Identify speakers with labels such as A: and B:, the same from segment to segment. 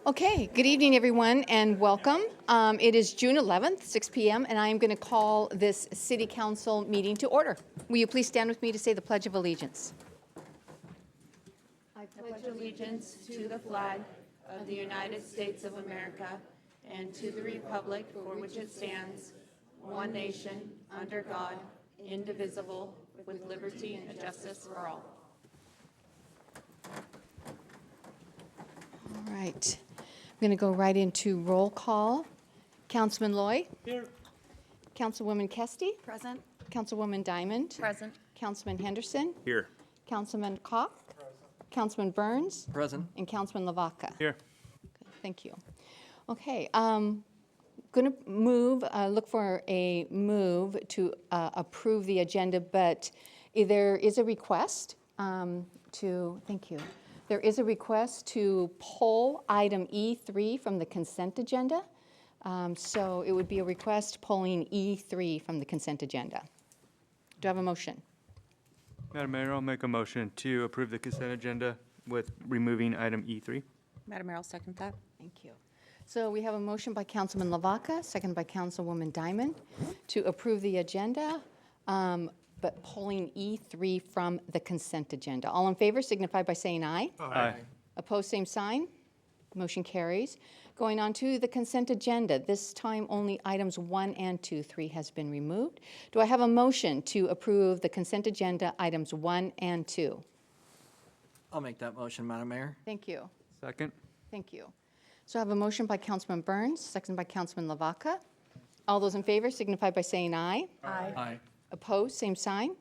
A: Okay, good evening, everyone, and welcome. It is June 11th, 6 p.m., and I am going to call this City Council meeting to order. Will you please stand with me to say the Pledge of Allegiance?
B: I pledge allegiance to the flag of the United States of America and to the republic for which it stands, one nation, under God, indivisible, with liberty and justice for all.
A: All right. I'm going to go right into roll call. Councilman Loy?
C: Here.
A: Councilwoman Kesty?
B: Present.
A: Councilwoman Diamond?
B: Present.
A: Councilman Henderson?
C: Here.
A: Councilman Koch? Councilman Burns?
C: Present.
A: And Councilman Lavaca?
C: Here.
A: Okay, thank you. Okay, going to move, look for a move to approve the agenda, but there is a request thank you. There is a request to pull item E3 from the consent agenda. So it would be a request pulling E3 from the consent agenda. Do I have a motion?
C: Madam Mayor, I'll make a motion to approve the consent agenda with removing item E3.
B: Madam Mayor, I'll second that.
A: Thank you. So we have a motion by Councilman Lavaca, seconded by Councilwoman Diamond, to approve the agenda, but pulling E3 from the consent agenda. All in favor signify by saying aye.
C: Aye.
A: Opposed, same sign. Motion carries. Going on to the consent agenda, this time only items 1 and 2. 3 has been removed. Do I have a motion to approve the consent agenda items 1 and 2?
D: I'll make that motion, Madam Mayor.
A: Thank you.
C: Second.
A: Thank you. So I have a motion by Councilman Burns, seconded by Councilman Lavaca. All those in favor signify by saying aye.
D: Aye.
A: Opposed, same sign.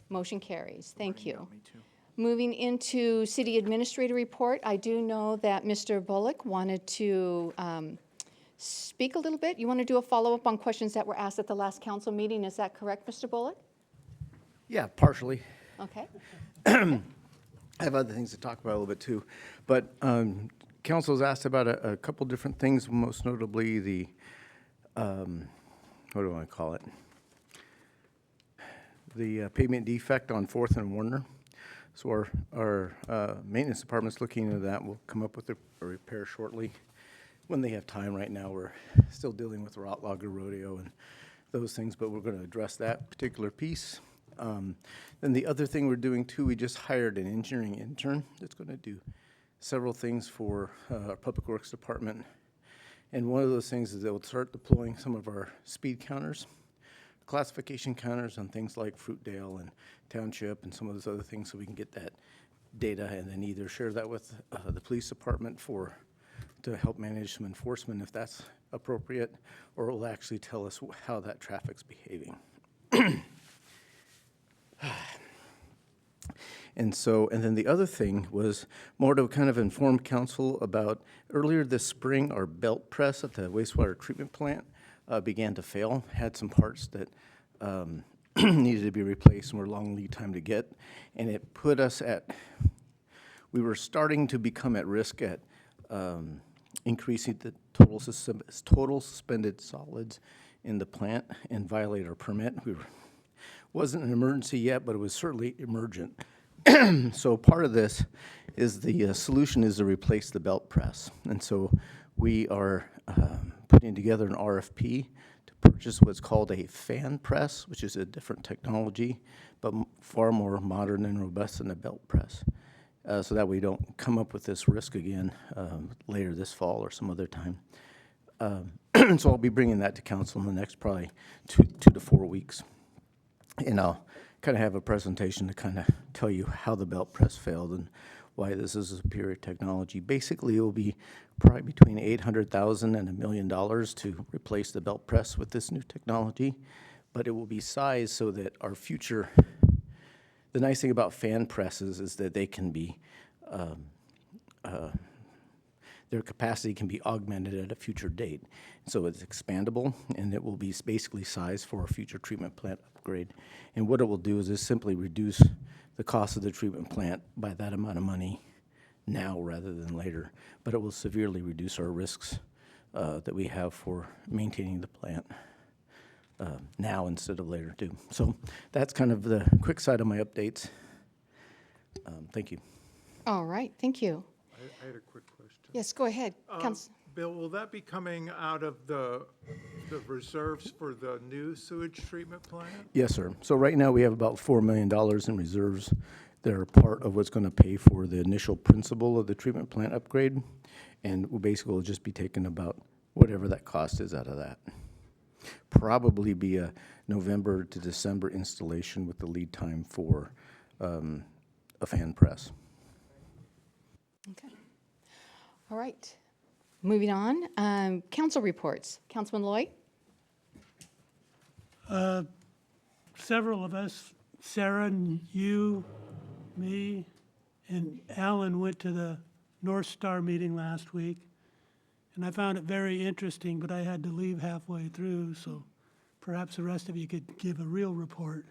A: Motion carries. Thank you.
D: Me too.
A: Moving into City Administrator Report, I do know that Mr. Bullock wanted to speak a little bit. You want to do a follow-up on questions that were asked at the last council meeting. Is that correct, Mr. Bullock?
E: Yeah, partially.
A: Okay.
E: I have other things to talk about a little bit too. But council has asked about a couple different things, most notably the, what do I want to call it? The pavement defect on 4th and Warner. So our maintenance department's looking into that. We'll come up with a repair shortly when they have time. Right now, we're still dealing with the Rottlager Rodeo and those things, but we're going to address that particular piece. Then the other thing we're doing too, we just hired an engineering intern that's going to do several things for our Public Works Department. And one of those things is they'll start deploying some of our speed counters, classification counters on things like Fruitdale and Township and some of those other things, so we can get that data and then either share that with the police department to help manage some enforcement if that's appropriate, or it will actually tell us how that traffic's behaving. And then the other thing was more to kind of inform council about earlier this spring, our belt press at the wastewater treatment plant began to fail, had some parts that needed to be replaced and were long lead time to get. And it put us we were starting to become at risk at increasing the total suspended solids in the plant and violate our permit. Wasn't an emergency yet, but it was certainly emergent. So part of this is the solution is to replace the belt press. And so we are putting together an RFP to purchase what's called a fan press, which is a different technology, but far more modern and robust than a belt press. So that we don't come up with this risk again later this fall or some other time. So I'll be bringing that to council in the next probably two to 4 weeks. And I'll kind of have a presentation to kind of tell you how the belt press failed and why this is a superior technology. Basically, it will be probably between $800,000 and $1 million to replace the belt press with this new technology, but it will be sized so that our future, the nice thing about fan presses is that they can be, their capacity can be augmented at a future date. So it's expandable, and it will be basically sized for a future treatment plant upgrade. And what it will do is simply reduce the cost of the treatment plant by that amount of money now rather than later. But it will severely reduce our risks that we have for maintaining the plant now instead of later too. So that's kind of the quick side of my updates. Thank you.
A: All right, thank you.
F: I had a quick question.
A: Yes, go ahead. Council.
F: Bill, will that be coming out of the reserves for the new sewage treatment plant?
E: Yes, sir. So right now, we have about $4 million in reserves that are part of what's going to pay for the initial principal of the treatment plant upgrade. And we'll basically just be taking about whatever that cost is out of that. Probably be a November to December installation with the lead time for a fan press.
A: Okay. All right. Moving on. Council reports. Councilman Loy?
G: Several of us, Sarah and you, me, and Alan went to the North Star meeting last week, and I found it very interesting, but I had to leave halfway through, so perhaps the rest of you could give a real report.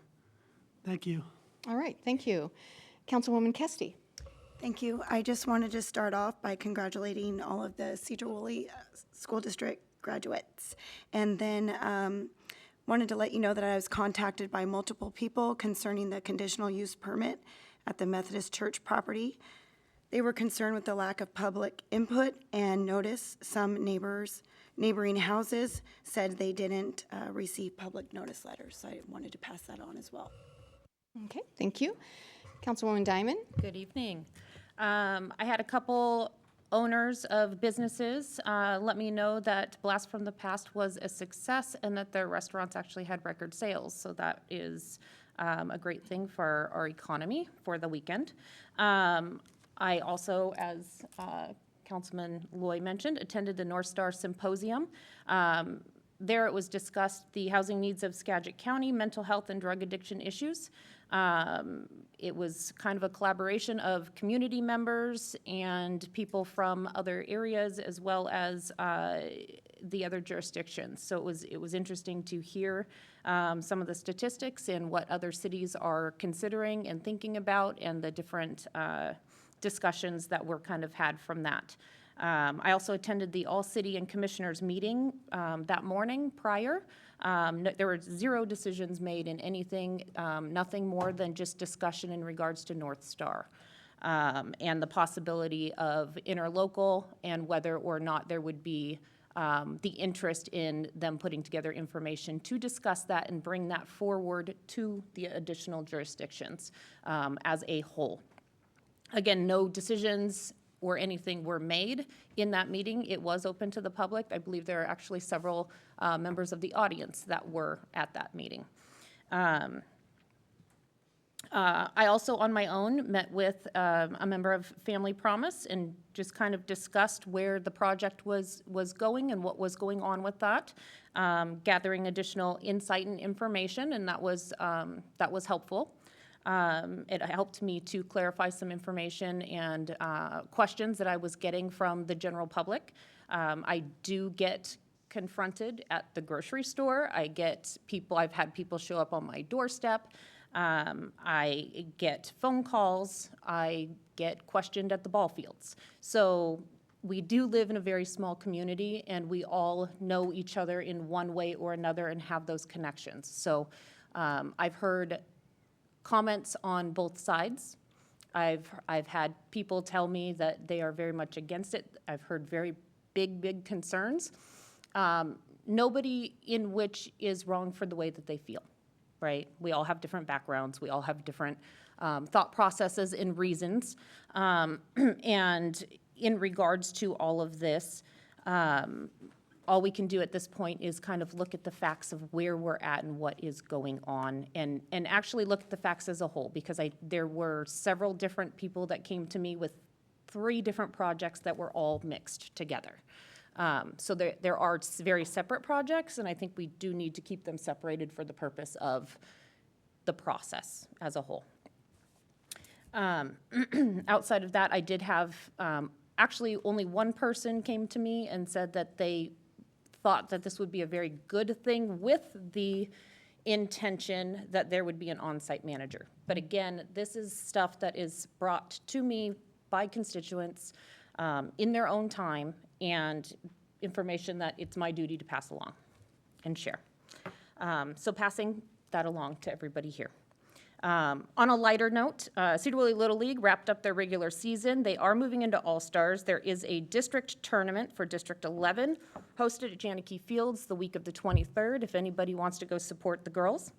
G: Thank you.
A: All right, thank you. Councilwoman Kesty?
H: Thank you. I just wanted to start off by congratulating all of the Sedro-Woolley School District graduates. And then wanted to let you know that I was contacted by multiple people concerning the conditional use permit at the Methodist Church property. They were concerned with the lack of public input and notice. Some neighboring houses said they didn't receive public notice letters, so I wanted to pass that on as well.
A: Okay, thank you. Councilwoman Diamond?
B: Good evening. I had a couple owners of businesses let me know that Blast from the Past was a success and that their restaurants actually had record sales. So that is a great thing for our economy for the weekend. I also, as Councilman Loy mentioned, attended the North Star Symposium. There it was discussed the housing needs of Skagit County, mental health and drug addiction issues. It was kind of a collaboration of community members and people from other areas as well as the other jurisdictions. So it was interesting to hear some of the statistics and what other cities are considering and thinking about and the different discussions that were kind of had from that. I also attended the all-city and commissioners meeting that morning prior. There were 0 decisions made in anything, nothing more than just discussion in regards to North Star and the possibility of interlocal and whether or not there would be the interest in them putting together information to discuss that and bring that forward to the additional jurisdictions as a whole. Again, no decisions or anything were made in that meeting. It was open to the public. I believe there are actually several members of the audience that were at that meeting. I also, on my own, met with a member of Family Promise and just kind of discussed where the project was going and what was going on with that, gathering additional insight and information, and that was helpful. It helped me to clarify some information and questions that I was getting from the general public. I do get confronted at the grocery store. I've had people show up on my doorstep. I get phone calls. I get questioned at the ball fields. So we do live in a very small community, and we all know each other in one way or another and have those connections. So I've heard comments on both sides. I've had people tell me that they are very much against it. I've heard very big concerns. Nobody in which is wrong for the way that they feel, right? We all have different backgrounds. We all have different thought processes and reasons. And in regards to all of this, all we can do at this point is kind of look at the facts of where we're at and what is going on and actually look at the facts as a whole, because there were several different people that came to me with 3 different projects that were all mixed together. So there are very separate projects, and I think we do need to keep them separated for the purpose of the process as a whole. Outside of that, I did have, actually only one person came to me and said that they thought that this would be a very good thing with the intention that there would be an on-site manager. But again, this is stuff that is brought to me by constituents in their own time and information that it's my duty to pass along and share. So passing that along to everybody here.
I: On a lighter note, Sedro-Woolley Little League wrapped up their regular season. They are moving into All-Stars. There is a district tournament for District 11 hosted at Janeke Fields the week of the 23rd, if anybody wants to go support the girls.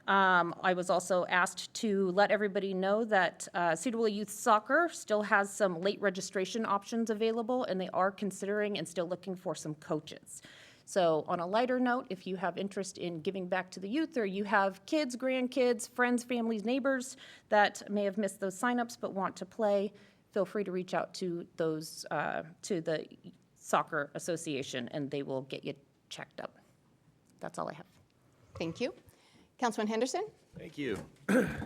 I: I was also asked to let everybody know that Sedro-Woolley Youth Soccer still has some late registration options available, and they are considering and still looking for some coaches. So on a lighter note, if you have interest in giving back to the youth, or you have kids, grandkids, friends, families, neighbors that may have missed those signups but want to play, feel free to reach out to those, to the Soccer Association, and they will get you checked up. That's all I have.
A: Thank you. Councilman Henderson?
J: Thank you.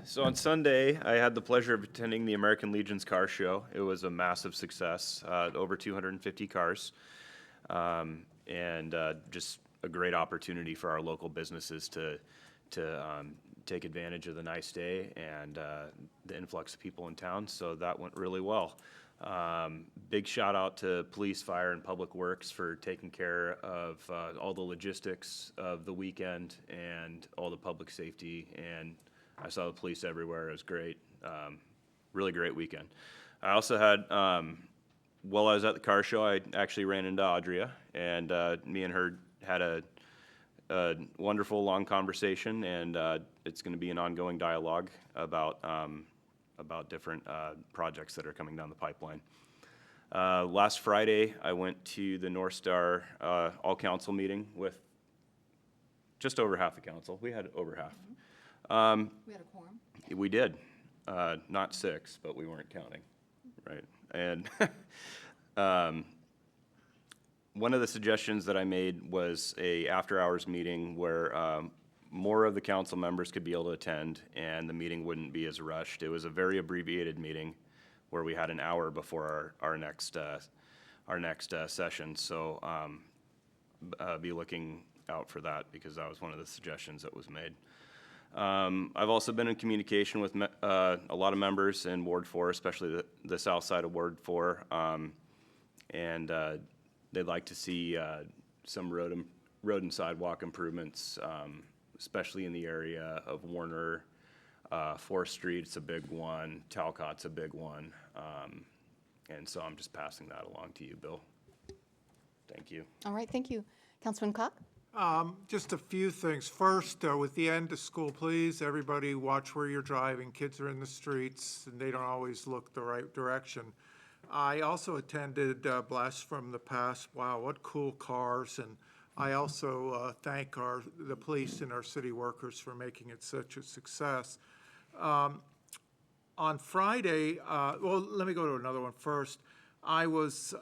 J: So on Sunday, I had the pleasure of attending the American Legion's car show. It was a massive success, over 250 cars. And just a great opportunity for our local businesses to take advantage of the nice day and the influx of people in town. So that went really well. Big shout out to police, fire, and public works for taking care of all the logistics of the weekend and all the public safety. And I saw the police everywhere. It was great. Really great weekend. I also had while I was at the car show, I actually ran into Audria, and me and her had a wonderful, long conversation, and it's going to be an ongoing dialogue about different projects that are coming down the pipeline. Last Friday, I went to the North Star all-council meeting with just over half the council. We had over half.
A: We had a quorum.
J: We did. Not 6, but we weren't counting, right? And one of the suggestions that I made was a after-hours meeting where more of the council members could be able to attend and the meeting wouldn't be as rushed. It was a very abbreviated meeting where we had an hour before our next session. So be looking out for that, because that was one of the suggestions that was made. I've also been in communication with a lot of members in Ward 4, especially the south side of Ward 4, and they'd like to see some road and sidewalk improvements, especially in the area of Warner. 4th Street's a big one, Talcott's a big one, and so I'm just passing that along to you, Bill. Thank you.
A: All right, thank you. Councilman Cock?
F: Just a few things. First, with the end of school, please, everybody watch where you're driving. Kids are in the streets, and they don't always look the right direction. I also attended Blast from the Past. Wow, what cool cars. And I also thank the police and our city workers for making it such a success. On Friday, well, let me go to another one first. I was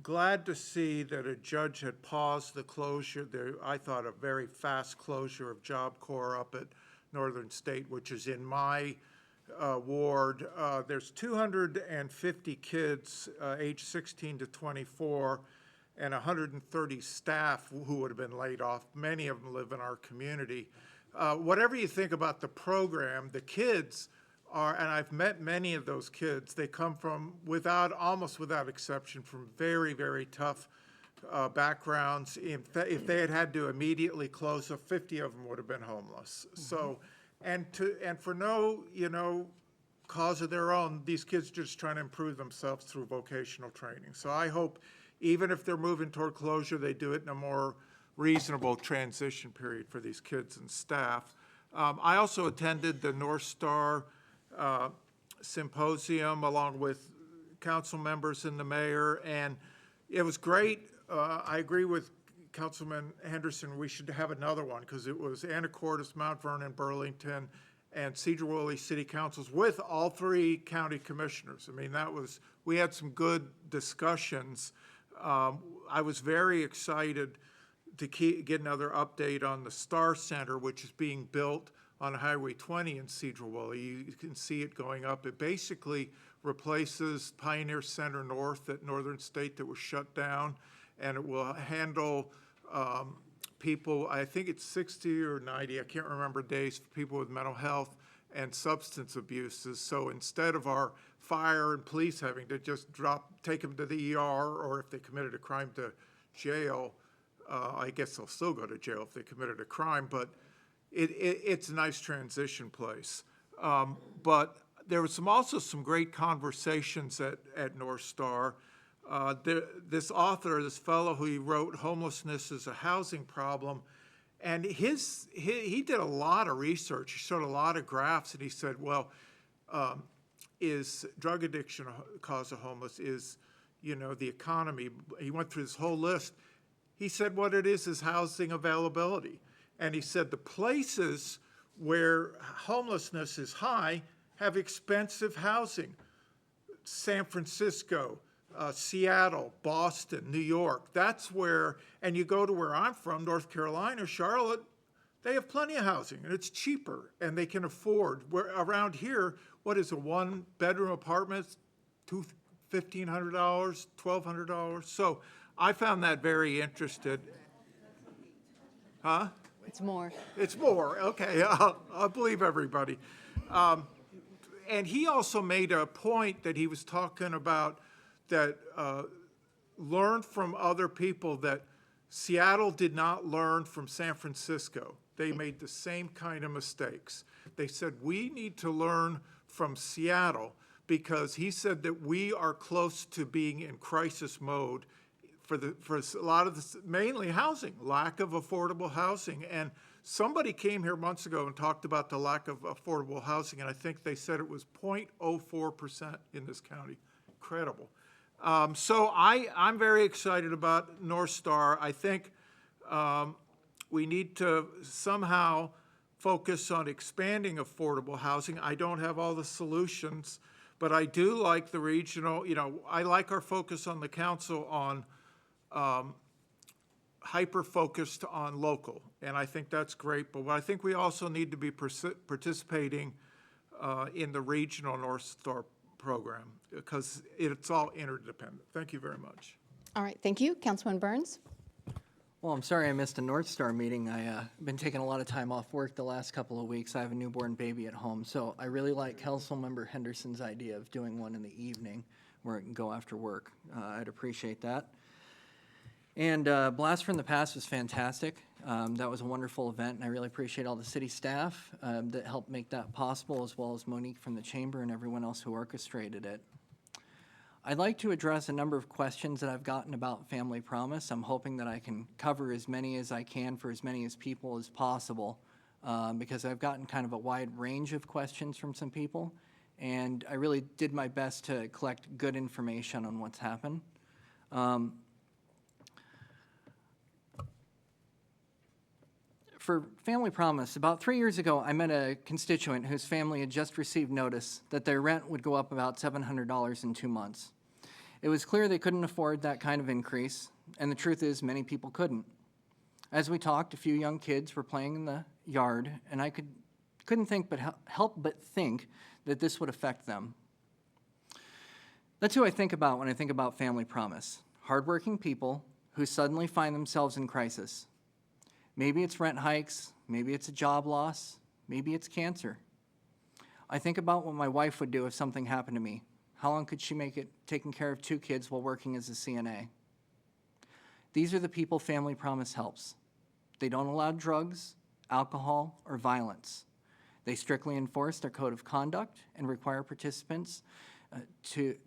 F: glad to see that a judge had paused the closure. I thought a very fast closure of Job Corps up at Northern State, which is in my ward. There's 250 kids age 16 to 24 and 130 staff who would have been laid off. Many of them live in our community. Whatever you think about the program, the kids are, and I've met many of those kids, they come from, almost without exception, from very, very tough backgrounds. If they had to immediately close, 50 of them would have been homeless. Mm-hmm. So, and for no, cause of their own, these kids are just trying to improve themselves through vocational training. So I hope, even if they're moving toward closure, they do it in a more reasonable transition period for these kids and staff. I also attended the North Star symposium along with council members and the mayor, and it was great. I agree with Councilman Henderson, we should have another one, because it was Anacortes, Mount Vernon, Burlington, and Sedro-Woolley City Councils with all 3 county commissioners. I mean, we had some good discussions. I was very excited to get another update on the Star Center, which is being built on Highway 20 in Sedro-Woolley. You can see it going up. It basically replaces Pioneer Center North at Northern State that was shut down, and it will handle people, I think it's 60 or 90, I can't remember days, for people with mental health and substance abuses. So instead of our fire and police having to just take them to the ER, or if they committed a crime, to jail, I guess they'll still go to jail if they committed a crime, but it's a nice transition place. But there was also some great conversations at North Star. This author, this fellow who wrote Homelessness is a Housing Problem, and he did a lot of research. He showed a lot of graphs, and he said, well, is drug addiction a cause of homeless? Is, the economy? He went through this whole list. He said what it is housing availability. And he said the places where homelessness is high have expensive housing. San Francisco, Seattle, Boston, New York. That's where, and you go to where I'm from, North Carolina, Charlotte, they have plenty of housing, and it's cheaper, and they can afford. Where around here, what is a one-bedroom apartment? $1,500, $1,200. So I found that very interesting. Huh?
A: It's more.
F: It's more, okay, I'll believe everybody. And he also made a point that he was talking about that learned from other people that Seattle did not learn from San Francisco. They made the same kind of mistakes. They said, we need to learn from Seattle because he said that we are close to being in crisis mode for a lot of this, mainly housing, lack of affordable housing. And somebody came here months ago and talked about the lack of affordable housing, and I think they said it was 0.04% in this county. Incredible. So I'm very excited about North Star. I think we need to somehow focus on expanding affordable housing. I don't have all the solutions, but I do like the regional, I like our focus on the council on hyper-focused on local, and I think that's great. But I think we also need to be participating in the regional North Star program because it's all interdependent. Thank you very much.
A: All right, thank you. Councilman Burns?
D: Well, I'm sorry I missed a North Star meeting. I've been taking a lot of time off work the last couple of weeks. I have a newborn baby at home, so I really like Councilmember Henderson's idea of doing one in the evening where it can go after work. I'd appreciate that. And Blast from the Past was fantastic. That was a wonderful event, and I really appreciate all the city staff that helped make that possible, as well as Monique from the chamber and everyone else who orchestrated it. I'd like to address a number of questions that I've gotten about Family Promise. I'm hoping that I can cover as many as I can for as many as people as possible, because I've gotten kind of a wide range of questions from some people, and I really did my best to collect good information on what's happened. For Family Promise, about 3 years ago, I met a constituent whose family had just received notice that their rent would go up about $700 in 2 months. It was clear they couldn't afford that kind of increase, and the truth is many people couldn't. As we talked, a few young kids were playing in the yard, and I couldn't help but think that this would affect them. That's who I think about when I think about Family Promise. Hardworking people who suddenly find themselves in crisis. Maybe it's rent hikes, maybe it's a job loss, maybe it's cancer. I think about what my wife would do if something happened to me. How long could she make it taking care of 2 kids while working as a CNA? These are the people Family Promise helps. They don't allow drugs, alcohol, or violence. They strictly enforce their code of conduct and require participants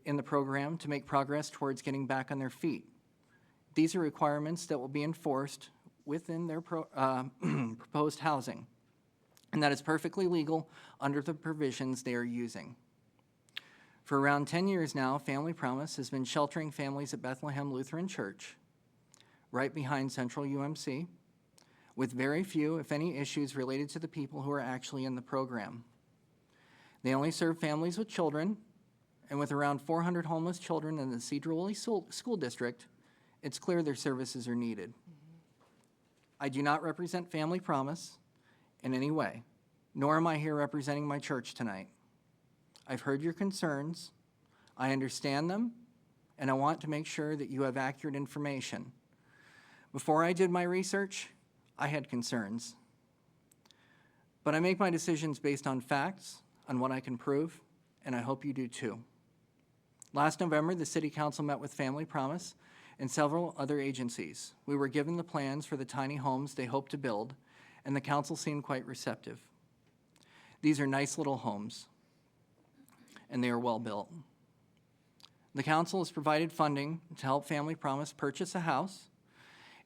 D: in the program to make progress towards getting back on their feet. These are requirements that will be enforced within their proposed housing, and that is perfectly legal under the provisions they are using. For around 10 years now, Family Promise has been sheltering families at Bethlehem Lutheran Church, right behind Central UMC, with very few, if any, issues related to the people who are actually in the program. They only serve families with children, and with around 400 homeless children in the Sedro-Woolley School District, it's clear their services are needed. I do not represent Family Promise in any way, nor am I here representing my church tonight. I've heard your concerns, I understand them, and I want to make sure that you have accurate information. Before I did my research, I had concerns. But I make my decisions based on facts, on what I can prove, and I hope you do too. Last November, the City Council met with Family Promise and several other agencies. We were given the plans for the tiny homes they hope to build, and the council seemed quite receptive. These are nice little homes, and they are well built. The council has provided funding to help Family Promise purchase a house,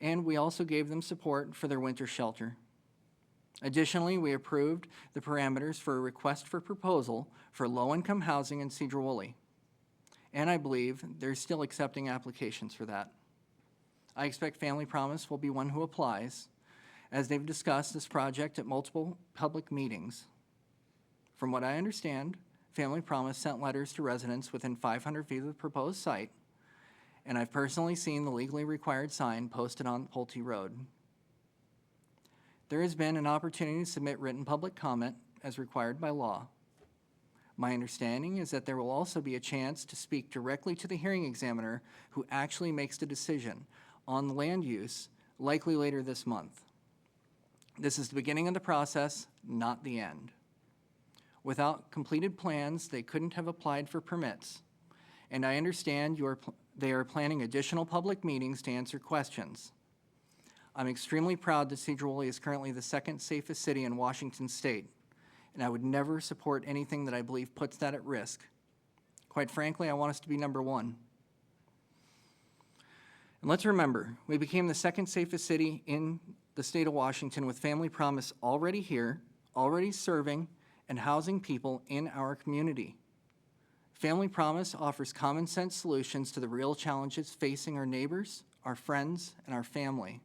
D: and we also gave them support for their winter shelter. Additionally, we approved the parameters for a request for proposal for low-income housing in Sedro-Woolley, and I believe they're still accepting applications for that. I expect Family Promise will be one who applies, as they've discussed this project at multiple public meetings. From what I understand, Family Promise sent letters to residents within 500 feet of the proposed site, and I've personally seen the legally required sign posted on Pulte Road. There has been an opportunity to submit written public comment as required by law. My understanding is that there will also be a chance to speak directly to the hearing examiner who actually makes the decision on the land use, likely later this month. This is the beginning of the process, not the end. Without completed plans, they couldn't have applied for permits. And I understand they are planning additional public meetings to answer questions. I'm extremely proud that Sedro-Woolley is currently the second safest city in Washington State, and I would never support anything that I believe puts that at risk. Quite frankly, I want us to be number one. And let's remember, we became the second safest city in the state of Washington with Family Promise already here, already serving and housing people in our community. Family Promise offers common sense solutions to the real challenges facing our neighbors, our friends, and our family.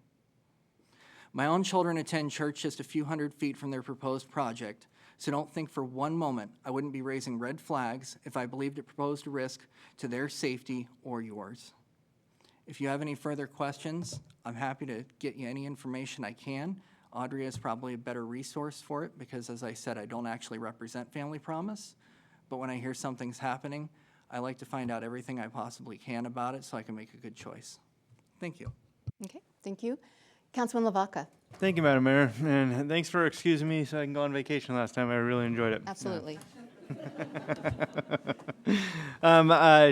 D: My own children attend church just a few hundred feet from their proposed project, so don't think for one moment I wouldn't be raising red flags if I believed it proposed a risk to their safety or yours. If you have any further questions, I'm happy to get you any information I can. Audrey is probably a better resource for it because, as I said, I don't actually represent Family Promise, but when I hear something's happening, I like to find out everything I possibly can about it so I can make a good choice. Thank you.
A: Okay, thank you. Councilman Lavaca.
C: Thank you, Madam Mayor, and thanks for excusing me so I can go on vacation last time. I really enjoyed it.
A: Absolutely.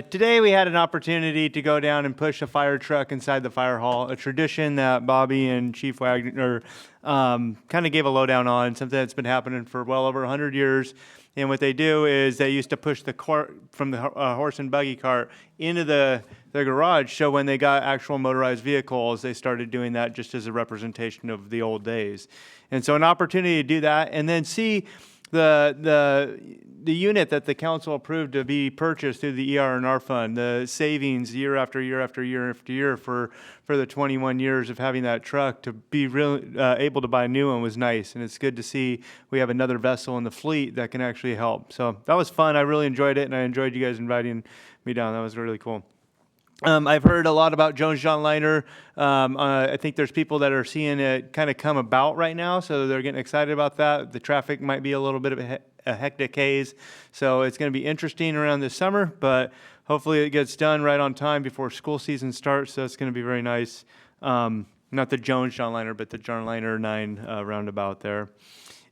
C: Today we had an opportunity to go down and push a fire truck inside the fire hall, a tradition that Bobby and Chief Wagner kind of gave a lowdown on, something that's been happening for well over 100 years. And what they do is they used to push the cart from the horse and buggy cart into the garage. So when they got actual motorized vehicles, they started doing that just as a representation of the old days. And so an opportunity to do that and then see the unit that the council approved to be purchased through the ER&R fund, the savings year after year after year after year for the 21 years of having that truck to be really able to buy a new one was nice. And it's good to see we have another vessel in the fleet that can actually help. So that was fun. I really enjoyed it, and I enjoyed you guys inviting me down. That was really cool. I've heard a lot about Jones John Liner. I think there's people that are seeing it kind of come about right now, so they're getting excited about that. The traffic might be a little bit of a hectic haze, so it's going to be interesting around this summer, but hopefully it gets done right on time before school season starts, so it's going to be very nice. Not the Jones John Liner, but the John Liner 9 roundabout there.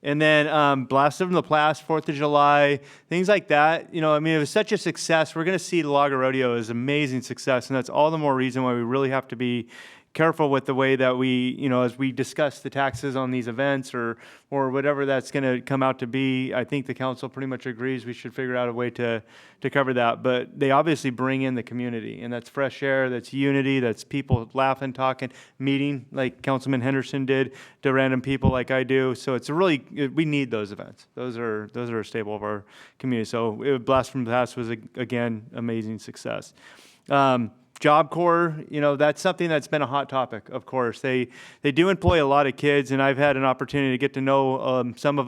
C: And then Blast of the Past, 4th of July, things like that. You know, I mean, it was such a success. We're going to see the Lager Rodeo as amazing success, and that's all the more reason why we really have to be careful with the way that we, you know, as we discuss the taxes on these events or whatever that's going to come out to be. I think the council pretty much agrees we should figure out a way to cover that. But they obviously bring in the community, and that's fresh air, that's unity, that's people laughing, talking, meeting like Councilman Henderson did to random people like I do. So it's really, we need those events. Those are a staple of our community. So Blast from the Past was, again, amazing success. Job Corps, you know, that's something that's been a hot topic, of course. They do employ a lot of kids, and I've had an opportunity to get to know some of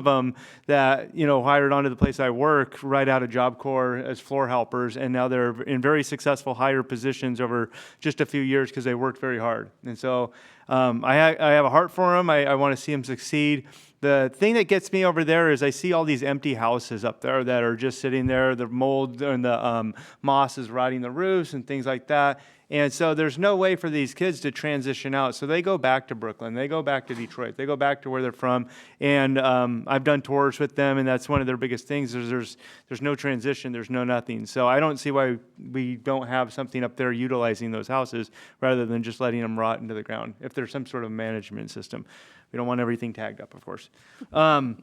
C: them that, you know, hired onto the place I work right out of Job Corps as floor helpers, and now they're in very successful higher positions over just a few years because they worked very hard. And so I have a heart for them. I want to see them succeed. The thing that gets me over there is I see all these empty houses up there that are just sitting there. The mold and the moss is rotting the roofs and things like that. And so there's no way for these kids to transition out. So they go back to Brooklyn, they go back to Detroit, they go back to where they're from. And I've done tours with them, and that's one of their biggest things is there's no transition, there's no nothing. So I don't see why we don't have something up there utilizing those houses rather than just letting them rot into the ground, if there's some sort of management system. We don't want everything tagged up, of course. And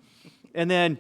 C: then,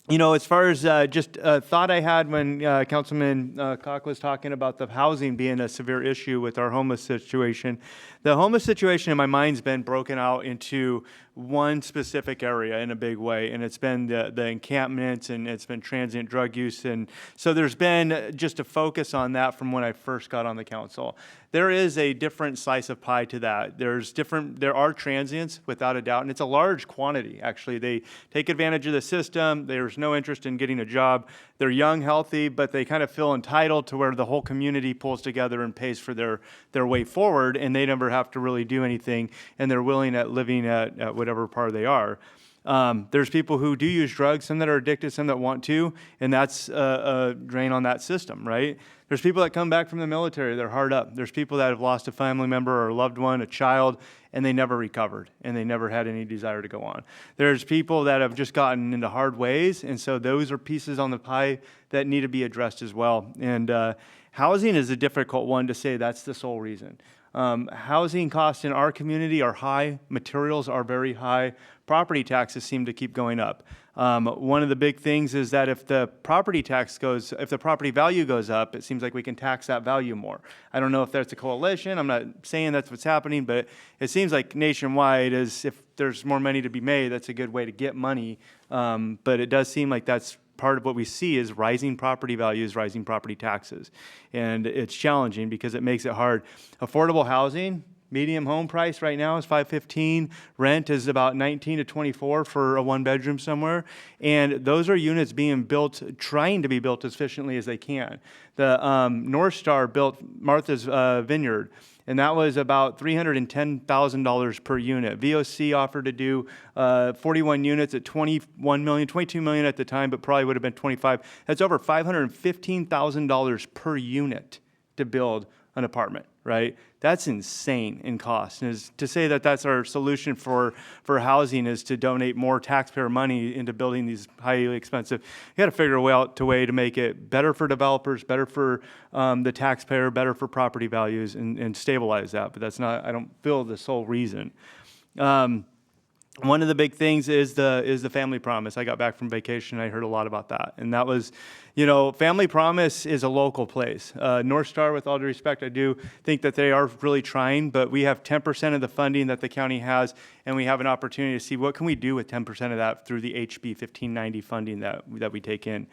C: you know, as far as just a thought I had when Councilman Koch was talking about the housing being a severe issue with our homeless situation, the homeless situation in my mind's been broken out into one specific area in a big way, and it's been the encampments, and it's been transient drug use, and so there's been just a focus on that from when I first got on the council. There is a different slice of pie to that. There are transients, without a doubt, and it's a large quantity, actually. They take advantage of the system. There's no interest in getting a job. They're young, healthy, but they kind of feel entitled to where the whole community pulls together and pays for their way forward, and they never have to really do anything, and they're willing at living at whatever part they are. There's people who do use drugs, some that are addicted, some that want to, and that's a drain on that system, right? There's people that come back from the military, they're hard up. There's people that have lost a family member or a loved one, a child, and they never recovered, and they never had any desire to go on. There's people that have just gotten into hard ways, and so those are pieces on the pie that need to be addressed as well. And housing is a difficult one to say that's the sole reason. Housing costs in our community are high, materials are very high, property taxes seem to keep going up. One of the big things is that if the property value goes up, it seems like we can tax that value more. I don't know if that's a coalition, I'm not saying that's what's happening, but it seems like nationwide is if there's more money to be made, that's a good way to get money. But it does seem like that's part of what we see is rising property values, rising property taxes. And it's challenging because it makes it hard. Affordable housing, medium home price right now is $515. Rent is about $19 to $24 for a one bedroom somewhere. And those are units being built, trying to be built as efficiently as they can. The North Star built Martha's Vineyard, and that was about $310,000 per unit. VOC offered to do 41 units at $22 million at the time, but probably would have been 25. That's over $515,000 per unit to build an apartment, right? That's insane in cost. And to say that that's our solution for housing is to donate more taxpayer money into building these highly expensive. You got to figure out a way to make it better for developers, better for the taxpayer, better for property values, and stabilize that. But that's not, I don't feel, the sole reason. One of the big things is the family promise. I got back from vacation, I heard a lot about that. And that was, you know, family promise is a local place. North Star, with all due respect, I do think that they are really trying, but we have 10% of the funding that the county has, and we have an opportunity to see what can we do with 10% of that through the HB 1590 funding that we take in.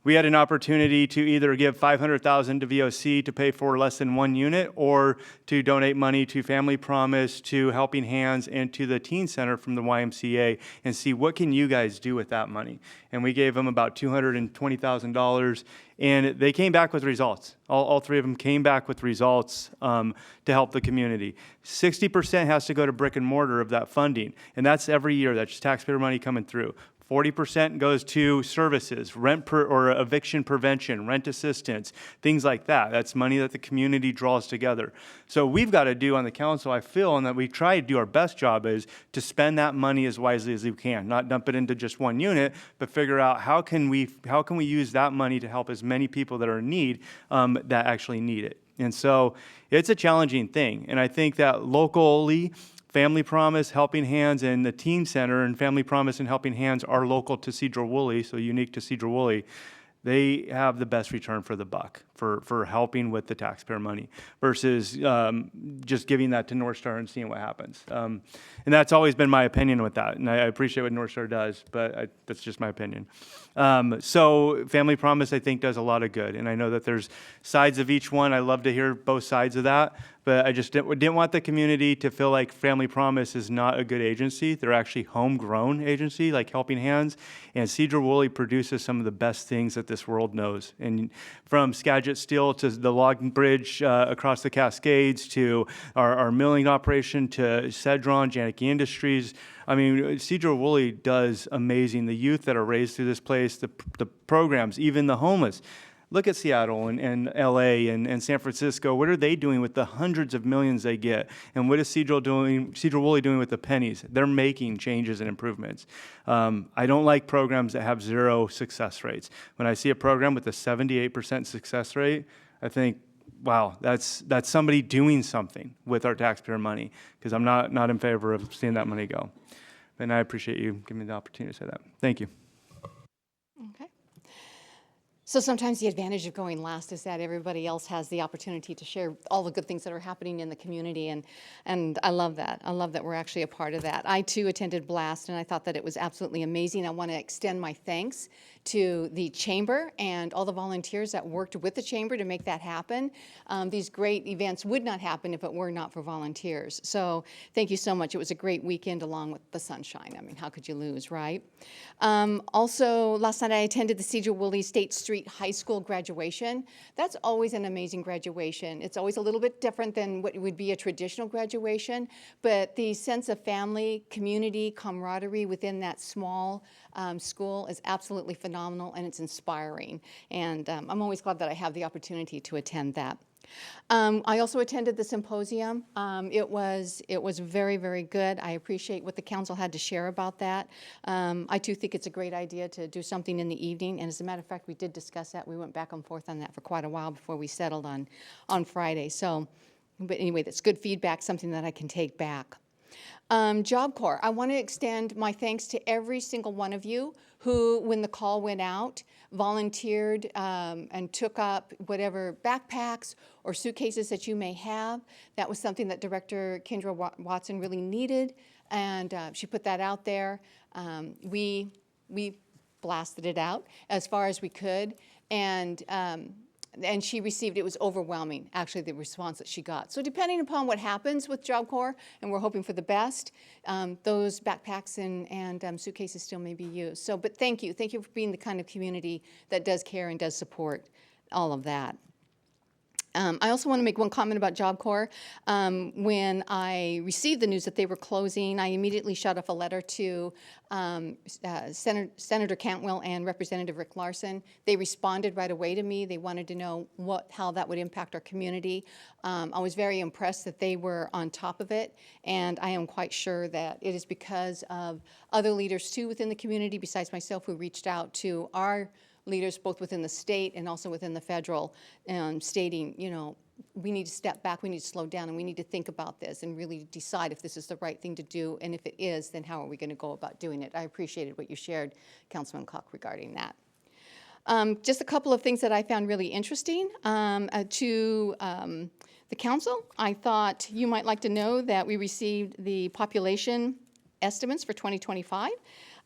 C: We had an opportunity to either give $500,000 to VOC to pay for less than one unit, or to donate money to Family Promise, to Helping Hands, and to the Teen Center from the YMCA, and see what can you guys do with that money. And we gave them about $220,000, and they came back with results. All three of them came back with results to help the community. 60% has to go to brick and mortar of that funding, and that's every year. That's just taxpayer money coming through. 40% goes to services, or eviction prevention, rent assistance, things like that. That's money that the community draws together. So we've got to do on the council, I feel, and that we try to do our best job, is to spend that money as wisely as we can, not dump it into just one unit, but figure out how can we use that money to help as many people that are in need that actually need it. And so it's a challenging thing. And I think that locally, Family Promise, Helping Hands, and the Teen Center, and Family Promise and Helping Hands are local to Sedro-Woolley, so unique to Sedro-Woolley. They have the best return for the buck for helping with the taxpayer money versus just giving that to North Star and seeing what happens. And that's always been my opinion with that, and I appreciate what North Star does, but that's just my opinion. So Family Promise, I think, does a lot of good, and I know that there's sides of each one. I love to hear both sides of that, but I just didn't want the community to feel like Family Promise is not a good agency. They're actually homegrown agency, like Helping Hands, and Sedro-Woolley produces some of the best things that this world knows. And from Skagit Steel to the logging bridge across the Cascades, to our milling operation, to Sedron, Janicki Industries, I mean, Sedro-Woolley does amazing. The youth that are raised through this place, the programs, even the homeless. Look at Seattle and LA and San Francisco. What are they doing with the hundreds of millions they get? And what is Sedro-Woolley doing with the pennies? They're making changes and improvements. I don't like programs that have 0 success rates. When I see a program with a 78% success rate, I think, wow, that's somebody doing something with our taxpayer money, because I'm not in favor of seeing that money go. And I appreciate you giving me the opportunity to say that. Thank you.
A: Okay. So sometimes the advantage of going last is that everybody else has the opportunity to share all the good things that are happening in the community, and I love that. I love that we're actually a part of that. I too attended Blast, and I thought that it was absolutely amazing. I want to extend my thanks to the Chamber and all the volunteers that worked with the Chamber to make that happen. These great events would not happen if it were not for volunteers. So thank you so much. It was a great weekend along with the sunshine. I mean, how could you lose, right? Also, last night I attended the Sedro-Woolley State Street High School graduation. That's always an amazing graduation. It's always a little bit different than what would be a traditional graduation, but the sense of family, community, camaraderie within that small school is absolutely phenomenal, and it's inspiring. And I'm always glad that I have the opportunity to attend that. I also attended the symposium. It was very, very good. I appreciate what the council had to share about that. I too think it's a great idea to do something in the evening, and as a matter of fact, we did discuss that. We went back and forth on that for quite a while before we settled on Friday. So, but anyway, that's good feedback, something that I can take back. Job Corps, I want to extend my thanks to every single one of you who, when the call went out, volunteered and took up whatever backpacks or suitcases that you may have. That was something that Director Kendra Watson really needed, and she put that out there. We blasted it out as far as we could, and she received, it was overwhelming, actually, the response that she got. So depending upon what happens with Job Corps, and we're hoping for the best, those backpacks and suitcases still may be used. So, but thank you. Thank you for being the kind of community that does care and does support all of that. I also want to make one comment about Job Corps. When I received the news that they were closing, I immediately shot off a letter to Senator Cantwell and Representative Rick Larson. They responded right away to me. They wanted to know how that would impact our community. I was very impressed that they were on top of it, and I am quite sure that it is because of other leaders too within the community besides myself who reached out to our leaders both within the state and also within the federal, stating, you know, we need to step back, we need to slow down, and we need to think about this and really decide if this is the right thing to do, and if it is, then how are we going to go about doing it. I appreciated what you shared, Councilman Koch, regarding that. Just a couple of things that I found really interesting to the council. I thought you might like to know that we received the population estimates for 2025.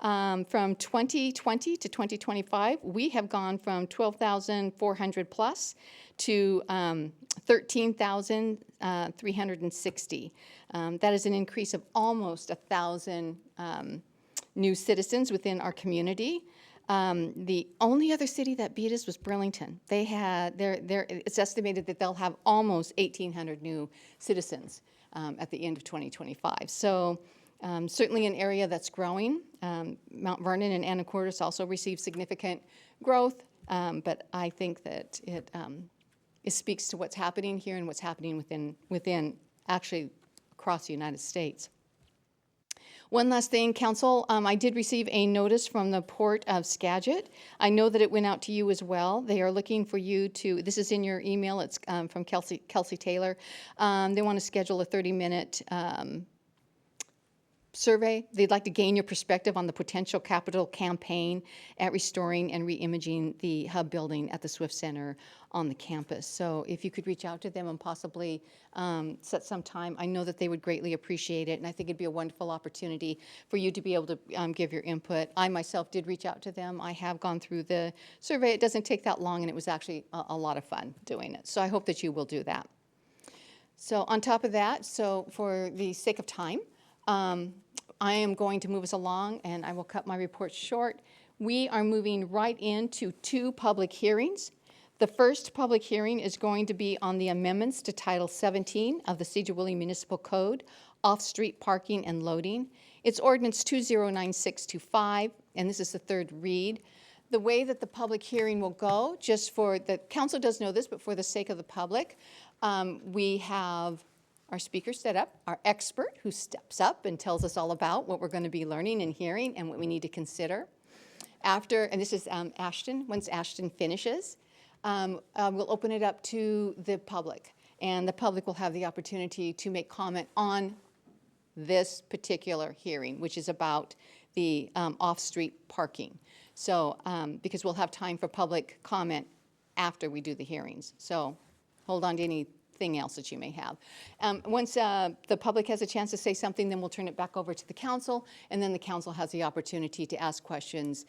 A: From 2020 to 2025, we have gone from 12,400 plus to 13,360. That is an increase of almost 1,000 new citizens within our community. The only other city that beat us was Burlington. They had, it's estimated that they'll have almost 1,800 new citizens at the end of 2025. So certainly an area that's growing. Mount Vernon and Anacortes also received significant growth, but I think that it speaks to what's happening here and what's happening within actually across the United States. One last thing, Council, I did receive a notice from the Port of Skagit. I know that it went out to you as well. They are looking for you to, this is in your email, it's from Kelsey Taylor. They want to schedule a 30-minute survey. They'd like to gain your perspective on the potential capital campaign at restoring and re-imaging the hub building at the Swift Center on the campus. So if you could reach out to them and possibly set some time, I know that they would greatly appreciate it, and I think it'd be a wonderful opportunity for you to be able to give your input. I myself did reach out to them. I have gone through the survey. It doesn't take that long, and it was actually a lot of fun doing it. So I hope that you will do that. So on top of that, so for the sake of time, I am going to move us along, and I will cut my report short. We are moving right into 2 public hearings. The first public hearing is going to be on the amendments to Title 17 of the Sedro-Woolley Municipal Code, off-street parking and loading. It's Ordinance 209625, and this is the 3rd read. the way that the public hearing will go, just for, the council does know this, but for the sake of the public, we have our speaker set up, our expert who steps up and tells us all about what we're going to be learning and hearing and what we need to consider. After, and this is Ashton, once Ashton finishes, we'll open it up to the public. And the public will have the opportunity to make comment on this particular hearing, which is about the off-street parking. So, because we'll have time for public comment after we do the hearings. So hold on to anything else that you may have. Once the public has a chance to say something, then we'll turn it back over to the council, and then the council has the opportunity to ask questions,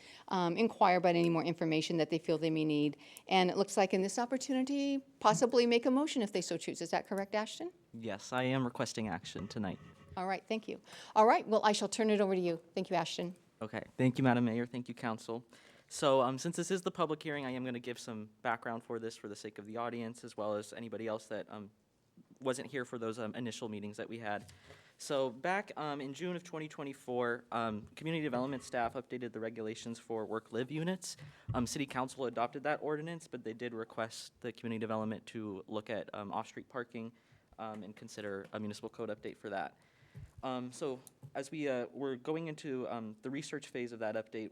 A: inquire about any more information that they feel they may need. And it looks like in this opportunity, possibly make a motion if they so choose. Is that correct, Ashton?
K: Yes, I am requesting action tonight.
A: All right, thank you. All right, well, I shall turn it over to you. Thank you, Ashton.
K: Okay, thank you, Madam Mayor, thank you, Council. So since this is the public hearing, I am going to give some background for this for the sake of the audience, as well as anybody else that wasn't here for those initial meetings that we had. So back in June of 2024, community development staff updated the regulations for work-live units. City Council adopted that ordinance, but they did request the community development to look at off-street parking and consider a municipal code update for that. So as we were going into the research phase of that update,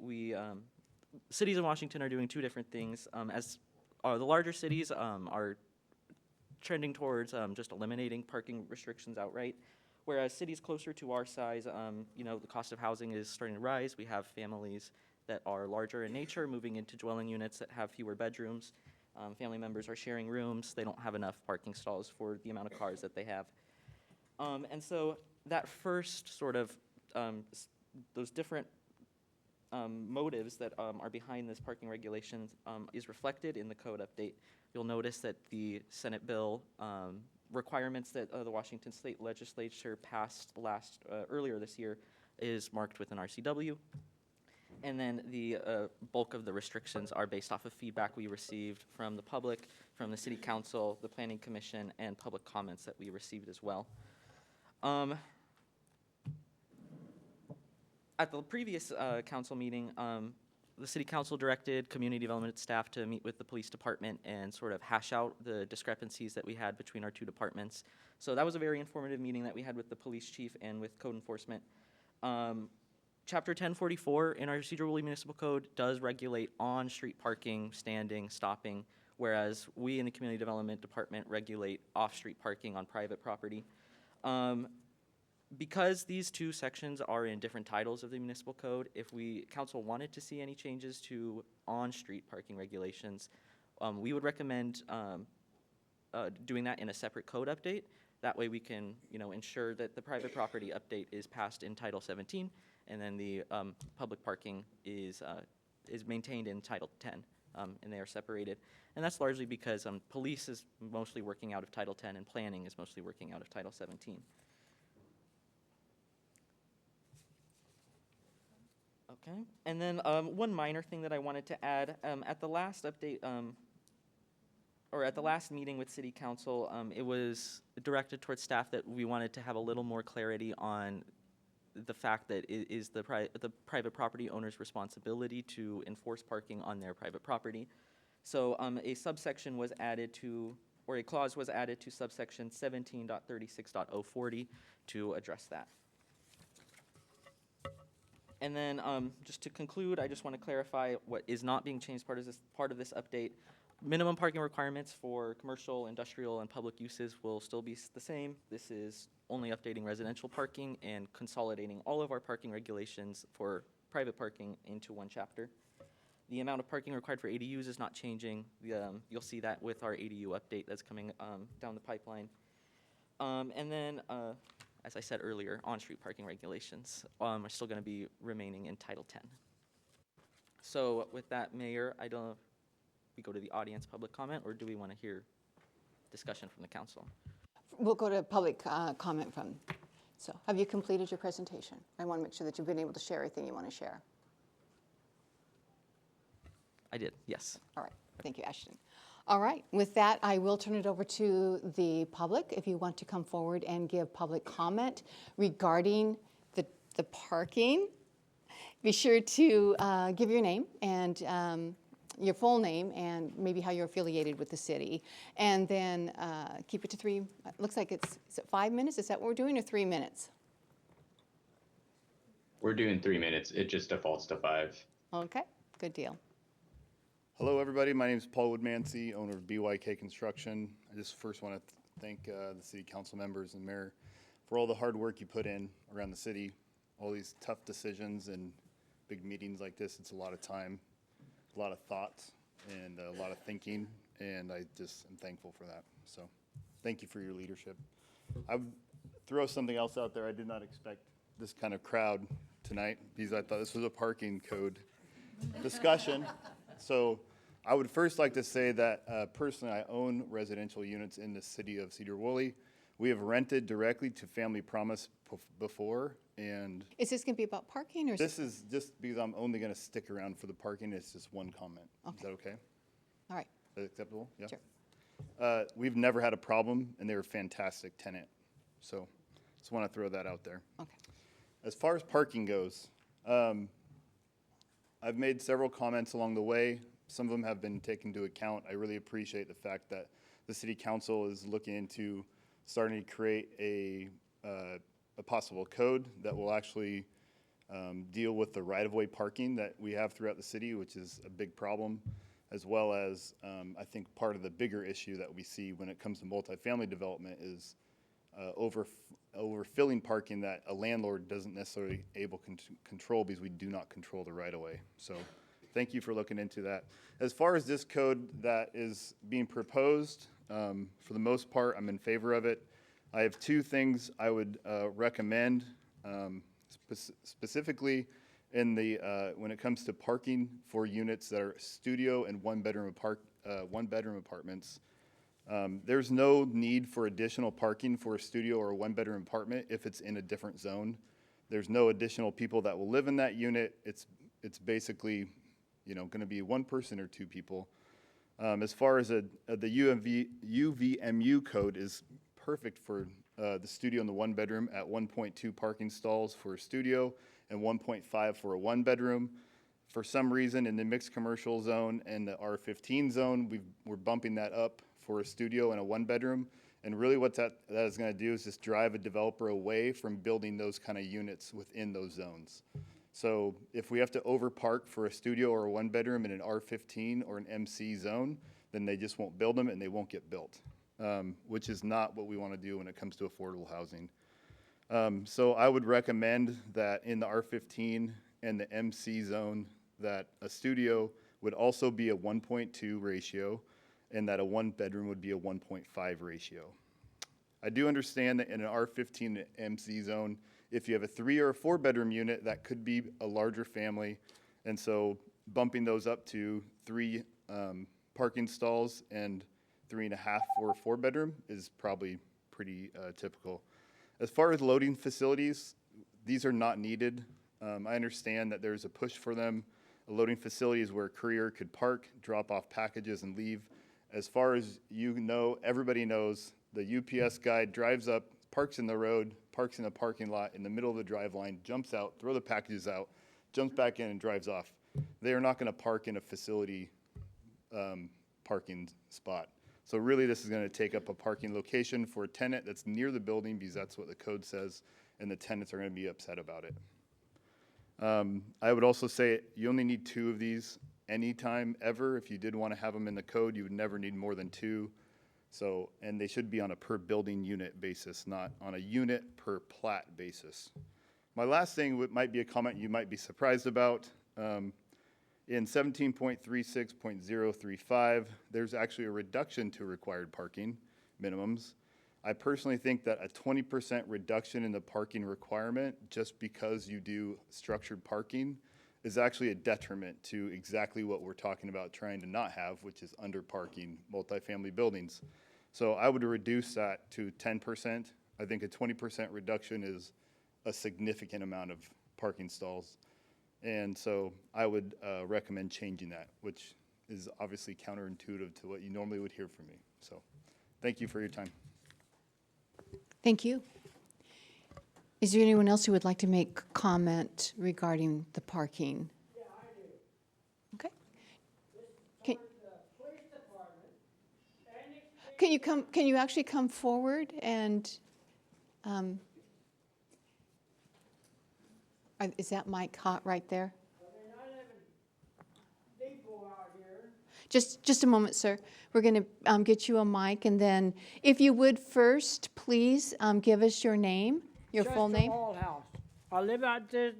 K: cities in Washington are doing two different things. As the larger cities are trending towards just eliminating parking restrictions outright, whereas cities closer to our size, the cost of housing is starting to rise. We have families that are larger in nature moving into dwelling units that have fewer bedrooms. Family members are sharing rooms. They don't have enough parking stalls for the amount of cars that they have. And so that first sort of, those different motives that are behind this parking regulations is reflected in the code update. You'll notice that the Senate bill requirements that the Washington State Legislature passed earlier this year is marked with an RCW. And then the bulk of the restrictions are based off of feedback we received from the public, from the City Council, the Planning Commission, and public comments that we received as well. At the previous council meeting, the City Council directed community development staff to meet with the police department and sort of hash out the discrepancies that we had between our two departments. So that was a very informative meeting that we had with the police chief and with code enforcement. Chapter 1044 in our Sedro-Woolley Municipal Code does regulate on-street parking, standing, stopping, whereas we in the Community Development Department regulate off-street parking on private property. Because these two sections are in different titles of the municipal code, if council wanted to see any changes to on-street parking regulations, we would recommend doing that in a separate code update. That way we can, ensure that the private property update is passed in Title 17, and then the public parking is maintained in Title 10, and they are separated. And that's largely because police is mostly working out of Title 10, and planning is mostly working out of Title 17. Okay, and then one minor thing that I wanted to add, at the last update, or at the last meeting with City Council, it was directed towards staff that we wanted to have a little more clarity on the fact that it is the private property owner's responsibility to enforce parking on their private property. So a subsection was added to, or a clause was added to subsection 17.36.040 to address that. And then just to conclude, I just want to clarify what is not being changed part of this update. Minimum parking requirements for commercial, industrial, and public uses will still be the same. This is only updating residential parking and consolidating all of our parking regulations for private parking into one chapter. The amount of parking required for ADUs is not changing. You'll see that with our ADU update that's coming down the pipeline. And then, as I said earlier, on-street parking regulations are still going to be remaining in Title 10. So with that, Mayor, we go to the audience public comment, or do we want to hear discussion from the council?
A: We'll go to public comment from. So have you completed your presentation? I want to make sure that you've been able to share everything you want to share.
K: I did, yes.
A: All right, thank you, Ashton. All right, with that, I will turn it over to the public if you want to come forward and give public comment regarding the parking be sure to give your name and your full name and maybe how you're affiliated with the city. And then keep it to 3, looks like is it 5 minutes? Is that what we're doing, or 3 minutes?
L: We're doing 3 minutes. It just defaults to 5.
A: Okay, good deal.
M: Hello, everybody. My name is Paul Woodmansey, owner of BYK Construction. I just first want to thank the city council members and mayor for all the hard work you put in around the city, all these tough decisions and big meetings like this. It's a lot of time, a lot of thoughts, and a lot of thinking, and I just am thankful for that. So thank you for your leadership. I would throw something else out there. I did not expect this kind of crowd tonight because I thought this was a parking code discussion. So I would first like to say that personally, I own residential units in the city of Sedro-Woolley. We have rented directly to Family Promise before, and
A: Is this going to be about parking, or is
M: this is just because I'm only going to stick around for the parking. It's just one comment. Is that okay?
A: all right?
M: Is that acceptable? Yeah.
A: Sure.
M: We've never had a problem, and they're a fantastic tenant. So just want to throw that out there.
A: Okay.
M: As far as parking goes, I've made several comments along the way. Some of them have been taken into account. I really appreciate the fact that the city council is looking into starting to create a possible code that will actually deal with the right-of-way parking that we have throughout the city, which is a big problem, as well as I think part of the bigger issue that we see when it comes to multifamily development is overfilling parking that a landlord doesn't necessarily able to control because we do not control the right-of-way. So thank you for looking into that. As far as this code that is being proposed, for the most part, I'm in favor of it. I have 2 things I would recommend, specifically in the when it comes to parking for units that are studio and one-bedroom apartments. There's no need for additional parking for a studio or a one-bedroom apartment if it's in a different zone. There's no additional people that will live in that unit. It's basically, going to be 1 person or 2 people. As far as the UVMU code is perfect for the studio and the one-bedroom at 1.2 parking stalls for a studio and 1.5 for a one-bedroom. For some reason, in the mixed commercial zone and the R15 zone, we're bumping that up for a studio and a one-bedroom. And really what that is going to do is just drive a developer away from building those kind of units within those zones. So if we have to overpark for a studio or a one-bedroom in an R15 or an MC zone, then they just won't build them and they won't get built, which is not what we want to do when it comes to affordable housing. So I would recommend that in the R15 and the MC zone, that a studio would also be a 1.2 ratio and that a one-bedroom would be a 1.5 ratio. I do understand that in an R15 MC zone, if you have a 3 or a 4-bedroom unit, that could be a larger family. And so bumping those up to 3 parking stalls and 3.5 for a 4-bedroom is probably pretty typical. As far as loading facilities, these are not needed. I understand that there's a push for them. A loading facility is where a courier could park, drop off packages, and leave. As far as everybody knows, the UPS guy drives up, parks in the road, parks in a parking lot in the middle of the drive line, jumps out, throw the packages out, jumps back in and drives off. They are not going to park in a facility parking spot. So really this is going to take up a parking location for a tenant that's near the building because that's what the code says, and the tenants are going to be upset about it. I would also say you only need 2 of these anytime ever. If you did want to have them in the code, you would never need more than 2. So, and they should be on a per building unit basis, not on a unit per plat basis. My last thing might be a comment you might be surprised about. In 17.36.035, there's actually a reduction to required parking minimums. I personally think that a 20% reduction in the parking requirement just because you do structured parking is actually a detriment to exactly what we're talking about trying to not have, which is under parking multifamily buildings. So I would reduce that to 10%. I think a 20% reduction is a significant amount of parking stalls. And so I would recommend changing that, which is obviously counterintuitive to what you normally would hear from me. So thank you for your time.
A: Thank you. Is there anyone else who would like to make comment regarding the parking? Yeah, I do. Okay. Can you actually come forward and, is that mic hot right there? Just a moment, sir. We're going to get you a mic, and then if you would first, please give us your name, your full name.
N: House. I live out there,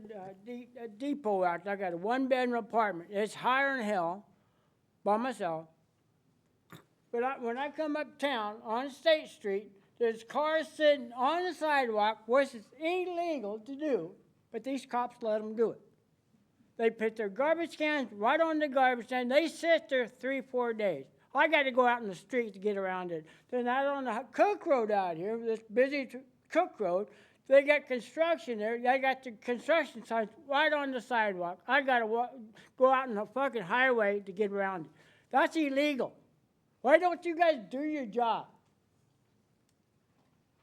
N: depot out there. I got a one-bedroom apartment. It's higher than hell by myself. But when I come uptown on State Street, there's cars sitting on the sidewalk, which is illegal to do, but these cops let them do it. They put their garbage cans right on the garbage can. They sit there 3-4 days. I got to go out in the street to get around it. Then out on the Cook Road out here, this busy Cook Road, they got construction there. They got the construction signs right on the sidewalk. I got to go out on the fucking highway to get around it. That's illegal. Why don't you guys do your job?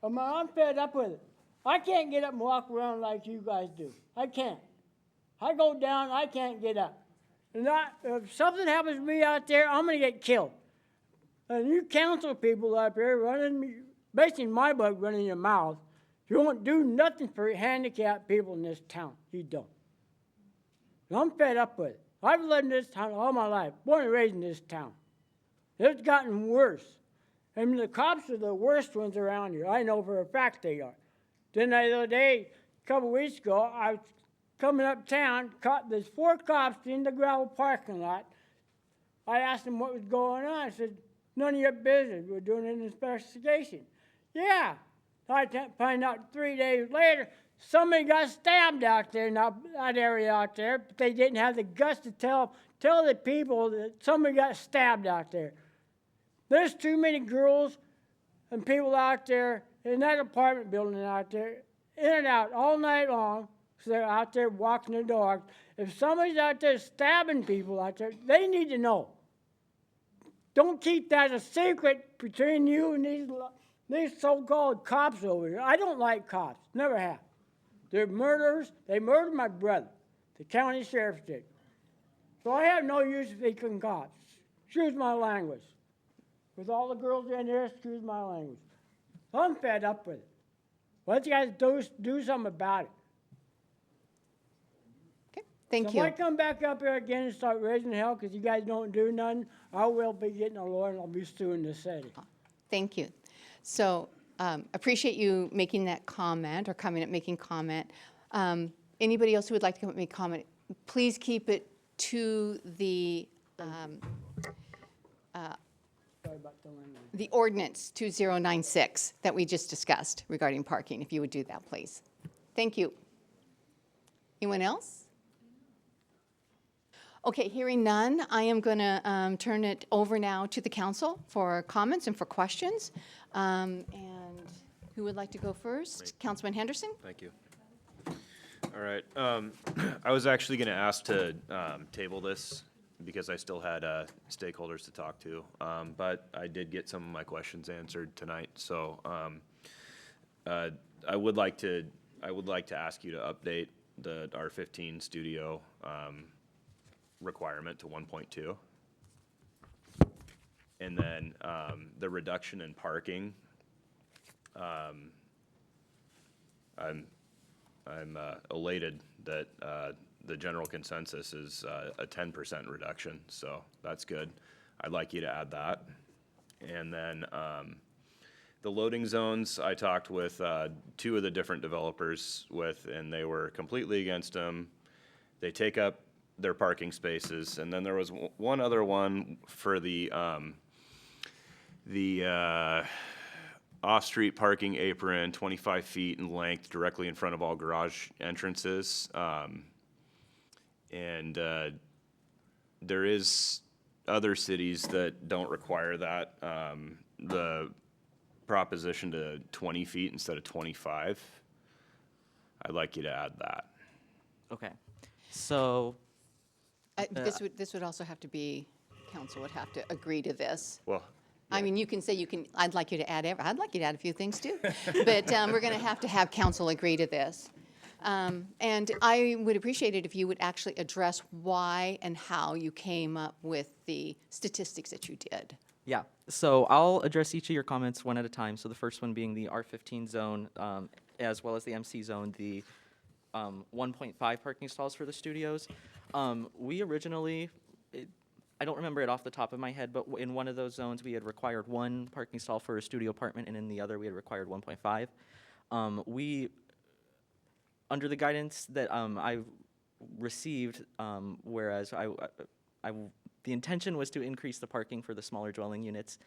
N: I'm fed up with it. I can't get up and walk around like you guys do. I can't. I go down, I can't get up. And if something happens to me out there, I'm going to get killed. And you council people up here basically in my book, running your mouth, you won't do nothing for handicapped people in this town. You don't. And I'm fed up with it. I've lived in this town all my life, born and raised in this town. It's gotten worse. And the cops are the worst ones around here. I know for a fact they are. Then the other day, a couple of weeks ago, I was coming uptown, there's 4 cops in the gravel parking lot. I asked them what was going on. I said, none of your business. We're doing an investigation. Yeah. I find out 3 days later, somebody got stabbed out there in that area out there, but they didn't have the guts to tell the people that somebody got stabbed out there. There's too many girls and people out there in that apartment building out there, in and out all night long. So they're out there walking their dog. If somebody's out there stabbing people out there, they need to know. Don't keep that a secret between you and these so-called cops over here. I don't like cops. Never have. They're murderers. They murdered my brother, the county sheriff did. So I have no use for speaking cops. Excuse my language. With all the girls in here, excuse my language. I'm fed up with it. Why don't you guys do something about it?
A: Thank
N: So
A: you.
N: if I come back up here again and start raising hell because you guys don't do nothing, I will be getting a lawyer and I'll be suing the city.
A: Thank you. So appreciate you making that comment or coming up making comment. Anybody else who would like to come up and make comment, please keep it to the ordinance 2096 that we just discussed regarding parking, if you would do that, please. Thank you. Anyone else? Okay, hearing none, I am going to turn it over now to the council for comments and for questions. And who would like to go first? Councilman Henderson?
J: Thank you. All right. I was actually going to ask to table this because I still had stakeholders to talk to, but I did get some of my questions answered tonight. So I would like to ask you to update the R15 studio requirement to 1.2, and then the reduction in parking. I'm elated that the general consensus is a 10% reduction, so that's good. I'd like you to add that. And then the loading zones, I talked with 2 of the different developers with, and they were completely against them. They take up their parking spaces, and then there was one other one for the off-street parking apron, 25 feet in length, directly in front of all garage entrances. And there is other cities that don't require that. The proposition to 20 feet instead of 25, I'd like you to add that.
K: Okay. So,
A: This would also have to be, council would have to agree to this.
J: Well,
A: I mean, you can say I'd like you to add I'd like you to add a few things too. But we're going to have council agree to this. And I would appreciate it if you would actually address why and how you came up with the statistics that you did.
K: Yeah, so I'll address each of your comments one at a time. So the first one being the R15 zone, as well as the MC zone, the 1.5 parking stalls for the studios. We originally, I don't remember it off the top of my head, but in one of those zones, we had required 1 parking stall for a studio apartment, and in the other, we had required 1.5. Under the guidance that I received, whereas the intention was to increase the parking for the smaller dwelling units,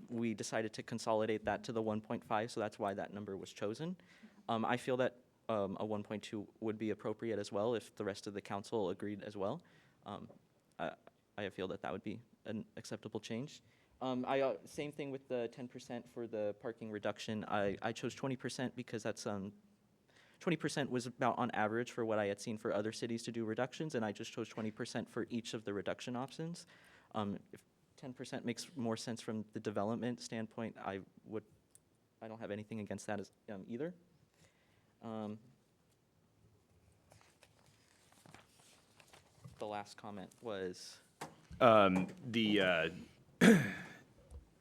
K: we decided to consolidate that to the 1.5, so that's why that number was chosen. I feel that a 1.2 would be appropriate as well if the rest of the council agreed as well. I feel that that would be an acceptable change. Same thing with the 10% for the parking reduction. I chose 20% because that's 20% was about on average for what I had seen for other cities to do reductions, and I just chose 20% for each of the reduction options. If 10% makes more sense from the development standpoint, I don't have anything against that either. The last comment was
J: The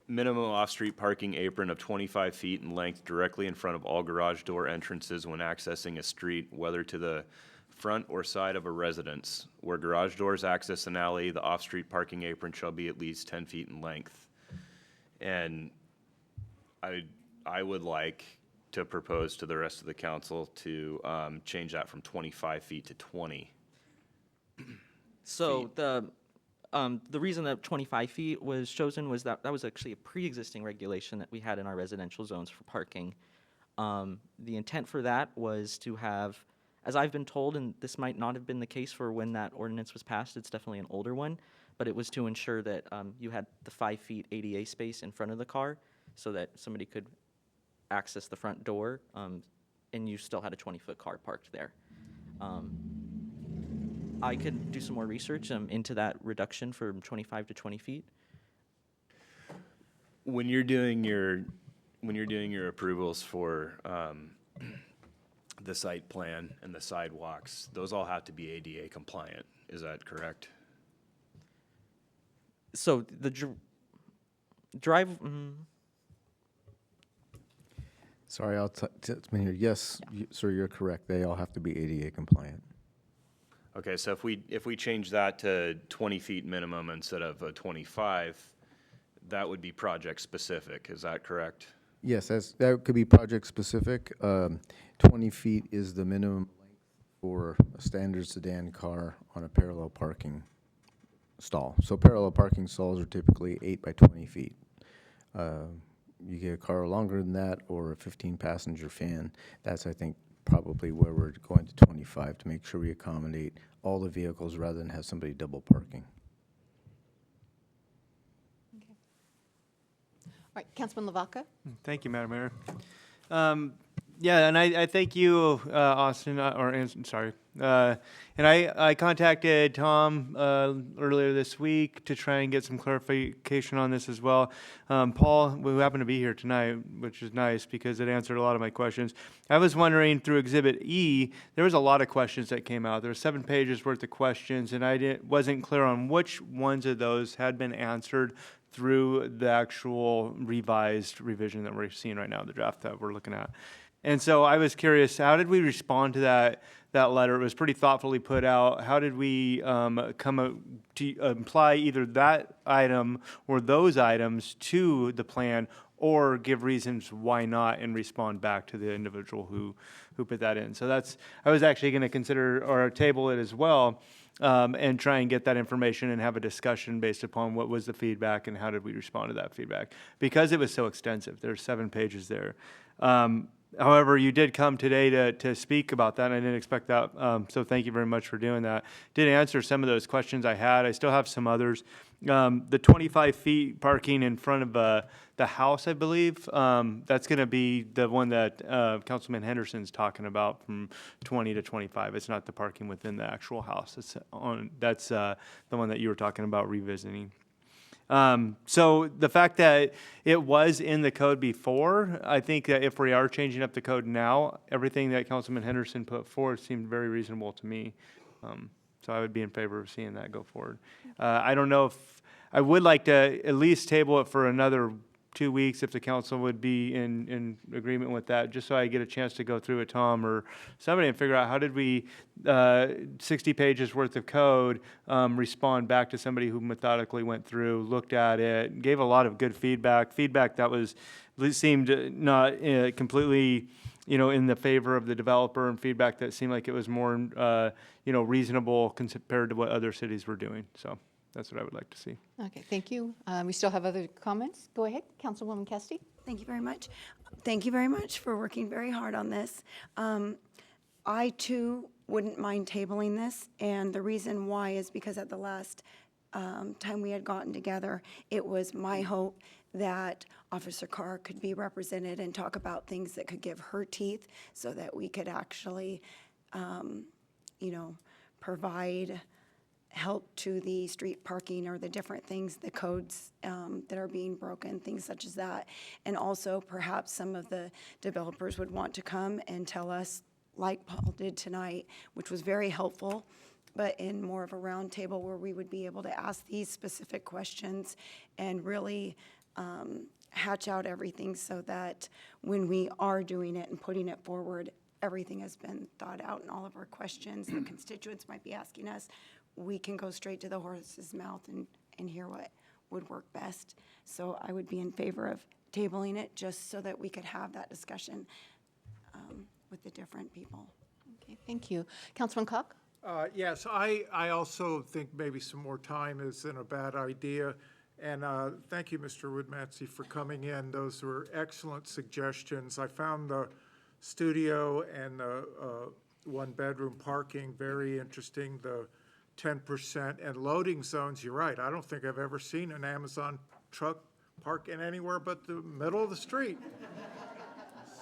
J: minimum off-street parking apron of 25 feet in length directly in front of all garage door entrances when accessing a street, whether to the front or side of a residence. Where garage doors access an alley, the off-street parking apron shall be at least 10 feet in length. And I would like to propose to the rest of the council to change that from 25 feet to 20.
K: So the reason that 25 feet was chosen was that was actually a pre-existing regulation that we had in our residential zones for parking. The intent for that was to have, as I've been told, and this might not have been the case for when that ordinance was passed, it's definitely an older one, but it was to ensure that you had the 5 feet ADA space in front of the car so that somebody could access the front door, and you still had a 20-foot car parked there. I could do some more research into that reduction from 25 to 20 feet.
J: When you're doing your approvals for the site plan and the sidewalks, those all have to be ADA compliant. Is that correct?
K: So the drive.
E: Sorry, I'll tell here. Yes, sir, you're correct. They all have to be ADA compliant.
J: Okay, so if we change that to 20 feet minimum instead of 25, that would be project specific. Is that correct?
E: Yes, that could be project specific. 20 feet is the minimum length for a standard sedan car on a parallel parking stall. So parallel parking stalls are typically 8 by 20 feet. You get a car longer than that or a 15-passenger van. That's, I think, probably where we're going to 25 to make sure we accommodate all the vehicles rather than have somebody double parking.
A: Okay. All right, Councilman Lavaca?
C: Thank you, Madam Mayor. Yeah, and I thank you, Austin, sorry. And I contacted Tom earlier this week to try and get some clarification on this as well. Paul, who happened to be here tonight, which is nice because it answered a lot of my questions. I was wondering through Exhibit E, there was a lot of questions that came out. There were 7 pages worth of questions, and I wasn't clear on which ones of those had been answered through the actual revision that we're seeing right now, the draft that we're looking at. And so I was curious, how did we respond to that letter? It was pretty thoughtfully put out. How did we come to imply either that item or those items to the plan, or give reasons why not and respond back to the individual who put that in? So I was actually going to consider or table it as well, and try and get that information and have a discussion based upon what was the feedback and how did we respond to that feedback. Because it was so extensive, there's 7 pages there. However, you did come today to speak about that, and I didn't expect that, so thank you very much for doing that. Did answer some of those questions I had. I still have some others. The 25 feet parking in front of the house, I believe, that's going to be the one that Councilman Henderson's talking about from 20 to 25. It's not the parking within the actual house. That's the one that you were talking about revisiting. So the fact that it was in the code before, I think that if we are changing up the code now, everything that Councilman Henderson put forward seemed very reasonable to me. So I would be in favor of seeing that go forward. I don't know if, I would like to at least table it for another 2 weeks if the council would be in agreement with that, just so I get a chance to go through it, Tom, or somebody, and figure out how did we, 60 pages worth of code, respond back to somebody who methodically went through, looked at it, gave a lot of good feedback that was, seemed not completely, in the favor of the developer, and feedback that seemed like it was more, reasonable compared to what other cities were doing. So that's what I would like to see.
A: Okay, thank you. We still have other comments. Go ahead, Councilwoman Kesty.
H: Thank you very much. Thank you very much for working very hard on this. I too wouldn't mind tabling this, and the reason why is because at the last time we had gotten together, it was my hope that Officer Carr could be represented and talk about things that could give her teeth so that we could actually, provide help to the street parking or the different things, the codes that are being broken, things such as that. And also perhaps some of the developers would want to come and tell us, like Paul did tonight, which was very helpful, but in more of a round table where we would be able to ask these specific questions and really hatch out everything so that when we are doing it and putting it forward, everything has been thought out and all of our questions the constituents might be asking us, we can go straight to the horse's mouth and hear what would work best. So I would be in favor of tabling it just so that we could have that discussion with the different people.
A: Okay, thank you. Councilman Cook?
F: Yes, I also think maybe some more time isn't a bad idea. And thank you, Mr. Woodmansey, for coming in. Those were excellent suggestions. I found the studio and the one-bedroom parking very interesting. The 10% and loading zones, you're right. I don't think I've ever seen an Amazon truck park in anywhere but the middle of the street.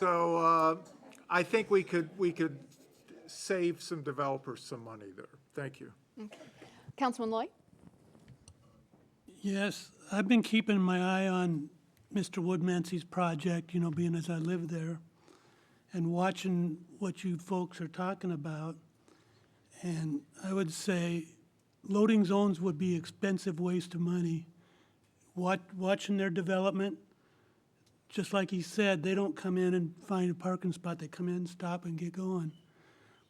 F: So I think we could save some developers some money there. Thank you.
A: Okay. Councilman Lloyd?
G: Yes, I've been keeping my eye on Mr. Woodmansey's project, being as I live there, and watching what you folks are talking about. And I would say loading zones would be expensive waste of money. Watching their development, just like he said, they don't come in and find a parking spot. They come in, stop, and get going.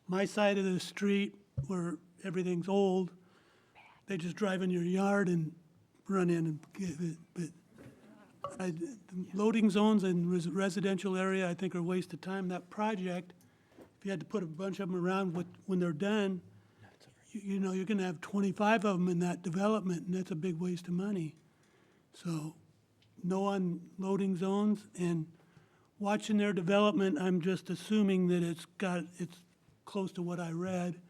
G: My side of the street, where everything's old, they just drive in your yard and run in and get it. But the loading zones in residential area, I think, are a waste of time. That project, if you had to put a bunch of them around when they're done, you're going to have 25 of them in that development, and that's a big waste of money. So no on loading zones, and watching their development, I'm just assuming that it's close to what I read,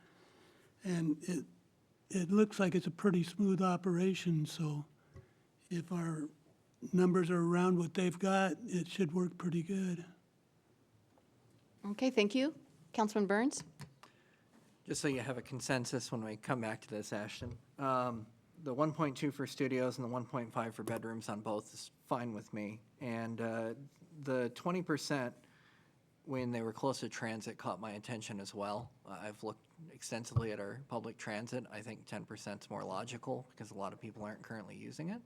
G: and it looks like it's a pretty smooth operation. So if our numbers are around what they've got, it should work pretty good.
A: Okay, thank you. Councilman Burns?
D: Just so you have a consensus when we come back to this, Ashton. The 1.2 for studios and the 1.5 for bedrooms on both is fine with me. And the 20% when they were close to transit caught my attention as well. I've looked extensively at our public transit. I think 10% is more logical because a lot of people aren't currently using it.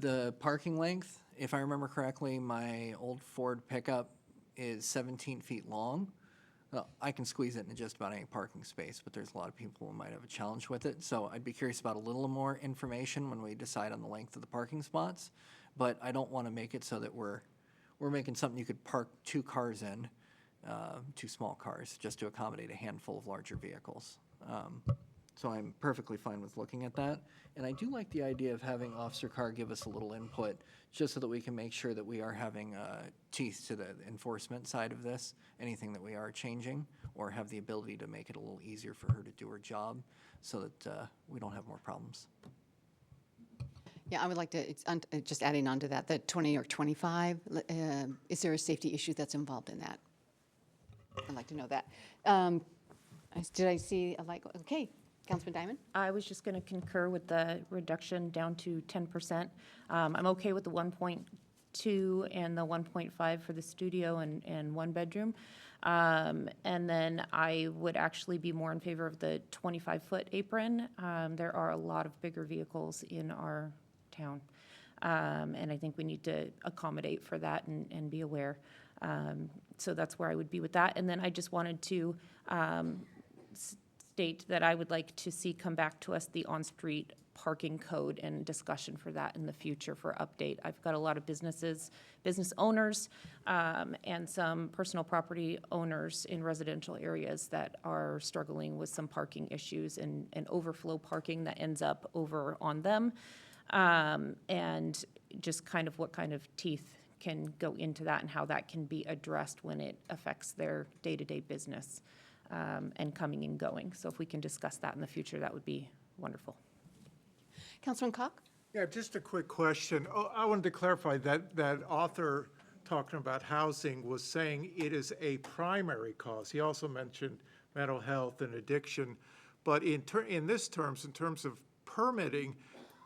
D: The parking length, if I remember correctly, my old Ford pickup is 17 feet long. Well, I can squeeze it into just about any parking space, but there's a lot of people who might have a challenge with it. So I'd be curious about a little more information when we decide on the length of the parking spots. But I don't want to make it so that we're making something you could park 2 cars in, 2 small cars, just to accommodate a handful of larger vehicles. So I'm perfectly fine with looking at that. And I do like the idea of having Officer Carr give us a little input, just so that we can make sure that we are having teeth to the enforcement side of this, anything that we are changing, or have the ability to make it a little easier for her to do her job so that we don't have more problems.
A: Yeah, I would like to, just adding on to that, the 20 or 25, is there a safety issue that's involved in that? I'd like to know that. Did I see a light? Okay, Councilman Diamond?
I: I was just going to concur with the reduction down to 10%. I'm okay with the 1.2 and the 1.5 for the studio and one bedroom. And then I would actually be more in favor of the 25-foot apron. There are a lot of bigger vehicles in our town. And I think we need to accommodate for that and be aware. So that's where I would be with that. And then I just wanted to state that I would like to see come back to us the on-street parking code and discussion for that in the future for update. I've got a lot of business owners, and some personal property owners in residential areas that are struggling with some parking issues and overflow parking that ends up over on them. And just kind of what kind of teeth can go into that and how that can be addressed when it affects their day-to-day business and coming and going. So if we can discuss that in the future, that would be wonderful.
A: Councilman Cock?
F: Yeah, just a quick question. Oh, I wanted to clarify that author talking about housing was saying it is a primary cause. He also mentioned mental health and addiction. But in terms of permitting,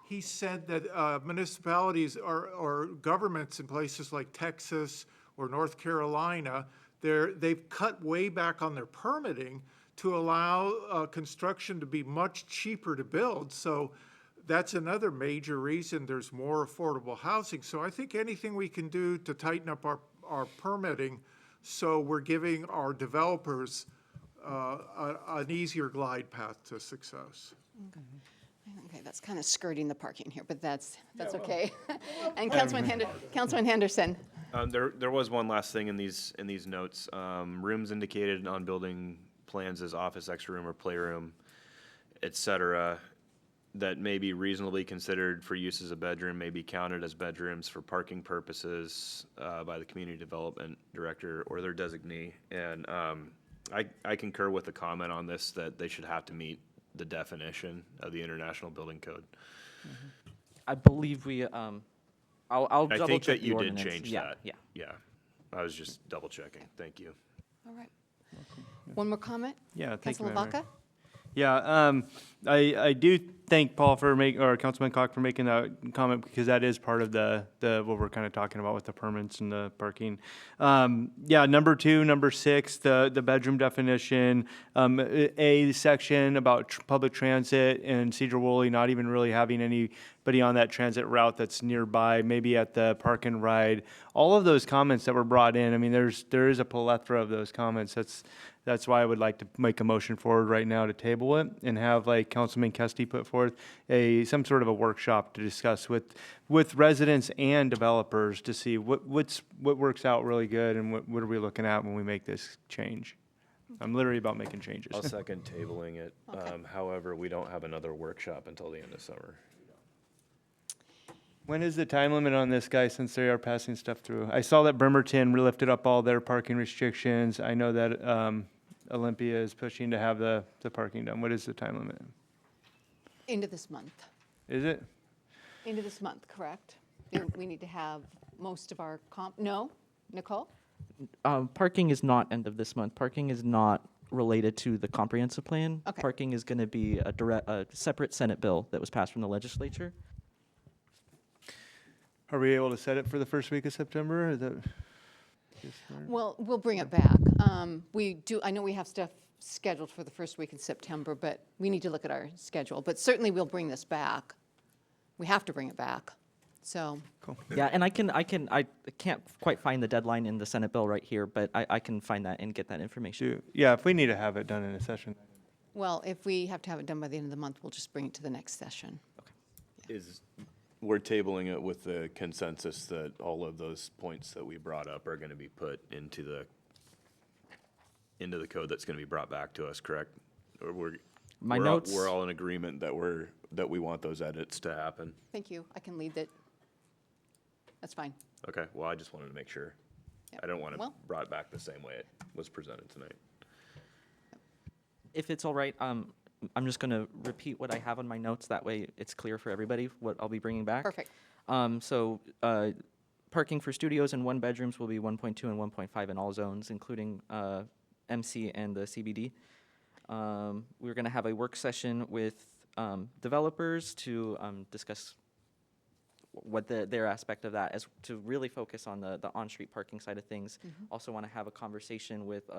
F: he said that municipalities or governments in places like Texas or North Carolina, they've cut way back on their permitting to allow construction to be much cheaper to build. So that's another major reason there's more affordable housing. So I think anything we can do to tighten up our permitting so we're giving our developers an easier glide path to success.
A: Okay, that's kind of skirting the parking here, but that's okay. And Councilman Henderson?
J: There was one last thing in these notes. Rooms indicated on building plans as office, extra room, or playroom, et cetera, that may be reasonably considered for use as a bedroom may be counted as bedrooms for parking purposes by the community development director or their designee. And I concur with the comment on this that they should have to meet the definition of the International Building Code.
K: I believe we, I'll double check
J: I think that
K: the
J: you did
K: ordinance.
J: change
K: Yeah,
J: that.
K: Yeah.
J: Yeah, I was just double checking. Thank you.
A: All right. One more comment?
C: Yeah, thank you,
A: Councilman
C: Madam
A: Vaca?
C: Yeah, I do thank Paul or Councilman Cock for making that comment because that is part of the what we're kind of talking about with the permits and the parking. Yeah, number 2, number 6, the bedroom definition, a section about public transit and Sedro-Woolley not even really having anybody on that transit route that's nearby, maybe at the park and ride. All of those comments that were brought in, I mean, there is a plethora of those comments. That's why I would like to make a motion forward right now to table it and have like Councilman Kesty put forth some sort of a workshop to discuss with residents and developers to see what works out really good and what are we looking at when we make this change. I'm literally about making changes.
J: I'll second tabling it.
A: Okay.
J: However, we don't have another workshop until the end of summer.
C: When is the time limit on this, guy, since they are passing stuff through? I saw that Bremerton lifted up all their parking restrictions. I know that Olympia is pushing to have the parking done. What is the time limit?
A: End of this month.
C: Is it?
A: End of this month, correct? We need to have most of our no? Nicole?
K: Parking is not end of this month. Parking is not related to the comprehensive plan.
A: Okay.
K: Parking is going to be a separate Senate bill that was passed from the legislature.
C: Are we able to set it for the first week of September? Is that
A: Well, we'll bring it back. I know we have stuff scheduled for the first week in September, but we need to look at our schedule. But certainly we'll bring this back. We have to bring it back. So,
K: Yeah, and I can't quite find the deadline in the Senate bill right here, but I can find that and get that information.
C: yeah, if we need to have it done in a session.
A: well, if we have to have it done by the end of the month, we'll just bring it to the next session.
J: We're tabling it with the consensus that all of those points that we brought up are going to be put into the code that's going to be brought back to us, correct? Or we're all in agreement that we want those edits to happen.
A: Thank you. I can lead that. That's fine.
J: Okay, well, I just wanted to make sure.
A: Yep.
J: I don't want it
A: Well-
J: brought back the same way it was presented tonight.
K: If it's all right, I'm just going to repeat what I have on my notes. That way it's clear for everybody what I'll be bringing back.
A: Perfect.
K: So parking for studios and one bedrooms will be 1.2 and 1.5 in all zones, including MC and the CBD. We're going to have a work session with developers to discuss what their aspect of that is, to really focus on the on-street parking side of things. Also want to have a conversation with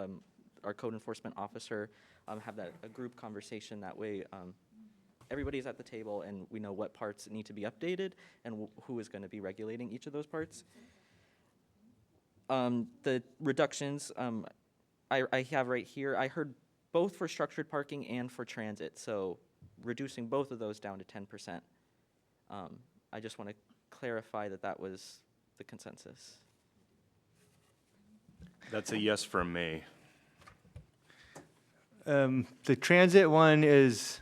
K: our code enforcement officer, have a group conversation. That way everybody's at the table and we know what parts need to be updated and who is going to be regulating each of those parts. The reductions I have right here, I heard both for structured parking and for transit, so reducing both of those down to 10%. I just want to clarify that was the consensus.
J: That's a yes from me.
C: The transit one is,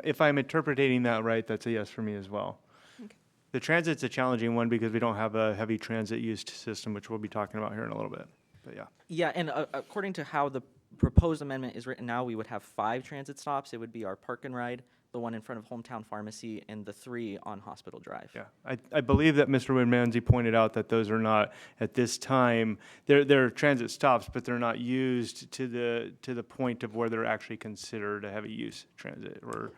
C: if I'm interpreting that right, that's a yes for me as well.
A: Okay.
C: The transit's a challenging one because we don't have a heavy transit used system, which we'll be talking about here in a little bit, but yeah.
K: Yeah, and according to how the proposed amendment is written now, we would have 5 transit stops. It would be our Park and Ride, the one in front of Hometown Pharmacy, and the 3 on Hospital Drive.
C: Yeah, I believe that Mr. Woodmansey pointed out that those are not, at this time, they're transit stops, but they're not used to the point of where they're actually considered a heavy use transit or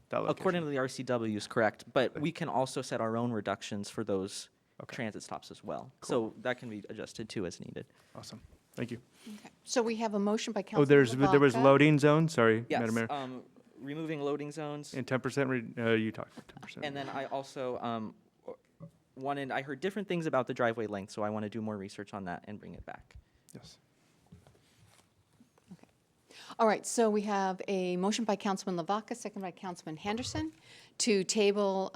C: that location.
K: According to the RCW is correct, but we can also set our own reductions for those transit stops as well. So that can be adjusted too as needed.
C: Awesome, thank you.
A: Okay. So we have a motion by
C: Oh,
A: Councilor
C: there was
A: LaVaca.
C: loading zone, sorry,
K: Yes,
C: Madam Mayor.
K: removing loading zones.
C: And 10%, you talked 10%.
K: And then I also I heard different things about the driveway length, so I want to do more research on that and bring it back.
C: Yes.
A: All right, so we have a motion by Councilman LaVaca, second by Councilman Henderson, to table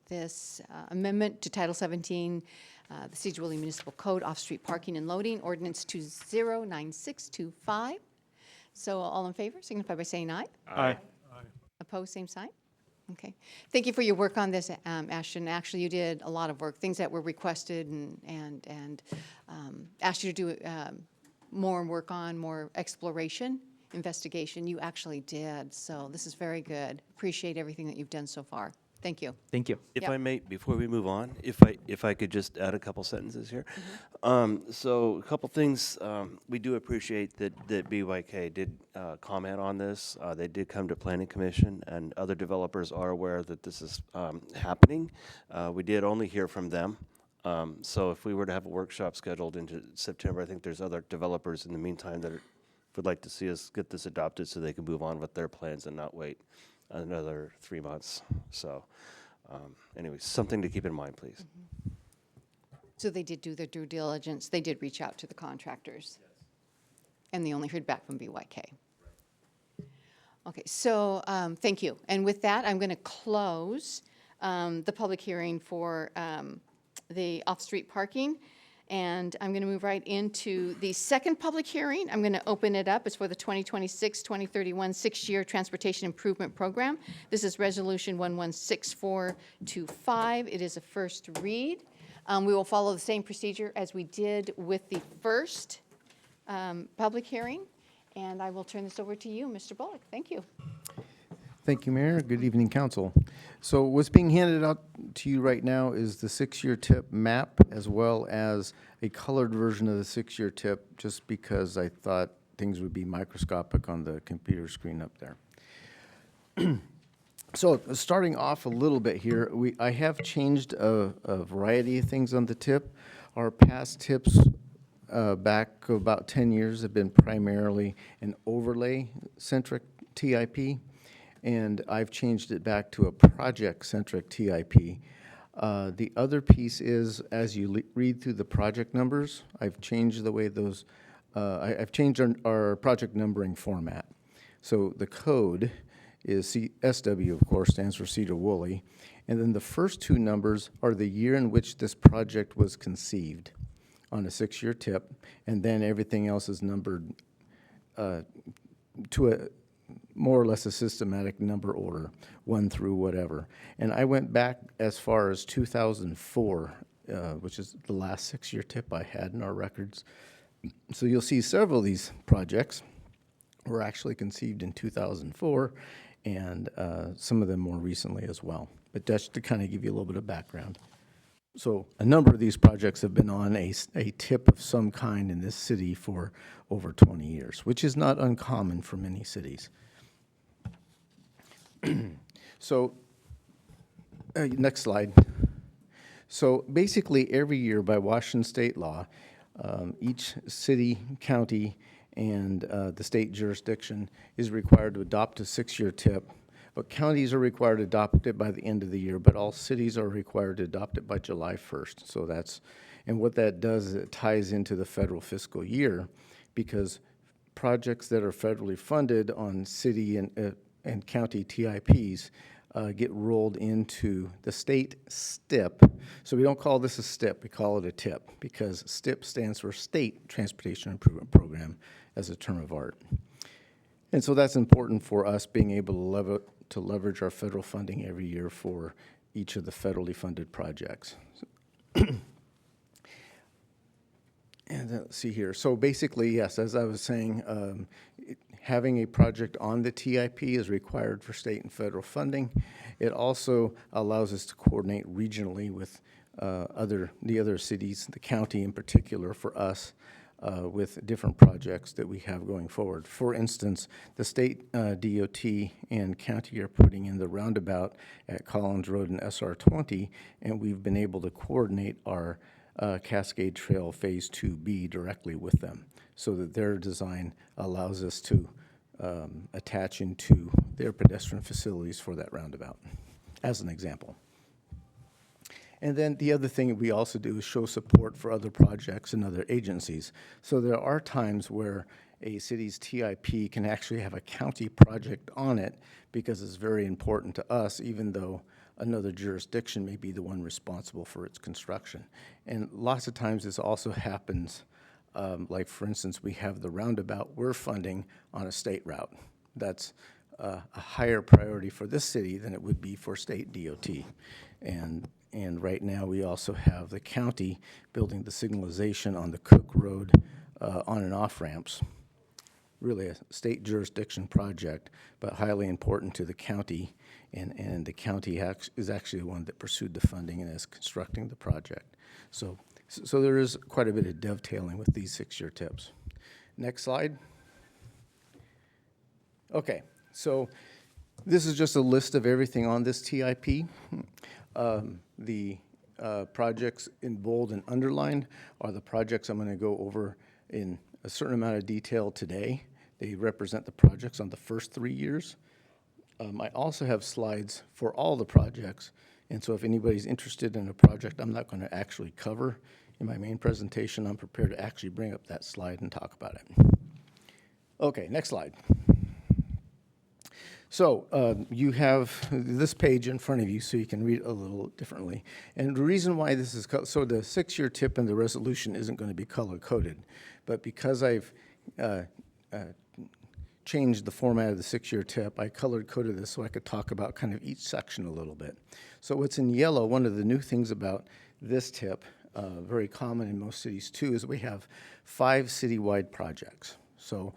A: this amendment to Title 17, the Sedro-Woolley Municipal Code, off-street parking and loading, ordinance 209625. So all in favor, signify by saying aye.
C: Aye.
A: Opposed, same sign? Okay. Thank you for your work on this, Ashton. Actually, you did a lot of work, things that were requested and asked you to do more work on, more exploration, investigation. You actually did, so this is very good. Appreciate everything that you've done so far. Thank you.
K: Thank you.
O: If
A: Yep.
O: I may, before we move on, if I could just add a couple sentences here. So a couple things, we do appreciate that BYK did comment on this. They did come to Planning Commission, and other developers are aware that this is happening. We did only hear from them. So if we were to have a workshop scheduled into September, I think there's other developers in the meantime that would like to see us get this adopted so they can move on with their plans and not wait another 3 months. So anyways, something to keep in mind, please.
A: So they did do their due diligence. They did reach out to the contractors. And they only heard back from BYK. Okay, so thank you. And with that, I'm going to close the public hearing for the off-street parking. And I'm going to move right into the second public hearing. I'm going to open it up. It's for the 2026-2031 six-year Transportation Improvement Program. This is Resolution 116425. It is a first read. We will follow the same procedure as we did with the first public hearing. And I will turn this over to you, Mr. Bullock. Thank you.
E: Thank you, Mayor. Good evening, Council. So what's being handed out to you right now is the six-year TIP map, as well as a colored version of the six-year TIP, just because I thought things would be microscopic on the computer screen up there. So starting off a little bit here, I have changed a variety of things on the TIP. Our past TIPs back about 10 years have been primarily an overlay-centric TIP, and I've changed it back to a project-centric TIP. The other piece is, as you read through the project numbers, I've changed the way those, I've changed our project numbering format. So the code is SW, of course, stands for Sedro-Woolley, and then the first two numbers are the year in which this project was conceived on a six-year TIP, and then everything else is numbered to a more or less a systematic number order, 1 through whatever. And I went back as far as 2004, which is the last six-year TIP I had in our records. So you'll see several of these projects were actually conceived in 2004, and some of them more recently as well. But that's to kind of give you a little bit of background. So a number of these projects have been on a tip of some kind in this city for over 20 years, which is not uncommon for many cities. So, next slide. So basically, every year by Washington state law, each city, county, and the state jurisdiction is required to adopt a 6-year tip. But counties are required to adopt it by the end of the year, but all cities are required to adopt it by July 1st. So that's, and what that does is it ties into the federal fiscal year, because projects that are federally funded on city and county TIPs get rolled into the state STIP. So we don't call this a STIP, we call it a TIP, because STIP stands for State Transportation Improvement Program as a term of art. And so that's important for us being able to leverage our federal funding every year for each of the federally funded projects. And let's see here. So basically, yes, as I was saying, having a project on the TIP is required for state and federal funding. It also allows us to coordinate regionally with the other cities, the county in particular for us, with different projects that we have going forward. For instance, the state DOT and county are putting in the roundabout at Collins Road and SR 20, and we've been able to coordinate our Cascade Trail Phase 2B directly with them, so that their design allows us to attach into their pedestrian facilities for that roundabout, as an example. And then the other thing we also do is show support for other projects and other agencies. So there are times where a city's TIP can actually have a county project on it because it's very important to us, even though another jurisdiction may be the one responsible for its construction. And lots of times this also happens, like for instance, we have the roundabout we're funding on a state route. That's a higher priority for this city than it would be for state DOT. And right now, we also have the county building the signalization on the Cook Road on and off ramps. Really a state jurisdiction project, but highly important to the county. And the county is actually the one that pursued the funding and is constructing the project. So there is quite a bit of dovetailing with these 6-year tips. Next slide. Okay, so this is just a list of everything on this TIP. The projects in bold and underlined are the projects I'm going to go over in a certain amount of detail today. They represent the projects on the first 3 years. I also have slides for all the projects, and so if anybody's interested in a project I'm not going to actually cover in my main presentation, I'm prepared to actually bring up that slide and talk about it. Okay, next slide. So you have this page in front of you so you can read it a little differently. And the reason why this is, so the 6-year tip and the resolution isn't going to be color-coded, but because I've changed the format of the 6-year tip, I color-coded this so I could talk about kind of each section a little bit. So what's in yellow, one of the new things about this tip, very common in most cities too, is we have 5 citywide projects. So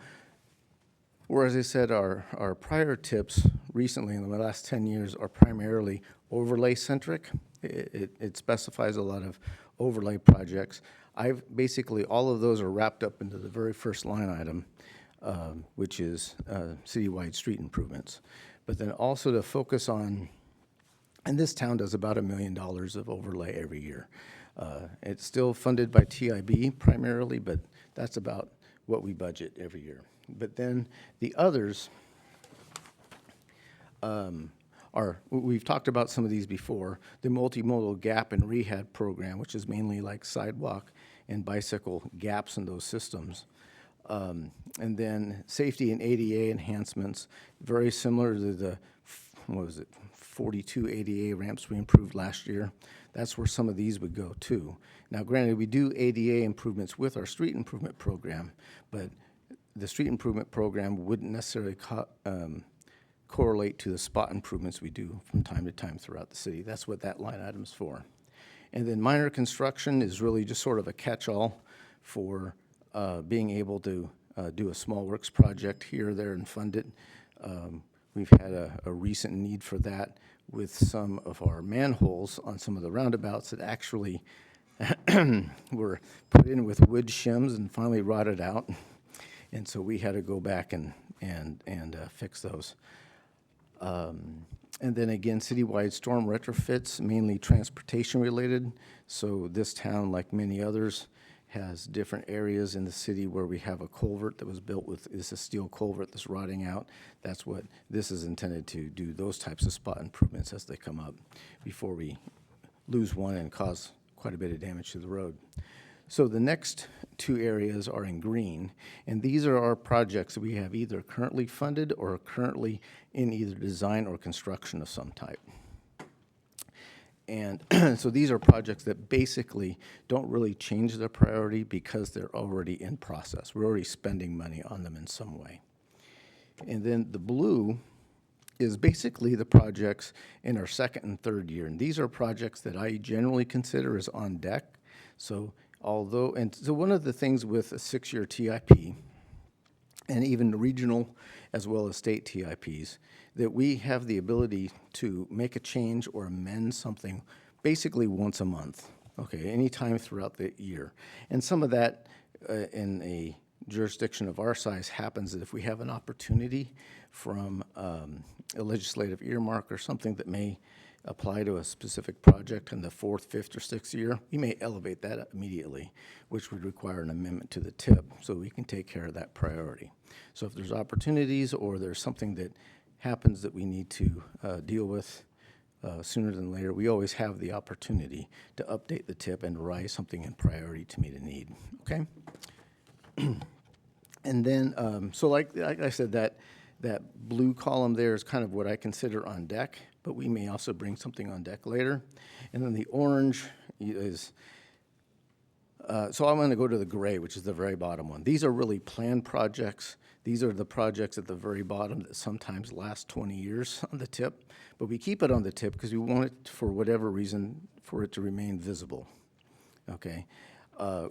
E: whereas I said our prior tips recently in the last 10 years are primarily overlay-centric. It specifies a lot of overlay projects. Basically, all of those are wrapped up into the very first line item, which is citywide street improvements. But then also to focus on, and this town does about $1 million of overlay every year. It's still funded by TIB primarily, but that's about what we budget every year. But then the others we've talked about some of these before, the multimodal gap and rehab program, which is mainly like sidewalk and bicycle gaps in those systems. And then safety and ADA enhancements, very similar to the, 42 ADA ramps we improved last year. That's where some of these would go too. Now granted, we do ADA improvements with our street improvement program, but the street improvement program wouldn't necessarily correlate to the spot improvements we do from time to time throughout the city. That's what that line item's for. And then minor construction is really just sort of a catch-all for being able to do a small works project here or there and fund it. we've had a recent need for that with some of our manholes on some of the roundabouts that actually were put in with wood shims and finally rotted out. And so we had to go back and fix those. And then again, citywide storm retrofits, mainly transportation related. So this town, like many others, has different areas in the city where we have a culvert that was built with, is a steel culvert that's rotting out. That's what this is intended to do, those types of spot improvements as they come up before we lose one and cause quite a bit of damage to the road. So the next two areas are in green, and these are our projects that we have either currently funded or are currently in either design or construction of some type. And so these are projects that basically don't really change their priority because they're already in process. We're already spending money on them in some way. And then the blue is basically the projects in our second and third year. And these are projects that I generally consider as on deck. So one of the things with a 6-year TIP, and even regional as well as state TIPs, that we have the ability to make a change or amend something basically once a month, okay, anytime throughout the year. And some of that in a jurisdiction of our size happens that if we have an opportunity from a legislative earmark or something that may apply to a specific project in the 4th, 5th, or 6th year, we may elevate that immediately, which would require an amendment to the TIP so we can take care of that priority. So if there's opportunities or there's something that happens that we need to deal with sooner than later, we always have the opportunity to update the TIP and rise something in priority to meet a need, okay? And then, so like I said, that blue column there is kind of what I consider on deck, but we may also bring something on deck later. And then the orange is, so I'm going to go to the gray, which is the very bottom one. These are really planned projects. These are the projects at the very bottom that sometimes last 20 years on the tip, but we keep it on the tip because we want it, for whatever reason, for it to remain visible, okay?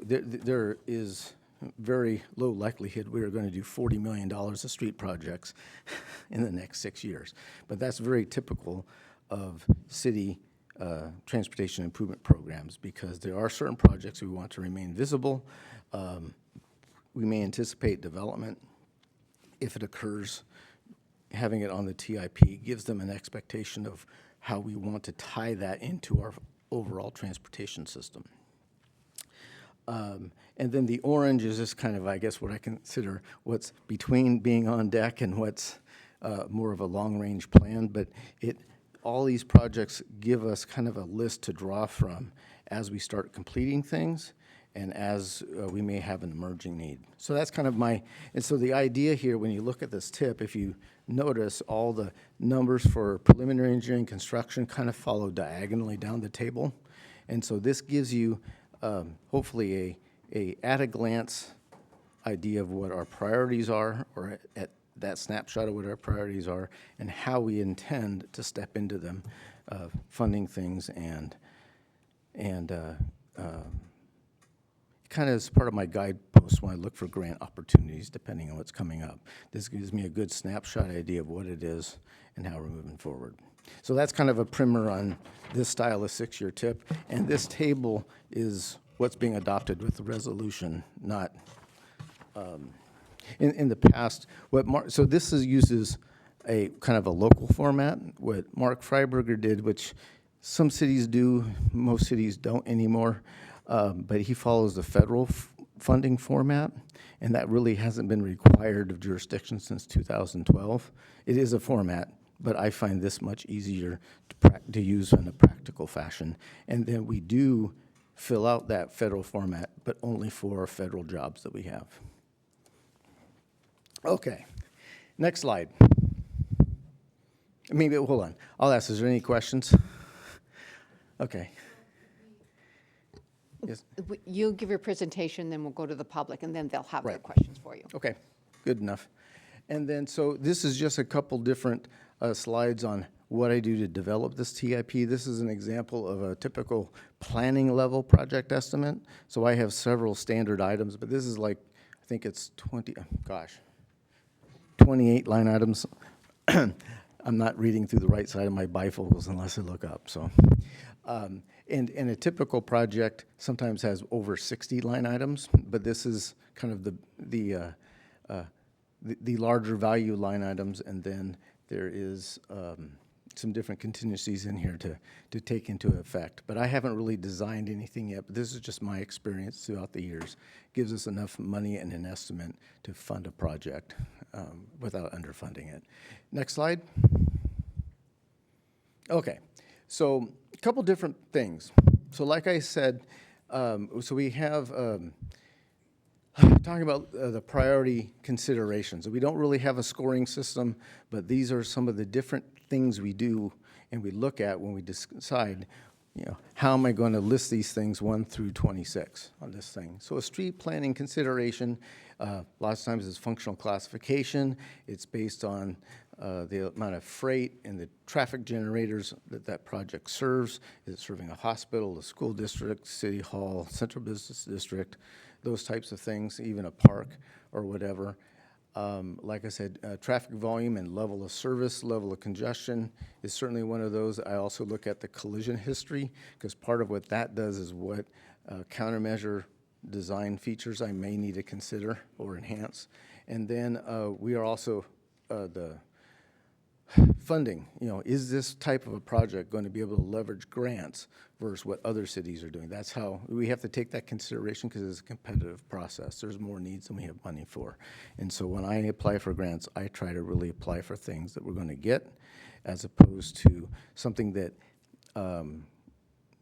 E: There is very low likelihood we are going to do $40 million of street projects in the next 6 years. But that's very typical of city transportation improvement programs because there are certain projects we want to remain visible. We may anticipate development. If it occurs, having it on the TIP gives them an expectation of how we want to tie that into our overall transportation system. And then the orange is just kind of, I guess, what I consider what's between being on deck and what's more of a long-range plan. But all these projects give us kind of a list to draw from as we start completing things and as we may have an emerging need. So that's kind of and so the idea here, when you look at this tip, if you notice all the numbers for preliminary engineering construction kind of follow diagonally down the table. And so this gives you hopefully a at-a-glance idea of what our priorities are, or at that snapshot of what our priorities are, and how we intend to step into them, funding things and kind of as part of my guideposts when I look for grant opportunities, depending on what's coming up. This gives me a good snapshot idea of what it is and how we're moving forward. So that's kind of a primer on this style of 6-year tip. And this table is what's being adopted with the resolution, not in the past. So this uses a kind of a local format. What Mark Freiberger did, which some cities do, most cities don't anymore, but he follows the federal funding format, and that really hasn't been required of jurisdictions since 2012. It is a format, but I find this much easier to use in a practical fashion. And then we do fill out that federal format, but only for federal jobs that we have. Okay, next slide. Maybe, hold on. I'll ask, is there any questions? Okay. Yes.
A: You give your presentation, then we'll go to the public, and then they'll have their
E: Right.
A: questions for you.
E: Okay, good enough. And then, so this is just a couple different slides on what I do to develop this TIP. This is an example of a typical planning level project estimate. So I have several standard items, but this is like, I think it's 28 line items I'm not reading through the right side of my bifocals unless I look up, so. And a typical project sometimes has over 60 line items, but this is kind of the larger value line items, and then there is some different contingencies in here to take into effect. But I haven't really designed anything yet, but this is just my experience throughout the years. Gives us enough money and an estimate to fund a project without underfunding it. Next slide. Okay, so a couple different things. So like I said, so we have talking about the priority considerations. So we don't really have a scoring system, but these are some of the different things we do and we look at when we decide, you know, how am I going to list these things 1 through 26 on this thing. So a street planning consideration, lots of times is functional classification. It's based on the amount of freight and the traffic generators that project serves. Is it serving a hospital, a school district, city hall, central business district, those types of things, even a park or whatever. Like I said, traffic volume and level of service, level of congestion is certainly one of those. I also look at the collision history, because part of what that does is what countermeasure design features I may need to consider or enhance. And then we are also the funding. You know, is this type of a project going to be able to leverage grants versus what other cities are doing? That's how we have to take that consideration, because it's a competitive process. There's more needs than we have money for. And so when I apply for grants, I try to really apply for things that we're going to get, as opposed to something that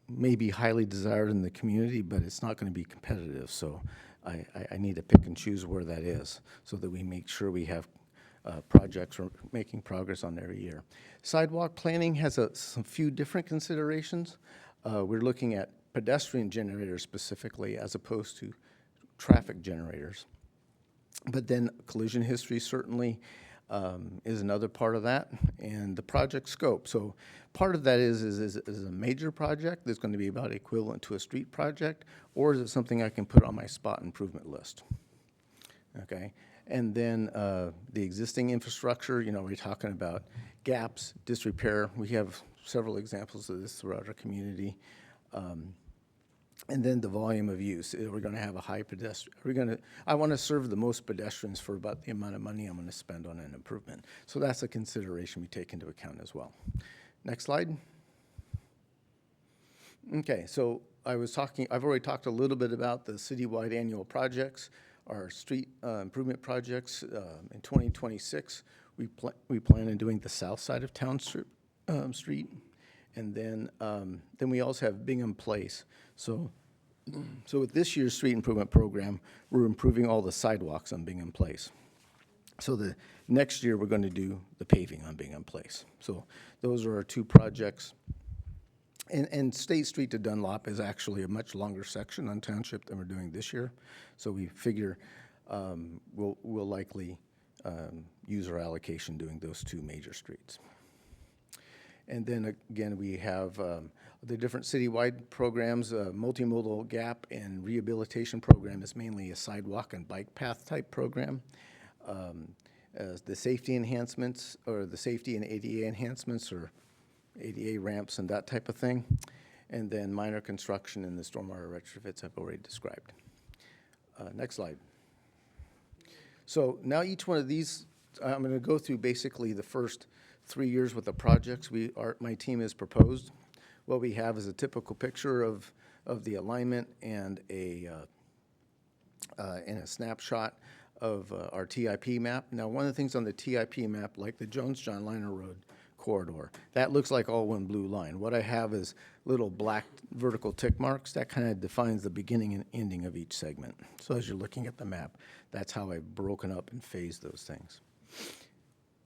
E: may be highly desired in the community, but it's not going to be competitive. So I need to pick and choose where that is, so that we make sure we have projects we're making progress on every year. Sidewalk planning has some few different considerations. We're looking at pedestrian generators specifically, as opposed to traffic generators. But then collision history certainly is another part of that, and the project scope. So part of that is a major project that's going to be about equivalent to a street project, or is it something I can put on my spot improvement list? Okay. And then the existing infrastructure, you know, we're talking about gaps, disrepair. We have several examples of this throughout our community. And then the volume of use. We're going to have a high pedestrian. I want to serve the most pedestrians for about the amount of money I'm going to spend on an improvement. So that's a consideration we take into account as well. Next slide. Okay, so I've already talked a little bit about the citywide annual projects. Our street improvement projects in 2026, we plan on doing the south side of Town Street, and then we also have Bingham Place. So with this year's street improvement program, we're improving all the sidewalks on Bingham Place. So the next year we're going to do the paving on Bingham Place. So those are our two projects. And State Street to Dunlop is actually a much longer section on Township than we're doing this year. So we figure we'll likely use our allocation doing those two major streets. And then again, we have the different citywide programs. Multimodal gap and rehabilitation program is mainly a sidewalk and bike path type program. The safety enhancements, or the safety and ADA enhancements, or ADA ramps and that type of thing. And then minor construction and the stormwater retrofits I've already described. Next slide. So now each one of these, I'm going to go through basically the first 3 years with the projects my team has proposed. What we have is a typical picture of the alignment and a snapshot of our TIP map. Now, one of the things on the TIP map, like the Jones-John Liner Road corridor, that looks like all one blue line. What I have is little black vertical tick marks that kind of defines the beginning and ending of each segment. So as you're looking at the map, that's how I've broken up and phased those things.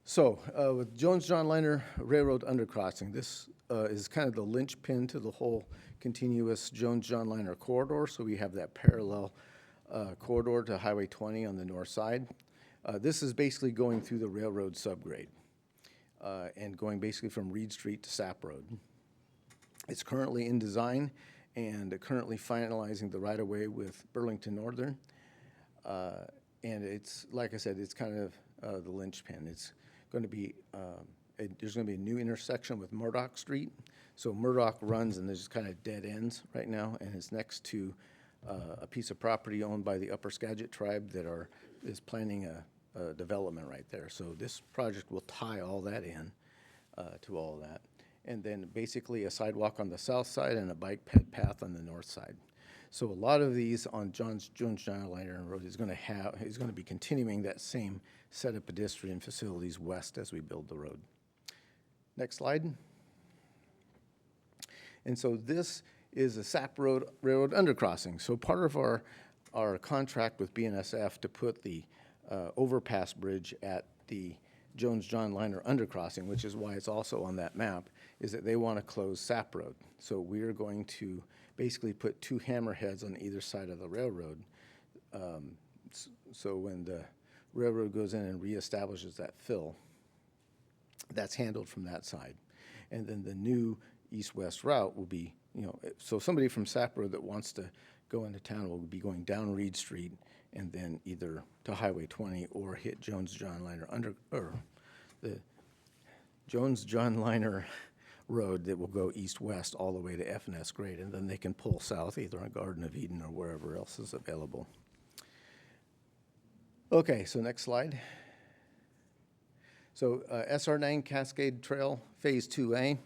E: So with Jones-John Liner Railroad undercrossing, this is kind of the linchpin to the whole continuous Jones-John Liner corridor. So we have that parallel corridor to Highway 20 on the north side. This is basically going through the railroad subgrade and going basically from Reed Street to Sapp Road. It's currently in design and currently finalizing the right-of-way with Burlington Northern. And it's, like I said, it's kind of the linchpin. It's going to be, there's going to be a new intersection with Murdoch Street. So Murdoch runs and there's kind of dead ends right now, and it's next to a piece of property owned by the Upper Skagit tribe that is planning a development right there. So this project will tie all that in to all of that. And then basically a sidewalk on the south side and a bike path on the north side. So a lot of these on Jones John Liner Road is going to be continuing that same set of pedestrian facilities west as we build the road. Next slide. And so this is a Sap Road Railroad undercrossing. So part of our contract with BNSF to put the overpass bridge at the Jones John Liner undercrossing, which is why it's also on that map, is that they want to close Sap Road. So we're going to basically put two hammerheads on either side of the railroad. So when the railroad goes in and reestablishes that fill, that's handled from that side. And then the new east-west route will be, so somebody from Sap Road that wants to go into town will be going down Reed Street and then either to Highway 20 or hit Jones John Liner the Jones John Liner Road that will go east-west all the way to F&S grade, and then they can pull south either on Garden of Eden or wherever else is available. Okay, so next slide. So SR9 Cascade Trail Phase 2A.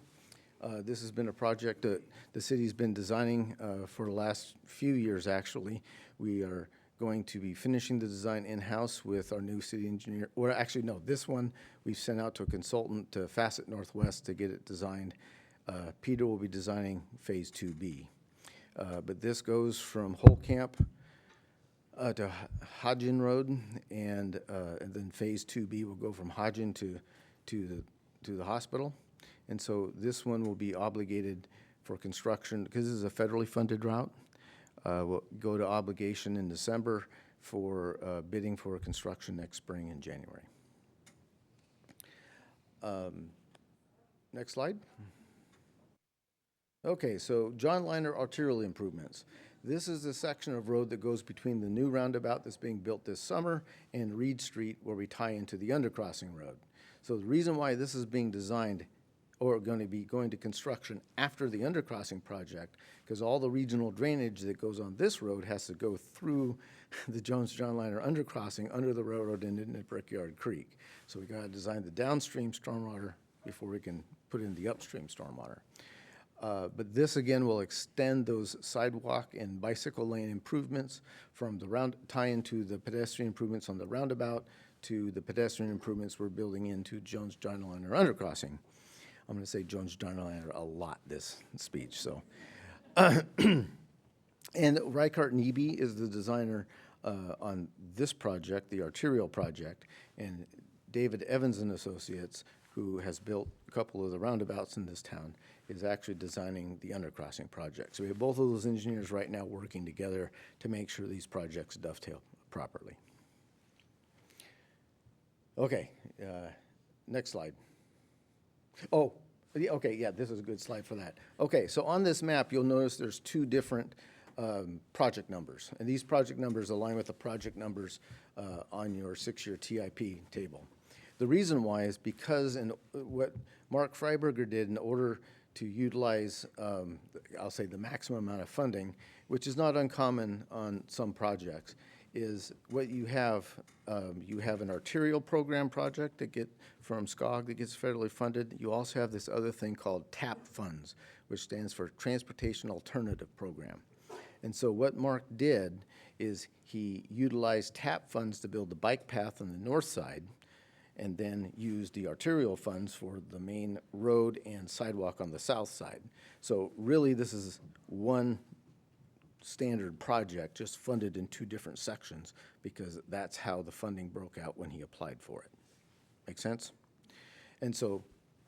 E: This has been a project that the city's been designing for the last few years, actually. We are going to be finishing the design in-house with our new city engineer. Or actually, no, this one we've sent out to a consultant to Facet Northwest to get it designed. Peter will be designing Phase 2B. But this goes from Holcamp to Hodgin Road, and then Phase 2B will go from Hodgin to the hospital. And so this one will be obligated for construction, because this is a federally funded route. Will go to obligation in December for bidding for construction next spring in January. Next slide. Okay, so John Liner arterial improvements. This is the section of road that goes between the new roundabout that's being built this summer and Reed Street, where we tie into the undercrossing road. So the reason why this is being designed or going to be going to construction after the undercrossing project, because all the regional drainage that goes on this road has to go through the Jones John Liner undercrossing under the railroad and into Brickyard Creek. So we got to design the downstream stormwater before we can put in the upstream stormwater. But this again will extend those sidewalk and bicycle lane improvements from the tie into the pedestrian improvements on the roundabout to the pedestrian improvements we're building into Jones John Liner undercrossing. I'm going to say Jones John Liner a lot this speech. So, and Reichart Niebe is the designer on this project, the arterial project, and David Evans and Associates, who has built a couple of the roundabouts in this town, is actually designing the undercrossing project. So we have both of those engineers right now working together to make sure these projects dovetail properly. Okay, next slide. Oh, okay, yeah, this is a good slide for that. Okay, so on this map, you'll notice there's two different project numbers, and these project numbers align with the project numbers on your 6-year TIP table. The reason why is because in what Mark Freiberger did in order to utilize, I'll say, the maximum amount of funding, which is not uncommon on some projects, is what you have an arterial program project that get from SCOG that gets federally funded. You also have this other thing called TAP funds, which stands for Transportation Alternative Program. And so what Mark did is he utilized TAP funds to build the bike path on the north side, and then use the arterial funds for the main road and sidewalk on the south side. So really this is one standard project, just funded in two different sections, because that's how the funding broke out when he applied for it. Make sense? And so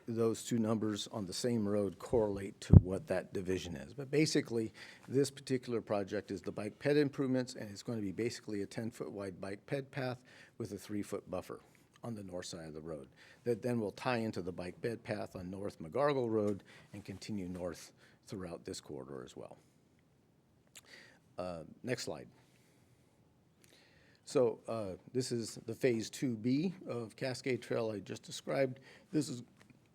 E: those two numbers on the same road correlate to what that division is. But basically, this particular project is the bike ped improvements, and it's going to be basically a 10-foot wide bike ped path with a 3-foot buffer on the north side of the road that then will tie into the bike bed path on North McGargle Road and continue north throughout this corridor as well. Next slide. So this is the Phase 2B of Cascade Trail I just described. This is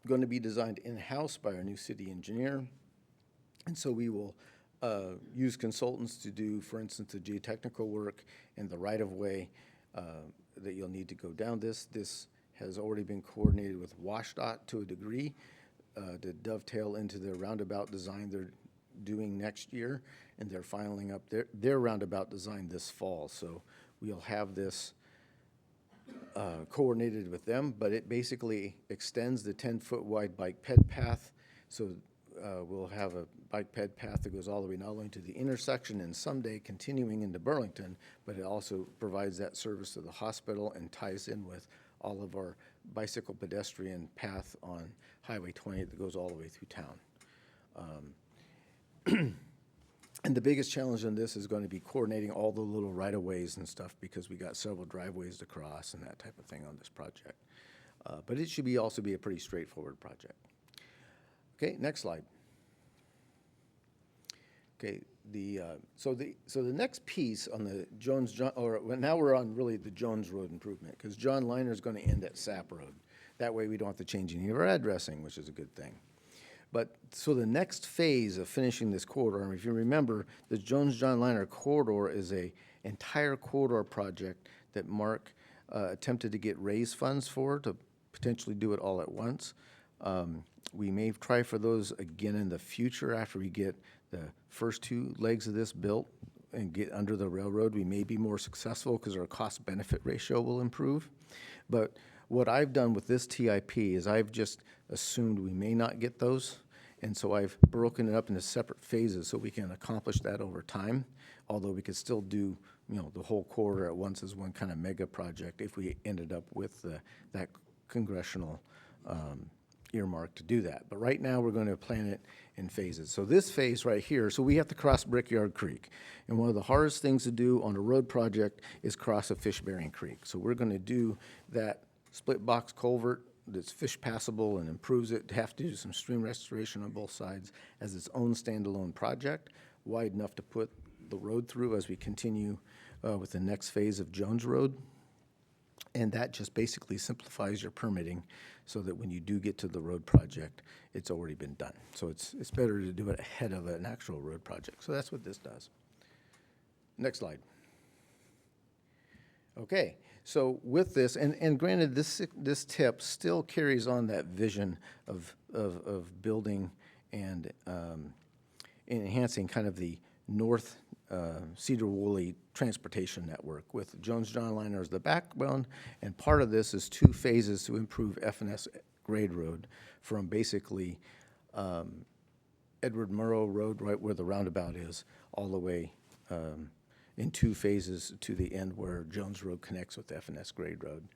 E: going to be designed in-house by our new city engineer. And so we will use consultants to do, for instance, the geotechnical work and the right-of-way that you'll need to go down this. This has already been coordinated with WashDOT to a degree to dovetail into their roundabout design they're doing next year, and they're filing up their roundabout design this fall. So we'll have this coordinated with them, but it basically extends the 10-foot wide bike ped path. So we'll have a bike ped path that goes all the way not only to the intersection and someday continuing into Burlington, but it also provides that service to the hospital and ties in with all of our bicycle pedestrian path on Highway 20 that goes all the way through town. And the biggest challenge in this is going to be coordinating all the little right-of-ways and stuff, because we got several driveways to cross and that type of thing on this project. But it should also be a pretty straightforward project. Okay, next slide. Okay, so the next piece on the now we're on really the Jones Road improvement, because John Liner is going to end at Sapp Road. That way we don't have to change any of our addressing, which is a good thing. But so the next phase of finishing this corridor, and if you remember, the Jones-John Liner corridor is a entire corridor project that Mark attempted to get raise funds for to potentially do it all at once. We may try for those again in the future after we get the first two legs of this built and get under the railroad. We may be more successful because our cost-benefit ratio will improve. But what I've done with this TIP is I've just assumed we may not get those, and so I've broken it up into separate phases so we can accomplish that over time, although we could still do, the whole corridor at once as one kind of mega project if we ended up with that congressional earmark to do that. But right now, we're going to plan it in phases. So this phase right here, so we have to cross Brickyard Creek. And one of the hardest things to do on a road project is cross a fish-bearing creek. So we're going to do that split box culvert that's fish passable and improves it, have to do some stream restoration on both sides as its own standalone project, wide enough to put the road through as we continue with the next phase of Jones Road. And that just basically simplifies your permitting so that when you do get to the road project, it's already been done. So it's better to do it ahead of an actual road project. So that's what this does. Next slide. Okay, so with this, and granted, this tip still carries on that vision of building and enhancing kind of the north Sedro-Woolley transportation network with Jones-John Liner as the backbone, and part of this is 2 phases to improve F&S grade road from basically Edward Murrow Road, right where the roundabout is, all the way in 2 phases to the end where Jones Road connects with F&S grade road.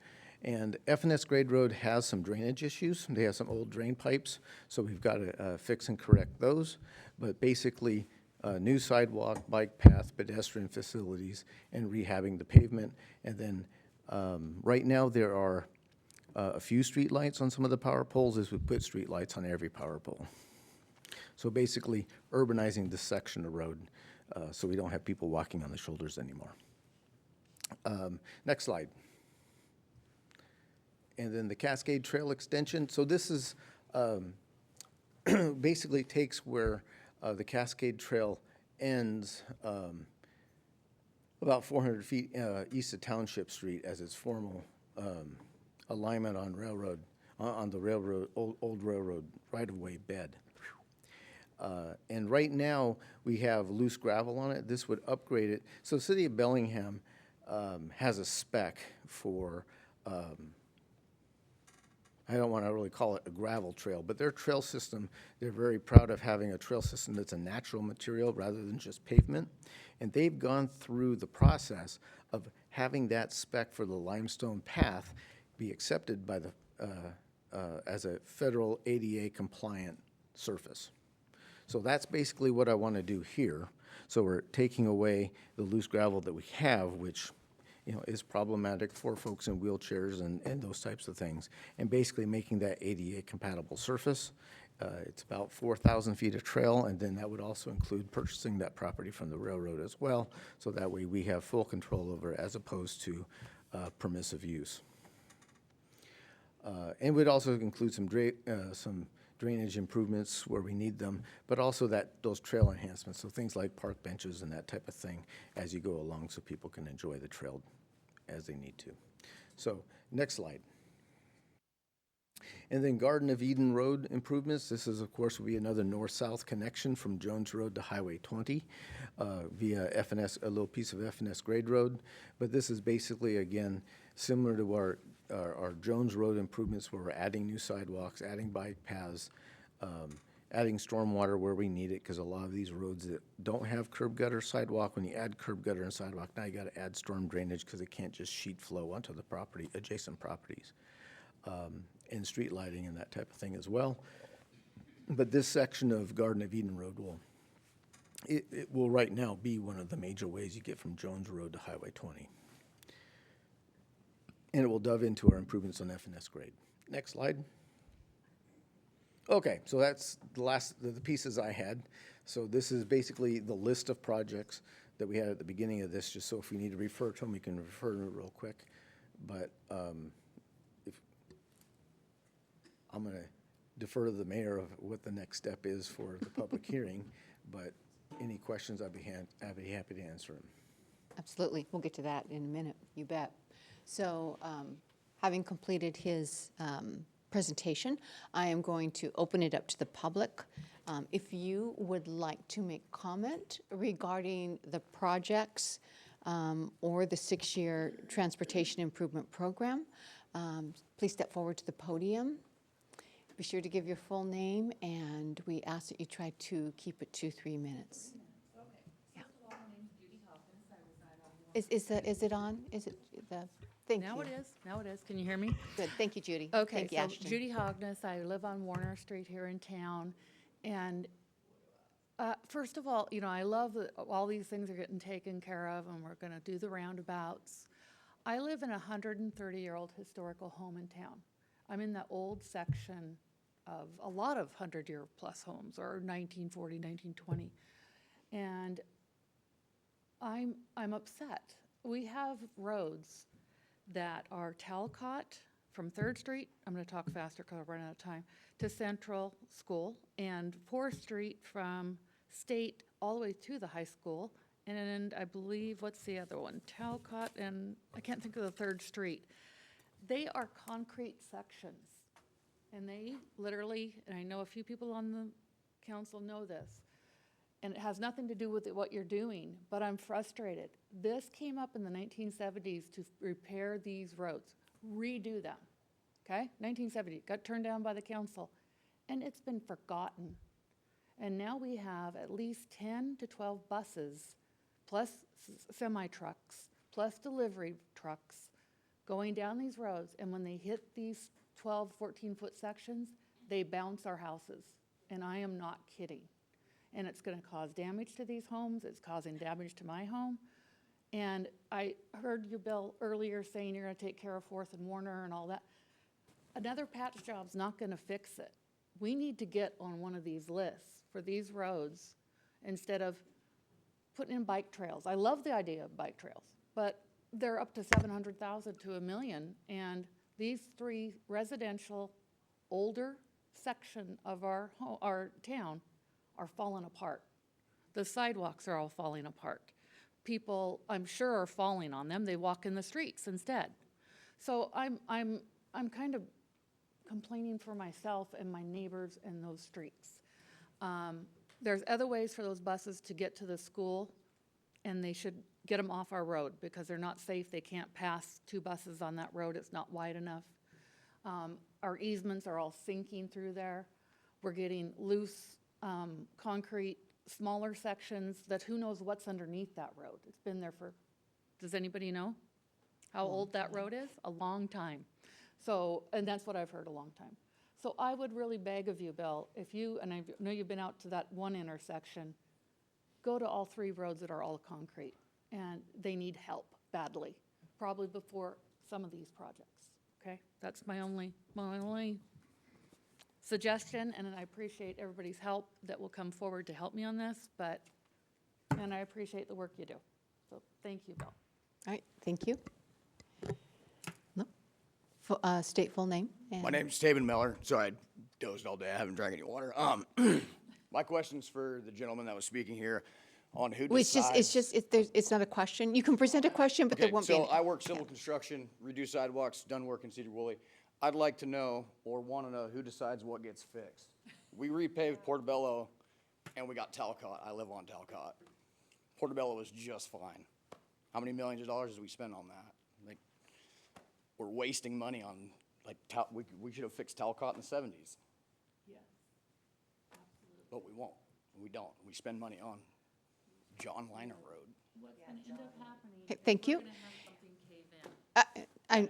E: And F&S grade road has some drainage issues. They have some old drain pipes, so we've got to fix and correct those. But basically, new sidewalk, bike path, pedestrian facilities, and rehabbing the pavement. And then right now there are a few street lights on some of the power poles as we put street lights on every power pole. So basically urbanizing this section of road so we don't have people walking on the shoulders anymore. Next slide. And then the Cascade Trail extension. So this is basically takes where the Cascade Trail ends about 400 feet east of Township Street as its formal alignment on railroad, on the railroad, old railroad right-of-way bed. And right now, we have loose gravel on it. This would upgrade it. So the city of Bellingham has a spec for I don't want to really call it a gravel trail, but their trail system, they're very proud of having a trail system that's a natural material rather than just pavement. And they've gone through the process of having that spec for the limestone path be accepted by the as a federal ADA compliant surface. So that's basically what I want to do here. So we're taking away the loose gravel that we have, which is problematic for folks in wheelchairs and those types of things, and basically making that ADA compatible surface It's about 4,000 feet of trail, and then that would also include purchasing that property from the railroad as well, so that way we have full control over it as opposed to permissive use. And we'd also include some drainage improvements where we need them, but also those trail enhancements, so things like park benches and that type of thing as you go along so people can enjoy the trail as they need to. So, next slide. And then Garden of Eden Road improvements. This is, of course, will be another north-south connection from Jones Road to Highway 20 via FNS, a little piece of FNS grade road. But this is basically, again, similar to our Jones Road improvements where we're adding new sidewalks, adding bike paths, adding stormwater where we need it, because a lot of these roads that don't have curb gutter sidewalk, when you add curb gutter and sidewalk, now you got to add storm drainage because it can't just sheet flow onto the property, adjacent properties. And street lighting and that type of thing as well. But this section of Garden of Eden Road it will right now be one of the major ways you get from Jones Road to Highway 20. And it will dove into our improvements on FNS grade. Next slide. Okay, so that's the pieces I had. So this is basically the list of projects that we had at the beginning of this, just so if we need to refer to them, we can refer to it real quick. But I'm going to defer to the mayor of what the next step is for the public hearing, but any questions, I'd be happy to answer them.
A: Absolutely. We'll get to that in a minute. You bet. So having completed his presentation, I am going to open it up to the public. If you would like to make comment regarding the projects or the 6-year transportation improvement program, please step forward to the podium. Be sure to give your full name, and we ask that you try to keep it to 3 minutes. Yeah. Is it on? Is it the? Thank you.
P: Now it is. Now it is. Can you hear me?
A: Good. Thank you, Judy.
P: Okay,
A: Thank you,
P: so
A: Ashton.
P: Judy Hogness. I live on Warner Street here in town. And first of all, I love that all these things are getting taken care of, and we're going to do the roundabouts. I live in a 130-year-old historical home in town. I'm in the old section of a lot of 100-year-plus homes, or 1940, 1920. And I'm upset. We have roads that are Talcott from 3rd Street, I'm going to talk faster because I'll run out of time, to Central School, and 4th Street from State all the way to the high school, and I believe, what's the other one? Talcott, and I can't think of the 3rd Street. They are concrete sections, and they literally, and I know a few people on the council know this, and it has nothing to do with what you're doing, but I'm frustrated. This came up in the 1970s to repair these roads, redo them, okay? 1970, got turned down by the council, and it's been forgotten. And now we have at least 10 to 12 buses, plus semi-trucks, plus delivery trucks going down these roads, and when they hit these 12, 14-foot sections, they bounce our houses, and I am not kidding. And it's going to cause damage to these homes. It's causing damage to my home. And I heard you, Bill, earlier saying you're going to take care of 4th and Warner and all that. Another patch job's not going to fix it. We need to get on one of these lists for these roads instead of putting in bike trails. I love the idea of bike trails, but they're up to $700,000 to $1 million, and these 3 residential, older section of our town are falling apart. The sidewalks are all falling apart. People, I'm sure, are falling on them. They walk in the streets instead. So I'm kind of complaining for myself and my neighbors in those streets. There's other ways for those buses to get to the school, and they should get them off our road because they're not safe. They can't pass 2 buses on that road. It's not wide enough. Our easements are all sinking through there. We're getting loose concrete, smaller sections that who knows what's underneath that road. It's been there for, does anybody know how old that road is? A long time. So, and that's what I've heard, a long time. So I would really beg of you, Bill, if you, and I know you've been out to that one intersection, go to all 3 roads that are all concrete, and they need help badly, probably before some of these projects, okay? That's my only suggestion, and I appreciate everybody's help that will come forward to help me on this, and I appreciate the work you do. So thank you, Bill.
A: All right, thank you. No. State full name.
Q: My
A: and-
Q: name's Taven Miller. Sorry, I dozed all day. I haven't drank any water. My question's for the gentleman that was speaking here on who
A: Well,
Q: decides.
A: it's not a question. You can present a question, but there
Q: Okay,
A: won't be
Q: so
A: any.
Q: I work civil construction, redo sidewalks, done work in Sedro-Woolley. I'd like to know, or want to know, who decides what gets fixed. We repaved Portobello, and we got Talcott. I live on Talcott. Portobello was just fine. How many millions of dollars did we spend on that? Like, we're wasting money on, like, we should have fixed Talcott in the 70s.
P: Yes,
Q: But we won't. We don't. We spend money on John Liner Road.
P: What's going to end up happening?
A: Okay, thank you.
P: We're going to have something cave in.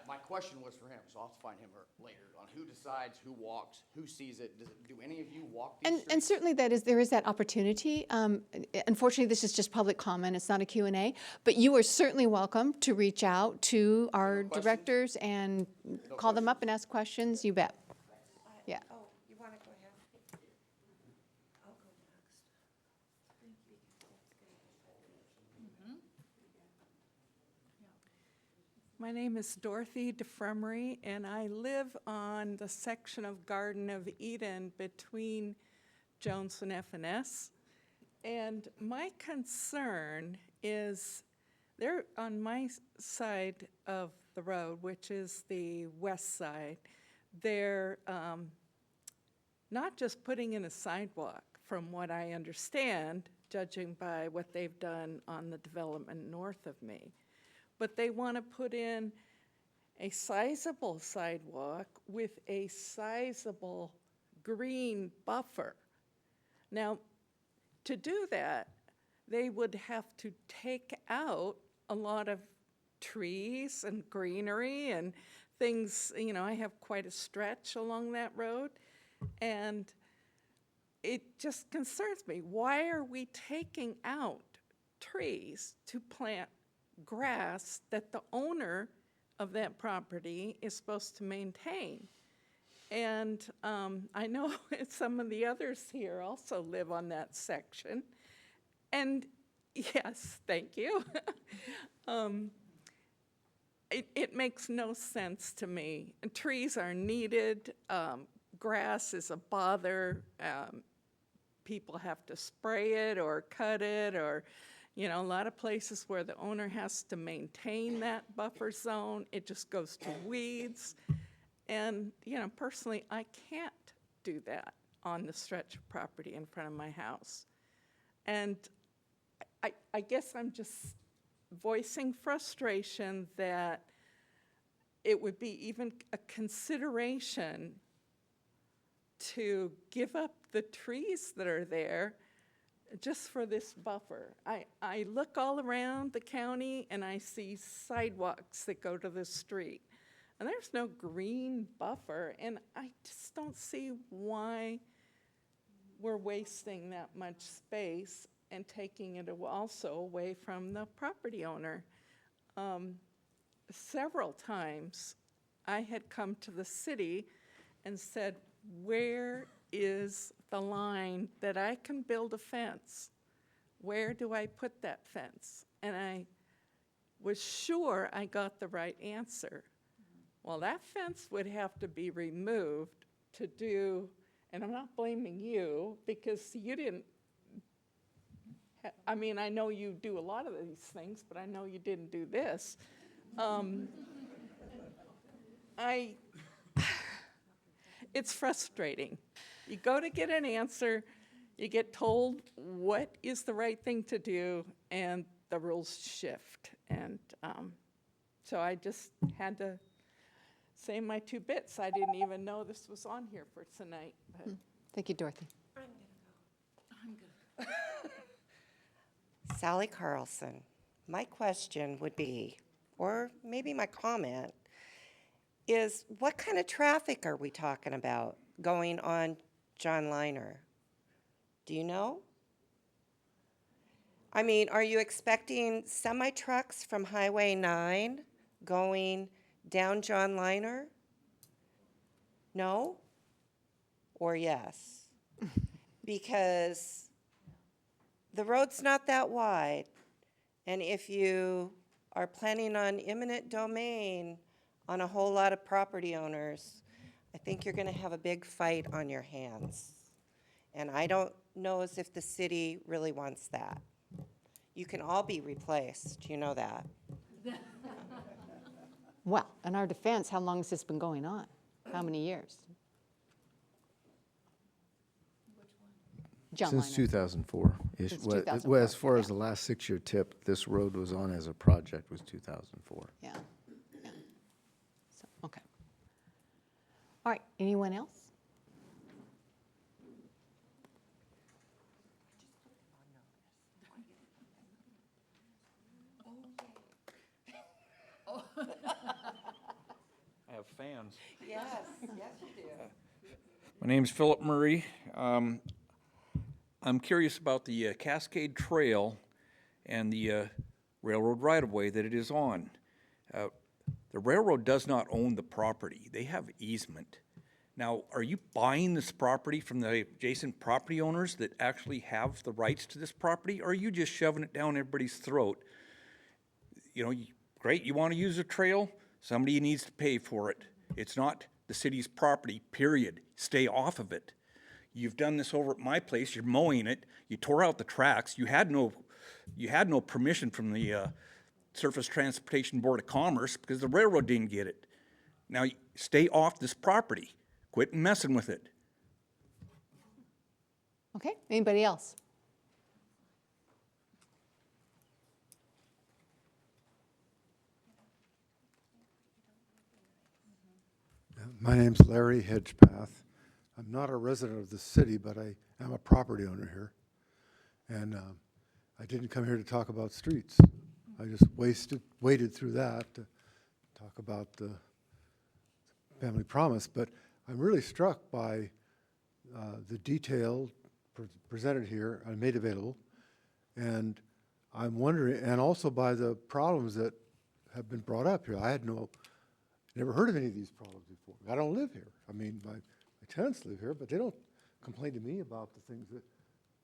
Q: My question was for him, so I'll have to find him later on who decides, who walks, who sees it. Do any of you walk these
A: And
Q: streets?
A: certainly there is that opportunity. Unfortunately, this is just public comment. It's not a Q&A. But you are certainly welcome to reach out to our directors and call them up and ask questions. You bet. Yeah.
B: Oh, you want to go ahead? I'll go next.
R: My name is Dorothy DeFremery, and I live on the section of Garden of Eden between Jones and F&S. And my concern is they're on my side of the road, which is the west side. They're not just putting in a sidewalk, from what I understand, judging by what they've done on the development north of me. But they want to put in a sizable sidewalk with a sizable green buffer. Now, to do that, they would have to take out a lot of trees and greenery and things. You know, I have quite a stretch along that road, and it just concerns me. Why are we taking out trees to plant grass that the owner of that property is supposed to maintain? And I know some of the others here also live on that section. And yes, thank you. It makes no sense to me. And trees are needed. Grass is a bother. People have to spray it or cut it, or you know, a lot of places where the owner has to maintain that buffer zone, it just goes to weeds. And, you know, personally, I can't do that on the stretch of property in front of my house. And I guess I'm just voicing frustration that it would be even a consideration to give up the trees that are there just for this buffer. I look all around the county and I see sidewalks that go to the street. And there's no green buffer, and I just don't see why we're wasting that much space and taking it also away from the property owner. Several times I had come to the city and said, where is the line that I can build a fence? Where do I put that fence? And I was sure I got the right answer. Well, that fence would have to be removed to do, and I'm not blaming you because you didn't, I mean, I know you do a lot of these things, but I know you didn't do this. It's frustrating. You go to get an answer, you get told what is the right thing to do, and the rules shift. And so I just had to say my two bits. I didn't even know this was on here for tonight. But.
A: Thank you, Dorothy.
S: Sally Carlson. My question would be, or maybe my comment, is what kind of traffic are we talking about going on John Liner? Do you know? I mean, are you expecting semi-trucks from Highway 9 going down John Liner? No? or yes? Because the road's not that wide, and if you are planning on eminent domain on a whole lot of property owners, I think you're gonna have a big fight on your hands. And I don't know as if the city really wants that. You can all be replaced, you know that.
A: Well, in our defense, how long has this been going on? How many years? John
E: Since
A: Liner.
E: 2004.
A: Since
E: Well,
A: 2004,
E: as far as the last 6-year tip, this road was on as a project was 2004.
A: Yeah, yeah. So, okay. All right, anyone else?
T: I have fans.
S: Yes, yes you do.
T: My name's Philip Murray. I'm curious about the Cascade Trail and the railroad right-of-way that it is on. The railroad does not own the property. They have easement. Now, are you buying this property from the adjacent property owners that actually have the rights to this property, or are you just shoving it down everybody's throat? You know, great, you want to use a trail? Somebody needs to pay for it. It's not the city's property, period. Stay off of it. You've done this over at my place. You're mowing it. You tore out the tracks. You had no permission from the Surface Transportation Board of Commerce because the railroad didn't get it. Now, stay off this property. Quit messing with it.
A: Okay, anybody else?
U: My name's Larry Hedgepath. I'm not a resident of the city, but I am a property owner here. And I didn't come here to talk about streets. I just waited through that to talk about the family promise. But I'm really struck by the detail presented here and made available. And I'm wondering, and also by the problems that have been brought up here. I had never heard of any of these problems before. I don't live here. I mean, my tenants live here, but they don't complain to me about the things that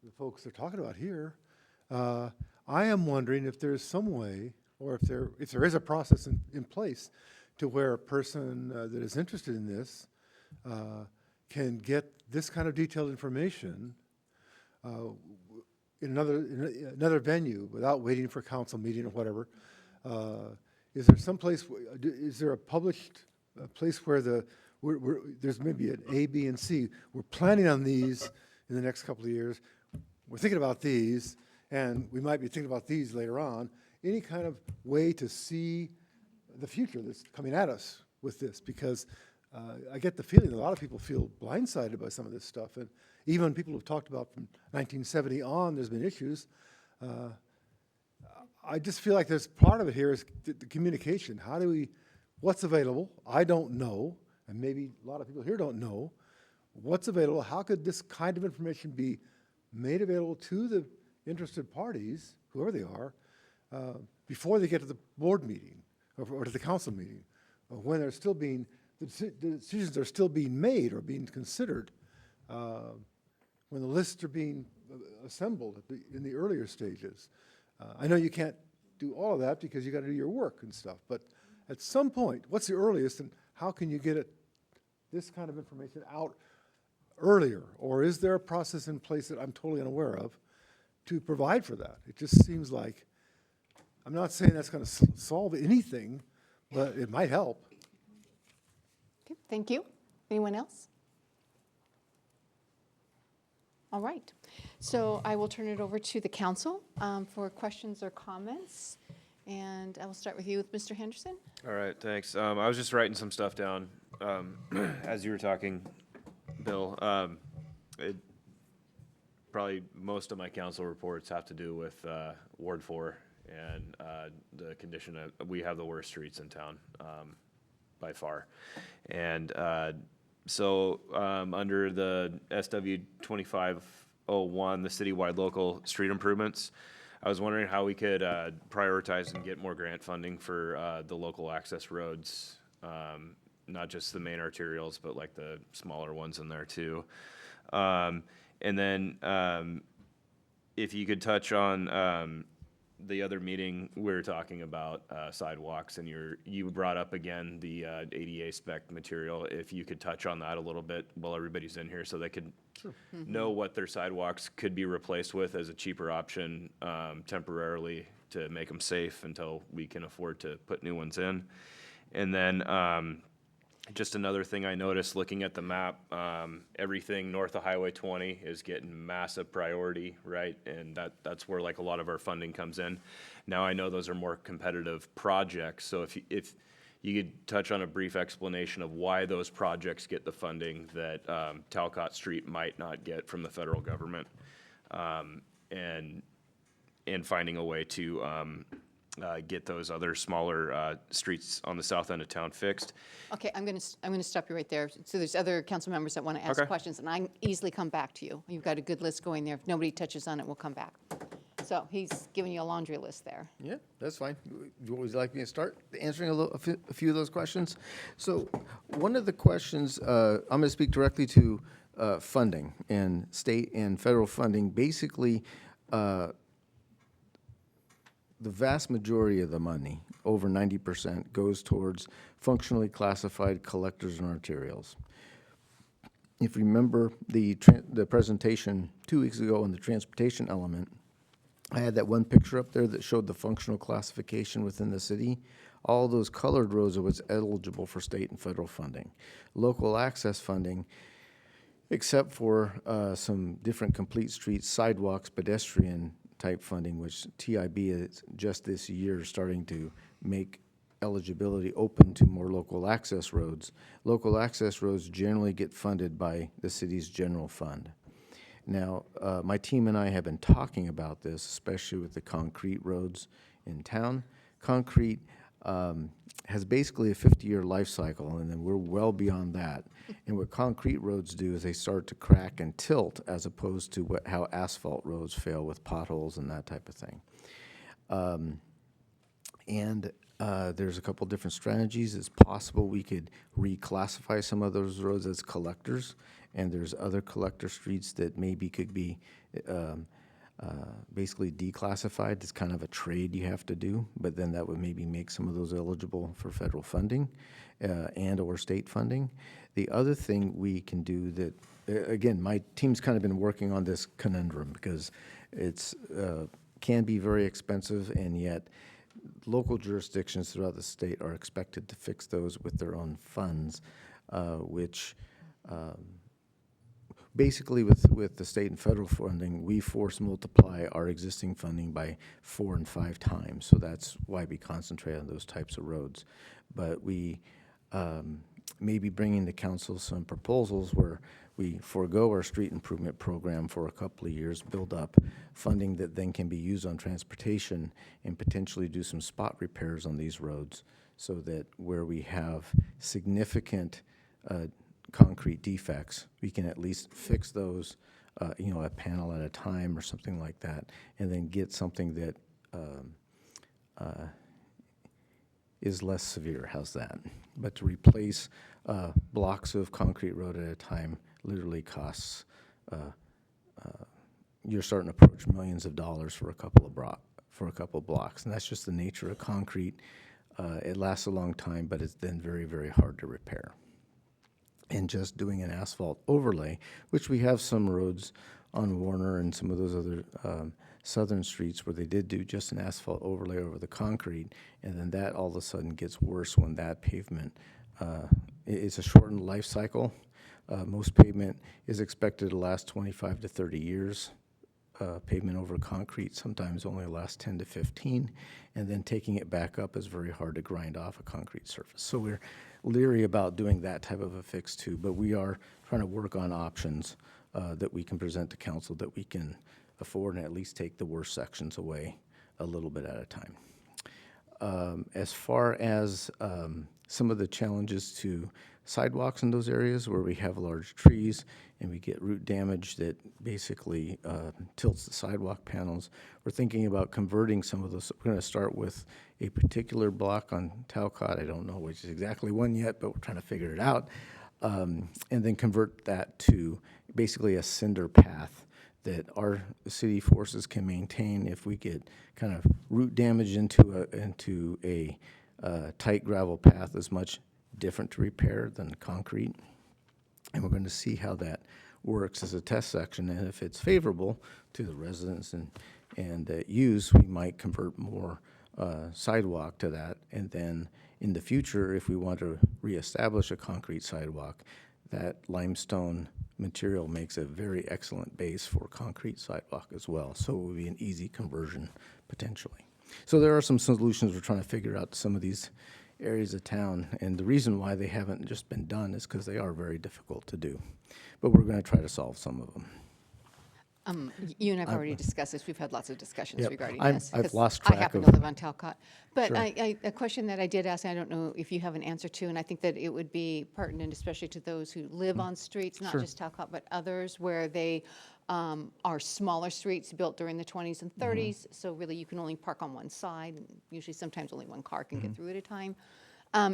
U: the folks are talking about here. I am wondering if there's some way, or if there is a process in place to where a person that is interested in this can get this kind of detailed information in another venue without waiting for a council meeting or whatever. Is there some place, is there a published place where there's maybe an A, B, and C? We're planning on these in the next couple of years. We're thinking about these, and we might be thinking about these later on. Any kind of way to see the future that's coming at us with this? Because I get the feeling that a lot of people feel blindsided by some of this stuff. And even people who've talked about from 1970 on, there's been issues. I just feel like there's part of it here is the communication. What's available? I don't know, and maybe a lot of people here don't know. What's available? How could this kind of information be made available to the interested parties, whoever they are, before they get to the board meeting or to the council meeting, when they're still being, the decisions are still being made or being considered, when the lists are being assembled in the earlier stages. I know you can't do all of that because you got to do your work and stuff, but at some point, what's the earliest and how can you get this kind of information out earlier? Or is there a process in place that I'm totally unaware of to provide for that? It just seems like, I'm not saying that's going to solve anything, but it might help.
A: Okay, thank you. Anyone else? All right, so I will turn it over to the council for questions or comments. And I will start with you with Mr. Henderson.
J: All right, thanks. I was just writing some stuff down as you were talking, Bill. Probably most of my council reports have to do with Ward 4 and the condition we have the worst streets in town by far. And so under the SW 2501, the citywide local street improvements, I was wondering how we could prioritize and get more grant funding for the local access roads not just the main arterials, but like the smaller ones in there too. And then if you could touch on the other meeting, we were talking about sidewalks, and you brought up again the ADA spec material. If you could touch on that a little bit while everybody's in here, so they could know what their sidewalks could be replaced with as a cheaper option temporarily to make them safe until we can afford to put new ones in. And then just another thing I noticed looking at the map, everything north of Highway 20 is getting massive priority, right? And that's where like a lot of our funding comes in. Now I know those are more competitive projects, so if you could touch on a brief explanation of why those projects get the funding that Talcott Street might not get from the federal government, and finding a way to get those other smaller streets on the south end of town fixed.
A: Okay, I'm gonna stop you right there. So there's other council members that want to ask
J: Okay.
A: questions, and I can easily come back to you. You've got a good list going there. If nobody touches on it, we'll come back. So he's giving you a laundry list there.
E: Yeah, that's fine. Would you like me to start answering a few of those questions? So one of the questions, I'm going to speak directly to funding and state and federal funding. Basically, the vast majority of the money, over 90%, goes towards functionally classified collectors and arterials. If you remember the presentation 2 weeks ago on the transportation element, I had that one picture up there that showed the functional classification within the city. All those colored roads are what's eligible for state and federal funding. Local access funding, except for some different complete streets, sidewalks, pedestrian type funding, which TIB is just this year starting to make eligibility open to more local access roads. Local access roads generally get funded by the city's general fund. Now, my team and I have been talking about this, especially with the concrete roads in town. Concrete has basically a 50-year life cycle, and then we're well beyond that. And what concrete roads do is they start to crack and tilt, as opposed to how asphalt roads fail with potholes and that type of thing. There's a couple different strategies. It's possible we could reclassify some of those roads as collectors, and there's other collector streets that maybe could be basically declassified. It's kind of a trade you have to do, but then that would maybe make some of those eligible for federal funding and or state funding. The other thing we can do that, again, my team's kind of been working on this conundrum because it's can be very expensive, and yet local jurisdictions throughout the state are expected to fix those with their own funds, which basically with the state and federal funding, we force multiply our existing funding by 4 and 5 times. So that's why we concentrate on those types of roads. But we may be bringing to council some proposals where we forego our street improvement program for a couple of years, build up funding that then can be used on transportation, and potentially do some spot repairs on these roads, so that where we have significant concrete defects, we can at least fix those, a panel at a time or something like that, and then get something that is less severe. How's that? But to replace blocks of concrete road at a time literally costs, you're starting to approach millions of dollars for a couple of blocks, and that's just the nature of concrete. It lasts a long time, but it's then very, very hard to repair. And just doing an asphalt overlay, which we have some roads on Warner and some of those other southern streets where they did do just an asphalt overlay over the concrete, and then that all of a sudden gets worse when that pavement, it's a shortened life cycle. Most pavement is expected to last 25 to 30 years. Pavement over concrete sometimes only lasts 10 to 15, and then taking it back up is very hard to grind off a concrete surface. So we're leery about doing that type of a fix too, but we are trying to work on options that we can present to council that we can afford and at least take the worst sections away a little bit at a time. As far as some of the challenges to sidewalks in those areas where we have large trees and we get root damage that basically tilts the sidewalk panels, we're thinking about converting some of those. We're going to start with a particular block on Talcott. I don't know which is exactly one yet, but we're trying to figure it out. And then convert that to basically a cinder path that our city forces can maintain. If we get kind of root damage into a tight gravel path, is much different to repair than concrete. And we're going to see how that works as a test section. And if it's favorable to the residents and use, we might convert more sidewalk to that. And then in the future, if we want to reestablish a concrete sidewalk, that limestone material makes a very excellent base for concrete sidewalk as well. So it would be an easy conversion potentially. So there are some solutions we're trying to figure out to some of these areas of town. And the reason why they haven't just been done is because they are very difficult to do. But we're going to try to solve some of them.
A: You and I've already discussed this. We've had lots of discussions
E: Yep.
A: regarding
E: I've
A: this. 'Cause
E: lost
A: I
E: track
A: happen
E: of-
A: to live on Talcott. But
E: Sure.
A: a question that I did ask, and I don't know if you have an answer to, and I think that it would be pertinent, especially to those who live on streets, not
E: Sure.
A: just Talcott, but others, where they are smaller streets built during the 20s and 30s. So really, you can only park on one side. And usually, sometimes only one car can get through at a time.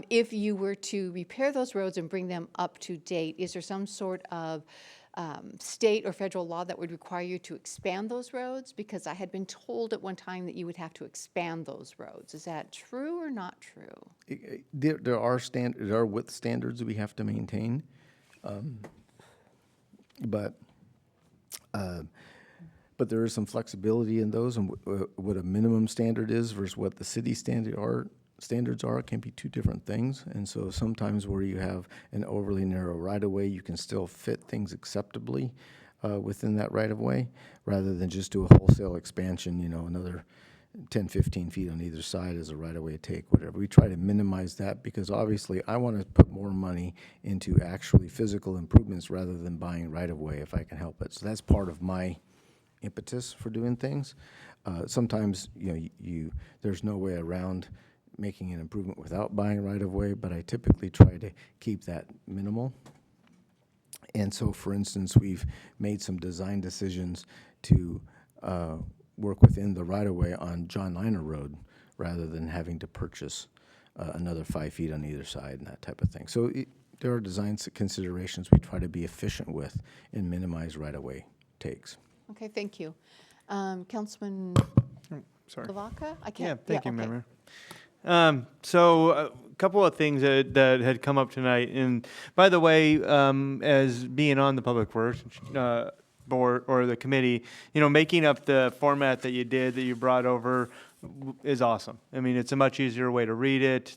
A: If you were to repair those roads and bring them up to date, is there some sort of state or federal law that would require you to expand those roads? Because I had been told at one time that you would have to expand those roads. Is that true or not true?
E: There are width standards we have to maintain, but there is some flexibility in those, and what a minimum standard is versus what the city standards are can be two different things. And so sometimes where you have an overly narrow right-of-way, you can still fit things acceptably within that right-of-way, rather than just do a wholesale expansion, another 10, 15 feet on either side as a right-of-way take, whatever. We try to minimize that because obviously I want to put more money into actually physical improvements rather than buying right-of-way if I can help it. So that's part of my impetus for doing things. Sometimes, there's no way around making an improvement without buying right-of-way, but I typically try to keep that minimal. And so, for instance, we've made some design decisions to work within the right-of-way on John Liner Road rather than having to purchase another 5 feet on either side and that type of thing. So there are design considerations we try to be efficient with and minimize right-of-way takes.
A: Okay, thank you. Councilman
C: Sorry.
A: Lavaca? I
C: Yeah,
A: can't.
C: thank you,
A: okay.
C: Member. So a couple of things that had come up tonight, and by the way, as being on the Public Works board or the committee, making up the format that you did, that you brought over, is awesome. I mean, it's a much easier way to read it.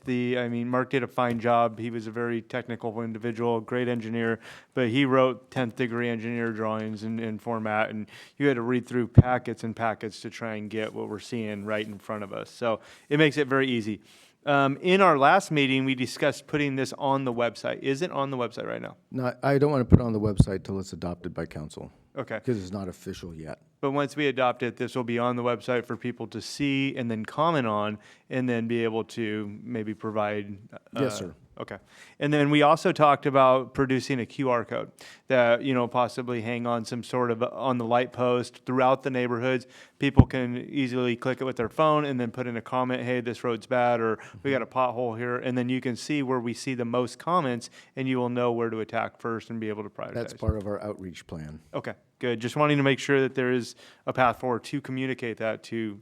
C: Mark did a fine job. He was a very technical individual, great engineer, but he wrote 10th degree engineer drawings in format, and you had to read through packets and packets to try and get what we're seeing right in front of us. So it makes it very easy. In our last meeting, we discussed putting this on the website. Is it on the website right now?
E: No, I don't want to put it on the website till it's adopted by council.
C: Okay.
E: Because it's not official yet.
C: But once we adopt it, this will be on the website for people to see and then comment on, and then be able to maybe provide.
E: Yes, sir.
C: Okay. And then we also talked about producing a QR code that, possibly hang on some sort of on the light post throughout the neighborhoods. People can easily click it with their phone and then put in a comment, hey, this road's bad, or we got a pothole here. And then you can see where we see the most comments, and you will know where to attack first and be able to prioritize.
E: That's part of our outreach plan.
C: Okay, good. Just wanting to make sure that there is a path forward to communicate that to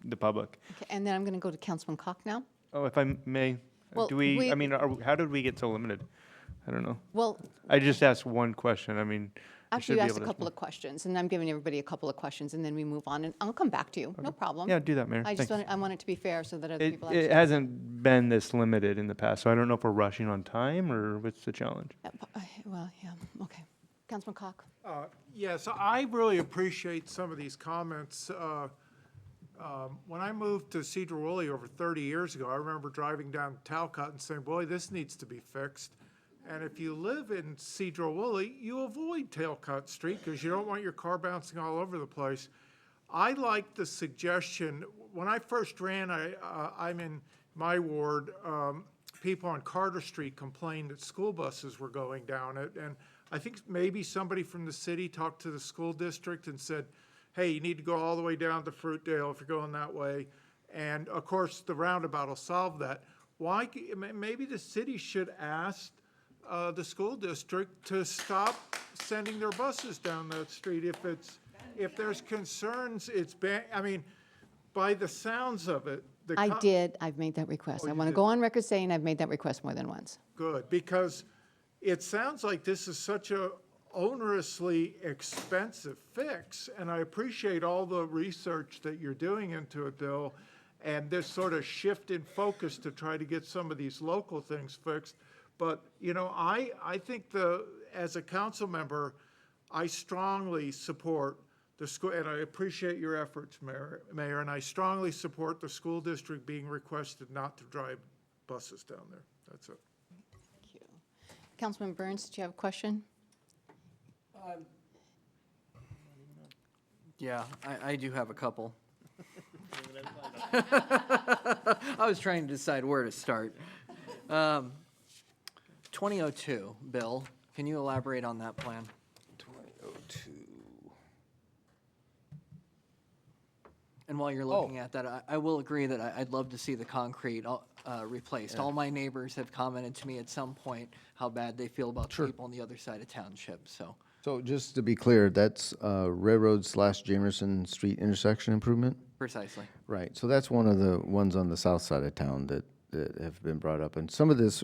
C: the public.
A: Okay, and then I'm going to go to Councilman Koch now.
C: Oh, if I may,
A: Well,
C: how did we get so limited? I don't know.
A: Well,
C: I just asked one question. I should
A: actually,
C: be
A: you asked
C: able
A: a
C: to-
A: couple of questions, and I'm giving everybody a couple of questions, and then we move on, and I'll come back to you. No problem.
C: Yeah, do that, Mayor.
A: I just
C: Thanks.
A: want it to be fair so that other
C: It,
A: people.
C: it hasn't been this limited in the past, so I don't know if we're rushing on time or what's the challenge.
A: Well, yeah, okay. Councilman Koch.
F: Yes, I really appreciate some of these comments. When I moved to Sedro-Woolley over 30 years ago, I remember driving down Talcott and saying, boy, this needs to be fixed. And if you live in Sedro-Woolley, you avoid Talcott Street because you don't want your car bouncing all over the place. I like the suggestion, when I first ran, I'm in my ward, people on Carter Street complained that school buses were going down it, and I think maybe somebody from the city talked to the school district and said, hey, you need to go all the way down to Fruitdale if you're going that way. And of course, the roundabout will solve that. Maybe the city should ask the school district to stop sending their buses down that street. If there's concerns, I mean, by the sounds of it.
A: I've made that request. I want to go on record saying I've made that request more than once.
F: Good, because it sounds like this is such a onerously expensive fix, and I appreciate all the research that you're doing into it, Bill, and this sort of shift in focus to try to get some of these local things fixed. But, you know, I think as a council member, I strongly support the school, and I appreciate your efforts, Mayor, and I strongly support the school district being requested not to drive buses down there. That's it.
A: Thank you. Councilman Burns, did you have a question?
D: Yeah, I do have a couple. I was trying to decide where to start. 2002, Bill, can you elaborate on that plan?
O: 2002.
D: And while you're looking at that, I will agree that I'd love to see the concrete replaced.
E: Yeah.
D: All my neighbors have commented to me at some point how bad they feel about the people on the other side of township, so.
E: So just to be clear, that's Railroad/Jamerson Street intersection improvement?
D: Precisely.
E: Right, so that's one of the ones on the south side of town that have been brought up. And some of this,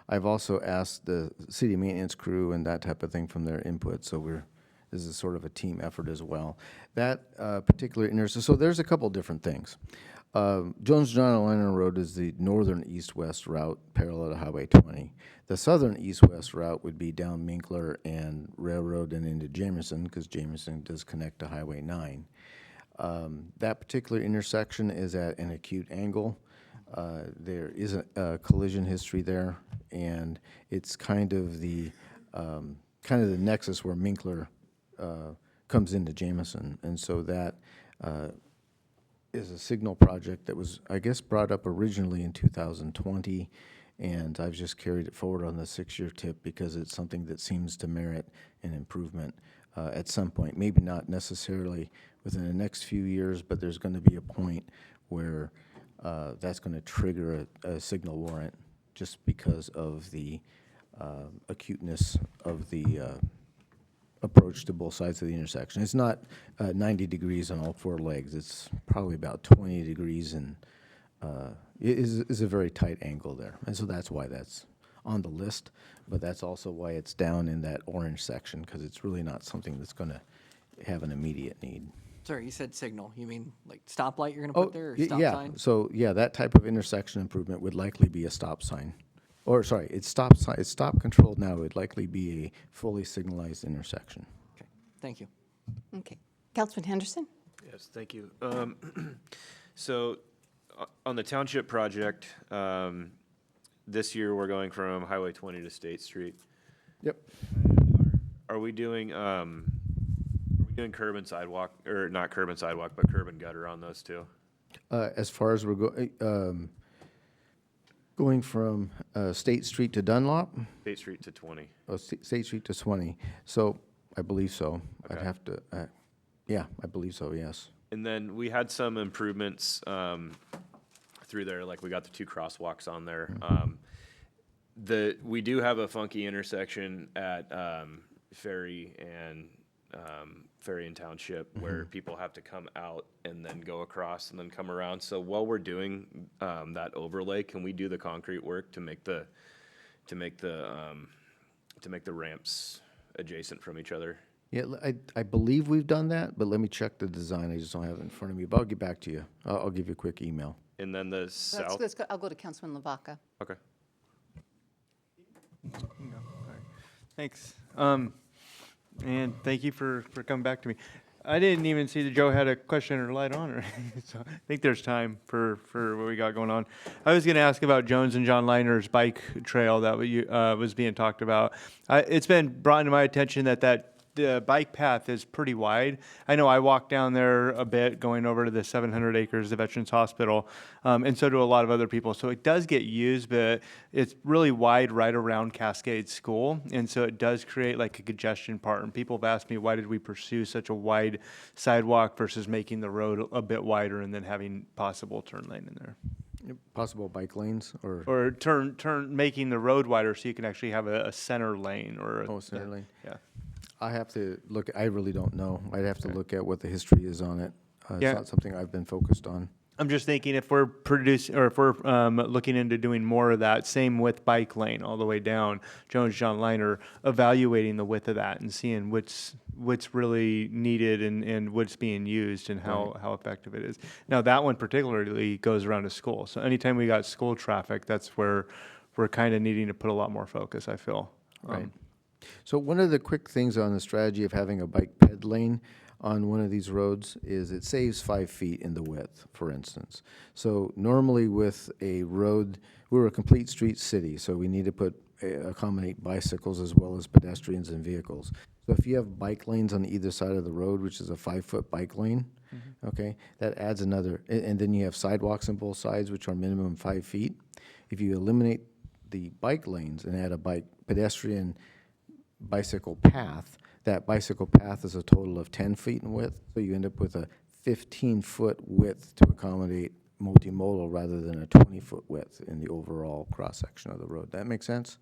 E: I've also asked the city maintenance crew and that type of thing from their input, so this is sort of a team effort as well. That particular intersection, so there's a couple different things. Jones-John Liner Road is the northern east-west route parallel to Highway 20. The southern east-west route would be down Minkler and Railroad and into Jamerson, because Jamerson does connect to Highway 9. That particular intersection is at an acute angle. There is a collision history there, and it's kind of the nexus where Minkler comes into Jameson, and so that is a signal project that was, I guess, brought up originally in 2020, and I've just carried it forward on the 6-year tip because it's something that seems to merit an improvement at some point. Maybe not necessarily within the next few years, but there's going to be a point where that's going to trigger a signal warrant just because of the acuteness of the approach to both sides of the intersection. It's not 90 degrees on all four legs. It's probably about 20 degrees, and it is a very tight angle there. And so that's why that's on the list, but that's also why it's down in that orange section, because it's really not something that's going to have an immediate need.
D: Sorry, you said signal. You mean like stoplight you're going to put there, or stop
E: yeah.
D: sign?
E: So yeah, that type of intersection improvement would likely be a stop sign. Or sorry, it's stop sign. It's stop controlled now. It would likely be a fully signalized intersection.
D: Okay, thank you.
A: Okay. Councilman Henderson?
J: Yes, thank you. So on the township project, this year we're going from Highway 20 to State Street.
E: Yep.
J: Are we doing curb and sidewalk, or not curb and sidewalk, but curb and gutter on those two?
E: As far as we're going from State Street to Dunlop?
J: State Street to 20.
E: Oh, State Street to 20. So I believe so.
J: Okay.
E: I'd have to, yeah, I believe so, yes.
J: And then we had some improvements through there, like we got the 2 crosswalks on there. We do have a funky intersection at Ferry and Township where people have to come out and then go across and then come around. So while we're doing that overlay, can we do the concrete work to make the ramps adjacent from each other?
E: Yeah, I believe we've done that, but let me check the design. I just don't have it in front of me, but I'll get back to you. I'll give you a quick email.
J: And then the south?
A: I'll go to Councilman Lavaca.
J: Okay.
C: Thanks. And thank you for coming back to me. I didn't even see that Joe had a question or light on, or anything, so I think there's time for what we got going on. I was going to ask about Jones and John Liner's bike trail that was being talked about. It's been brought to my attention that the bike path is pretty wide. I know I walk down there a bit going over to the 700 acres of Veterans Hospital, and so do a lot of other people. So it does get used, but it's really wide right around Cascade School. And so it does create like a congestion part. And people have asked me, why did we pursue such a wide sidewalk versus making the road a bit wider and then having possible turn lane in there?
E: Possible bike lanes or?
C: Or making the road wider so you can actually have a center lane or.
E: Center lane?
C: Yeah.
E: I have to look, I really don't know. I'd have to look at what the history is on it. It's
C: Yeah.
E: not something I've been focused on.
C: I'm just thinking if we're producing, or if we're looking into doing more of that, same with bike lane all the way down Jones John Liner, evaluating the width of that and seeing what's really needed and what's being used and how effective it is. Now that one particularly goes around a school. So anytime we got school traffic, that's where we're kind of needing to put a lot more focus, I feel.
E: Right. So one of the quick things on the strategy of having a bike ped lane on one of these roads is it saves 5 feet in the width, for instance. So normally with a road, we're a complete street city, so we need to accommodate bicycles as well as pedestrians and vehicles. So if you have bike lanes on either side of the road, which is a 5-foot bike lane, okay, that adds another, and then you have sidewalks on both sides, which are minimum 5 feet. If you eliminate the bike lanes and add a pedestrian bicycle path, that bicycle path is a total of 10 feet in width, so you end up with a 15-foot width to accommodate multimodal rather than a 20-foot width in the overall cross-section of the road. That make sense?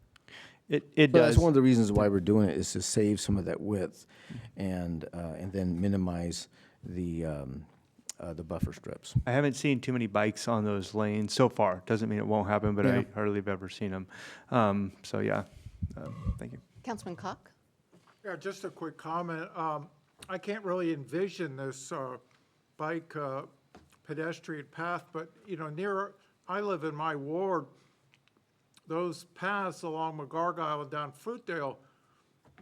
C: It
E: So
C: does.
E: that's one of the reasons why we're doing it, is to save some of that width and then minimize the buffer strips.
C: I haven't seen too many bikes on those lanes so far. Doesn't mean it won't happen, but
E: Yeah.
C: I hardly have ever seen them. So yeah, thank you.
A: Councilman Koch?
F: Yeah, just a quick comment. I can't really envision this bike pedestrian path, but, I live in my ward, those paths along McGargyle and down Fruitdale,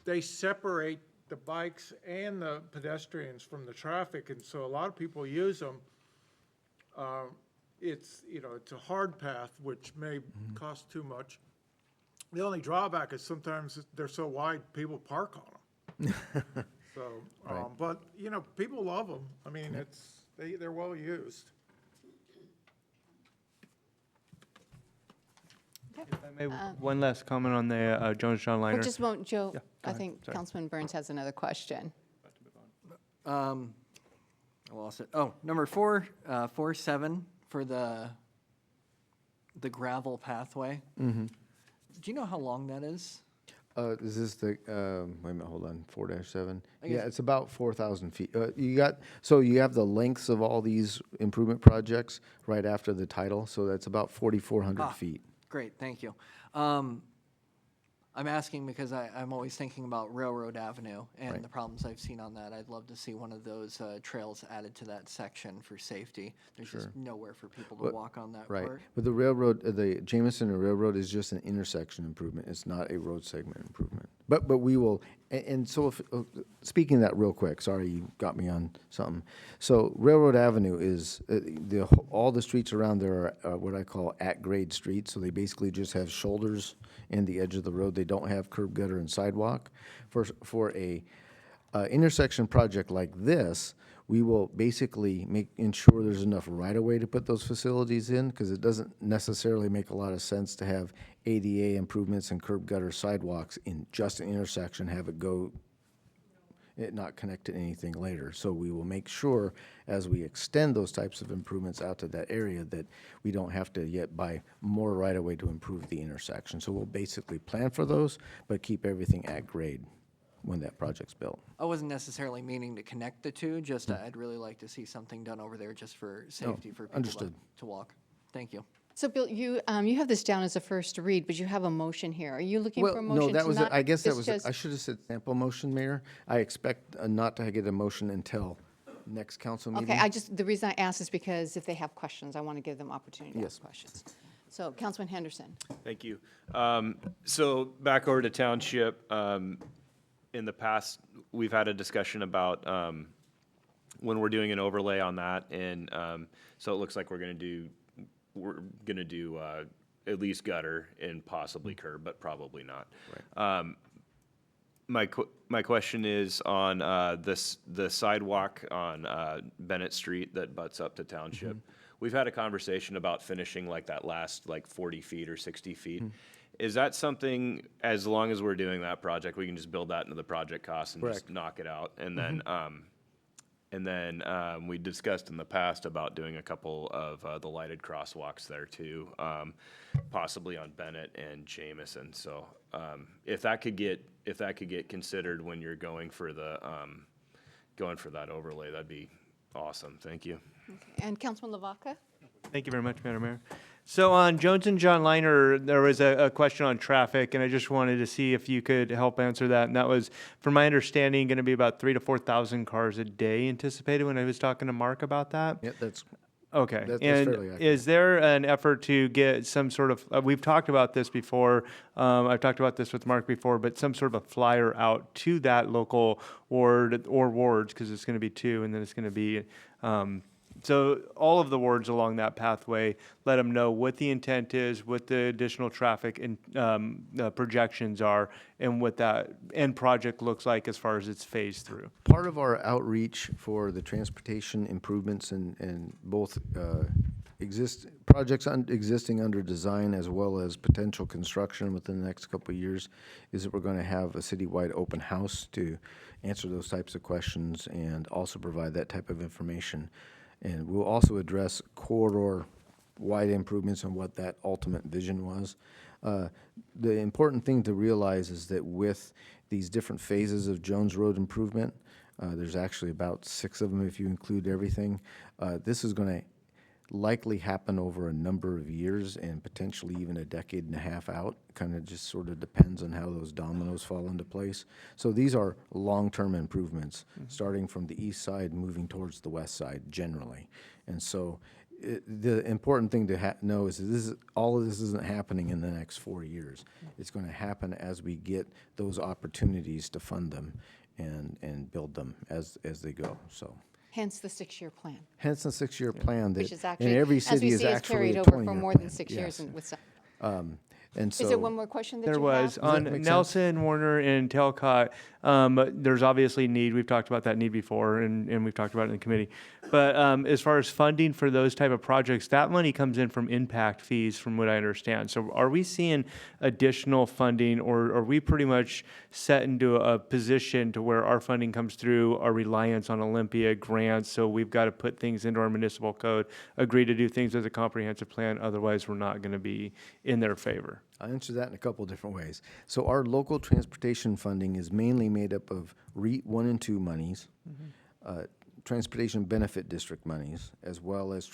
F: they separate the bikes and the pedestrians from the traffic, and so a lot of people use them. It's a hard path, which may cost too much. The only drawback is sometimes they're so wide, people park on them. So, but, people love them. I mean, they're well used.
C: Maybe one last comment on the Jones John Liner.
A: Well, just won't, Joe,
C: Yeah, go
A: I
C: ahead.
A: think
C: Sorry.
A: Councilman Burns has another question.
D: I lost it. Oh, number 4.7 for the gravel pathway.
E: Mm-hmm.
D: Do you know how long that is?
E: Is this the, wait a minute, hold on, 4-7?
D: I
E: Yeah,
D: guess-
E: it's about 4,000 feet. So you have the lengths of all these improvement projects right after the title, so that's about 4,400 feet.
D: Great, thank you. I'm asking because I'm always thinking about Railroad Avenue and
E: Right.
D: the problems I've seen on that. I'd love to see one of those trails added to that section for safety. There's just nowhere for people to walk on that
E: Right,
D: part.
E: but the railroad, the Jameson and Railroad is just an intersection improvement. It's not a road segment improvement. But we will, and so if, speaking of that real quick, sorry, you got me on something. So Railroad Avenue is, all the streets around there are what I call at-grade streets. So they basically just have shoulders in the edge of the road. They don't have curb, gutter, and sidewalk. For a intersection project like this, we will basically ensure there's enough right-of-way to put those facilities in, because it doesn't necessarily make a lot of sense to have ADA improvements and curb, gutter, sidewalks in just an intersection, have it not connect to anything later. So we will make sure, as we extend those types of improvements out to that area, that we don't have to yet buy more right-of-way to improve the intersection. So we'll basically plan for those, but keep everything at grade when that project's built.
D: I wasn't necessarily meaning to connect the two, just I'd really like to see something done over there just for safety for people
E: understood.
D: to walk. Thank you.
A: So Bill, you have this down as a first read, but you have a motion here. Are you looking for a motion
E: no, that
A: to
E: was,
A: not?
E: I guess that
A: it's
E: was,
A: just-
E: I should have said sample motion, Mayor. I expect not to get a motion until next council meeting.
A: Okay, the reason I ask is because if they have questions, I want to give them opportunity to
E: Yes.
A: ask questions. So Councilman Henderson.
J: Thank you. So back over to township, in the past, we've had a discussion about when we're doing an overlay on that, and so it looks like we're gonna do at least gutter and possibly curb, but probably not. my question is on the sidewalk on Bennett Street that butts up to Township. We've had a conversation about finishing like that last 40 feet or 60 feet. Is that something, as long as we're doing that project, we can just build that into the project cost and just knock it out? And then we discussed in the past about doing a couple of the lighted crosswalks there too, possibly on Bennett and Jamison. So if that could get considered when you're going for that overlay, that'd be awesome. Thank you.
A: Okay. And Councilman Lavaca?
C: Thank you very much, Madam Mayor. So on Jones and John Liner, there was a question on traffic, and I just wanted to see if you could help answer that. And that was, from my understanding, going to be about 3,000 to 4,000 cars a day anticipated when I was talking to Mark about that.
E: Yeah, that's
C: okay.
E: That's
C: And
E: fairly accurate.
C: is there an effort to get some sort of? We've talked about this before. I've talked about this with Mark before, but some sort of a flyer out to that local ward or wards, because it's going to be two, and then it's going to be. So all of the wards along that pathway, let them know what the intent is, what the additional traffic and projections are, and what that end project looks like as far as it's phased through.
E: Part of our outreach for the transportation improvements and both projects existing under design as well as potential construction within the next couple of years is that we're going to have a citywide open house to answer those types of questions and also provide that type of information. And we'll also address corridor-wide improvements and what that ultimate vision was. The important thing to realize is that with these different phases of Jones Road improvement, there's actually about 6 of them if you include everything. This is going to likely happen over a number of years and potentially even a decade and a half out. Kind of just sort of depends on how those dominoes fall into place. So these are long-term improvements, starting from the east side, moving towards the west side generally. And so the important thing to know is that all of this isn't happening in the next 4 years. It's going to happen as we get those opportunities to fund them and build them as they go. So.
A: Hence the 6-year plan.
E: Hence the 6-year plan that
A: Which is actually,
E: in every
A: as
E: city
A: we
E: is
A: see, is
E: actually
A: carried
E: a
A: over
E: 20-year
A: for more
E: plan.
A: than 6 years.
E: Yes.
A: And with some.
E: And so
A: Is there one more question that
C: there
A: you
C: was
A: have?
C: on
E: make sense?
C: Nelson, Warner, and Talcott. There's obviously need. We've talked about that need before, and we've talked about it in the committee. But as far as funding for those type of projects, that money comes in from impact fees, from what I understand. So are we seeing additional funding, or are we pretty much set into a position to where our funding comes through our reliance on Olympia grants? So we've got to put things into our municipal code, agree to do things as a comprehensive plan. Otherwise, we're not going to be in their favor.
E: I'll answer that in a couple of different ways. So our local transportation funding is mainly made up of REIT 1 and 2 monies, transportation benefit district monies, as well as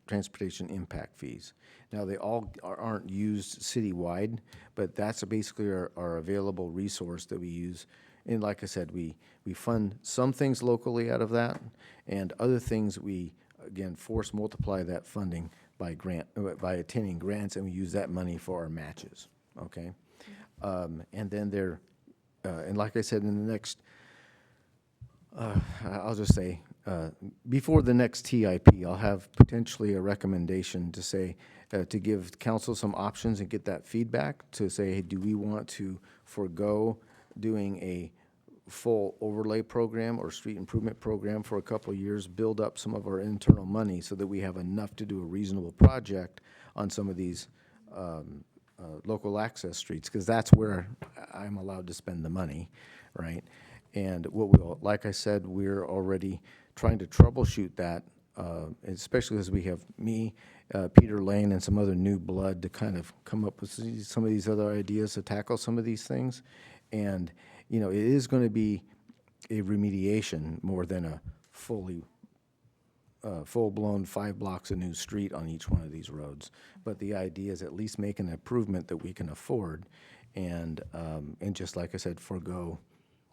E: transportation impact fees. Now, they all aren't used citywide, but that's basically our available resource that we use. And like I said, we fund some things locally out of that, and other things we, again, force multiply that funding by attending grants, and we use that money for our matches, okay? And then and like I said, in the next, I'll just say, before the next TIP, I'll have potentially a recommendation to say, to give council some options and get that feedback to say, hey, do we want to forego doing a full overlay program or street improvement program for a couple of years, build up some of our internal money so that we have enough to do a reasonable project on some of these local access streets, because that's where I'm allowed to spend the money, right? And like I said, we're already trying to troubleshoot that, especially as we have me, Peter Lane, and some other new blood to kind of come up with some of these other ideas to tackle some of these things. And it is going to be a remediation more than a full-blown 5 blocks of new street on each one of these roads. But the idea is at least make an improvement that we can afford, and just like I said, forego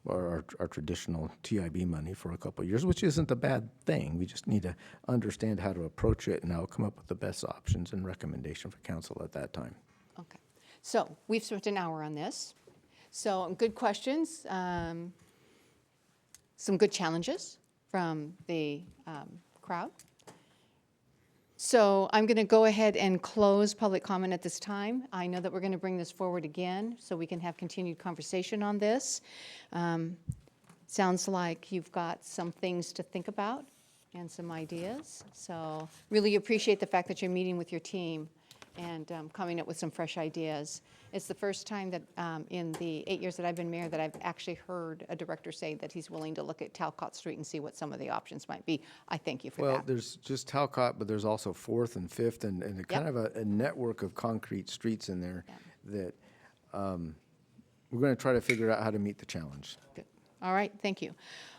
E: our traditional TIB money for a couple of years, which isn't a bad thing. We just need to understand how to approach it, and I'll come up with the best options and recommendation for council at that time.
A: Okay. So we've spent an hour on this. So good questions, some good challenges from the crowd. So I'm going to go ahead and close public comment at this time. I know that we're going to bring this forward again so we can have continued conversation on this. Sounds like you've got some things to think about and some ideas. So really appreciate the fact that you're meeting with your team and coming up with some fresh ideas. It's the first time that in the 8 years that I've been mayor that I've actually heard a director say that he's willing to look at Talcott Street and see what some of the options might be. I thank you for
L: Well,
A: that.
L: there's just Talcott, but there's also 4th and 5th and a kind of a network of concrete streets in there that we're going to try to figure out how to meet the challenge.
A: Good. All right, thank you.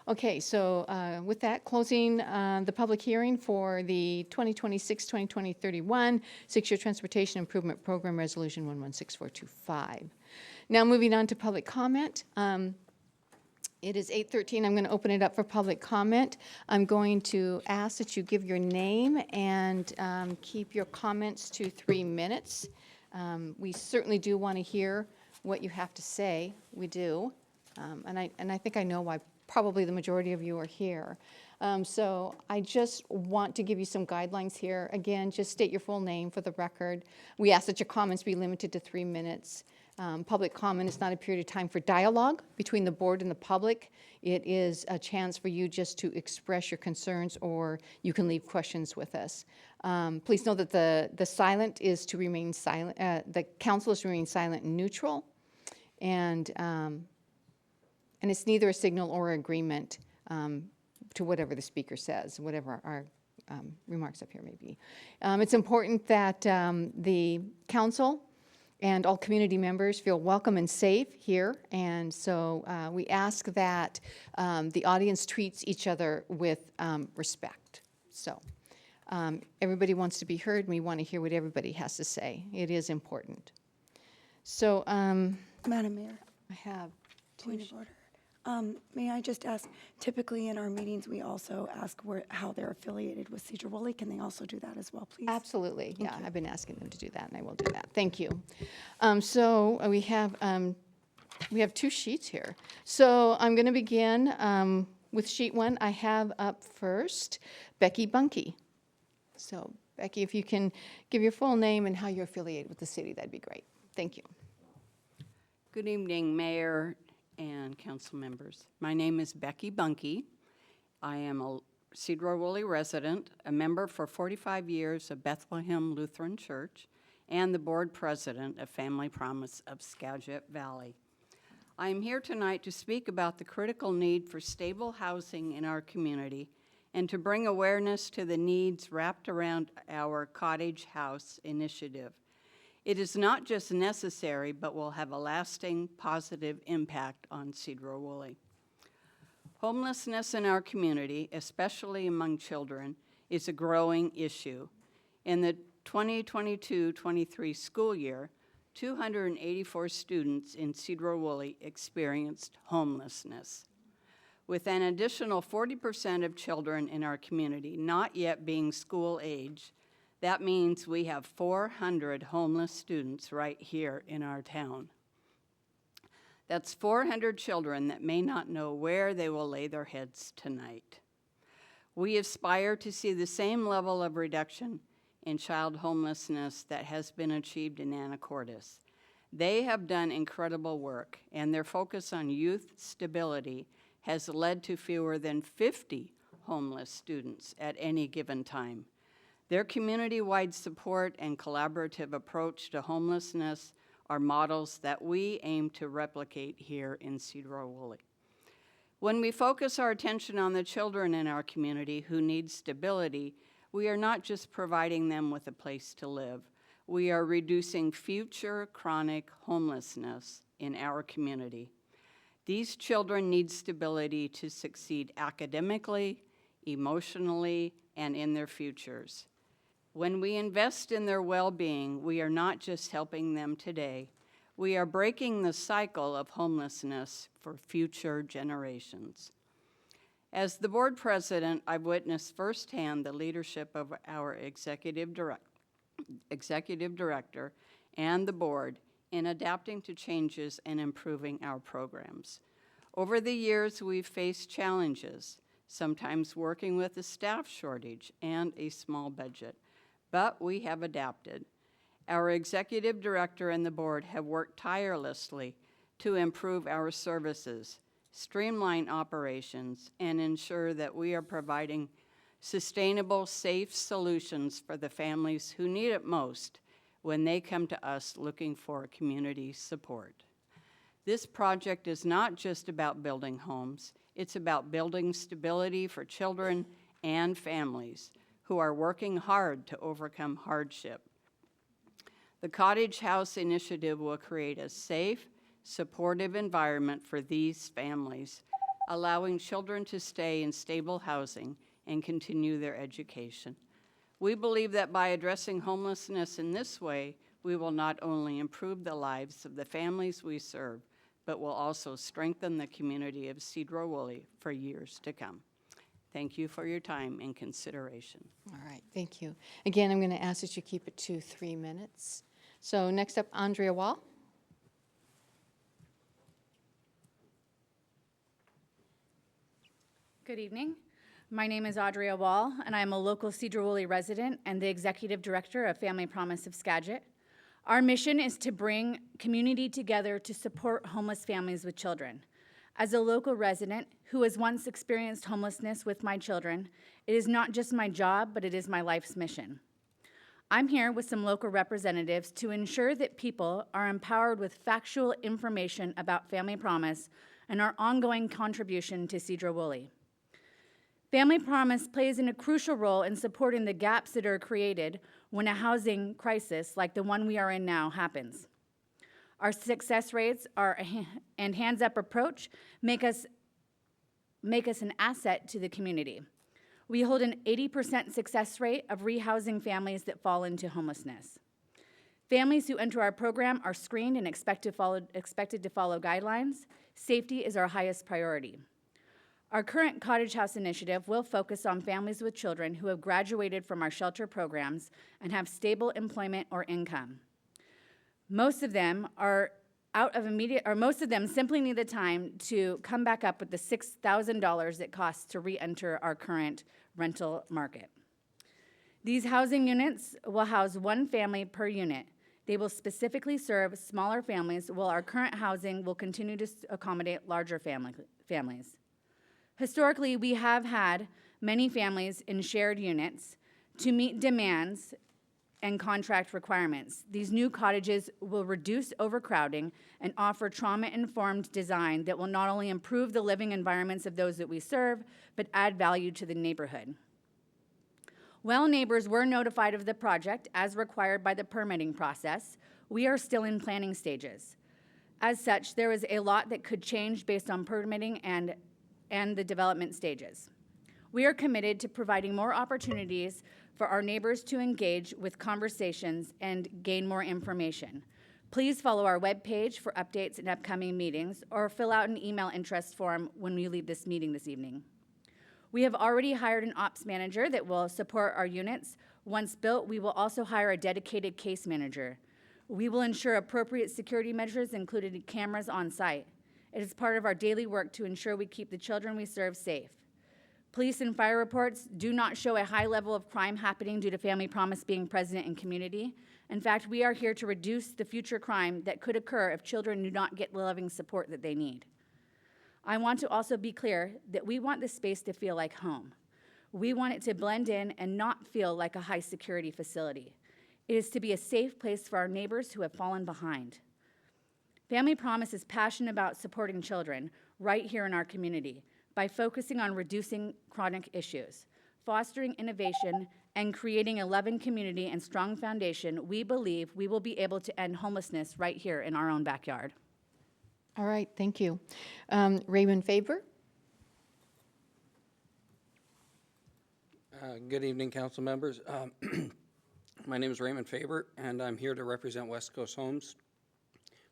A: Okay, so with that, closing the public hearing for the 2026-2031 6-Year Transportation Improvement Program Resolution 116425. Now moving on to public comment. It is 8:13. I'm going to open it up for public comment. I'm going to ask that you give your name and keep your comments to 3 minutes. We certainly do want to hear what you have to say. We do. And I think I know why probably the majority of you are here. So I just want to give you some guidelines here. Again, just state your full name for the record. We ask that your comments be limited to 3 minutes. Public comment is not a period of time for dialogue between the board and the public. It is a chance for you just to express your concerns, or you can leave questions with us. Please know that the silent is to remain silent. The council is to remain silent and neutral. And it's neither a signal or agreement to whatever the speaker says, whatever our remarks up here may be. It's important that the council and all community members feel welcome and safe here. And so we ask that the audience treats each other with respect. So everybody wants to be heard, and we want to hear what everybody has to say. It is important. So,
H: Madam Mayor,
A: I have
H: point of order. May I just ask, typically in our meetings, we also ask how they're affiliated with Sedro-Woolley. Can they also do that as well, please?
A: Absolutely. Yeah, I've been asking them to do that, and I will do that. Thank you. So we have 2 sheets here. So I'm going to begin with sheet 1. I have up first Becky Bunkie. So Becky, if you can give your full name and how you're affiliated with the city, that'd be great. Thank you.
V: Good evening, Mayor and council members. My name is Becky Bunkie. I am a Sedro-Woolley resident, a member for 45 years of Bethlehem Lutheran Church, and the board president of Family Promise of Skagit Valley. I am here tonight to speak about the critical need for stable housing in our community and to bring awareness to the needs wrapped around our Cottage House initiative. It is not just necessary, but will have a lasting positive impact on Sedro-Woolley. Homelessness in our community, especially among children, is a growing issue. In the 2022-23 school year, 284 students in Sedro-Woolley experienced homelessness. With an additional 40% of children in our community not yet being school age, that means we have 400 homeless students right here in our town. That's 400 children that may not know where they will lay their heads tonight. We aspire to see the same level of reduction in child homelessness that has been achieved in Anacortes. They have done incredible work, and their focus on youth stability has led to fewer than 50 homeless students at any given time. Their community-wide support and collaborative approach to homelessness are models that we aim to replicate here in Sedro-Woolley. When we focus our attention on the children in our community who need stability, we are not just providing them with a place to live. We are reducing future chronic homelessness in our community. These children need stability to succeed academically, emotionally, and in their futures. When we invest in their well-being, we are not just helping them today. We are breaking the cycle of homelessness for future generations. As the board president, I've witnessed firsthand the leadership of our executive director and the board in adapting to changes and improving our programs. Over the years, we've faced challenges, sometimes working with a staff shortage and a small budget. but we have adapted. Our executive director and the board have worked tirelessly to improve our services, streamline operations, and ensure that we are providing sustainable, safe solutions for the families who need it most when they come to us looking for community support. This project is not just about building homes, it's about building stability for children and families who are working hard to overcome hardship. The Cottage House Initiative will create a safe, supportive environment for these families, allowing children to stay in stable housing and continue their education. We believe that by addressing homelessness in this way, we will not only improve the lives of the families we serve, but will also strengthen the community of Sedro-Woolley for years to come. Thank you for your time and consideration.
A: All right, thank you. Again, I'm going to ask that you keep it to 3 minutes. So next up, Andrea Wall.
M: Good evening. My name is Audrey Wall, and I am a local Sedro-Woolley resident and the Executive Director of Family Promise of Skagit. Our mission is to bring community together to support homeless families with children. As a local resident who has once experienced homelessness with my children, it is not just my job, but it is my life's mission. I'm here with some local representatives to ensure that people are empowered with factual information about Family Promise and our ongoing contribution to Sedro-Woolley. Family Promise plays a crucial role in supporting the gaps that are created when a housing crisis like the one we are in now happens. Our success rates and hands-up approach make us an asset to the community. We hold an 80% success rate of rehousing families that fall into homelessness. Families who enter our program are screened and expected to follow guidelines. Safety is our highest priority. Our current Cottage House initiative will focus on families with children who have graduated from our shelter programs and have stable employment or income. Most of them simply need the time to come back up with the $6,000 it costs to re-enter our current rental market. These housing units will house one family per unit. They will specifically serve smaller families, while our current housing will continue to accommodate larger families. Historically, we have had many families in shared units to meet demands and contract requirements. These new cottages will reduce overcrowding and offer trauma-informed design that will not only improve the living environments of those that we serve, but add value to the neighborhood. While neighbors were notified of the project as required by the permitting process, we are still in planning stages. As such, there is a lot that could change based on permitting and the development stages. We are committed to providing more opportunities for our neighbors to engage with conversations and gain more information. Please follow our webpage for updates and upcoming meetings, or fill out an email interest form when we leave this meeting this evening. We have already hired an ops manager that will support our units. Once built, we will also hire a dedicated case manager. We will ensure appropriate security measures, including cameras on site. It is part of our daily work to ensure we keep the children we serve safe. Police and fire reports do not show a high level of crime happening due to Family Promise being present in community. In fact, we are here to reduce the future crime that could occur if children do not get the loving support that they need. I want to also be clear that we want this space to feel like home. We want it to blend in and not feel like a high security facility. It is to be a safe place for our neighbors who have fallen behind. Family Promise is passionate about supporting children right here in our community by focusing on reducing chronic issues, fostering innovation, and creating a loving community and strong foundation. We believe we will be able to end homelessness right here in our own backyard.
A: All right, thank you. Raymond Faber?
N: Good evening, council members. My name is Raymond Faber, and I'm here to represent West Coast Homes.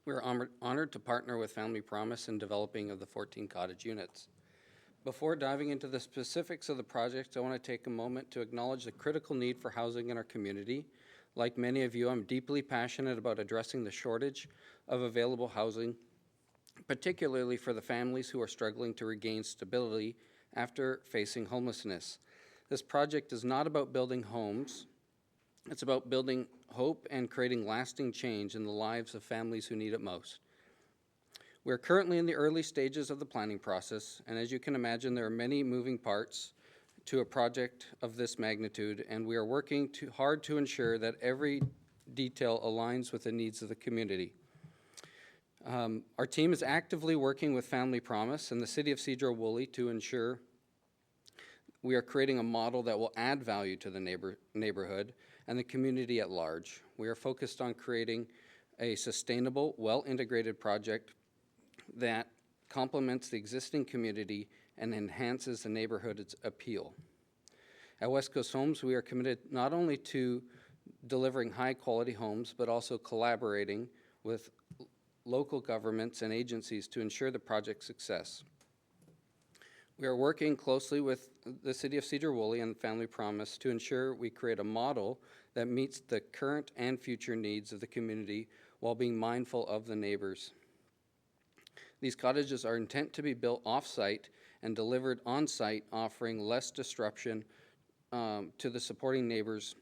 N: We're honored to partner with Family Promise in developing of the 14 cottage units. Before diving into the specifics of the project, I want to take a moment to acknowledge the critical need for housing in our community. Like many of you, I'm deeply passionate about addressing the shortage of available housing, particularly for the families who are struggling to regain stability after facing homelessness. This project is not about building homes. It's about building hope and creating lasting change in the lives of families who need it most. We're currently in the early stages of the planning process, and as you can imagine, there are many moving parts to a project of this magnitude, and we are working hard to ensure that every detail aligns with the needs of the community. Our team is actively working with Family Promise and the City of Sedro-Woolley to ensure we are creating a model that will add value to the neighborhood and the community at large. We are focused on creating a sustainable, well-integrated project that complements the existing community and enhances the neighborhood's appeal. At West Coast Homes, we are committed not only to delivering high-quality homes, but also collaborating with local governments and agencies to ensure the project's success. We are working closely with the City of Sedro-Woolley and Family Promise to ensure we create a model that meets the current and future needs of the community while being mindful of the neighbors. These cottages are intent to be built off-site and delivered on-site, offering less disruption to the supporting neighbors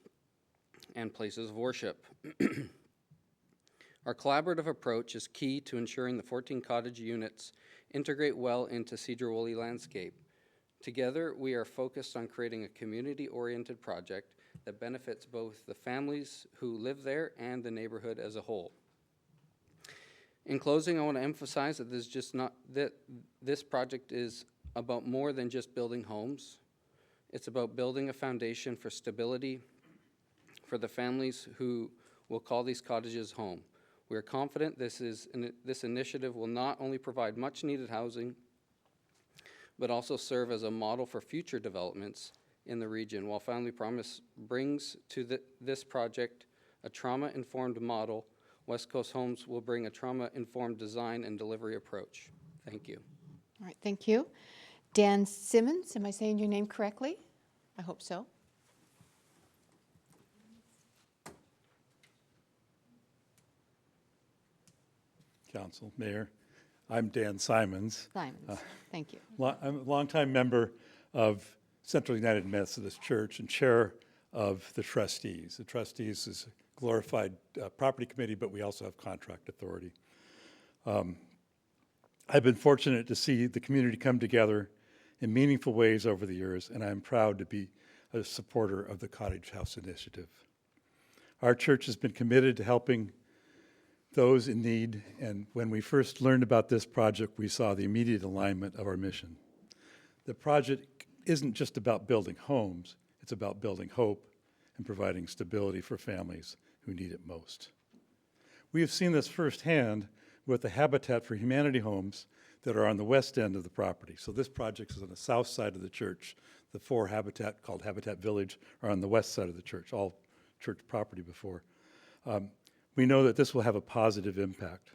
N: and places of worship. Our collaborative approach is key to ensuring the 14 cottage units integrate well into Sedro-Woolley landscape. Together, we are focused on creating a community-oriented project that benefits both the families who live there and the neighborhood as a whole. In closing, I want to emphasize that this project is about more than just building homes. It's about building a foundation for stability for the families who will call these cottages home. We are confident this initiative will not only provide much-needed housing, but also serve as a model for future developments in the region, while Family Promise brings to this project a trauma-informed model. West Coast Homes will bring a trauma-informed design and delivery approach. Thank you.
A: All right, thank you. Dan Simmons, am I saying your name correctly? I hope so.
G: Council, Mayor. I'm Dan Simons.
A: Simons, thank you.
G: I'm a longtime member of Central United Methodist Church and chair of the trustees. The trustees is a glorified property committee, but we also have contract authority. I've been fortunate to see the community come together in meaningful ways over the years, and I'm proud to be a supporter of the Cottage House Initiative. Our church has been committed to helping those in need, and when we first learned about this project, we saw the immediate alignment of our mission. The project isn't just about building homes, it's about building hope and providing stability for families who need it most. We have seen this firsthand with the Habitat for Humanity homes that are on the west end of the property. So this project is on the south side of the church. The 4 Habitat, called Habitat Village, are on the west side of the church, all church property before. We know that this will have a positive impact.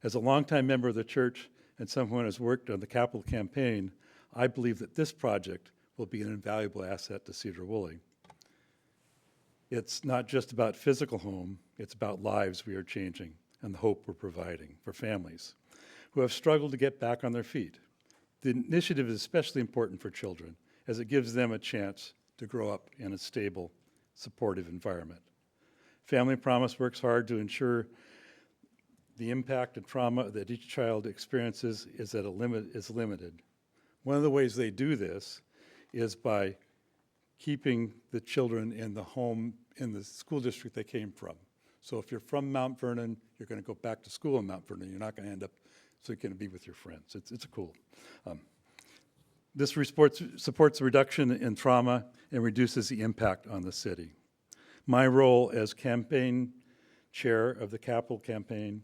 G: As a longtime member of the church and someone who has worked on the capital campaign, I believe that this project will be an invaluable asset to Sedro-Woolley. It's not just about physical home, it's about lives we are changing and the hope we're providing for families who have struggled to get back on their feet. The initiative is especially important for children as it gives them a chance to grow up in a stable, supportive environment. Family Promise works hard to ensure the impact and trauma that each child experiences is limited. One of the ways they do this is by keeping the children in the home, in the school district they came from. So if you're from Mount Vernon, you're going to go back to school in Mount Vernon. You're not going to end up, so you're going to be with your friends. It's cool. This supports a reduction in trauma and reduces the impact on the city. My role as campaign chair of the capital campaign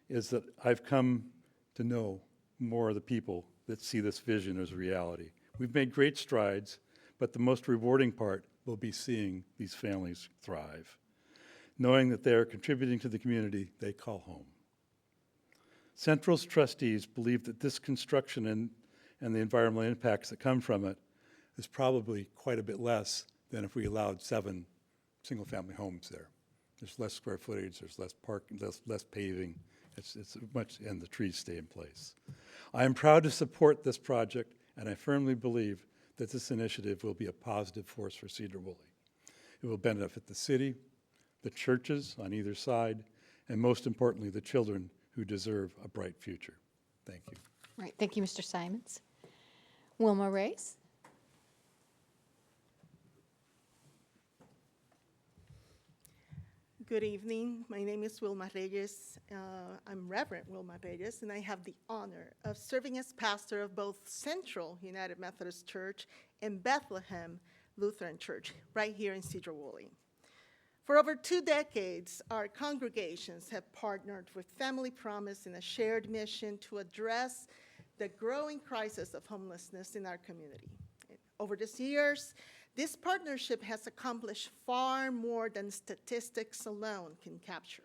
G: is that I've come to know more of the people that see this vision as reality. We've made great strides, but the most rewarding part will be seeing these families thrive, knowing that they are contributing to the community they call home. Central's trustees believe that this construction and the environmental impacts that come from it is probably quite a bit less than if we allowed 7 single-family homes there. There's less square footage, there's less parking, less paving, it's much, and the trees stay in place. I am proud to support this project, and I firmly believe that this initiative will be a positive force for Sedro-Woolley. It will benefit the city, the churches on either side, and most importantly, the children who deserve a bright future. Thank you.
A: All right, thank you, Mr. Simons. Wilma Reyes?
I: Good evening. My name is Wilma Reyes. I'm Reverend Wilma Reyes, and I have the honor of serving as pastor of both Central United Methodist Church and Bethlehem Lutheran Church, right here in Sedro-Woolley. For over 2 decades, our congregations have partnered with Family Promise in a shared mission to address the growing crisis of homelessness in our community. Over these years, this partnership has accomplished far more than statistics alone can capture.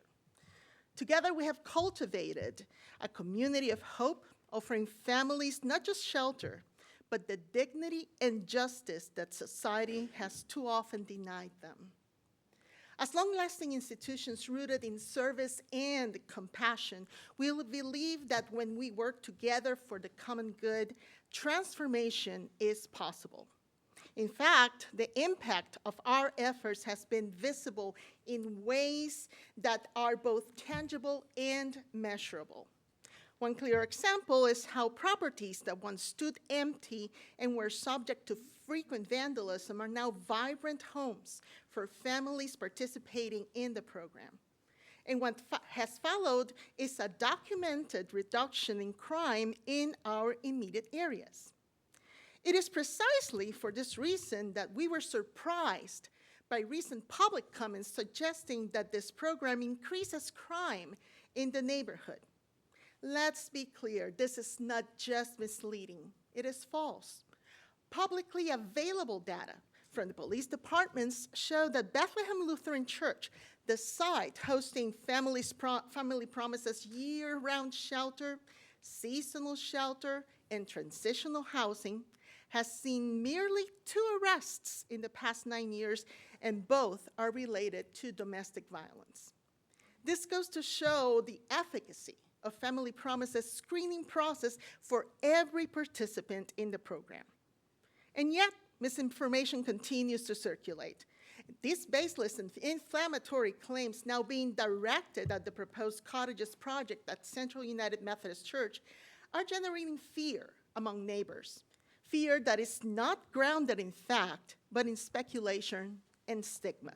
I: Together, we have cultivated a community of hope, offering families not just shelter, but the dignity and justice that society has too often denied them. As long-lasting institutions rooted in service and compassion, we believe that when we work together for the common good, transformation is possible. In fact, the impact of our efforts has been visible in ways that are both tangible and measurable. One clear example is how properties that once stood empty and were subject to frequent vandalism are now vibrant homes for families participating in the program. And what has followed is a documented reduction in crime in our immediate areas. It is precisely for this reason that we were surprised by recent public comments suggesting that this program increases crime in the neighborhood. Let's be clear, this is not just misleading, it is false. Publicly available data from the police departments show that Bethlehem Lutheran Church, the site hosting Family Promises year-round shelter, seasonal shelter, and transitional housing, has seen merely 2 arrests in the past 9 years, and both are related to domestic violence. This goes to show the efficacy of Family Promises screening process for every participant in the program. And yet, misinformation continues to circulate. These baseless and inflammatory claims now being directed at the proposed cottages project at Central United Methodist Church are generating fear among neighbors. Fear that is not grounded in fact, but in speculation and stigma.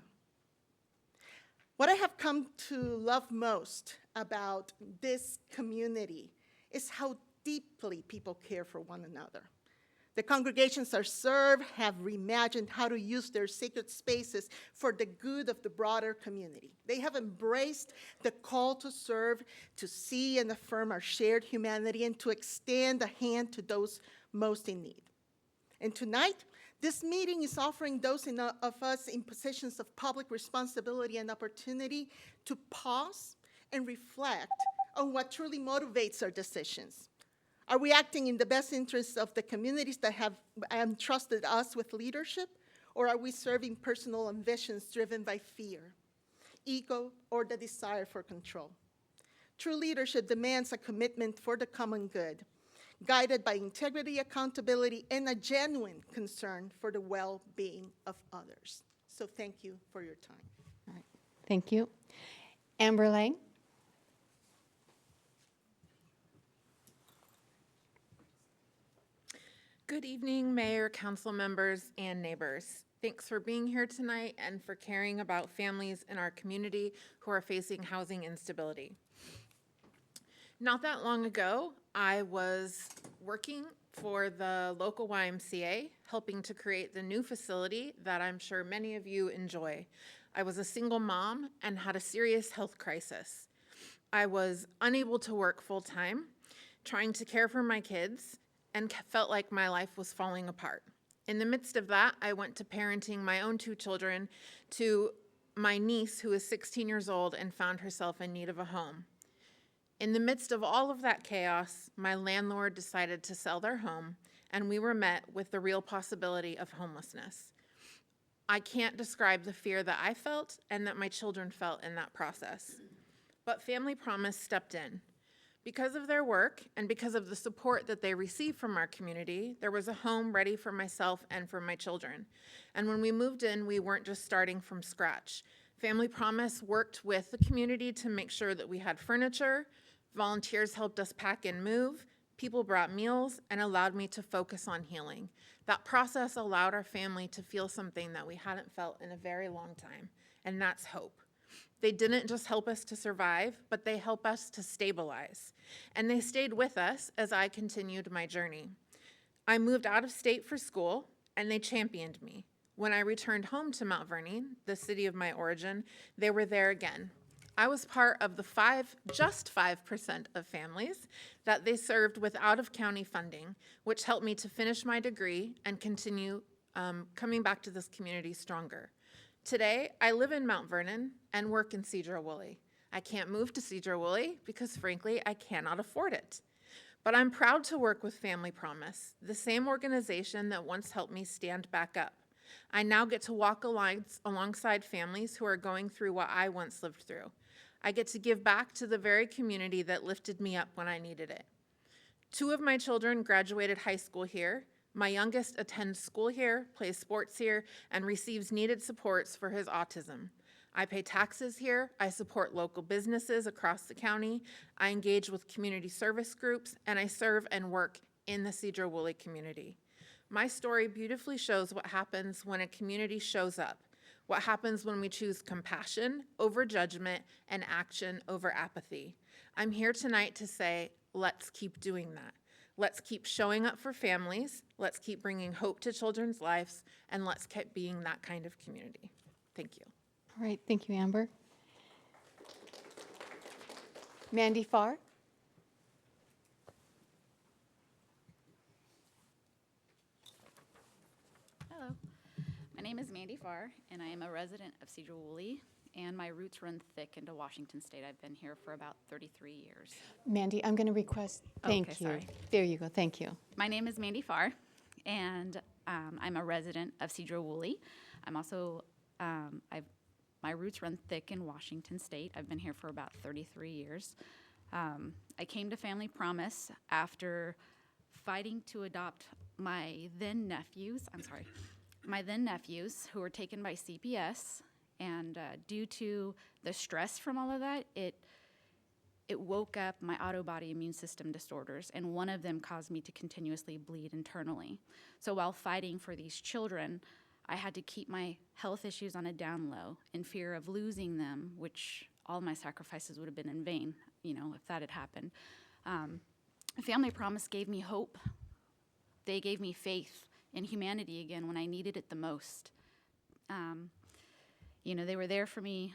I: What I have come to love most about this community is how deeply people care for one another. The congregations are served have reimagined how to use their sacred spaces for the good of the broader community. They have embraced the call to serve, to see and affirm our shared humanity, and to extend a hand to those most in need. And tonight, this meeting is offering those of us in positions of public responsibility and opportunity to pause and reflect on what truly motivates our decisions. Are we acting in the best interests of the communities that have entrusted us with leadership, or are we serving personal ambitions driven by fear, ego, or the desire for control? True leadership demands a commitment for the common good, guided by integrity, accountability, and a genuine concern for the well-being of others. So thank you for your time.
A: All right, thank you. Amber Lang?
K: Good evening, Mayor, council members, and neighbors. Thanks for being here tonight and for caring about families in our community who are facing housing instability. Not that long ago, I was working for the local YMCA, helping to create the new facility that I'm sure many of you enjoy. I was a single mom and had a serious health crisis. I was unable to work full-time, trying to care for my kids, and felt like my life was falling apart. In the midst of that, I went to parenting my own 2 children to my niece, who is 16 years old and found herself in need of a home. In the midst of all of that chaos, my landlord decided to sell their home, and we were met with the real possibility of homelessness. I can't describe the fear that I felt and that my children felt in that process. But Family Promise stepped in. Because of their work and because of the support that they receive from our community, there was a home ready for myself and for my children. And when we moved in, we weren't just starting from scratch. Family Promise worked with the community to make sure that we had furniture, volunteers helped us pack and move, people brought meals, and allowed me to focus on healing. That process allowed our family to feel something that we hadn't felt in a very long time, and that's hope. They didn't just help us to survive, but they helped us to stabilize. And they stayed with us as I continued my journey. I moved out of state for school, and they championed me. When I returned home to Mount Vernon, the city of my origin, they were there again. I was part of the just 5% of families that they served with out-of-county funding, which helped me to finish my degree and continue coming back to this community stronger. Today, I live in Mount Vernon and work in Sedro-Woolley. I can't move to Sedro-Woolley because, frankly, I cannot afford it. But I'm proud to work with Family Promise, the same organization that once helped me stand back up. I now get to walk alongside families who are going through what I once lived through. I get to give back to the very community that lifted me up when I needed it. 2 of my children graduated high school here. My youngest attends school here, plays sports here, and receives needed supports for his autism. I pay taxes here, I support local businesses across the county, I engage with community service groups, and I serve and work in the Sedro-Woolley community. My story beautifully shows what happens when a community shows up, what happens when we choose compassion over judgment and action over apathy. I'm here tonight to say, let's keep doing that. Let's keep showing up for families, let's keep bringing hope to children's lives, and let's keep being that kind of community. Thank you.
A: All right, thank you, Amber. Mandy Farr?
P: Hello, my name is Mandy Farr, and I am a resident of Sedro-Woolley, and my roots run thick into Washington State. I've been here for about 33 years.
A: Mandy, I'm going to request, thank you.
P: sorry.
A: There you go, thank you.
P: My name is Mandy Farr, and I'm a resident of Sedro-Woolley. I'm also, my roots run thick in Washington State. I've been here for about 33 years. I came to Family Promise after fighting to adopt my then nephews who were taken by CPS, and due to the stress from all of that, it woke up my autobody immune system disorders, and one of them caused me to continuously bleed internally. So while fighting for these children, I had to keep my health issues on a down low in fear of losing them, which all my sacrifices would have been in vain, if that had happened. Family Promise gave me hope. They gave me faith in humanity again when I needed it the most. They were there for me.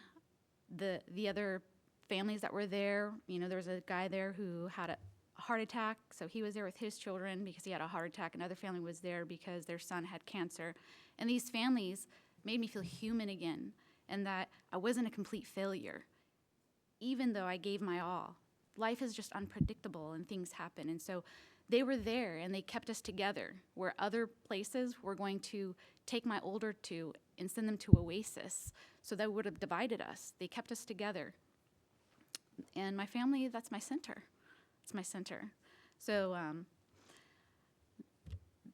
P: The other families that were there, there was a guy there who had a heart attack, so he was there with his children because he had a heart attack. Another family was there because their son had cancer. And these families made me feel human again, and that I wasn't a complete failure, even though I gave my all. Life is just unpredictable and things happen. And so they were there and they kept us together, where other places were going to take my older two and send them to Oasis. So that would have divided us. They kept us together. And my family, that's my center. It's my center. So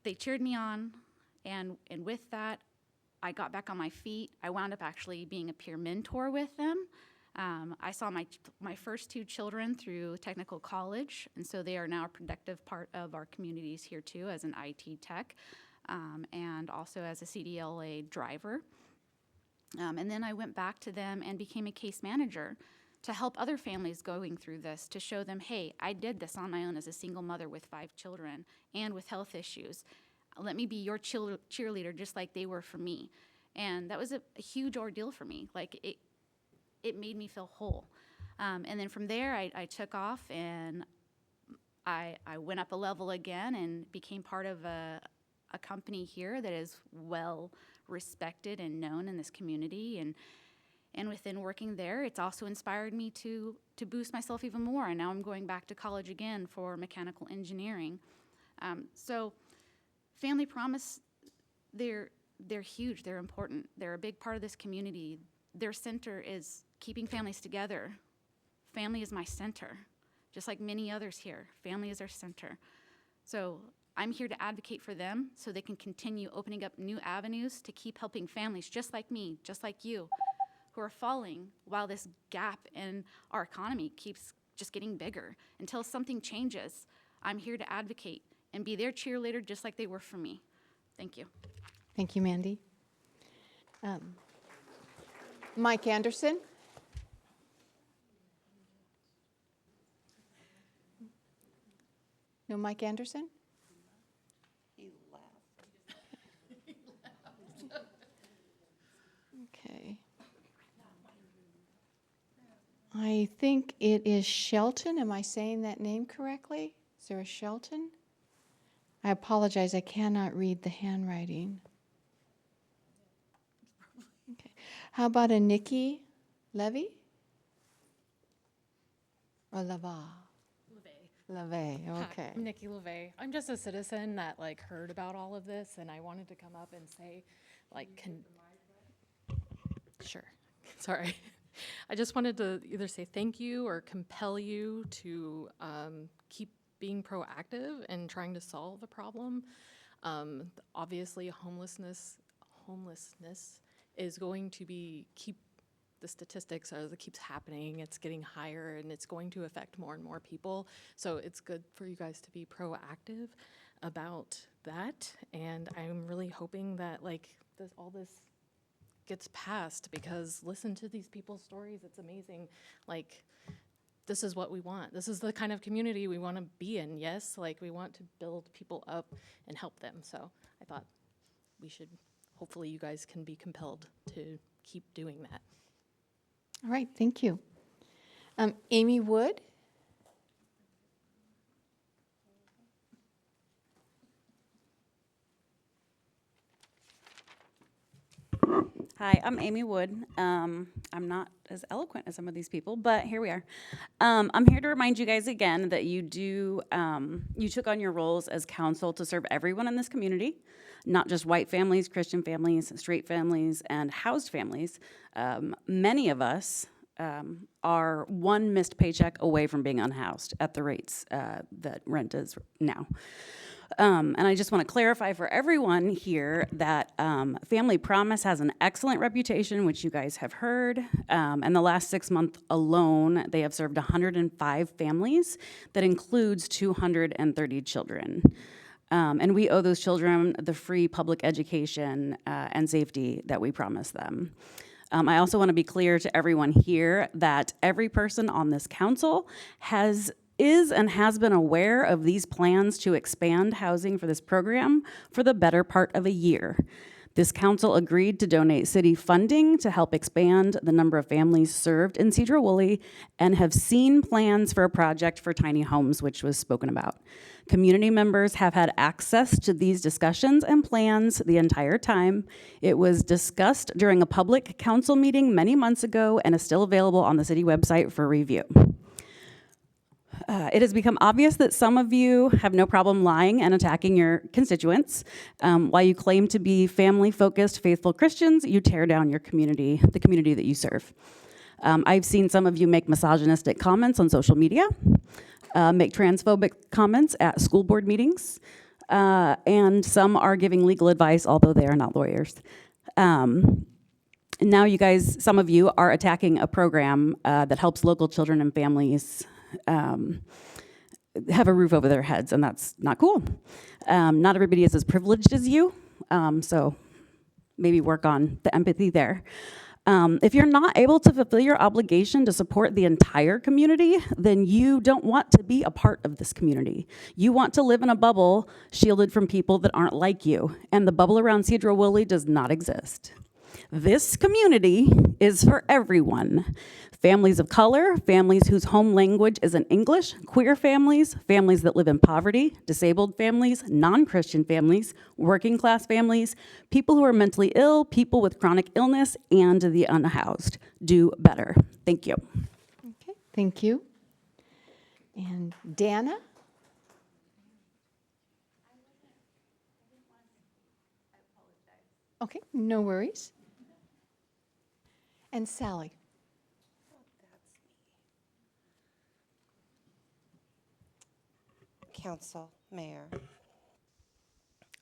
P: they cheered me on, and with that, I got back on my feet. I wound up actually being a peer mentor with them. I saw my first 2 children through technical college, and so they are now a productive part of our communities here too, as an IT tech, and also as a CDLA driver. And then I went back to them and became a case manager to help other families going through this, to show them, hey, I did this on my own as a single mother with 5 children and with health issues. Let me be your cheerleader just like they were for me. And that was a huge ordeal for me. Like, it made me feel whole. And then from there, I took off, and I went up a level again and became part of a company here that is well respected and known in this community. And within working there, it's also inspired me to boost myself even more. And now I'm going back to college again for mechanical engineering. So Family Promise, they're huge, they're important. They're a big part of this community. Their center is keeping families together. Family is my center. just like many others here. Family is our center. So I'm here to advocate for them so they can continue opening up new avenues to keep helping families just like me, just like you, who are falling while this gap in our economy keeps just getting bigger. Until something changes, I'm here to advocate and be their cheerleader just like they were for me. Thank you.
A: Thank you, Mandy. Mike Anderson? No Mike Anderson?
S: He left.
A: Okay. I think it is Shelton. Am I saying that name correctly? Is there a Shelton? I apologize, I cannot read the handwriting. Okay. How about a Nikki Levy? Or Lava? LeVay, okay.
B: Hi, I'm Nikki LeVay. I'm just a citizen that heard about all of this, and I wanted to come up and say, sure, sorry. I just wanted to either say thank you or compel you to keep being proactive and trying to solve the problem. Obviously, homelessness is going to keep the statistics as it keeps happening. It's getting higher and it's going to affect more and more people. So it's good for you guys to be proactive about that. And I'm really hoping that all this gets passed, because listen to these people's stories. It's amazing. This is what we want. This is the kind of community we want to be in. Yes, we want to build people up and help them. So I thought hopefully you guys can be compelled to keep doing that.
A: All right, thank you. Amy Wood?
Q: Hi, I'm Amy Wood. I'm not as eloquent as some of these people, but here we are. I'm here to remind you guys again that you took on your roles as council to serve everyone in this community, not just white families, Christian families, straight families, and housed families. Many of us are one missed paycheck away from being unhoused at the rates that rent is now. And I just want to clarify for everyone here that Family Promise has an excellent reputation, which you guys have heard. And the last 6 months alone, they have served 105 families. That includes 230 children. And we owe those children the free public education and safety that we promised them. I also want to be clear to everyone here that every person on this council is and has been aware of these plans to expand housing for this program for the better part of a year. This council agreed to donate city funding to help expand the number of families served in Sedro-Woolley and have seen plans for a project for tiny homes, which was spoken about. Community members have had access to these discussions and plans the entire time. It was discussed during a public council meeting many months ago and is still available on the city website for review. It has become obvious that some of you have no problem lying and attacking your constituents. While you claim to be family-focused, faithful Christians, you tear down your community, the community that you serve. I've seen some of you make misogynistic comments on social media, make transphobic comments at school board meetings, and some are giving legal advice, although they are not lawyers. Now you guys, some of you are attacking a program that helps local children and families have a roof over their heads, and that's not cool. Not everybody is as privileged as you, so maybe work on the empathy there. If you're not able to fulfill your obligation to support the entire community, then you don't want to be a part of this community. You want to live in a bubble shielded from people that aren't like you, and the bubble around Sedro-Woolley does not exist. This community is for everyone. Families of color, families whose home language isn't English, queer families, families that live in poverty, disabled families, non-Christian families, working class families, people who are mentally ill, people with chronic illness, and the unhoused. Do better. Thank you.
A: Okay, thank you. And Dana? Okay, no worries. And Sally?
S: Council, Mayor.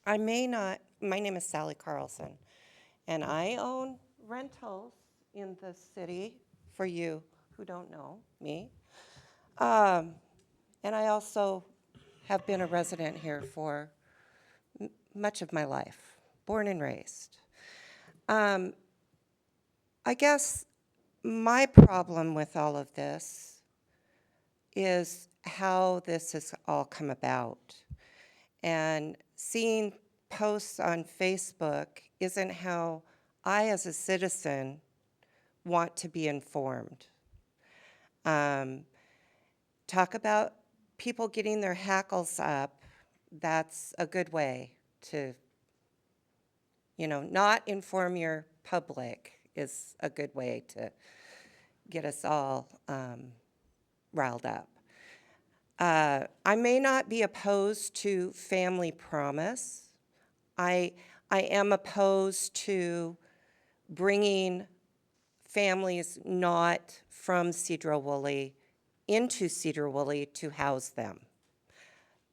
S: I may not, my name is Sally Carlson, and I own rentals in the city, for you who don't know me. And I also have been a resident here for much of my life, born and raised. I guess my problem with all of this is how this has all come about. And seeing posts on Facebook isn't how I, as a citizen, want to be informed. Talk about people getting their hackles up. That's a good way to, not inform your public is a good way to get us all riled up. I may not be opposed to family promise. I am opposed to bringing families not from Sedro-Woolley into Sedro-Woolley to house them.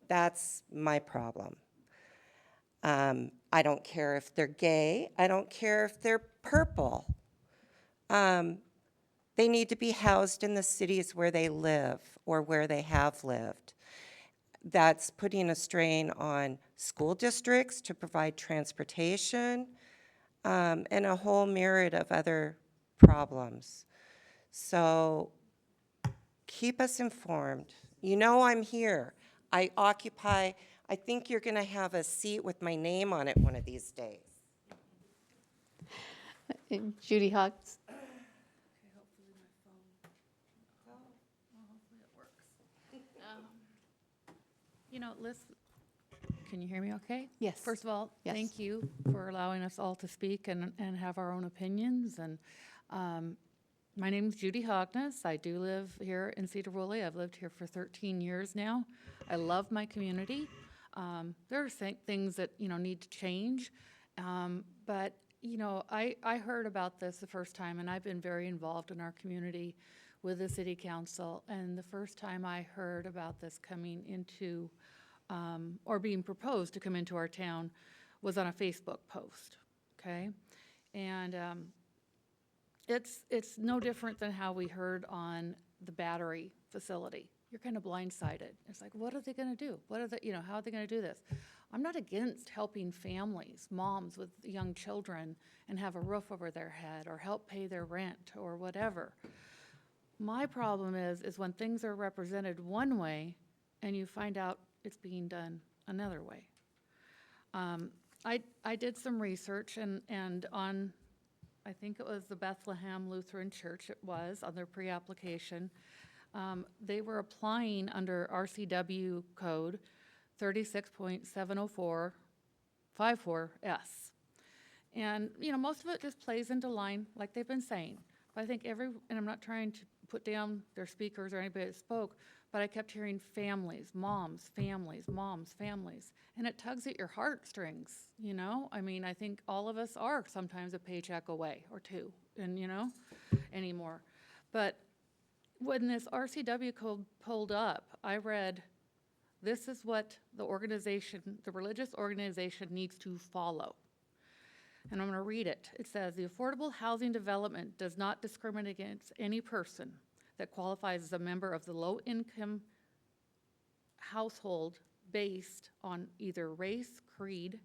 S: That's my problem. I don't care if they're gay. I don't care if they're purple. They need to be housed in the cities where they live or where they have lived. That's putting a strain on school districts to provide transportation, and a whole myriad of other problems. So keep us informed. You know I'm here. I think you're going to have a seat with my name on it one of these days.
A: Judy Hawks.
R: Liz, can you hear me okay?
A: Yes.
R: First of all,
A: Yes.
R: thank you for allowing us all to speak and have our own opinions. And my name's Judy Hogness. I do live here in Sedro-Woolley. I've lived here for 13 years now. I love my community. There are things that, need to change. But, I heard about this the first time, and I've been very involved in our community with the city council. And the first time I heard about this coming into, or being proposed to come into our town, was on a Facebook post, okay? And it's no different than how we heard on the battery facility. You're kind of blindsided. It's like, what are they gonna do? What are they, how are they gonna do this? I'm not against helping families, moms with young children, and have a roof over their head, or help pay their rent, or whatever. My problem is when things are represented one way and you find out it's being done another way. I did some research and on, I think it was the Bethlehem Lutheran Church, it was, on their pre-application. They were applying under RCW code 36.70454S. And, most of it just plays into line like they've been saying. But I think and I'm not trying to put down their speakers or anybody that spoke, but I kept hearing families, moms, families, moms, families. And it tugs at your heartstrings, I think all of us are sometimes a paycheck away or two, and, anymore. But when this RCW code pulled up, I read, this is what the religious organization needs to follow. And I'm going to read it. It says, the affordable housing development does not discriminate against any person that qualifies as a member of the low-income household based on either race, creed,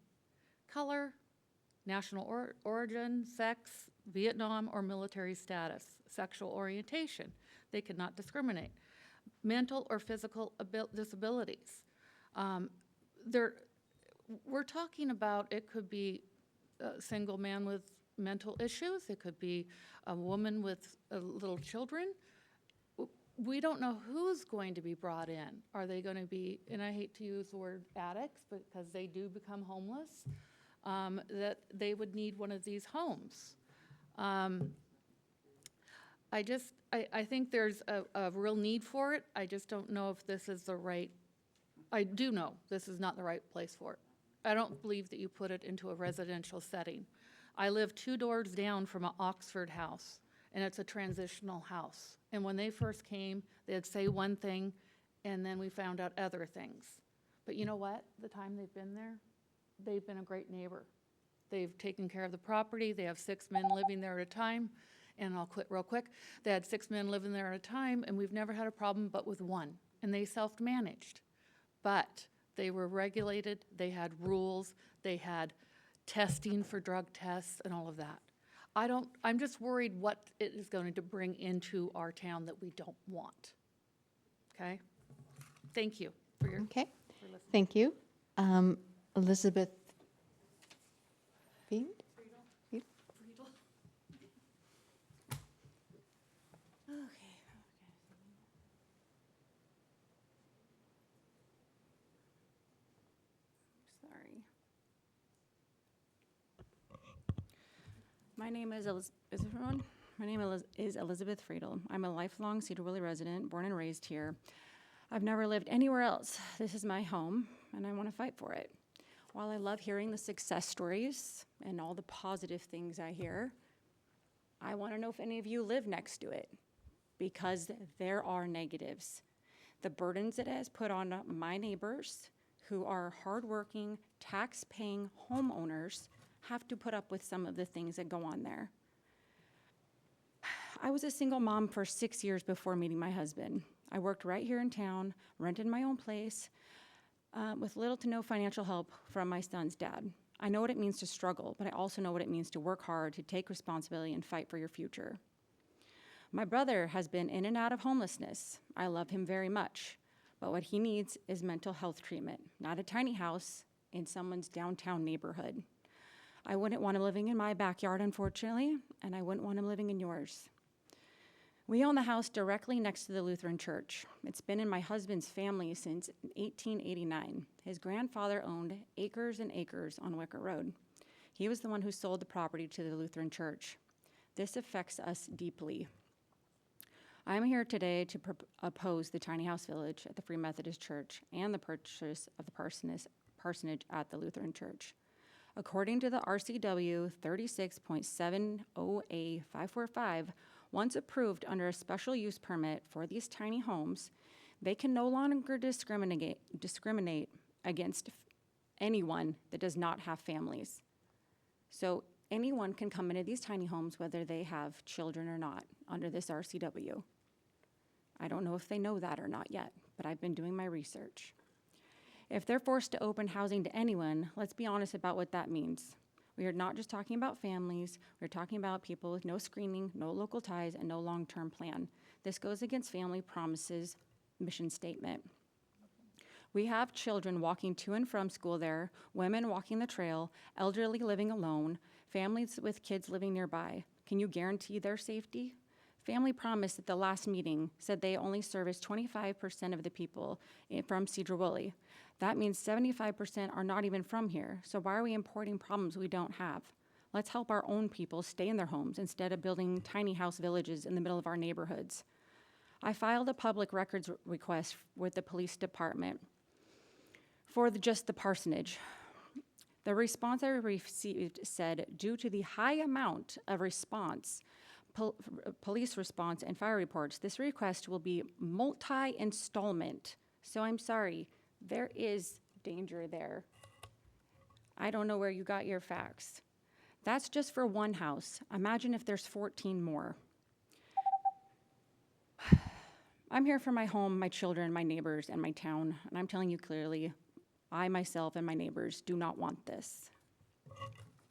R: color, national origin, sex, Vietnam or military status, sexual orientation. They cannot discriminate. Mental or physical disabilities. We're talking about, it could be a single man with mental issues. It could be a woman with little children. We don't know who's going to be brought in. Are they going to be, and I hate to use the word addicts, because they do become homeless, that they would need one of these homes. I think there's a real need for it. I just don't know if this is the right, I do know this is not the right place for it. I don't believe that you put it into a residential setting. I live 2 doors down from an Oxford house, and it's a transitional house. And when they first came, they'd say one thing, and then we found out other things. But you know what? The time they've been there, they've been a great neighbor. They've taken care of the property. They have 6 men living there at a time. And I'll quit real quick. They had 6 men living there at a time, and we've never had a problem but with one. And they self-managed. But they were regulated. They had rules. They had testing for drug tests and all of that. I'm just worried what it is going to bring into our town that we don't want. Okay? Thank you for your.
A: Okay, thank you. Elizabeth Fiend?
T: Sorry. My name is is everyone? My name is Elizabeth Friedel. I'm a lifelong Sedro-Woolley resident, born and raised here. I've never lived anywhere else. This is my home, and I want to fight for it. While I love hearing the success stories and all the positive things I hear, I want to know if any of you live next to it, because there are negatives. The burdens it has put on my neighbors, who are hardworking, tax-paying homeowners, have to put up with some of the things that go on there. I was a single mom for 6 years before meeting my husband. I worked right here in town, rented my own place, with little to no financial help from my son's dad. I know what it means to struggle, but I also know what it means to work hard, to take responsibility, and fight for your future. My brother has been in and out of homelessness. I love him very much, but what he needs is mental health treatment, not a tiny house in someone's downtown neighborhood. I wouldn't want him living in my backyard, unfortunately, and I wouldn't want him living in yours. We own the house directly next to the Lutheran church. It's been in my husband's family since 1889. His grandfather owned acres and acres on Wicker Road. He was the one who sold the property to the Lutheran church. This affects us deeply. I'm here today to oppose the tiny house village at the Free Methodist Church and the purchase of the parsonage at the Lutheran church. According to the RCW 36.70A545, once approved under a special use permit for these tiny homes, they can no longer discriminate against anyone that does not have families. So anyone can come into these tiny homes whether they have children or not under this RCW. I don't know if they know that or not yet, but I've been doing my research. If they're forced to open housing to anyone, let's be honest about what that means. We are not just talking about families, we're talking about people with no screening, no local ties, and no long-term plan. This goes against Family Promise's mission statement. We have children walking to and from school there, women walking the trail, elderly living alone, families with kids living nearby. Can you guarantee their safety? Family Promise at the last meeting said they only service 25% of the people from Sedro-Woolley. That means 75% are not even from here. So why are we importing problems we don't have? Let's help our own people stay in their homes instead of building tiny house villages in the middle of our neighborhoods. I filed a public records request with the police department for just the parsonage. The response I received said, due to the high amount of response, police response and fire reports, this request will be multi-installment. So I'm sorry, there is danger there. I don't know where you got your facts. That's just for one house. Imagine if there's 14 more. I'm here for my home, my children, my neighbors, and my town, and I'm telling you clearly, I myself and my neighbors do not want this.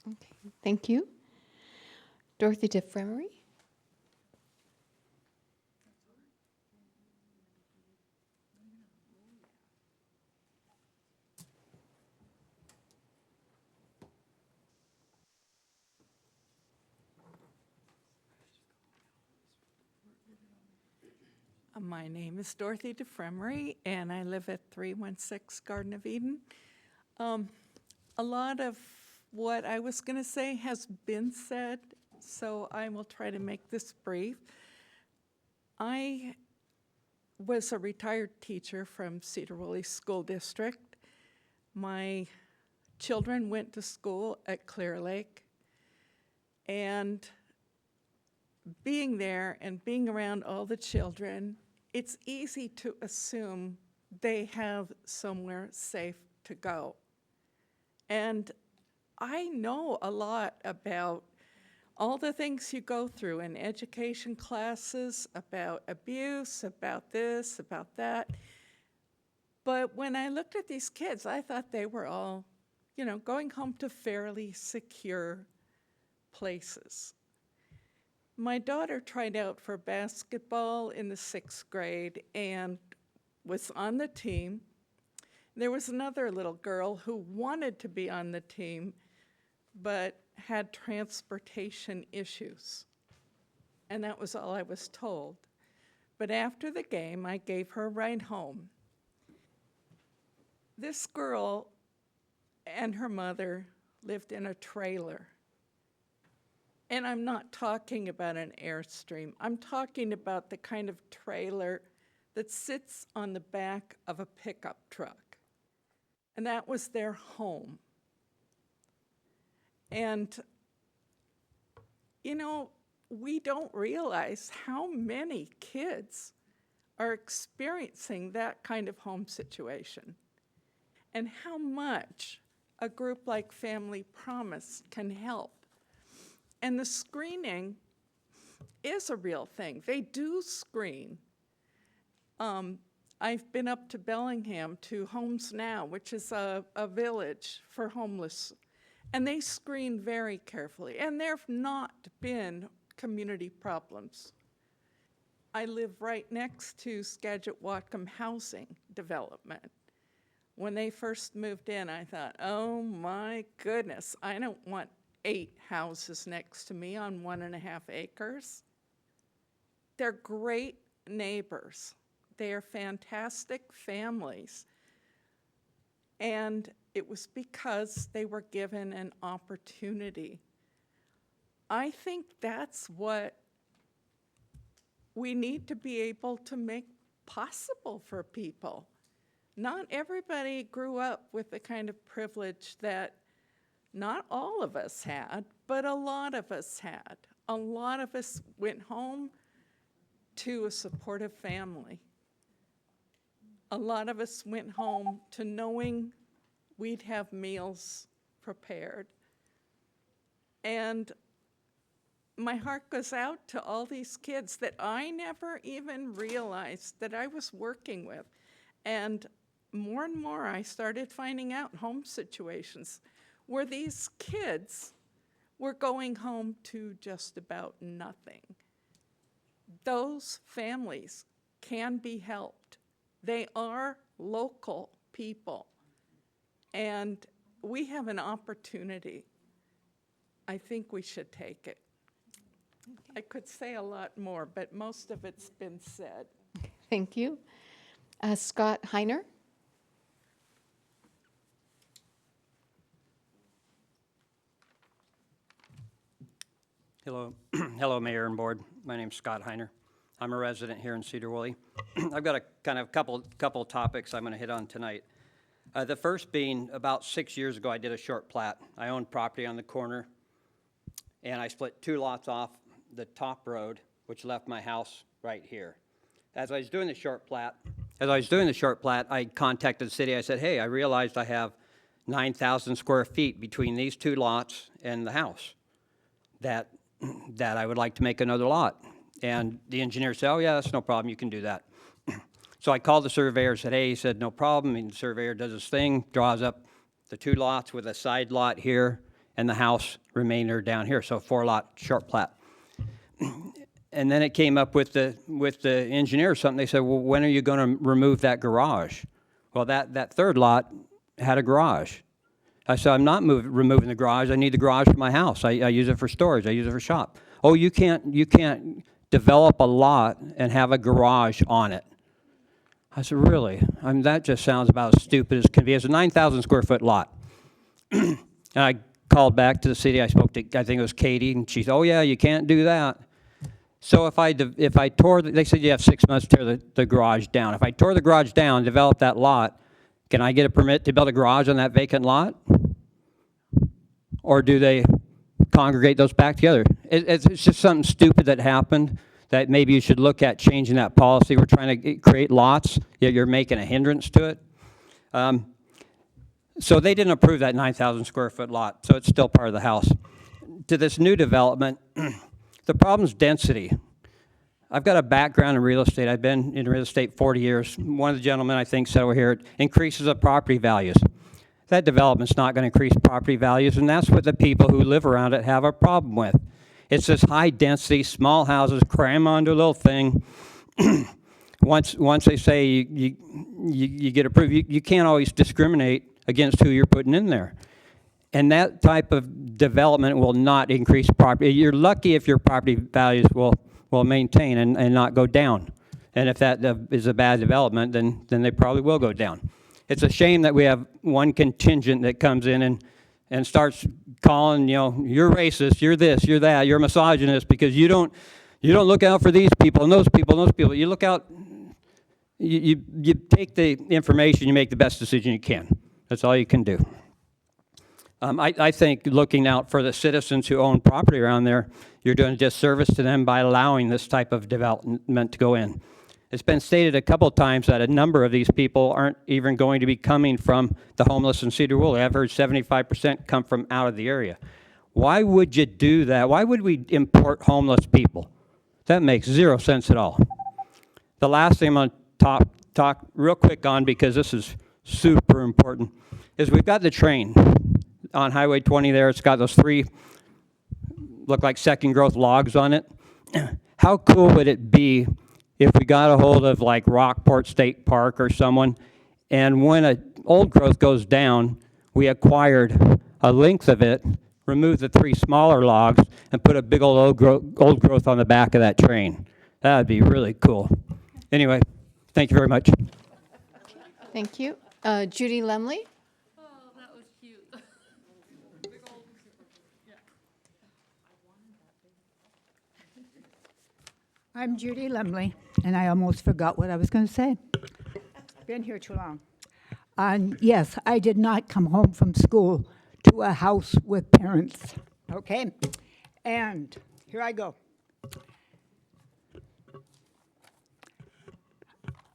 A: Okay, thank you. Dorothy DeFremery?
U: My name is Dorothy DeFremery, and I live at 316 Garden of Eden. A lot of what I was going to say has been said, so I will try to make this brief. I was a retired teacher from Sedro-Woolley School District. My children went to school at Clear Lake, and being there and being around all the children, it's easy to assume they have somewhere safe to go. And I know a lot about all the things you go through in education classes, about abuse, about this, about that. But when I looked at these kids, I thought they were all, you know, going home to fairly secure places. My daughter tried out for basketball in the 6th grade and was on the team. There was another little girl who wanted to be on the team, but had transportation issues. And that was all I was told. But after the game, I gave her a ride home. This girl and her mother lived in a trailer. And I'm not talking about an Airstream. I'm talking about the kind of trailer that sits on the back of a pickup truck. And that was their home. And, you know, we don't realize how many kids are experiencing that kind of home situation and how much a group like Family Promise can help. And the screening is a real thing. They do screen. I've been up to Bellingham to Homes Now, which is a village for homeless, and they screen very carefully, and there have not been community problems. I live right next to Skagit Whatcom Housing Development. When they first moved in, I thought, oh my goodness, I don't want 8 houses next to me on 1.5 acres. They're great neighbors. They are fantastic families. And it was because they were given an opportunity. I think that's what we need to be able to make possible for people. Not everybody grew up with the kind of privilege that not all of us had, but a lot of us had. A lot of us went home to a supportive family. A lot of us went home to knowing we'd have meals prepared. And my heart goes out to all these kids that I never even realized that I was working with. And more I started finding out home situations where these kids were going home to just about nothing. Those families can be helped. They are local people, and we have an opportunity. I think we should take it. I could say a lot more, but most of it's been said.
A: Thank you. Scott Heiner?
F: Hello, hello, Mayor and Board. My name's Scott Heiner. I'm a resident here in Sedro-Woolley. I've got a kind of couple topics I'm going to hit on tonight. The first being about 6 years ago, I did a short plat. I owned property on the corner, and I split 2 lots off the top road, which left my house right here. As I was doing the short plat, I contacted the city. I said, hey, I realized I have 9,000 square feet between these 2 lots and the house that I would like to make another lot. And the engineer said, oh yeah, that's no problem, you can do that. So I called the surveyor, said, hey, he said, no problem. And the surveyor does his thing, draws up the 2 lots with a side lot here and the house remainder down here. So 4-lot short plat. And then it came up with the engineer or something. They said, well, when are you going to remove that garage? Well, that 3rd lot had a garage. I said, I'm not removing the garage. I need the garage for my house. I use it for storage. I use it for shop. Oh, you can't develop a lot and have a garage on it. I said, really? I mean, that just sounds about as stupid as can be. It's a 9,000 square foot lot. And I called back to the city. I spoke to, I think it was Katie, and she said, oh yeah, you can't do that. So if I tore, they said you have 6 months to tear the garage down. If I tore the garage down, develop that lot, can I get a permit to build a garage on that vacant lot? Or do they congregate those back together? It's just something stupid that happened that maybe you should look at changing that policy. We're trying to create lots, yet you're making a hindrance to it. So they didn't approve that 9,000 square foot lot, so it's still part of the house. To this new development, the problem's density. I've got a background in real estate. I've been in real estate 40 years. One of the gentlemen, I think, said over here, it increases the property values. That development's not going to increase property values, and that's what the people who live around it have a problem with. It's this high density, small houses, cram onto a little thing. Once they say you get approved, you can't always discriminate against who you're putting in there. And that type of development will not increase property. You're lucky if your property values will maintain and not go down. And if that is a bad development, then they probably will go down. It's a shame that we have one contingent that comes in and starts calling, you're racist, you're this, you're that, you're misogynist because you don't look out for these people and those people and those people. You look out, you take the information, you make the best decision you can. That's all you can do. I think looking out for the citizens who own property around there, you're doing a disservice to them by allowing this type of development to go in. It's been stated a couple times that a number of these people aren't even going to be coming from the homeless in Sedro-Woolley. I've heard 75% come from out of the area. Why would you do that? Why would we import homeless people? That makes zero sense at all. The last thing I'm going to talk real quick on, because this is super important, is we've got the train on Highway 20 there. It's got those 3, look like second growth logs on it. How cool would it be if we got a hold of like Rockport State Park or someone, and when an old growth goes down, we acquired a length of it, removed the 3 smaller logs, and put a big old growth on the back of that train. That would be really cool. Anyway, thank you very much.
A: Thank you. Judy Lemley?
B: Oh, that was cute. Big old, yeah.
D: I'm Judy Lemley, and I almost forgot what I was going to say. Been here too long. Yes, I did not come home from school to a house with parents, okay? And here I go.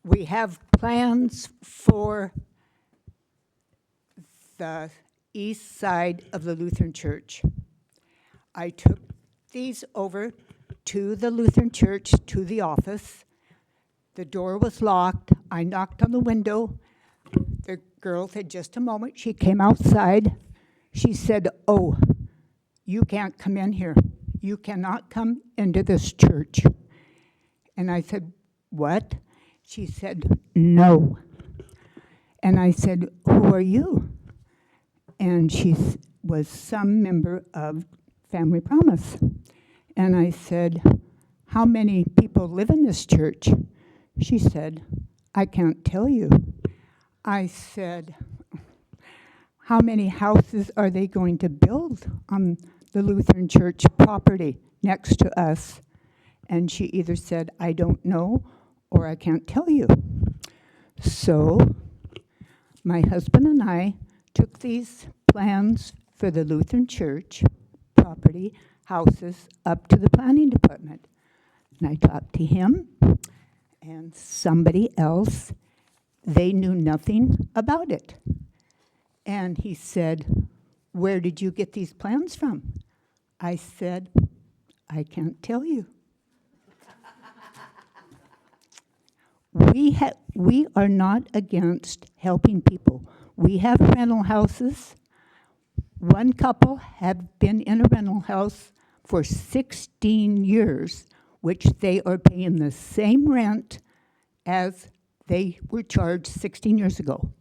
D: We have plans for the east side of the Lutheran Church. I took these over to the Lutheran Church, to the office. The door was locked. I knocked on the window. The girl said, just a moment. She came outside. She said, oh, you can't come in here. You cannot come into this church. And I said, what? She said, no. And I said, who are you? And she was some member of Family Promise. And I said, how many people live in this church? She said, I can't tell you. I said, how many houses are they going to build on the Lutheran Church property next to us? And she either said, I don't know, or I can't tell you. So my husband and I took these plans for the Lutheran Church property houses up to the planning department. And I talked to him and somebody else. They knew nothing about it. And he said, where did you get these plans from? I said, I can't tell you. We are not against helping people. We have rental houses. One couple have been in a rental house for 16 years, which they are paying the same rent as they were charged 16 years ago.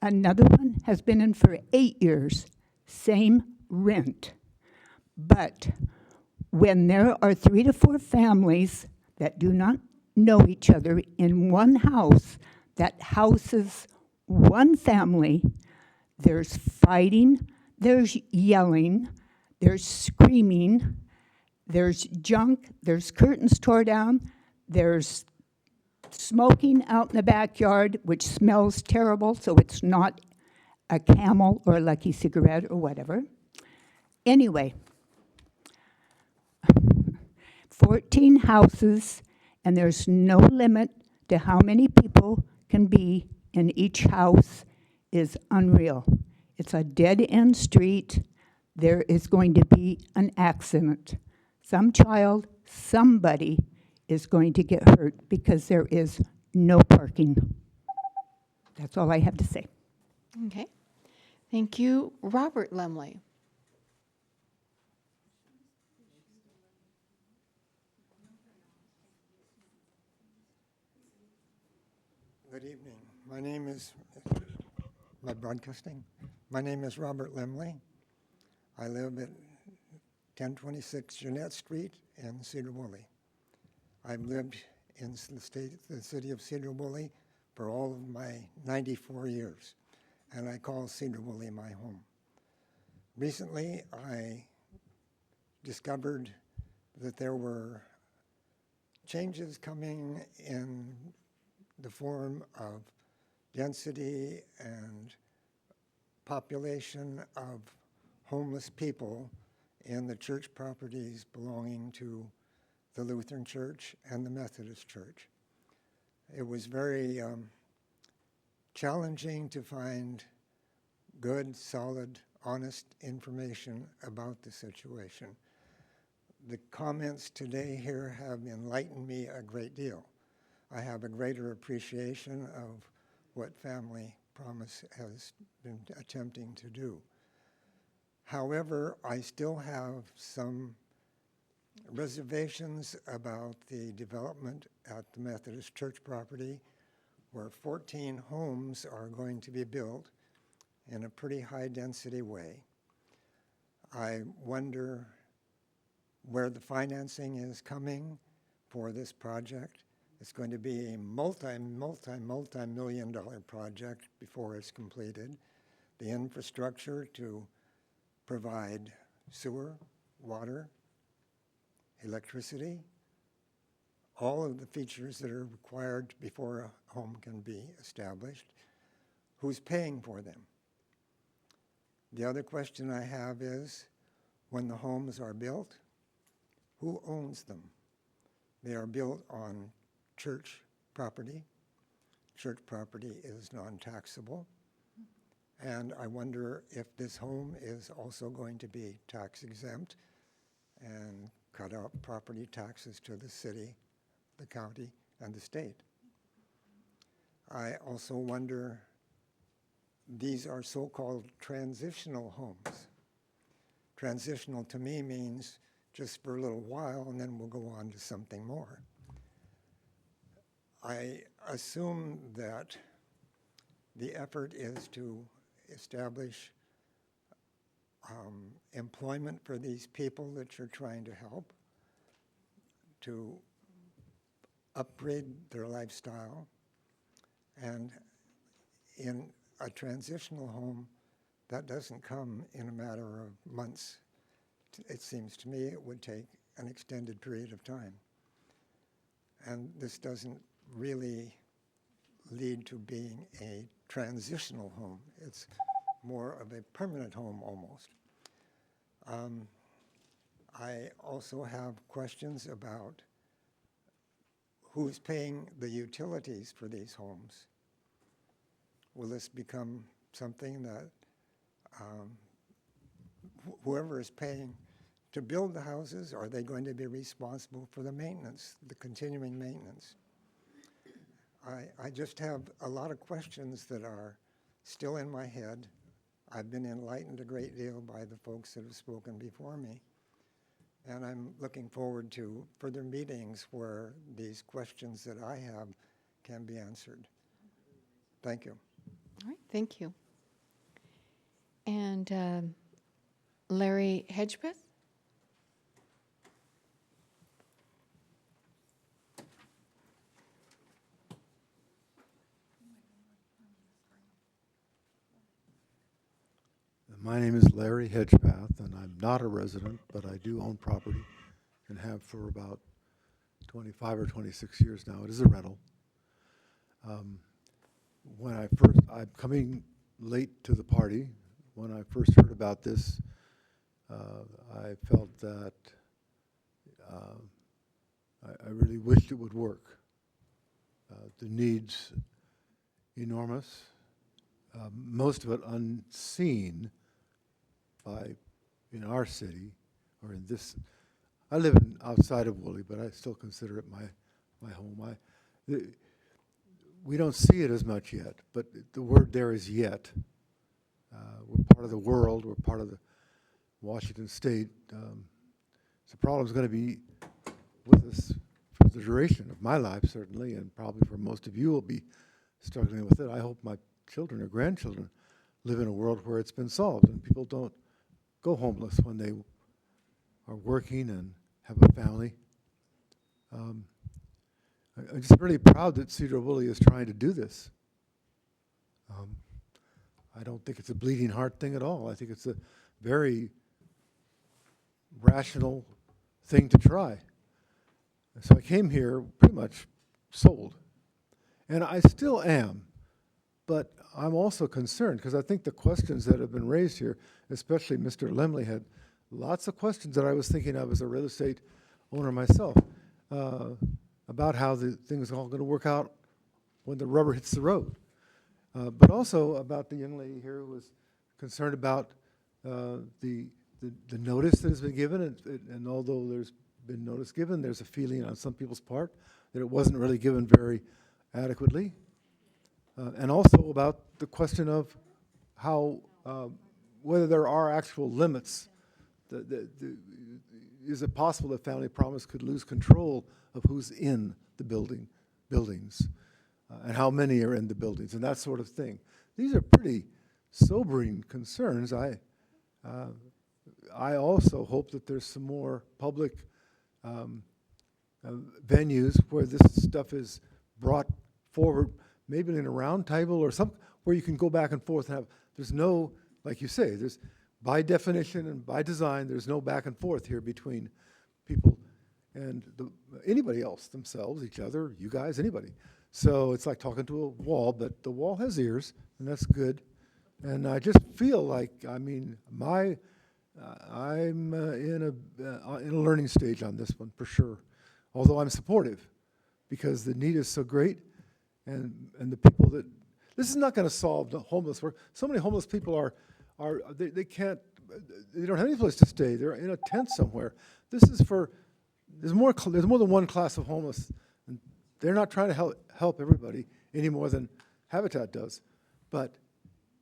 D: Another one has been in for 8 years, same rent. But when there are 3 to 4 families that do not know each other in one house that houses one family, there's fighting, there's yelling, there's screaming, there's junk, there's curtains tore down, there's smoking out in the backyard, which smells terrible, so it's not a Camel or a Lucky cigarette or whatever. Anyway, 14 houses, and there's no limit to how many people can be in each house is unreal. It's a dead-end street. There is going to be an accident. Some child, somebody is going to get hurt because there is no parking. That's all I have to say.
A: Okay. Thank you. Robert Lemley.
J: Good evening. My name is, my broadcasting? My name is Robert Lemley. I live at 1026 Jeanette Street in Sedro-Woolley. I've lived in the city of Sedro-Woolley for all of my 94 years, and I call Sedro-Woolley my home. Recently, I discovered that there were changes coming in the form of density and population of homeless people in the church properties belonging to the Lutheran Church and the Methodist Church. It was very challenging to find good, solid, honest information about the situation. The comments today here have enlightened me a great deal. I have a greater appreciation of what Family Promise has been attempting to do. However, I still have some reservations about the development at the Methodist Church property, where 14 homes are going to be built in a pretty high-density way. I wonder where the financing is coming for this project. It's going to be a multi-million-dollar project before it's completed. The infrastructure to provide sewer, water, electricity, all of the features that are required before a home can be established. Who's paying for them? The other question I have is, when the homes are built, who owns them? They are built on church property. Church property is non-taxable. And I wonder if this home is also going to be tax exempt and cut out property taxes to the city, the county, and the state. I also wonder, these are so-called transitional homes. Transitional to me means just for a little while and then we'll go on to something more. I assume that the effort is to establish employment for these people that you're trying to help, to upgrade their lifestyle, and in a transitional home, that doesn't come in a matter of months. It seems to me it would take an extended period of time. And this doesn't really lead to being a transitional home. It's more of a permanent home almost. I also have questions about who's paying the utilities for these homes. Will this become something that whoever is paying to build the houses, are they going to be responsible for the maintenance, the continuing maintenance? I just have a lot of questions that are still in my head. I've been enlightened a great deal by the folks that have spoken before me. And I'm looking forward to further meetings where these questions that I have can be answered. Thank you.
A: All right, thank you. And Larry Hedgepeth?
O: My name is Larry Hedgepath, and I'm not a resident, but I do own property and have for about 25 or 26 years now. It is a rental. I'm coming late to the party. When I first heard about this, I felt that I really wished it would work. The need's enormous, most of it unseen in our city or in this. I live outside of Woolley, but I still consider it my home. We don't see it as much yet, but the word there is yet. We're part of the world. We're part of the Washington State. The problem's going to be with us for the duration of my life, certainly, and probably for most of you will be struggling with it. I hope my children or grandchildren live in a world where it's been solved and people don't go homeless when they are working and have a family. I'm just really proud that Sedro-Woolley is trying to do this. I don't think it's a bleeding heart thing at all. I think it's a very rational thing to try. So I came here pretty much sold. And I still am. But I'm also concerned because I think the questions that have been raised here, especially Mr. Lemley had lots of questions that I was thinking of as a real estate owner myself, about how the things are all going to work out when the rubber hits the road. But also about the young lady here who was concerned about the notice that has been given, and although there's been notice given, there's a feeling on some people's part that it wasn't really given very adequately. And also about the question of how, whether there are actual limits. Is it possible that Family Promise could lose control of who's in the buildings, and how many are in the buildings, and that sort of thing? These are pretty sobering concerns. I also hope that there's some more public venues where this stuff is brought forward, maybe in a round table or some where you can go back and forth and have. There's no, like you say, there's by definition and by design, there's no back and forth here between people and anybody else, themselves, each other, you guys, anybody. So it's like talking to a wall, but the wall has ears, and that's good. And I just feel like, I mean, I'm in a learning stage on this one for sure. Although I'm supportive, because the need is so great, and the people that this is not going to solve the homeless work. So many homeless people they can't, they don't have any place to stay. They're in a tent somewhere. This is for there's more than one class of homeless, and they're not trying to help everybody any more than Habitat does. But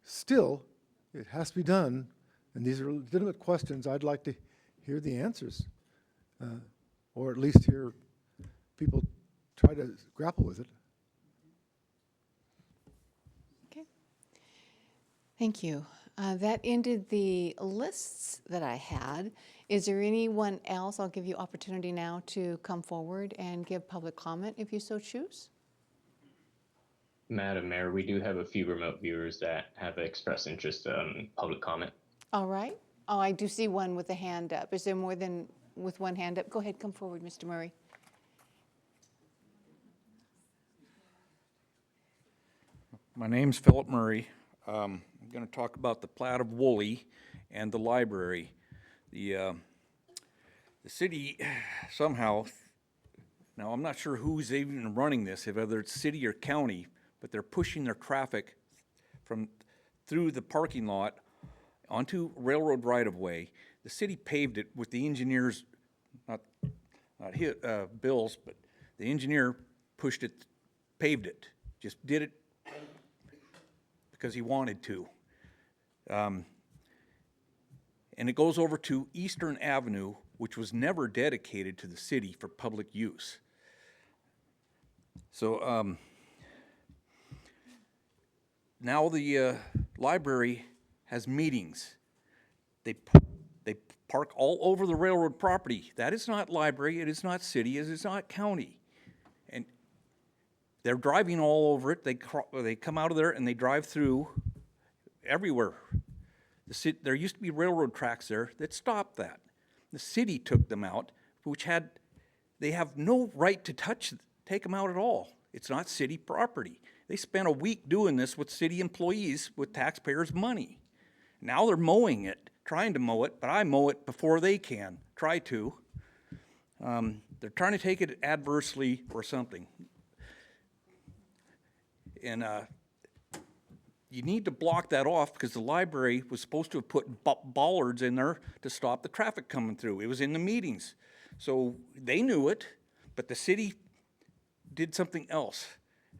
O: still, it has to be done, and these are legitimate questions. I'd like to hear the answers, or at least hear people try to grapple with it.
A: Okay. Thank you. That ended the lists that I had. Is there anyone else? I'll give you opportunity now to come forward and give public comment if you so choose.
C: Madam Mayor, we do have a few remote viewers that have expressed interest in public comment.
A: All right. Oh, I do see one with a hand up. Is there more than with one hand up? Go ahead, come forward, Mr. Murray.
E: My name's Philip Murray. I'm going to talk about the plat of Woolley and the library. The city somehow, now I'm not sure who's even running this, whether it's city or county, but they're pushing their traffic through the parking lot onto railroad right-of-way. The city paved it with the engineers, not Bill's, but the engineer pushed it, paved it, just did it because he wanted to. And it goes over to Eastern Avenue, which was never dedicated to the city for public use. So now the library has meetings. They park all over the railroad property. That is not library, it is not city, it is not county. And they're driving all over it. They come out of there and they drive through everywhere. There used to be railroad tracks there that stopped that. The city took them out, they have no right to take them out at all. It's not city property. They spent a week doing this with city employees with taxpayers' money. Now they're mowing it, trying to mow it, but I mow it before they can, try to. They're trying to take it adversely or something. And you need to block that off because the library was supposed to have put bollards in there to stop the traffic coming through. It was in the meetings. So they knew it, but the city did something else.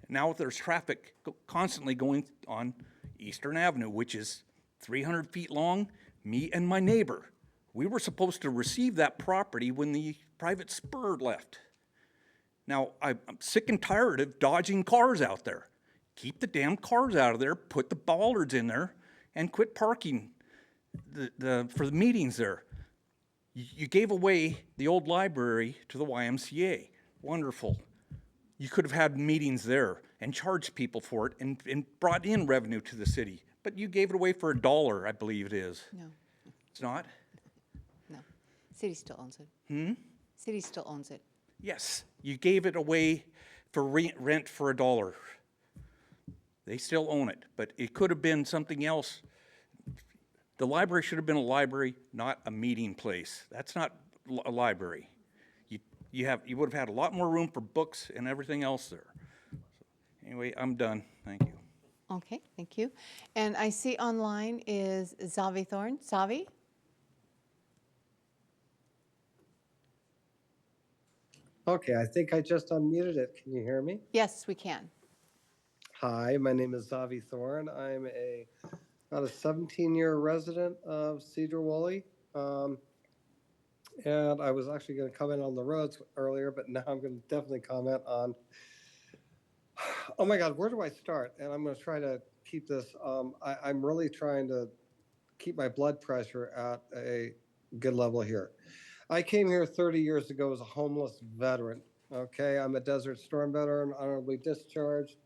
E: Now there's traffic constantly going on Eastern Avenue, which is 300 feet long, me and my neighbor. We were supposed to receive that property when the private spur left. Now, I'm sick and tired of dodging cars out there. Keep the damn cars out of there, put the bollards in there, and quit parking for the meetings there. You gave away the old library to the YMCA. Wonderful. You could have had meetings there and charged people for it and brought in revenue to the city. But you gave it away for $1, I believe it is.
A: No,
E: It's not?
A: no. City still owns it.
E: Hmm?
A: City still owns it.
E: Yes, you gave it away for rent for $1. They still own it, but it could have been something else. The library should have been a library, not a meeting place. That's not a library. You would have had a lot more room for books and everything else there. Anyway, I'm done. Thank you.
A: Okay, thank you. And I see online is Zavi Thorne. Zavi?
H: Okay, I think I just unmuted it. Can you hear me?
A: Yes, we can.
H: Hi, my name is Zavi Thorne. I'm about a 17-year resident of Sedro-Woolley. And I was actually going to comment on the roads earlier, but now I'm going to definitely comment on, oh my God, where do I start? And I'm going to try to keep this, I'm really trying to keep my blood pressure at a good level here. I came here 30 years ago as a homeless veteran. Okay, I'm a Desert Storm veteran, honorably discharged.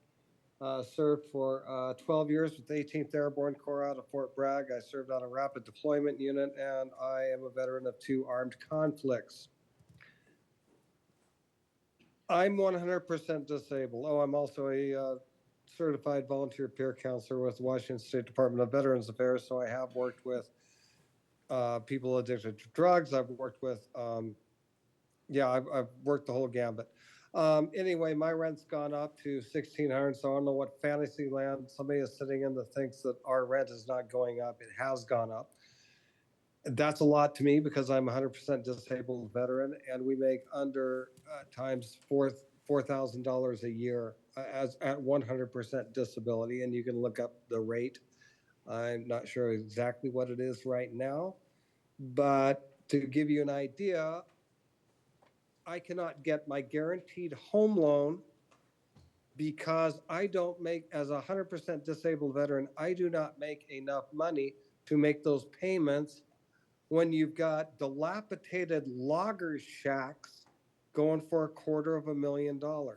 H: Served for 12 years with the 18th Airborne Corps out of Fort Bragg. I served on a rapid deployment unit, and I am a veteran of 2 armed conflicts. I'm 100% disabled. Oh, I'm also a certified volunteer peer counselor with the Washington State Department of Veterans Affairs, so I have worked with people addicted to drugs. I've worked with, I've worked the whole gambit. Anyway, my rent's gone up to $1,600, so I don't know what fantasy land somebody is sitting in that thinks that our rent is not going up. It has gone up. That's a lot to me because I'm a 100% disabled veteran, and we make under times $4,000 a year as at 100% disability, and you can look up the rate. I'm not sure exactly what it is right now, but to give you an idea, I cannot get my guaranteed home loan because I don't make, as a 100% disabled veteran, I do not make enough money to make those payments when you've got dilapidated logger shacks going for $250,000.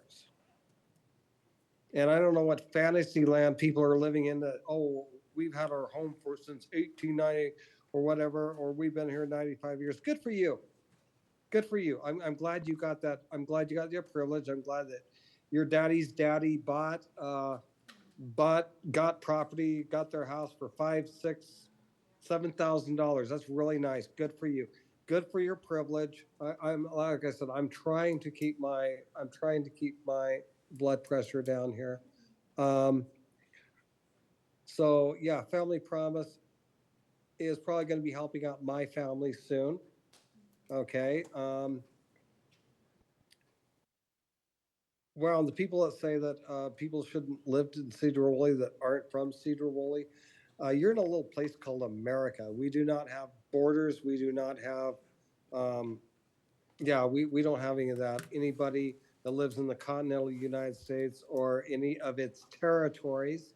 H: And I don't know what fantasy land people are living in that, oh, we've had our home for since 1890 or whatever, or we've been here 95 years. Good for you. Good for you. I'm glad you got that. I'm glad you got your privilege. I'm glad that your daddy's daddy got property, got their house for $5,000, $6,000, $7,000. That's really nice. Good for you. Good for your privilege. I'm like I said, I'm trying to keep my blood pressure down here. So yeah, Family Promise is probably going to be helping out my family soon. Okay. Well, the people that say that people shouldn't live in Sedro-Woolley that aren't from Sedro-Woolley, you're in a little place called America. We do not have borders. We do not have, we don't have any of that. Anybody that lives in the continental United States or any of its territories,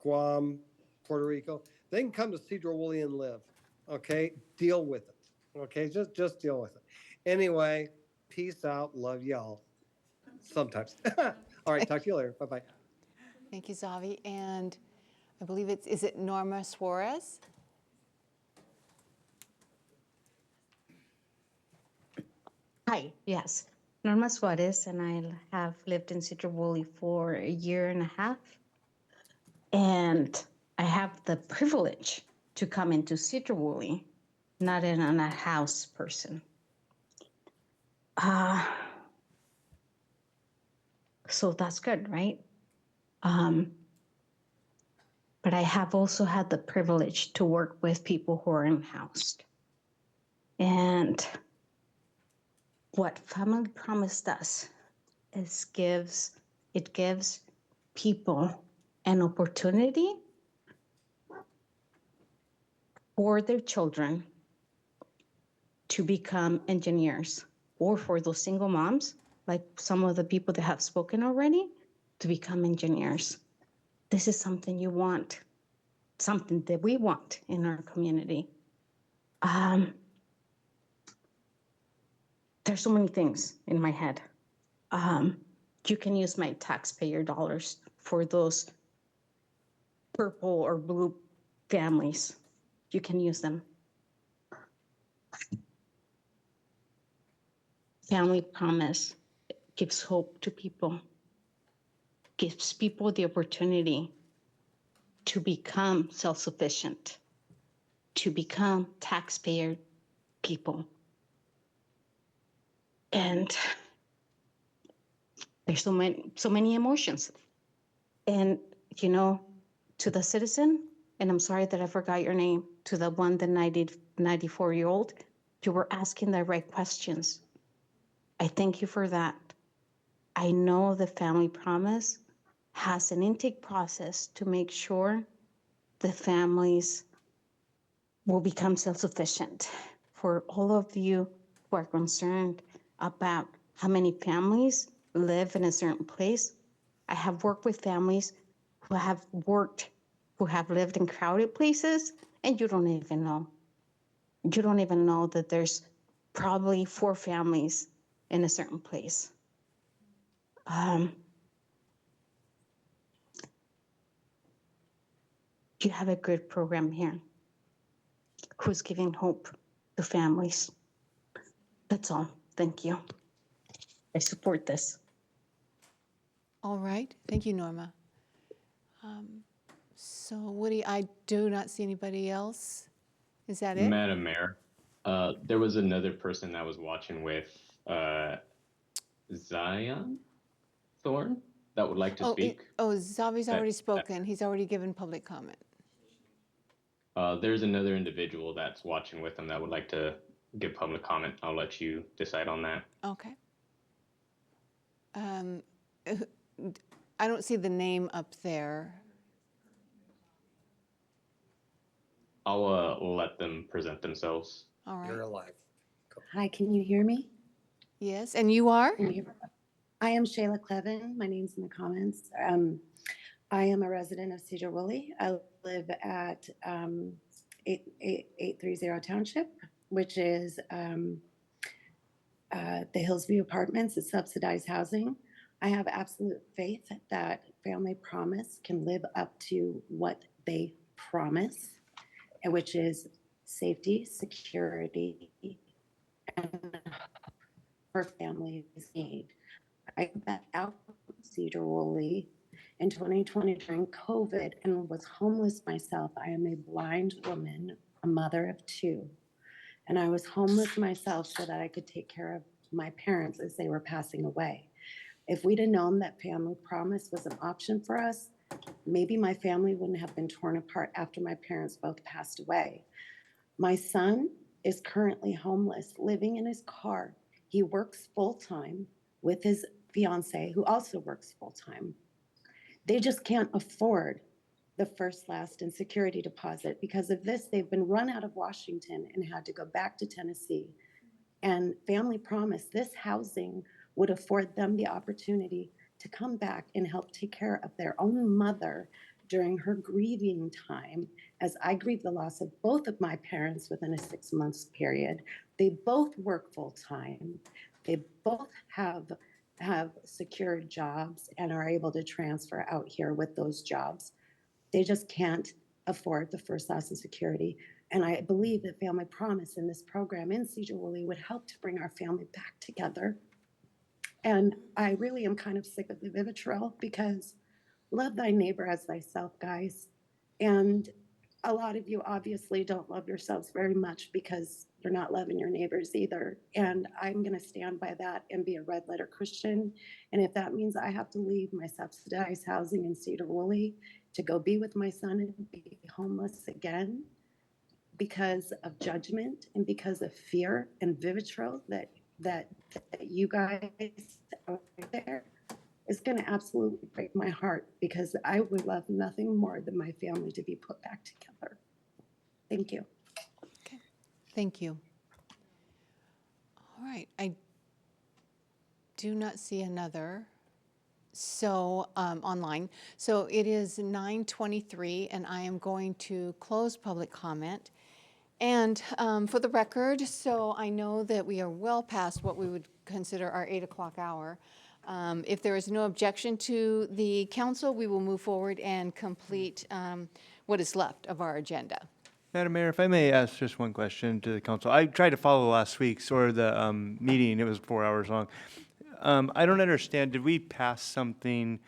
H: Guam, Puerto Rico, they can come to Sedro-Woolley and live. Okay, deal with it. Okay, just deal with it. Anyway, peace out. Love y'all. Sometimes. All right, talk to you later. Bye-bye.
A: Thank you, Zavi. And I believe is it Norma Suarez?
L: Hi, yes. Norma Suarez, and I have lived in Sedro-Woolley for 1.5 years. And I have the privilege to come into Sedro-Woolley, not in a house person. So that's good, right? But I have also had the privilege to work with people who are unhoused. And what Family Promise does is it gives people an opportunity for their children to become engineers, or for those single moms, like some of the people that have spoken already, to become engineers. This is something you want, something that we want in our community. There's so many things in my head. You can use my taxpayer dollars for those purple or blue families. You can use them. Family Promise gives hope to people, gives people the opportunity to become self-sufficient, to become taxpayer people. And there's so many emotions. And, you know, to the citizen, and I'm sorry that I forgot your name, to the one, the 94-year-old, you were asking the right questions. I thank you for that. I know the Family Promise has an intake process to make sure the families will become self-sufficient. For all of you who are concerned about how many families live in a certain place, I have worked with families who have lived in crowded places, and you don't even know. You don't even know that there's probably 4 families in a certain place. You have a good program here who's giving hope to families. That's all. Thank you. I support this.
A: All right, thank you, Norma. So Woody, I do not see anybody else. Is that it?
C: Madam Mayor, there was another person that was watching with Zion Thorne that would like to speak.
A: Zavi's
C: That-
A: already spoken. He's already given public comment.
C: There's another individual that's watching with him that would like to give public comment. I'll let you decide on that.
A: Okay. I don't see the name up there.
C: I'll let them present themselves.
A: All right.
H: You're alive.
M: Hi, can you hear me?
A: Yes, and you are?
M: I am Shayla Clevin. My name's in the comments. I am a resident of Sedro-Woolley. I live at 830 Township, which is the Hillsview Apartments. It's subsidized housing. I have absolute faith that Family Promise can live up to what they promise, which is safety, security, and her family's need. I got out of Sedro-Woolley in 2020 during COVID and was homeless myself. I am a blind woman, a mother of 2, and I was homeless myself so that I could take care of my parents as they were passing away. If we'd have known that Family Promise was an option for us, maybe my family wouldn't have been torn apart after my parents both passed away. My son is currently homeless, living in his car. He works full-time with his fiance, who also works full-time. They just can't afford the first, last, and security deposit. Because of this, they've been run out of Washington and had to go back to Tennessee. And Family Promise, this housing would afford them the opportunity to come back and help take care of their own mother during her grieving time, as I grieve the loss of both of my parents within a 6 months period. They both work full-time. They both have secured jobs and are able to transfer out here with those jobs. They just can't afford the first, last, and security. And I believe that Family Promise in this program in Sedro-Woolley would help to bring our family back together. And I really am kind of sick of the vitriol, because love thy neighbor as thyself, guys. And a lot of you obviously don't love yourselves very much because you're not loving your neighbors either. And I'm going to stand by that and be a red letter Christian. And if that means I have to leave my subsidized housing in Sedro-Woolley to go be with my son and be homeless again because of judgment and because of fear and vitriol that you guys out there, is going to absolutely break my heart because I would love nothing more than my family to be put back together. Thank you.
A: Thank you. All right, I do not see another. So, online. So it is 9:23, and I am going to close public comment. And for the record, so I know that we are well past what we would consider our 8 o'clock hour. If there is no objection to the council, we will move forward and complete what is left of our agenda.
N: Madam Mayor, if I may ask just one question to the council. I tried to follow last week's or the meeting. It was 4 hours long. I don't understand. Did we pass something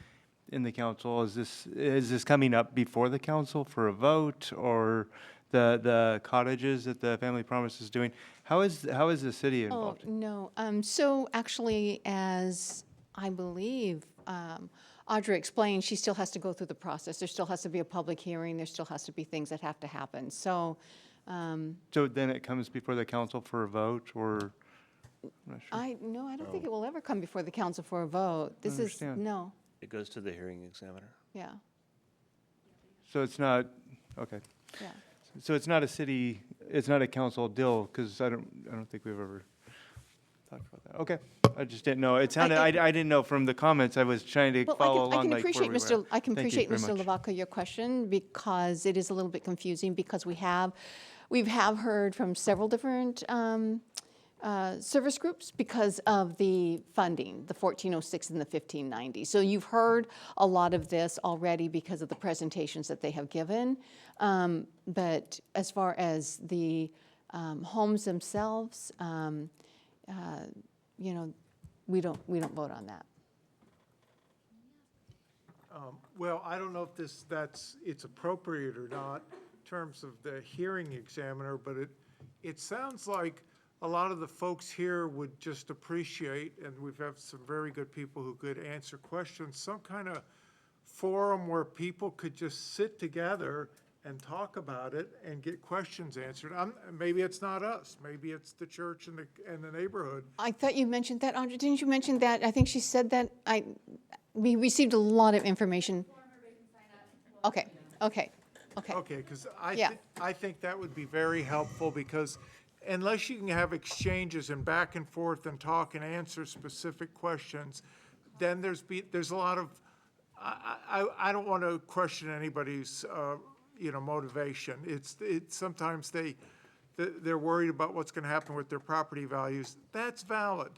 N: in the council? Is this coming up before the council for a vote, or the cottages that the Family Promise is doing? How is the city involved?
A: Oh, no. So actually, as I believe Audra explained, she still has to go through the process. There still has to be a public hearing. There still has to be things that have to happen. So,
N: So then it comes before the council for a vote, or? I'm not sure.
A: no, I don't think it will ever come before the council for a vote. This is,
N: understand.
A: no,
V: It goes to the hearing examiner.
A: yeah,
N: So it's not, okay.
A: yeah.
N: So it's not a council deal, because I don't think we've ever talked about that. Okay, I just didn't know. It sounded, I didn't know from the comments. I was trying to
A: Well,
N: follow
A: I
N: along
A: can
N: like where
A: appreciate,
N: we were at.
A: I can
N: Thank you
A: appreciate,
N: very
A: Mr.
N: much.
A: Lavaca, your question, because it is a little bit confusing, because we have heard from several different service groups because of the funding, the 1406 and the 1590. So you've heard a lot of this already because of the presentations that they have given. But as far as the homes themselves, you know, we don't vote on that.
W: Well, I don't know if it's appropriate or not in terms of the hearing examiner, but it sounds like a lot of the folks here would just appreciate, and we've had some very good people who could answer questions, some kind of forum where people could just sit together and talk about it and get questions answered. Maybe it's not us, maybe it's the church and the neighborhood.
A: I thought you mentioned that, Audra. Didn't you mention that? I think she said that. We received a lot of information. Okay, okay, okay.
W: Okay, because
A: Yeah.
W: I think that would be very helpful, because unless you can have exchanges and back and forth and talk and answer specific questions, then there's a lot of, I don't want to question anybody's, motivation. It's sometimes they're worried about what's going to happen with their property values. That's valid.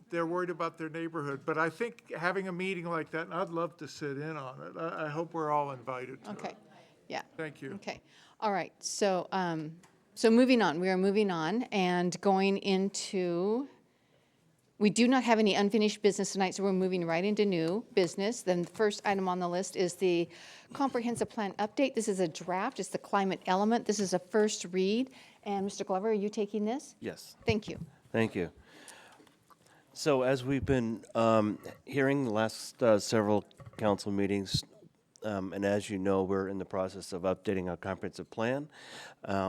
W: They're worried about their neighborhood. But I think having a meeting like that, and I'd love to sit in on it. I hope we're all invited to it.
A: Okay, yeah.
W: Thank you.
A: Okay, all right, so, so moving on, we are moving on and going into, we do not have any unfinished business tonight, so we're moving right into new business. Then the first item on the list is the comprehensive plan update. This is a draft, it's the climate element. This is a first read. And Mr. Glover, are you taking this?
V: Yes.
A: Thank you.
V: Thank you. So as we've been hearing the last several council meetings, and as you know, we're in the process of updating our comprehensive plan.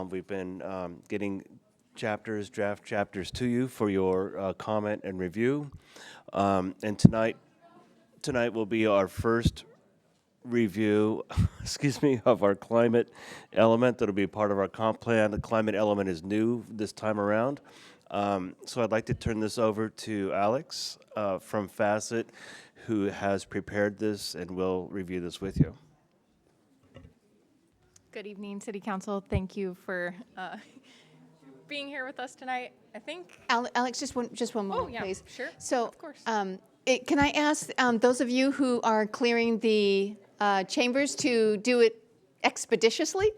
V: We've been getting draft chapters to you for your comment and review. And tonight will be our first review, of our climate element that'll be part of our comp plan. The climate element is new this time around. So I'd like to turn this over to Alex from Facet, who has prepared this and will review this with you.
X: Good evening, City Council. Thank you for being here with us tonight. I think.
A: Alex, just one moment,
X: yeah,
A: please.
X: sure.
A: So,
X: Of course.
A: Can I ask those of you who are clearing the chambers to do it expeditiously?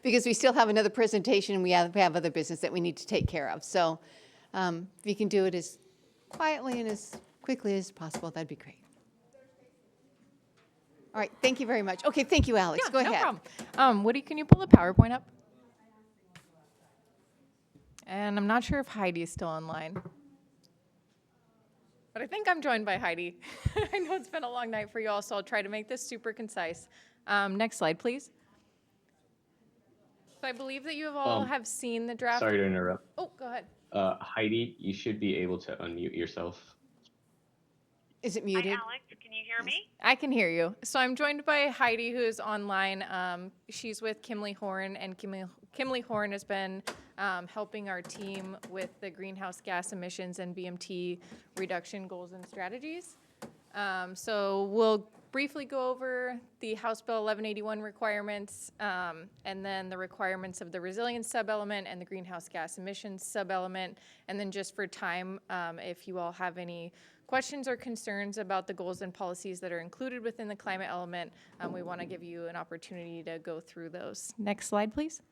A: Because we still have another presentation and we have other business that we need to take care of. So if you can do it as quietly and as quickly as possible, that'd be great. All right, thank you very much. Okay, thank you, Alex. Go
X: No
A: ahead.
X: problem. Woody, can you pull the PowerPoint up? And I'm not sure if Heidi's still online. But I think I'm joined by Heidi. I know it's been a long night for you all, so I'll try to make this super concise. Next slide, please. So I believe that you all have seen the draft.
C: Sorry to interrupt.
X: Oh, go ahead.
C: Heidi, you should be able to unmute yourself.
A: Is it muted?
G: Alex, can you hear me?
X: I can hear you. So I'm joined by Heidi, who is online. She's with Kimley Horn, and Kimley Horn has been helping our team with the greenhouse gas emissions and BMT reduction goals and strategies. So we'll briefly go over the House Bill 1181 requirements, and then the requirements of the resilience sub-element and the greenhouse gas emissions sub-element. And then just for time, if you all have any questions or concerns about the goals and policies that are included within the climate element, we want to give you an opportunity to go through those. Next slide, please.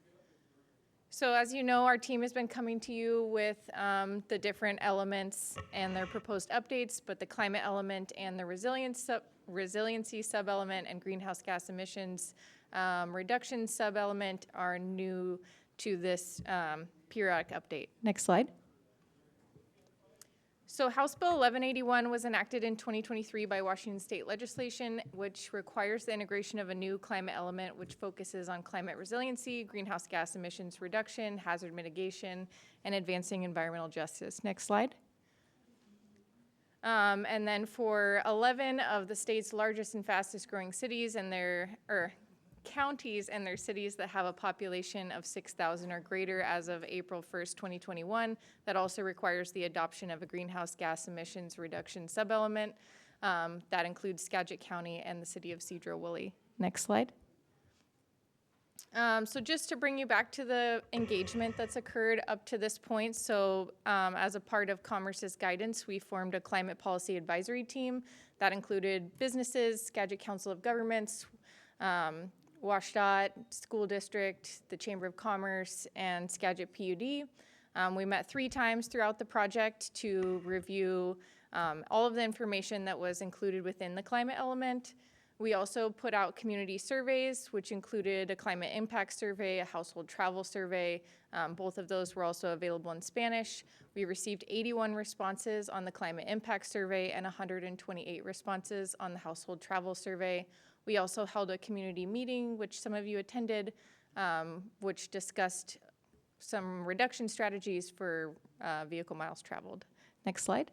X: So as you know, our team has been coming to you with the different elements and their proposed updates, but the climate element and the resiliency sub-element and greenhouse gas emissions reduction sub-element are new to this periodic update. Next slide. So House Bill 1181 was enacted in 2023 by Washington State legislation, which requires the integration of a new climate element, which focuses on climate resiliency, greenhouse gas emissions reduction, hazard mitigation, and advancing environmental justice. Next slide. And then for 11 of the state's largest and fastest growing cities and counties and their cities that have a population of 6,000 or greater as of April 1st, 2021. That also requires the adoption of a greenhouse gas emissions reduction sub-element. That includes Skagit County and the city of Sedro-Woolley. Next slide. So just to bring you back to the engagement that's occurred up to this point. So as a part of Commerce's guidance, we formed a climate policy advisory team that included businesses, Skagit Council of Governments, WashDOT, School District, the Chamber of Commerce, and Skagit PUD. We met 3 times throughout the project to review all of the information that was included within the climate element. We also put out community surveys, which included a climate impact survey, a household travel survey. Both of those were also available in Spanish. We received 81 responses on the climate impact survey and 128 responses on the household travel survey. We also held a community meeting, which some of you attended, which discussed some reduction strategies for vehicle miles traveled. Next slide.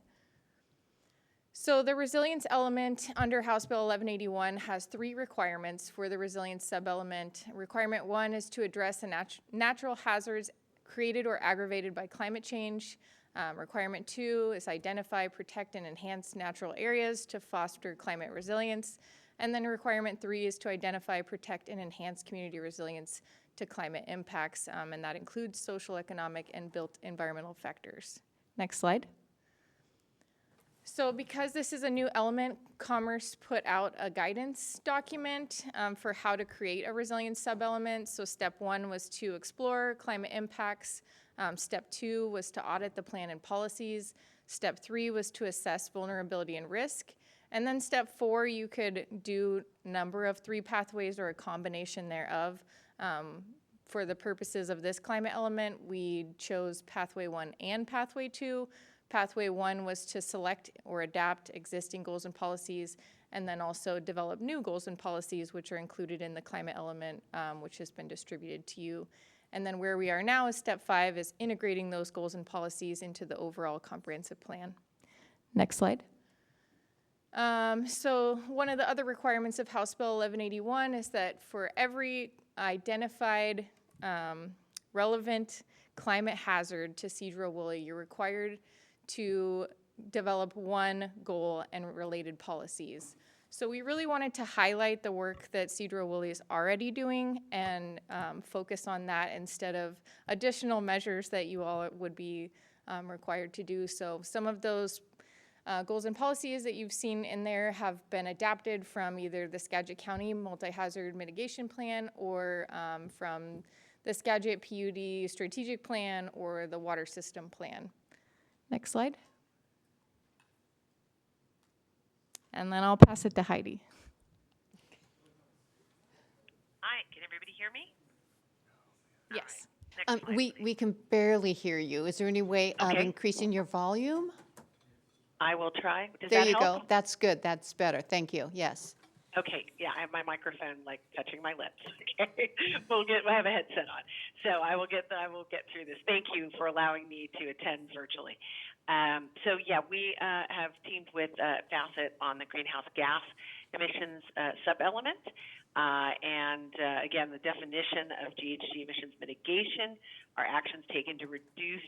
X: So the resilience element under House Bill 1181 has 3 requirements for the resilience sub-element. Requirement 1 is to address the natural hazards created or aggravated by climate change. Requirement 2 is identify, protect, and enhance natural areas to foster climate resilience. And then requirement 3 is to identify, protect, and enhance community resilience to climate impacts, and that includes social, economic, and built environmental factors. Next slide. So because this is a new element, Commerce put out a guidance document for how to create a resilience sub-element. So step 1 was to explore climate impacts. Step 2 was to audit the plan and policies. Step 3 was to assess vulnerability and risk. And then step 4, you could do a number of 3 pathways or a combination thereof. For the purposes of this climate element, we chose pathway 1 and pathway 2. Pathway 1 was to select or adapt existing goals and policies, and then also develop new goals and policies, which are included in the climate element, which has been distributed to you. And then where we are now is step 5 is integrating those goals and policies into the overall comprehensive plan. Next slide. So one of the other requirements of House Bill 1181 is that for every identified relevant climate hazard to Sedro-Woolley, you're required to develop 1 goal and related policies. So we really wanted to highlight the work that Sedro-Woolley is already doing and focus on that instead of additional measures that you all would be required to do. So some of those goals and policies that you've seen in there have been adapted from either the Skagit County Multi-Hazard Mitigation Plan or from the Skagit PUD Strategic Plan or the Water System Plan. Next slide. And then I'll pass it to Heidi.
G: everybody hear me?
X: Yes.
A: We can barely hear you. Is there any way of
G: Okay.
A: increasing your volume?
G: I will try. Does
A: There
G: that
A: you
G: help?
A: go. That's good. That's better. Thank you. Yes.
G: Okay, yeah, I have my microphone like touching my lips. Okay, we'll have a headset on, so I will get through this. Thank you for allowing me to attend virtually. So yeah, we have teamed with Facet on the greenhouse gas emissions sub-element, and again, the definition of GHG emissions mitigation are actions taken to reduce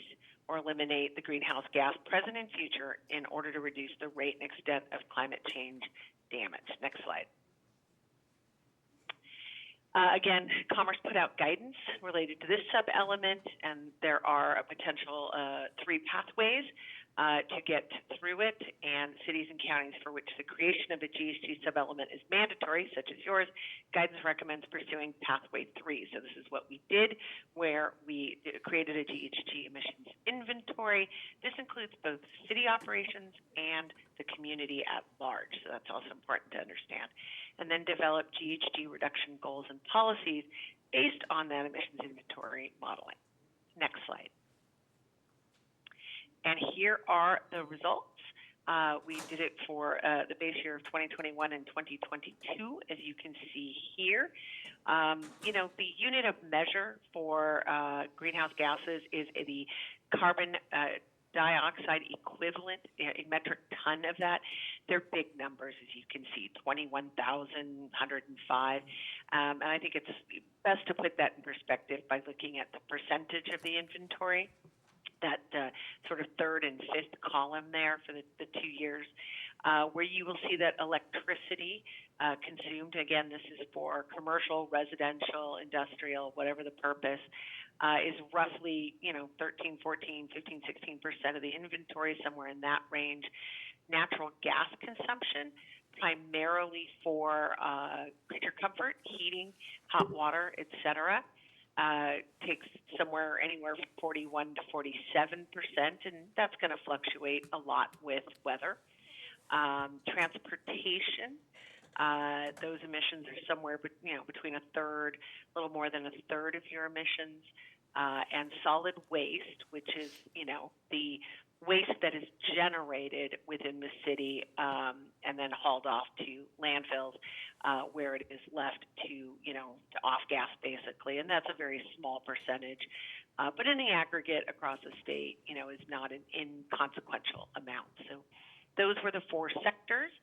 G: or eliminate the greenhouse gas present and future in order to reduce the rate and extent of climate change damage. Next slide. Again, Commerce put out guidance related to this sub-element, and there are a potential 3 pathways to get through it, and cities and counties for which the creation of a GHG sub-element is mandatory, such as yours, guidance recommends pursuing pathway 3. So this is what we did, where we created a GHG emissions inventory. This includes both city operations and the community at large, so that's also important to understand. And then develop GHG reduction goals and policies based on that emissions inventory modeling. Next slide. And here are the results. We did it for the base year of 2021 and 2022, as you can see here. You know, the unit of measure for greenhouse gases is the carbon dioxide equivalent, a metric ton of that. They're big numbers, as you can see, 21,105. And I think it's best to put that in perspective by looking at the percentage of the inventory, that sort of third and fifth column there for the 2 years, where you will see that electricity consumed, again, this is for commercial, residential, industrial, whatever the purpose, is roughly, 13, 14, 15, 16% of the inventory, somewhere in that range. Natural gas consumption, primarily for creature comfort, heating, hot water, et cetera, takes anywhere from 41 to 47%, and that's going to fluctuate a lot with weather. Transportation, those emissions are somewhere between a third, a little more than a third of your emissions. And solid waste, which is the waste that is generated within the city and then hauled off to landfills, where it is left to off gas basically, and that's a very small percentage. But in the aggregate across the state, is not an inconsequential amount. So those were the 4 sectors.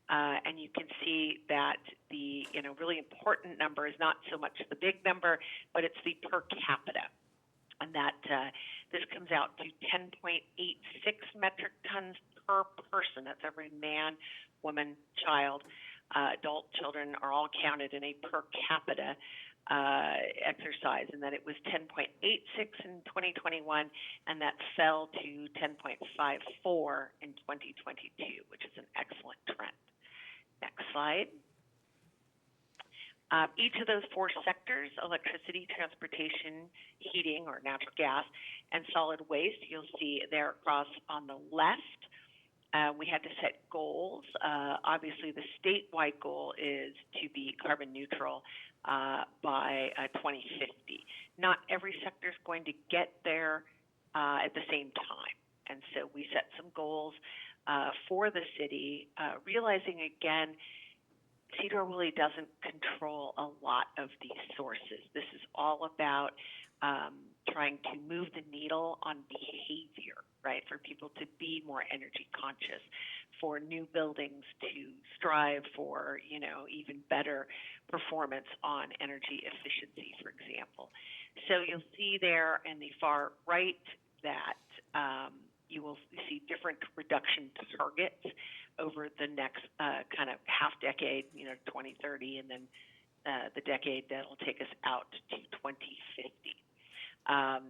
G: And you can see that the really important number is not so much the big number, but it's the per capita. And that this comes out to 10.86 metric tons per person. That's every man, woman, child, adult, children are all counted in a per capita exercise, and that it was 10.86 in 2021, and that fell to 10.54 in 2022, which is an excellent trend. Next slide. Each of those 4 sectors, electricity, transportation, heating or natural gas, and solid waste, you'll see there across on the left, we had to set goals. Obviously, the statewide goal is to be carbon neutral by 2050. Not every sector is going to get there at the same time. And so we set some goals for the city, realizing again, Sedro-Woolley doesn't control a lot of these sources. This is all about trying to move the needle on behavior, right? For people to be more energy conscious, for new buildings to strive for, even better performance on energy efficiency, for example. So you'll see there in the far right that you will see different reduction targets over the next kind of half decade, 2030, and then the decade that'll take us out to 2050.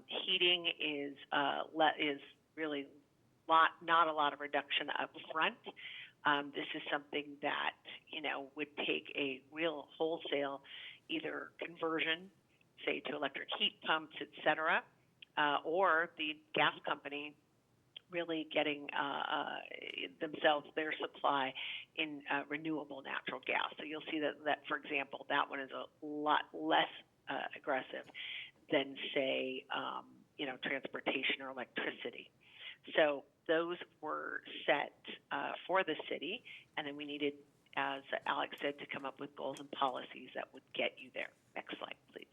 G: Heating is really not a lot of reduction up front. This is something that would take a real wholesale either conversion, say to electric heat pumps, et cetera, or the gas company really getting themselves their supply in renewable natural gas. So you'll see that, for example, that one is a lot less aggressive than, say, transportation or electricity. So those were set for the city, and then we needed, as Alex said, to come up with goals and policies that would get you there. Next slide, please.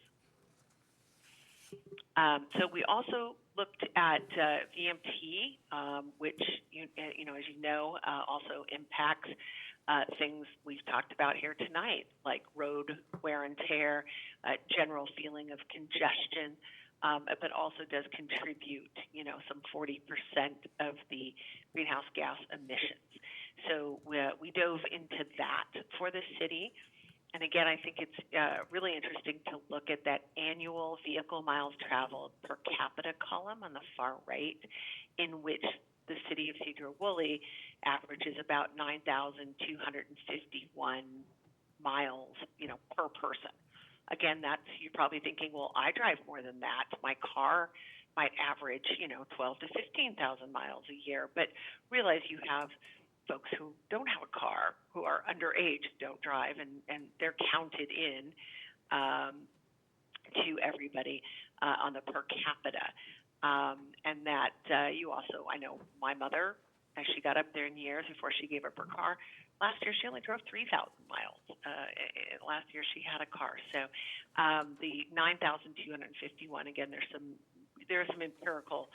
G: So we also looked at VMT, which, as you know, also impacts things we've talked about here tonight, like road wear and tear, general feeling of congestion, but also does contribute, some 40% of the greenhouse gas emissions. So we dove into that for the city. And again, I think it's really interesting to look at that annual vehicle miles traveled per capita column on the far right, in which the city of Sedro-Woolley averages about 9,251 miles, per person. Again, you're probably thinking, well, I drive more than that. My car might average, 12 to 15,000 miles a year. But realize you have folks who don't have a car, who are underage, don't drive, and they're counted in to everybody on the per capita. And that you also, I know my mother, as she got up there in years before she gave up her car, last year she only drove 3,000 miles. Last year she had a car. So the 9,251, again, there's some empirical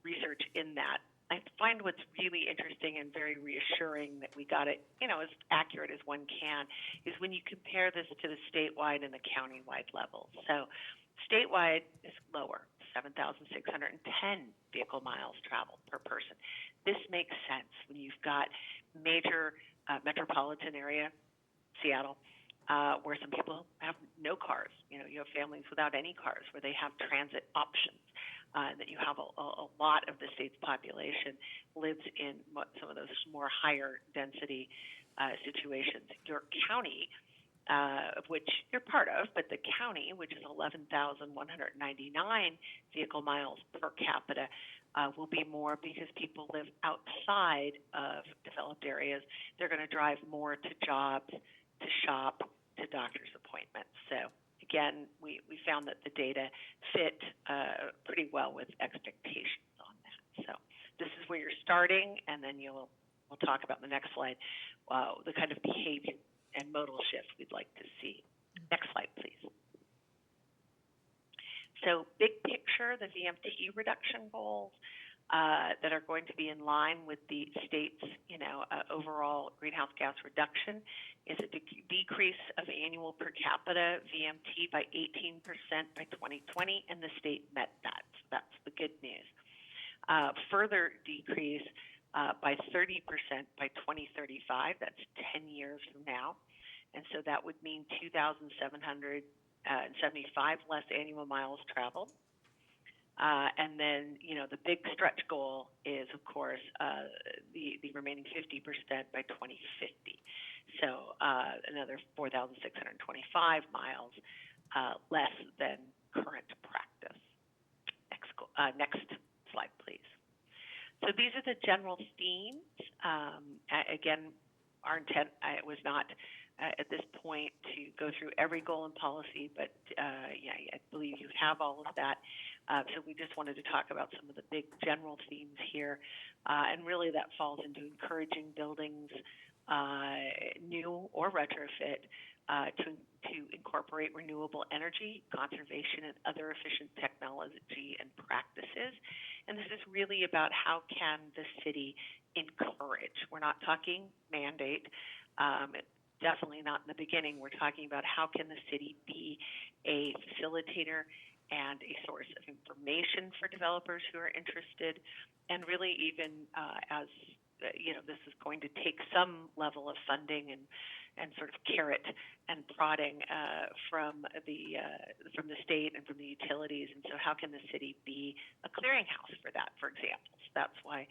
G: research in that. I find what's really interesting and very reassuring that we got it, as accurate as one can, is when you compare this to the statewide and the countywide levels. So statewide is lower, 7,610 vehicle miles traveled per person. This makes sense when you've got major metropolitan area, Seattle, where some people have no cars. You have families without any cars where they have transit options. That you have a lot of the state's population lives in some of those more higher density situations. Your county, of which you're part of, but the county, which is 11,199 vehicle miles per capita, will be more because people live outside of developed areas. They're going to drive more to jobs, to shop, to doctor's appointments. So again, we found that the data fit pretty well with expectations on that. So this is where you're starting, and then we'll talk about in the next slide the kind of behavior and modal shift we'd like to see. Next slide, please. So big picture, the VMT reduction goals that are going to be in line with the state's, overall greenhouse gas reduction is a decrease of annual per capita VMT by 18% by 2020, and the state met that. So that's the good news. Further decrease by 30% by 2035. That's 10 years from now. And so that would mean 2,775 less annual miles traveled. And then, the big stretch goal is, of course, the remaining 50% by 2050. So another 4,625 miles less than current practice. Next slide, please. So these are the general themes. Again, our intent was not at this point to go through every goal and policy, but I believe you have all of that. So we just wanted to talk about some of the big general themes here. And really that falls into encouraging buildings, new or retrofit, to incorporate renewable energy, conservation, and other efficient technology and practices. And this is really about how can the city encourage. We're not talking mandate. Definitely not in the beginning. We're talking about how can the city be a facilitator and a source of information for developers who are interested, and really even as this is going to take some level of funding and sort of carrot and prodding from the state and from the utilities. And so how can the city be a clearinghouse for that, for example? So that's why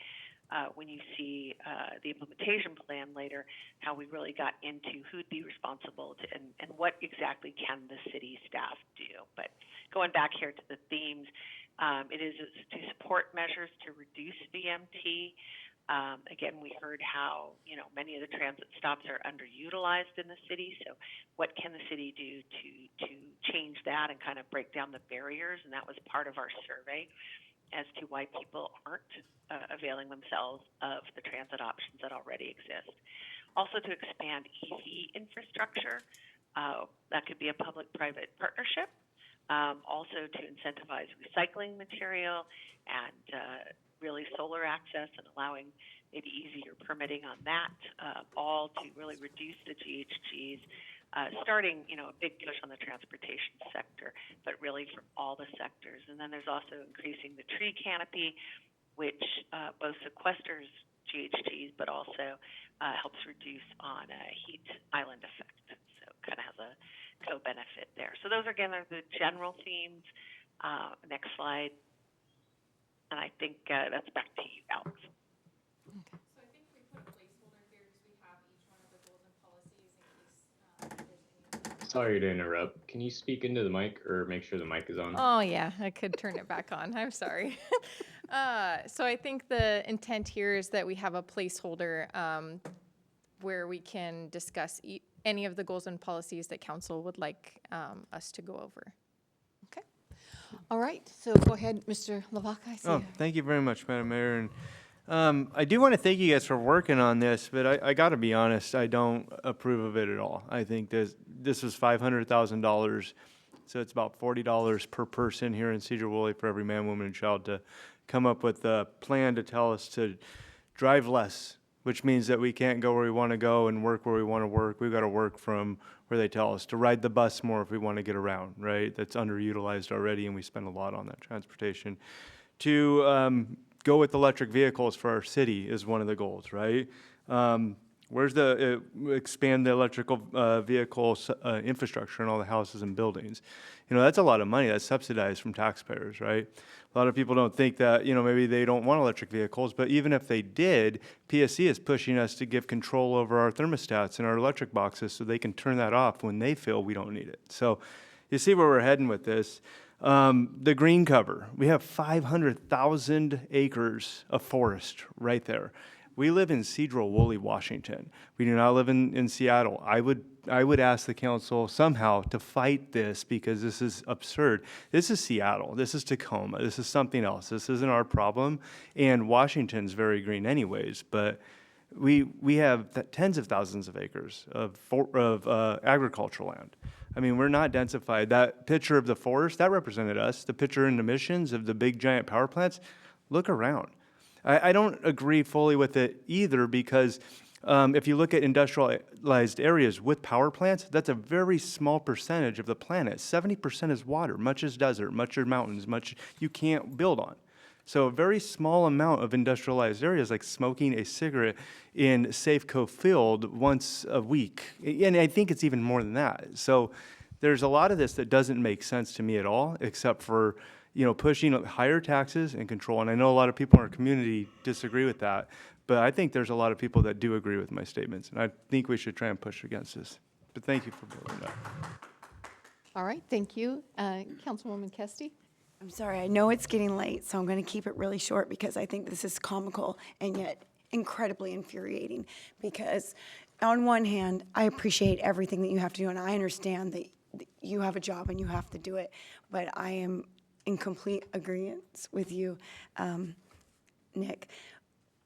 G: when you see the implementation plan later, how we really got into who'd be responsible to, and what exactly can the city staff do. But going back here to the themes, it is to support measures to reduce VMT, Again, we heard how, many of the transit stops are underutilized in the city. So what can the city do to change that and kind of break down the barriers? And that was part of our survey as to why people aren't availing themselves of the transit options that already exist. Also to expand EV infrastructure. That could be a public-private partnership. Also to incentivize recycling material and really solar access and allowing maybe easier permitting on that, all to really reduce the GHGs, starting, a big push on the transportation sector, but really from all the sectors. And then there's also increasing the tree canopy, which both sequesters GHGs, but also helps reduce on a heat island effect. So it kind of has a co-benefit there. So those, again, are the general themes. Next slide. And I think that's back to you, Alex.
X: So I think we put a placeholder here because we have each one of the goals and policies in case there's any.
C: Sorry to interrupt. Can you speak into the mic or make sure the mic is on?
X: Oh, yeah, I could turn it back on. I'm sorry. So I think the intent here is that we have a placeholder where we can discuss any of the goals and policies that council would like us to go over.
A: Okay. All right, so go ahead, Mr. Lavaca. I see
N: Oh,
A: you.
N: thank you very much, Madam Mayor. And I do want to thank you guys for working on this, but I got to be honest, I don't approve of it at all. I think this was $500,000, so it's about $40 per person here in Sedro-Woolley for every man, woman, and child to come up with a plan to tell us to drive less, which means that we can't go where we want to go and work where we want to work. We've got to work from where they tell us to ride the bus more if we want to get around, right? That's underutilized already, and we spend a lot on that transportation. To go with electric vehicles for our city is one of the goals, right? Where's the expand the electrical vehicles infrastructure in all the houses and buildings? That's a lot of money that's subsidized from taxpayers, right? A lot of people don't think that, maybe they don't want electric vehicles, but even if they did, PSC is pushing us to give control over our thermostats and our electric boxes so they can turn that off when they feel we don't need it. So you see where we're heading with this. The green cover, we have 500,000 acres of forest right there. We live in Sedro-Woolley, Washington. We do not live in Seattle. I would ask the council somehow to fight this because this is absurd. This is Seattle. This is Tacoma. This is something else. This isn't our problem. And Washington's very green anyways, but we have tens of thousands of acres of agricultural land. I mean, we're not densified. That picture of the forest, that represented us. The picture in emissions of the big giant power plants, look around. I don't agree fully with it either because if you look at industrialized areas with power plants, that's a very small percentage of the planet. 70% is water, much is desert, much are mountains, much you can't build on. So a very small amount of industrialized areas like smoking a cigarette in Safeco Field once a week. And I think it's even more than that. So there's a lot of this that doesn't make sense to me at all, except for pushing higher taxes and control. And I know a lot of people in our community disagree with that, but I think there's a lot of people that do agree with my statements. And I think we should try and push against this. But thank you for building that.
A: All right, thank you. Councilwoman Kesty?
I: I'm sorry, I know it's getting late, so I'm going to keep it really short because I think this is comical and yet incredibly infuriating. Because on one hand, I appreciate everything that you have to do, and I understand that you have a job and you have to do it, but I am in complete agreement with you, Nick.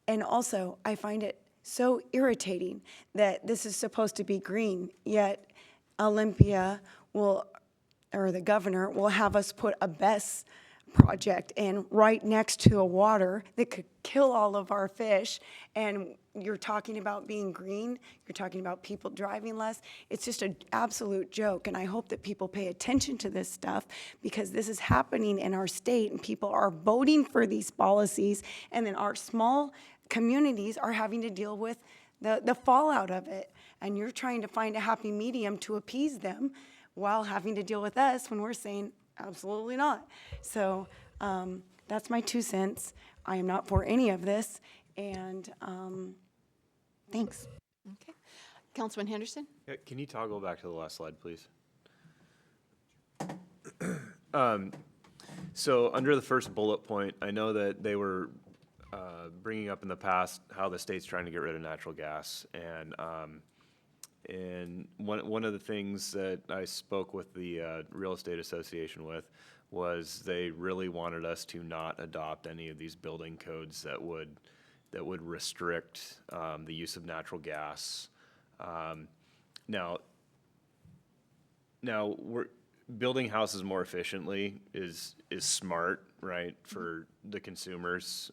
I: And also, I find it so irritating that this is supposed to be green, yet Olympia will, or the governor will have us put a BESS project in right next to a water that could kill all of our fish. And you're talking about being green, you're talking about people driving less. It's just an absolute joke. And I hope that people pay attention to this stuff because this is happening in our state and people are voting for these policies. And then our small communities are having to deal with the fallout of it. And you're trying to find a happy medium to appease them while having to deal with us when we're saying absolutely not. So that's my 2 cents. I am not for any of this, and thanks.
A: Okay. Councilman Henderson?
K: Yeah, can you toggle back to the last slide, please? So under the first bullet point, I know that they were bringing up in the past how the state's trying to get rid of natural gas. And one of the things that I spoke with the real estate association with was they really wanted us to not adopt any of these building codes that would restrict the use of natural gas. Now we're building houses more efficiently is smart, right, for the consumers.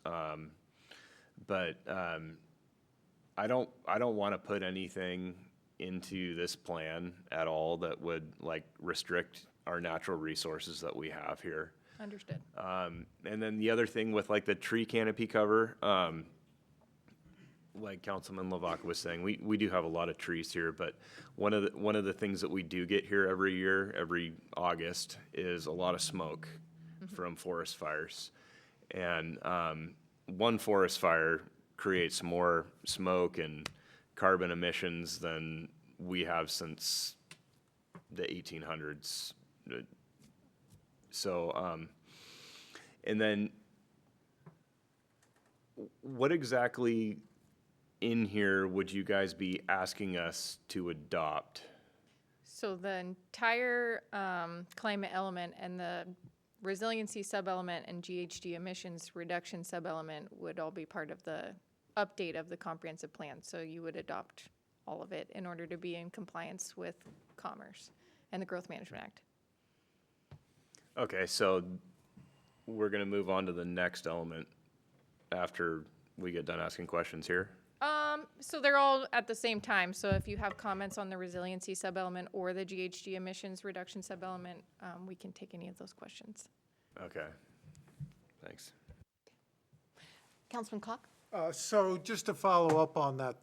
K: But I don't want to put anything into this plan at all that would like restrict our natural resources that we have here.
X: Understood.
K: And then the other thing with like the tree canopy cover, like Councilman Lavaca was saying, we do have a lot of trees here, but one of the things that we do get here every year, every August, is a lot of smoke from forest fires. And one forest fire creates more smoke and carbon emissions than we have since the 1800s. So, and then what exactly in here would you guys be asking us to adopt?
X: So the entire climate element and the resiliency sub-element and GHG emissions reduction sub-element would all be part of the update of the comprehensive plan. So you would adopt all of it in order to be in compliance with Commerce and the Growth Management Act.
K: Okay, so we're gonna move on to the next element after we get done asking questions here.
X: So they're all at the same time. So if you have comments on the resiliency sub-element or the GHG emissions reduction sub-element, we can take any of those questions.
K: Okay, thanks.
A: Councilman Cock?
W: So just to follow up on that,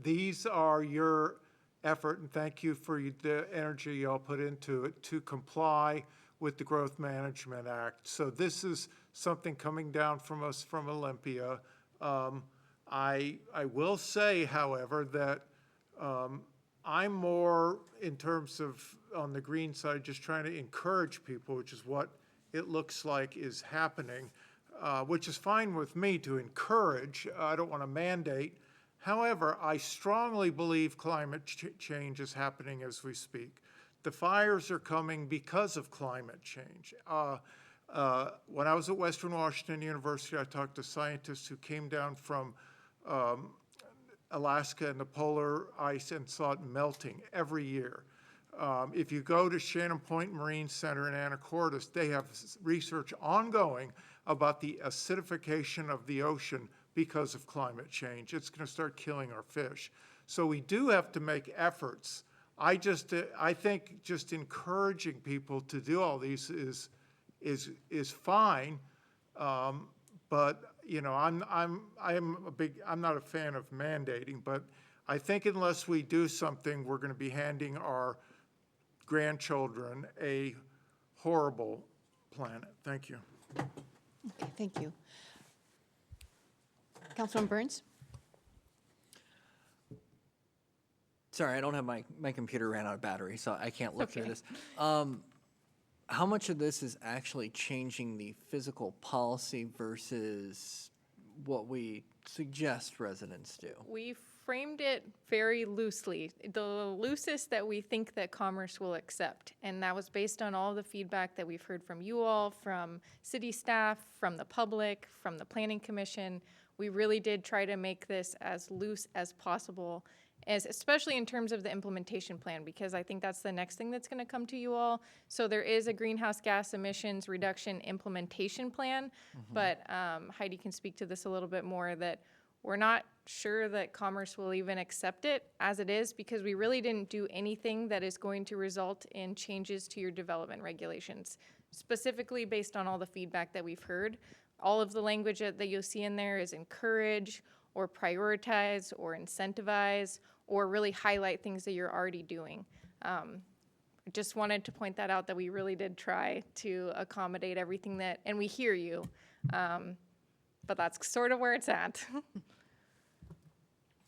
W: these are your effort, and thank you for the energy y'all put into it to comply with the Growth Management Act. So this is something coming down from us from Olympia. I will say, however, that I'm more in terms of on the green side, just trying to encourage people, which is what it looks like is happening, which is fine with me to encourage. I don't want to mandate. However, I strongly believe climate change is happening as we speak. The fires are coming because of climate change. When I was at Western Washington University, I talked to scientists who came down from Alaska and the polar ice and saw it melting every year. If you go to Shannon Point Marine Center in Anacortes, they have research ongoing about the acidification of the ocean because of climate change. It's going to start killing our fish. So we do have to make efforts. I think just encouraging people to do all these is fine. But you know, I'm not a fan of mandating, but I think unless we do something, we're going to be handing our grandchildren a horrible planet. Thank you.
A: Okay, thank you. Councilman Burns?
P: Sorry, I don't have my computer ran out of battery, so I can't look through this. How much of this is actually changing the physical policy versus what we suggest residents do?
X: We framed it very loosely, the loosest that we think that Commerce will accept. And that was based on all the feedback that we've heard from you all, from city staff, from the public, from the Planning Commission. We really did try to make this as loose as possible, especially in terms of the implementation plan, because I think that's the next thing that's going to come to you all. So there is a greenhouse gas emissions reduction implementation plan, but Heidi can speak to this a little bit more, that we're not sure that Commerce will even accept it as it is, because we really didn't do anything that is going to result in changes to your development regulations, specifically based on all the feedback that we've heard. All of the language that you'll see in there is encourage or prioritize or incentivize or really highlight things that you're already doing. Just wanted to point that out, that we really did try to accommodate everything that, and we hear you, but that's sort of where it's at.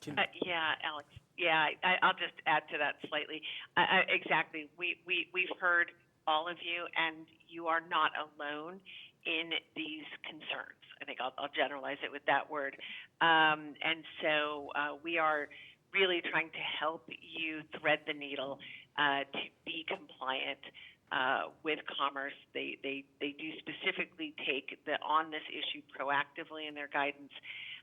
G: Yeah, Alex. Yeah, I'll just add to that slightly. Exactly. We've heard all of you, and you are not alone in these concerns. I think I'll generalize it with that word. And so we are really trying to help you thread the needle to be compliant with Commerce. They do specifically take on this issue proactively in their guidance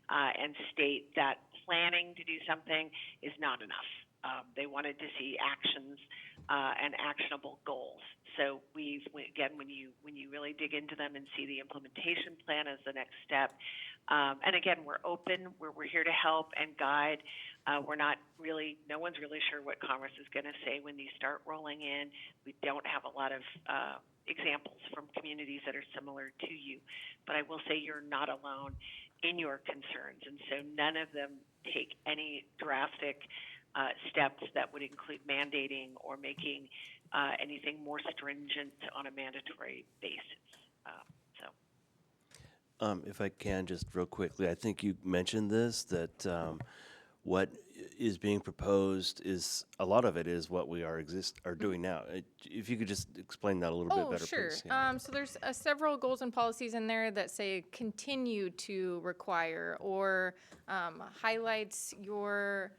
G: and state that planning to do something is not enough. They wanted to see actions and actionable goals. So again, when you really dig into them and see the implementation plan as the next step, and again, we're open. We're here to help and guide. We're not really. No one's really sure what Commerce is going to say when these start rolling in. We don't have a lot of examples from communities that are similar to you, but I will say you're not alone in your concerns, and so none of them take any drastic steps that would include mandating or making anything more stringent on a mandatory basis.
V: If I can, just real quickly, I think you mentioned this, that what is being proposed is, a lot of it is what we are doing now. If you could just explain that a little bit better,
X: sure.
V: please. Yeah.
X: So there's several goals and policies in there that say continue to require or highlights your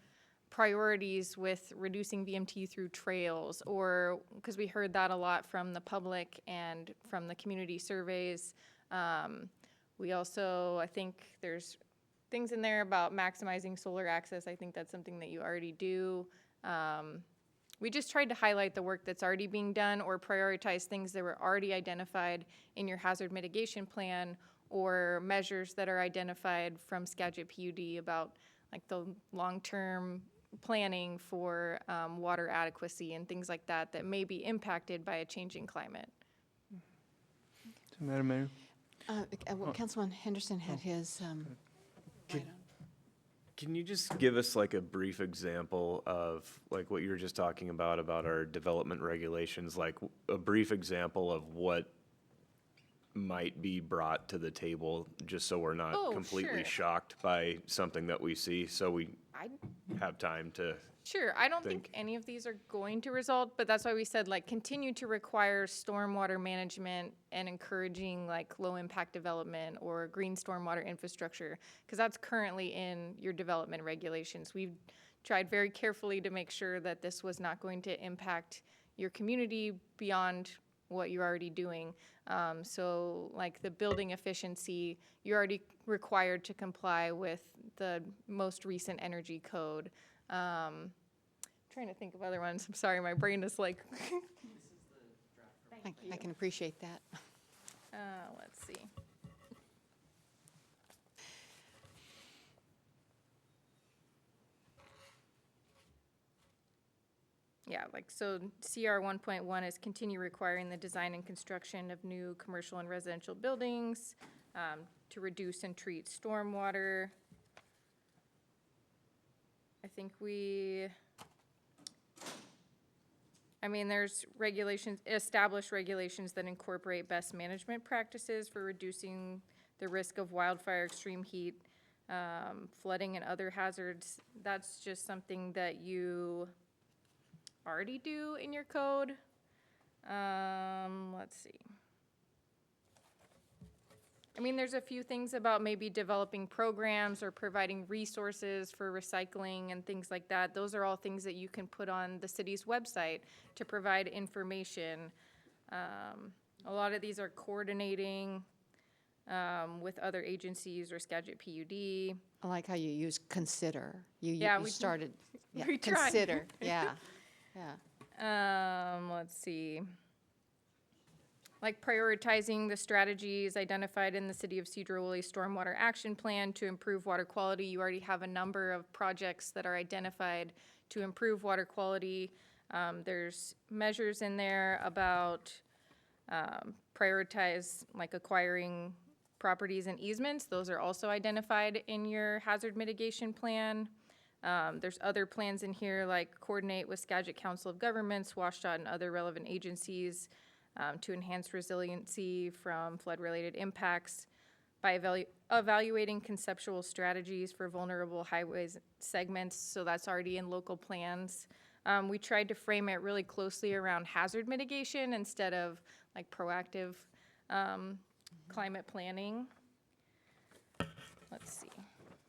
X: priorities with reducing VMT through trails, or because we heard that a lot from the public and from the community surveys. We also, I think there's things in there about maximizing solar access. I think that's something that you already do. We just tried to highlight the work that's already being done or prioritize things that were already identified in your hazard mitigation plan or measures that are identified from Skagit PUD about like the long-term planning for water adequacy and things like that that may be impacted by a changing climate.
N: So, Madam Mayor?
A: Councilman Henderson had his.
K: Can you just give us like a brief example of like what you were just talking about our development regulations, like a brief example of what might be brought to the table, just so we're not completely shocked by something that we see, so we have time to
X: Sure, I don't think any of these are going to result, but that's why we said like continue to require stormwater management and encouraging like low impact development or green stormwater infrastructure, because that's currently in your development regulations. We've tried very carefully to make sure that this was not going to impact your community beyond what you're already doing. So like the building efficiency, you're already required to comply with the most recent energy code. Trying to think of other ones. I'm sorry, my brain is like.
A: I can appreciate that.
X: Let's see. Yeah, like so CR 1.1 is continue requiring the design and construction of new commercial and residential buildings to reduce and treat stormwater. I think there's regulations, established regulations that incorporate best management practices for reducing the risk of wildfire, extreme heat, flooding, and other hazards. That's just something that you already do in your code. Let's see. There's a few things about maybe developing programs or providing resources for recycling and things like that. Those are all things that you can put on the city's website to provide information. A lot of these are coordinating with other agencies or Skagit PUD.
A: I like how you use consider.
X: We
A: started. Yeah,
X: we tried.
A: Consider. Yeah.
X: Let's see. Like prioritizing the strategies identified in the City of Sedro-Woolley Stormwater Action Plan to improve water quality. You already have a number of projects that are identified to improve water quality. There's measures in there about prioritize like acquiring properties and easements. Those are also identified in your hazard mitigation plan. There's other plans in here like coordinate with Skagit Council of Governments, WSDOT, and other relevant agencies to enhance resiliency from flood-related impacts by evaluating conceptual strategies for vulnerable highways segments. So that's already in local plans. We tried to frame it really closely around hazard mitigation instead of like proactive climate planning. Let's see.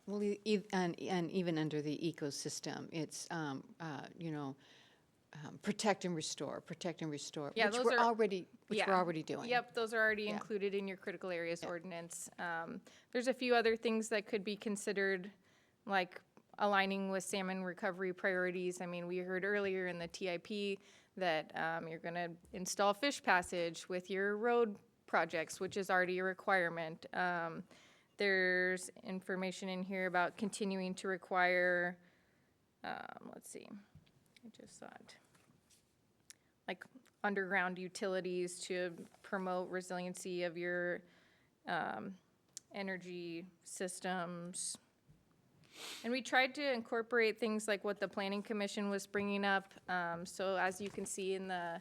A: Well, and even under the ecosystem, it's, protect and restore,
X: Yeah,
A: which
X: those
A: we're
X: are-
A: already,
X: Yeah.
A: we're already doing.
X: Yep, those are already
A: Yeah.
X: included in your critical areas ordinance. There's a few other things that could be considered, like aligning with salmon recovery priorities. I mean, we heard earlier in the TIP that you're gonna install fish passage with your road projects, which is already a requirement. There's information in here about continuing to require, let's see, I just saw it. Like underground utilities to promote resiliency of your energy systems. And we tried to incorporate things like what the Planning Commission was bringing up. So as you can see in the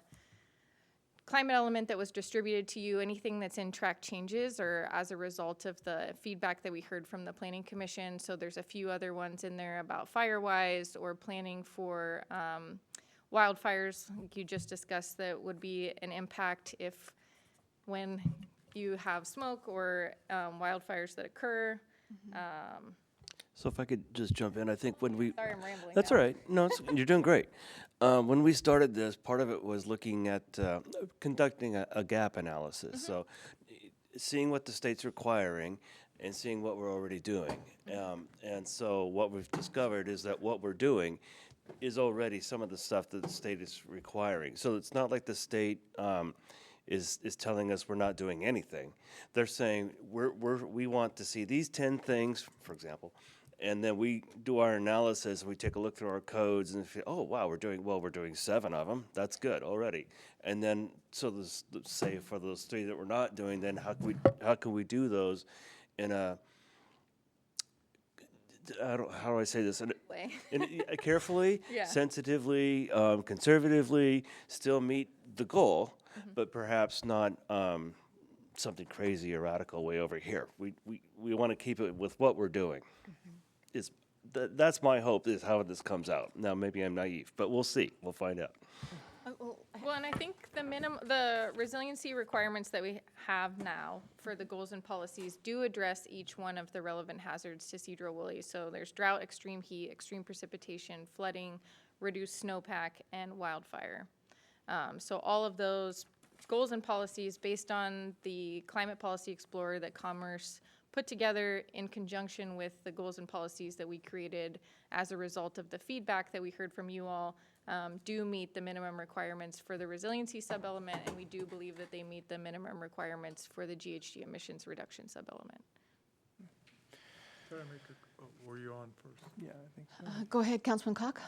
X: climate element that was distributed to you, anything that's in track changes or as a result of the feedback that we heard from the Planning Commission. So there's a few other ones in there about Firewise or planning for wildfires, like you just discussed, that would be an impact if when you have smoke or wildfires that occur.
V: So if I could just jump in, I think when we...
X: Sorry, I'm rambling
V: That's
X: now.
V: all right. No, you're doing great. When we started this, part of it was looking at conducting a gap analysis. So seeing what the state's requiring and seeing what we're already doing. And so what we've discovered is that what we're doing is already some of the stuff that the state is requiring. So it's not like the state is telling us we're not doing anything. They're saying we want to see these 10 things, for example, and then we do our analysis and we take a look through our codes and feel, oh wow, we're doing 7 of them. That's good already. And then so say for those 3 that we're not doing, then how can we do those in a how do I say this?
X: Way.
V: Carefully,
X: Yeah.
V: sensitively, conservatively, still meet the goal, but perhaps not something crazy or radical way over here. We want to keep it with what we're doing. That's my hope is how this comes out. Now, maybe I'm naive, but we'll see. We'll find out.
X: Well, and I think the resiliency requirements that we have now for the goals and policies do address each one of the relevant hazards to Sedro-Woolley. So there's drought, extreme heat, extreme precipitation, flooding, reduced snowpack, and wildfire. So all of those goals and policies based on the Climate Policy Explorer that Commerce put together in conjunction with the goals and policies that we created as a result of the feedback that we heard from you all, do meet the minimum requirements for the resiliency sub-element, and we do believe that they meet the minimum requirements for the GHG emissions reduction sub-element.
W: Were you on first?
N: Yeah, I think so.
A: Go ahead, Councilman Cock.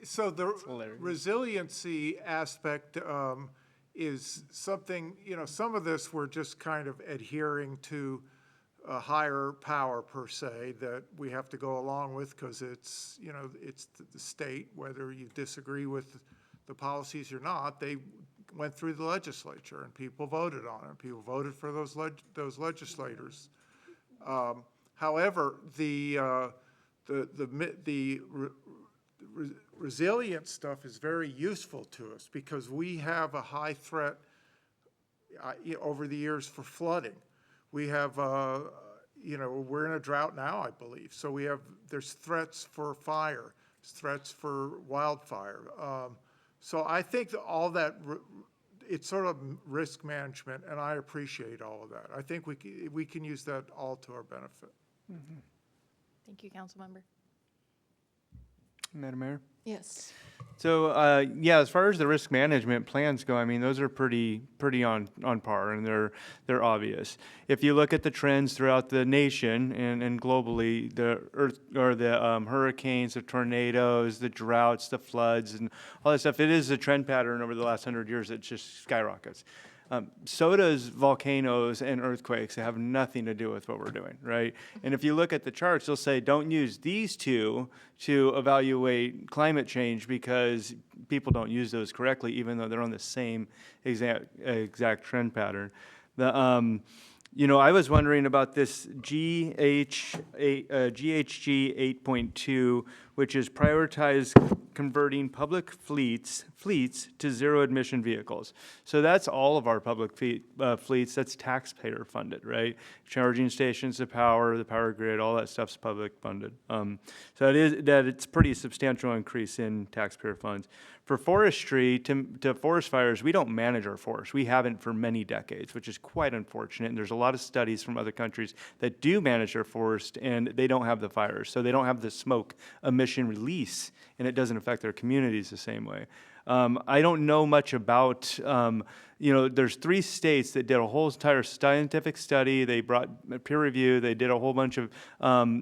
W: So the
N: hilarious.
W: resiliency aspect is something, some of this we're just kind of adhering to a higher power per se that we have to go along with because it's, it's the state, whether you disagree with the policies or not, they went through the legislature and people voted on it. People voted for those legislators. However, the resilient stuff is very useful to us because we have a high threat over the years for flooding. We have, we're in a drought now, I believe. So there's threats for fire, threats for wildfire. So I think that all that, it's sort of risk management, and I appreciate all of that. I think we can use that all to our benefit.
X: Thank you, Councilmember.
N: Madam Mayor?
A: Yes.
N: So, as far as the risk management plans go, I mean, those are pretty on par, and they're obvious. If you look at the trends throughout the nation and globally, the hurricanes, the tornadoes, the droughts, the floods, and all that stuff, it is a trend pattern over the last 100 years that just skyrockets. So does volcanoes and earthquakes. They have nothing to do with what we're doing, right? And if you look at the charts, they'll say don't use these two to evaluate climate change because people don't use those correctly, even though they're on the same exact trend pattern. I was wondering about this GHG 8.2, which is prioritize converting public fleets to zero emission vehicles. So that's all of our public fleets. That's taxpayer funded, right? Charging stations, the power grid, all that stuff's public funded. So it's pretty substantial increase in taxpayer funds. For forestry, to forest fires, we don't manage our forests. We haven't for many decades, which is quite unfortunate. And there's a lot of studies from other countries that do manage their forest, and they don't have the fires. So they don't have the smoke emission release, and it doesn't affect their communities the same way. I don't know much about, there's 3 states that did a whole entire scientific study. They brought peer review. They did a whole bunch of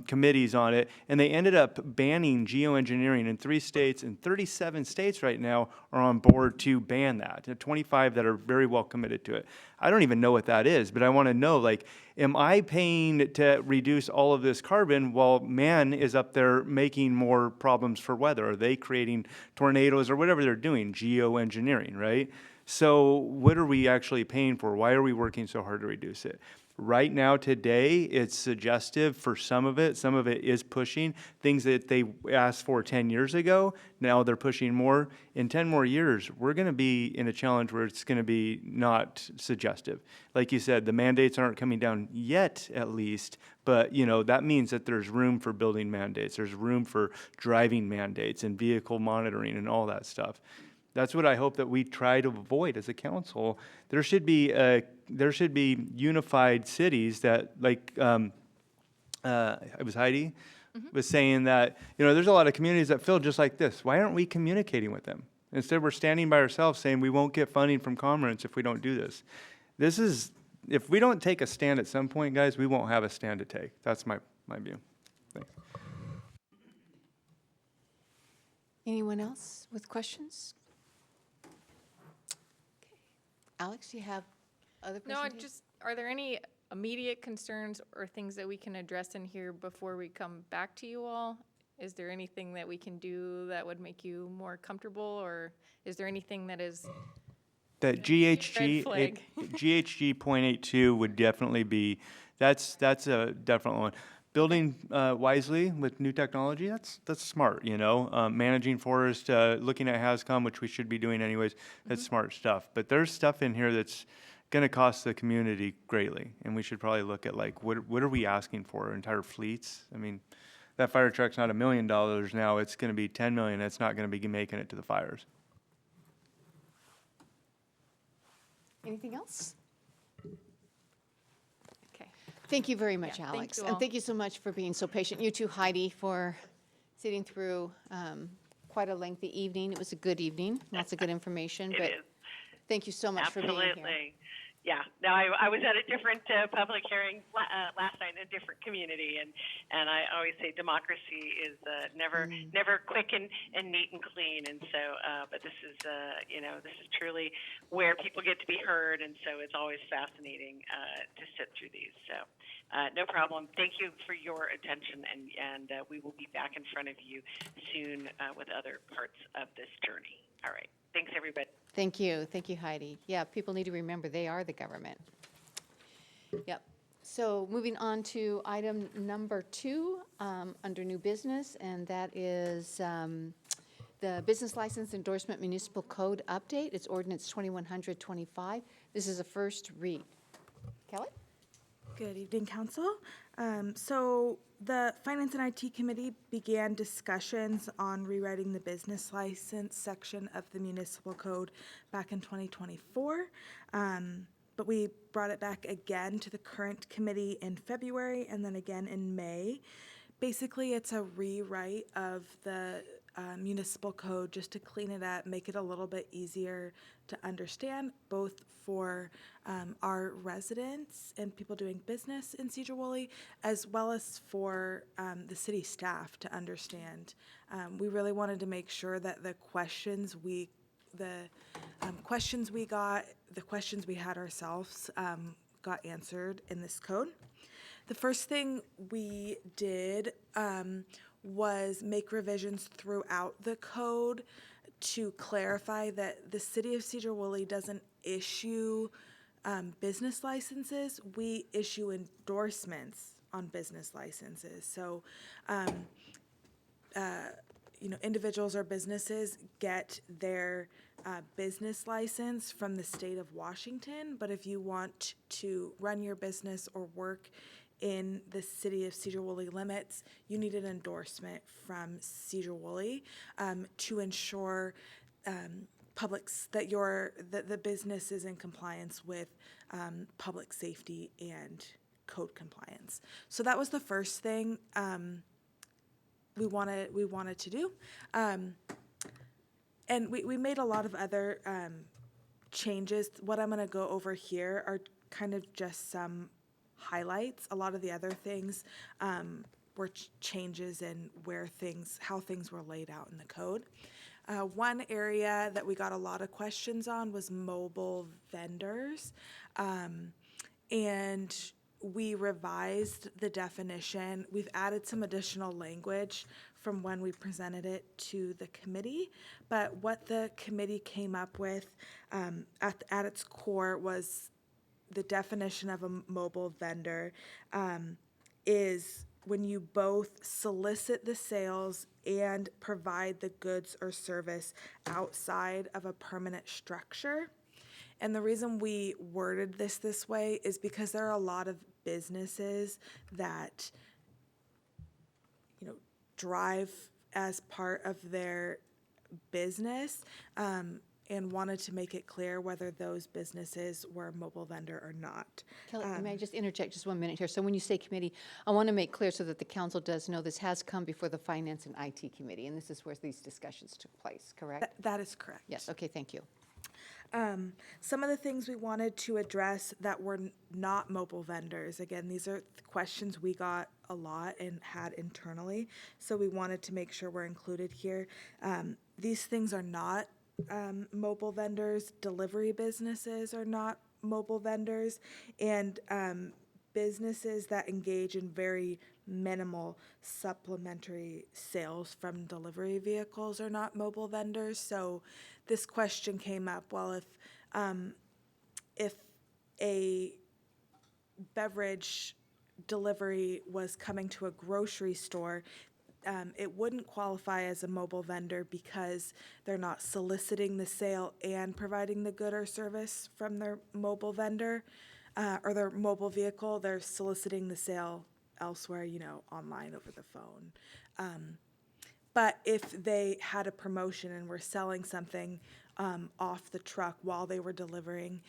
N: committees on it, and they ended up banning geoengineering in 3 states, and 37 states right now are on board to ban that. 25 that are very well committed to it. I don't even know what that is, but I want to know, like, am I paying to reduce all of this carbon while man is up there making more problems for weather? Are they creating tornadoes or whatever they're doing? Geoengineering, right? So what are we actually paying for? Why are we working so hard to reduce it? Right now, today, it's suggestive for some of it. Some of it is pushing things that they asked for 10 years ago. Now they're pushing more. In 10 more years, we're going to be in a challenge where it's going to be not suggestive. Like you said, the mandates aren't coming down yet, at least, but that means that there's room for building mandates. There's room for driving mandates and vehicle monitoring and all that stuff. That's what I hope that we try to avoid as a council. There should be unified cities that, like, it was Heidi was saying that, there's a lot of communities that feel just like this. Why aren't we communicating with them? Instead, we're standing by ourselves saying we won't get funding from Commerce if we don't do this. If we don't take a stand at some point, guys, we won't have a stand to take. That's my view. Thanks.
A: Anyone else with questions? Alex, do you have other presentations?
X: Are there any immediate concerns or things that we can address in here before we come back to you all? Is there anything that we can do that would make you more comfortable, or is there anything that is
N: that
X: red flag?
N: GHG 0.82 would definitely be, that's a definite one. Building wisely with new technology, that's smart, managing forest, looking at HAZCOM, which we should be doing anyways, that's smart stuff. But there's stuff in here that's going to cost the community greatly, and we should probably look at, like, what are we asking for? Entire fleets? I mean, that fire truck's not $1 million now, it's going to be 10 million, it's not going to be making it to the fires.
A: Anything else? Thank you very much, Alex. And thank you so much for being so patient. You too, Heidi, for sitting through quite a lengthy evening. It was a good evening, lots of good information. But thank you so much for being here.
G: Absolutely. Yeah. No, I was at a different public hearing last night in a different community, and I always say democracy is never quick and neat and clean, and so but this is this is truly where people get to be heard, and so it's always fascinating to sit through these. So no problem. Thank you for your attention, and we will be back in front of you soon with other parts of this journey. All right. Thanks, everybody.
A: Thank you, Heidi. Yeah, people need to remember they are the government. Yep. So moving on to item number 2 under new business, and that is the business license endorsement municipal code update. It's ordinance 2100-25. This is a first read. Kelly?
Q: Good evening, Council. So the Finance and IT Committee began discussions on rewriting the business license section of the municipal code back in 2024. But we brought it back again to the current committee in February and then again in May. Basically, it's a rewrite of the municipal code just to clean it up, make it a little bit easier to understand, both for our residents and people doing business in Sedro-Woolley, as well as for the city staff to understand. We really wanted to make sure that the questions we got, the questions we had ourselves, got answered in this code. The first thing we did was make revisions throughout the code to clarify that the city of Sedro-Woolley doesn't issue business licenses. We issue endorsements on business licenses. So individuals or businesses get their business license from the state of Washington, but if you want to run your business or work in the city of Sedro-Woolley limits, you need an endorsement from Sedro-Woolley to ensure that the business is in compliance with public safety and code compliance. So that was the first thing we wanted to do, and we made a lot of other changes. What I'm going to go over here are kind of just some highlights. A lot of the other things were changes in how things were laid out in the code. One area that we got a lot of questions on was mobile vendors, and we revised the definition. We've added some additional language from when we presented it to the committee, but what the committee came up with at its core was the definition of a mobile vendor is when you both solicit the sales and provide the goods or service outside of a permanent structure. And the reason we worded this way is because there are a lot of businesses that, drive as part of their business, and wanted to make it clear whether those businesses were a mobile vendor or not.
A: Kelly, may I just interject just 1 minute here? So when you say committee, I want to make clear so that the council does know this has come before the Finance and IT Committee, and this is where these discussions took place, correct?
Q: That is correct.
A: Yes, okay, thank you.
Q: Some of the things we wanted to address that were not mobile vendors, again, these are questions we got a lot and had internally, so we wanted to make sure we're included here. These things are not mobile vendors. Delivery businesses are not mobile vendors, and businesses that engage in very minimal supplementary sales from delivery vehicles are not mobile vendors. So this question came up, well, if a beverage delivery was coming to a grocery store, it wouldn't qualify as a mobile vendor because they're not soliciting the sale and providing the good or service from their mobile vendor or their mobile vehicle. They're soliciting the sale elsewhere, online over the phone. But if they had a promotion and were selling something off the truck while they were delivering,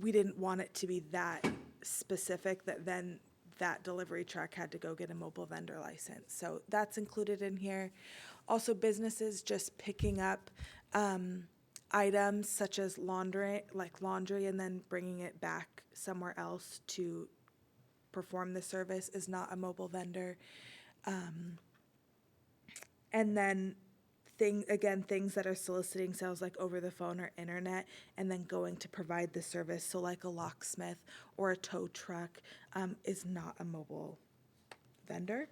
Q: we didn't want it to be that specific that then that delivery truck had to go get a mobile vendor license. So that's included in here. Also, businesses just picking up items such as laundry, and then bringing it back somewhere else to perform the service is not a mobile vendor. And then things that are soliciting sales like over the phone or internet and then going to provide the service, so like a locksmith or a tow truck, is not a mobile vendor.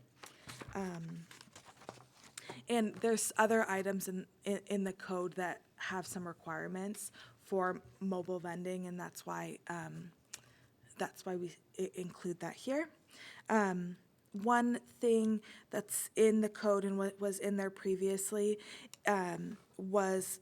Q: And there's other items in the code that have some requirements for mobile vending, and that's why we include that here. One thing that's in the code and what was in there previously was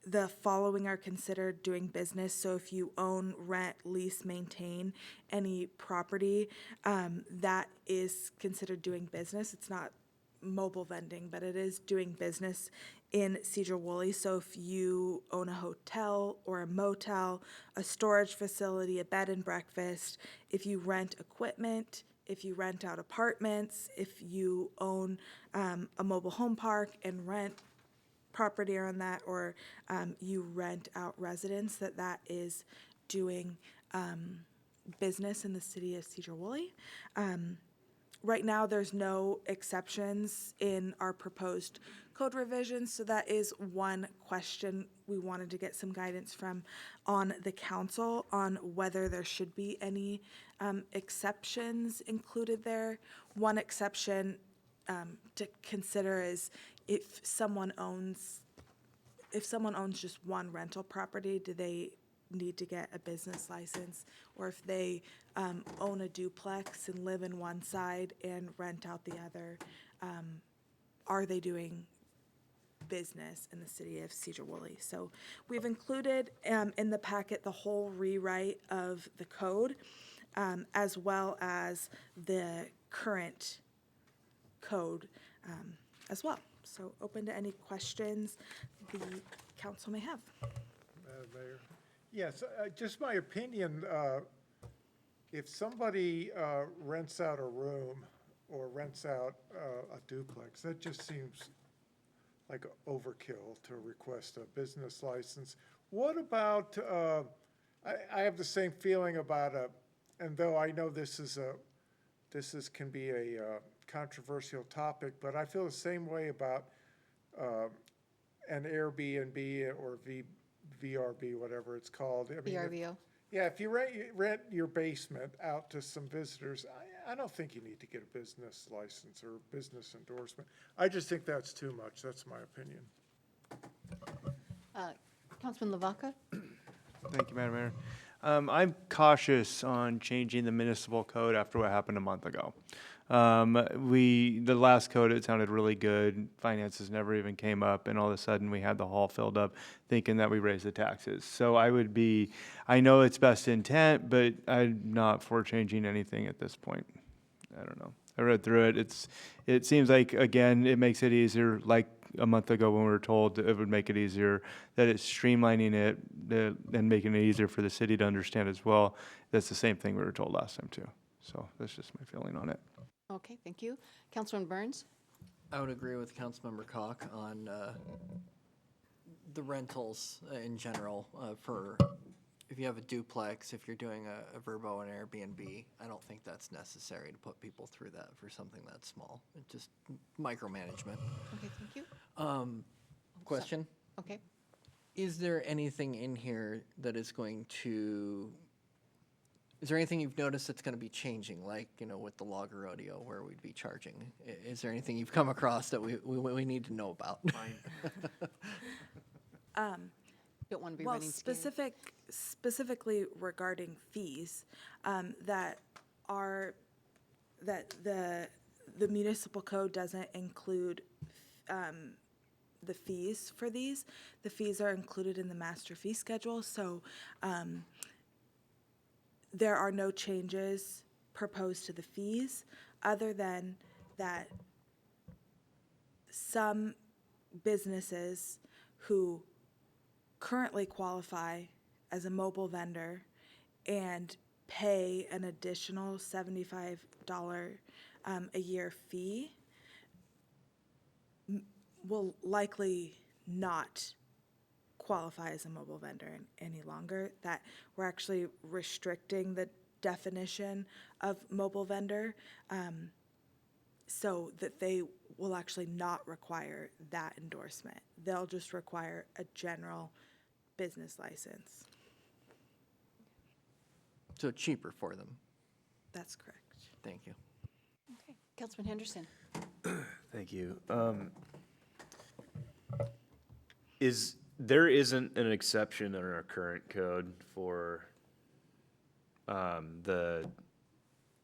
Q: the following are considered doing business. So if you own, rent, lease, maintain any property, that is considered doing business. It's not mobile vending, but it is doing business in Sedro-Woolley. So if you own a hotel or a motel, a storage facility, a bed and breakfast, if you rent equipment, if you rent out apartments, if you own a mobile home park and rent property on that, or you rent out residence, that is doing business in the city of Sedro-Woolley. Right now, there's no exceptions in our proposed code revisions, so that is one question we wanted to get some guidance from on the council on whether there should be any exceptions included there. One exception to consider is if someone owns just one rental property, do they need to get a business license? Or if they own a duplex and live in one side and rent out the other? Are they doing business in the city of Sedro-Woolley? So we've included in the packet the whole rewrite of the code, as well as the current code as well. So open to any questions the council may have.
W: Madam Mayor. Yes, just my opinion, if somebody rents out a room or rents out a duplex, that just seems like overkill to request a business license. What about, I have the same feeling about and though I know this can be a controversial topic, but I feel the same way about an Airbnb or VRB, whatever it's called. I mean,
A: VRBO.
W: Yeah, if you rent your basement out to some visitors, I don't think you need to get a business license or business endorsement. I just think that's too much. That's my opinion.
A: Councilman Lavaca?
N: Thank you, Madam Mayor. I'm cautious on changing the municipal code after what happened a month ago. The last code, it sounded really good. Finances never even came up, and all of a sudden we had the hall filled up thinking that we raised the taxes. So I know it's best intent, but I'm not for changing anything at this point. I don't know. I read through it. It seems like, again, it makes it easier, like a month ago when we were told that it would make it easier, that it's streamlining it and making it easier for the city to understand as well. That's the same thing we were told last time too. So that's just my feeling on it.
A: Okay, thank you. Councilman Burns?
P: I would agree with Councilmember Koch on the rentals in general for if you have a duplex, if you're doing a Vrbo and Airbnb, I don't think that's necessary to put people through that for something that small. It just micromanagement.
A: Okay, thank you.
P: Question?
A: Okay.
P: Is there anything in here that is going to, is there anything you've noticed that's going to be changing, like, with the Logger Rodeo where we'd be charging? Is there anything you've come across that we need to know about?
A: Don't want to be
Q: Well,
A: running scared.
Q: specifically regarding fees, that the municipal code doesn't include the fees for these. The fees are included in the master fee schedule, so there are no changes proposed to the fees, other than that some businesses who currently qualify as a mobile vendor and pay an additional $75 a year fee will likely not qualify as a mobile vendor any longer. That we're actually restricting the definition of mobile vendor so that they will actually not require that endorsement. They'll just require a general business license.
P: So cheaper for them.
Q: That's correct.
P: Thank you.
A: Okay, Councilman Henderson?
K: Thank you. There isn't an exception in our current code for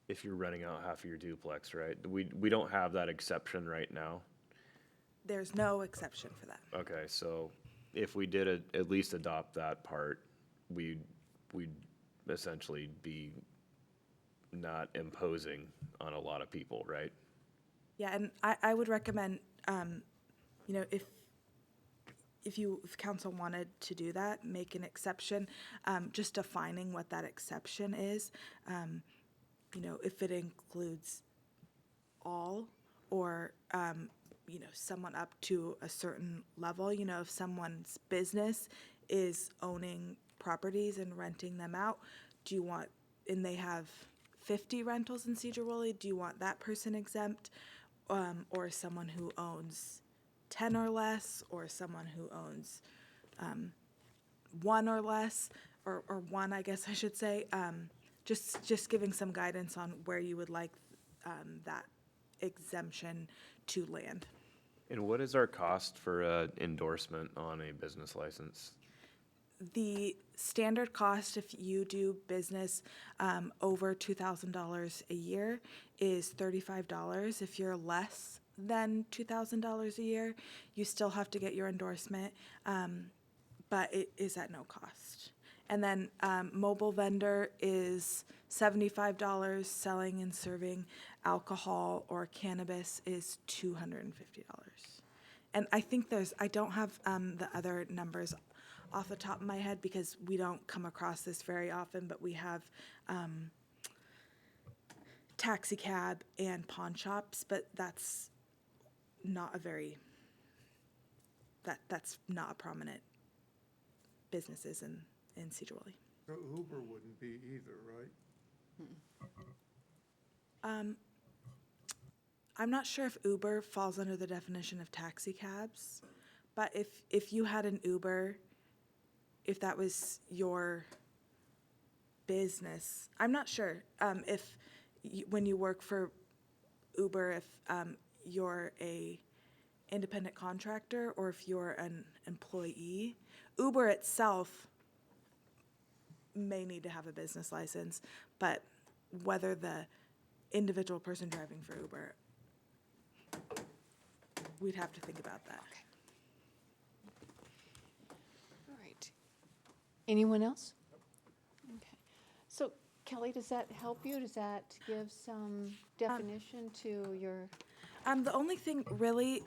K: if you're renting out half of your duplex, right? We don't have that exception right now.
Q: There's no exception for that.
K: Okay, so if we did at least adopt that part, we'd essentially be not imposing on a lot of people, right?
Q: Yeah, and I would recommend, if council wanted to do that, make an exception, just defining what that exception is. If it includes all or, someone up to a certain level, if someone's business is owning properties and renting them out, and they have 50 rentals in Sedro-Woolley, do you want that person exempt? Or someone who owns 10 or less, or someone who owns one or less, or one, I guess I should say. Just giving some guidance on where you would like that exemption to land.
K: And what is our cost for an endorsement on a business license?
Q: the standard cost if you do business over $2,000 a year is $35. If you're less than $2,000 a year, you still have to get your endorsement, but it is at no cost. And then mobile vendor is $75. Selling and serving alcohol or cannabis is $250. And I think I don't have the other numbers off the top of my head because we don't come across this very often, but we have taxi cab and pawn shops, but that's not that's not prominent businesses in Sedro-Woolley.
W: So Uber wouldn't be either, right?
Q: I'm not sure if Uber falls under the definition of taxi cabs, but if you had an Uber, if that was your business, I'm not sure if when you work for Uber, if you're a independent contractor or if you're an employee. Uber itself may need to have a business license, but whether the individual person driving for Uber, we'd have to think about that.
A: All right. Anyone else? Okay. So Kelly, does that help you? Does that give some definition to your?
Q: The only thing really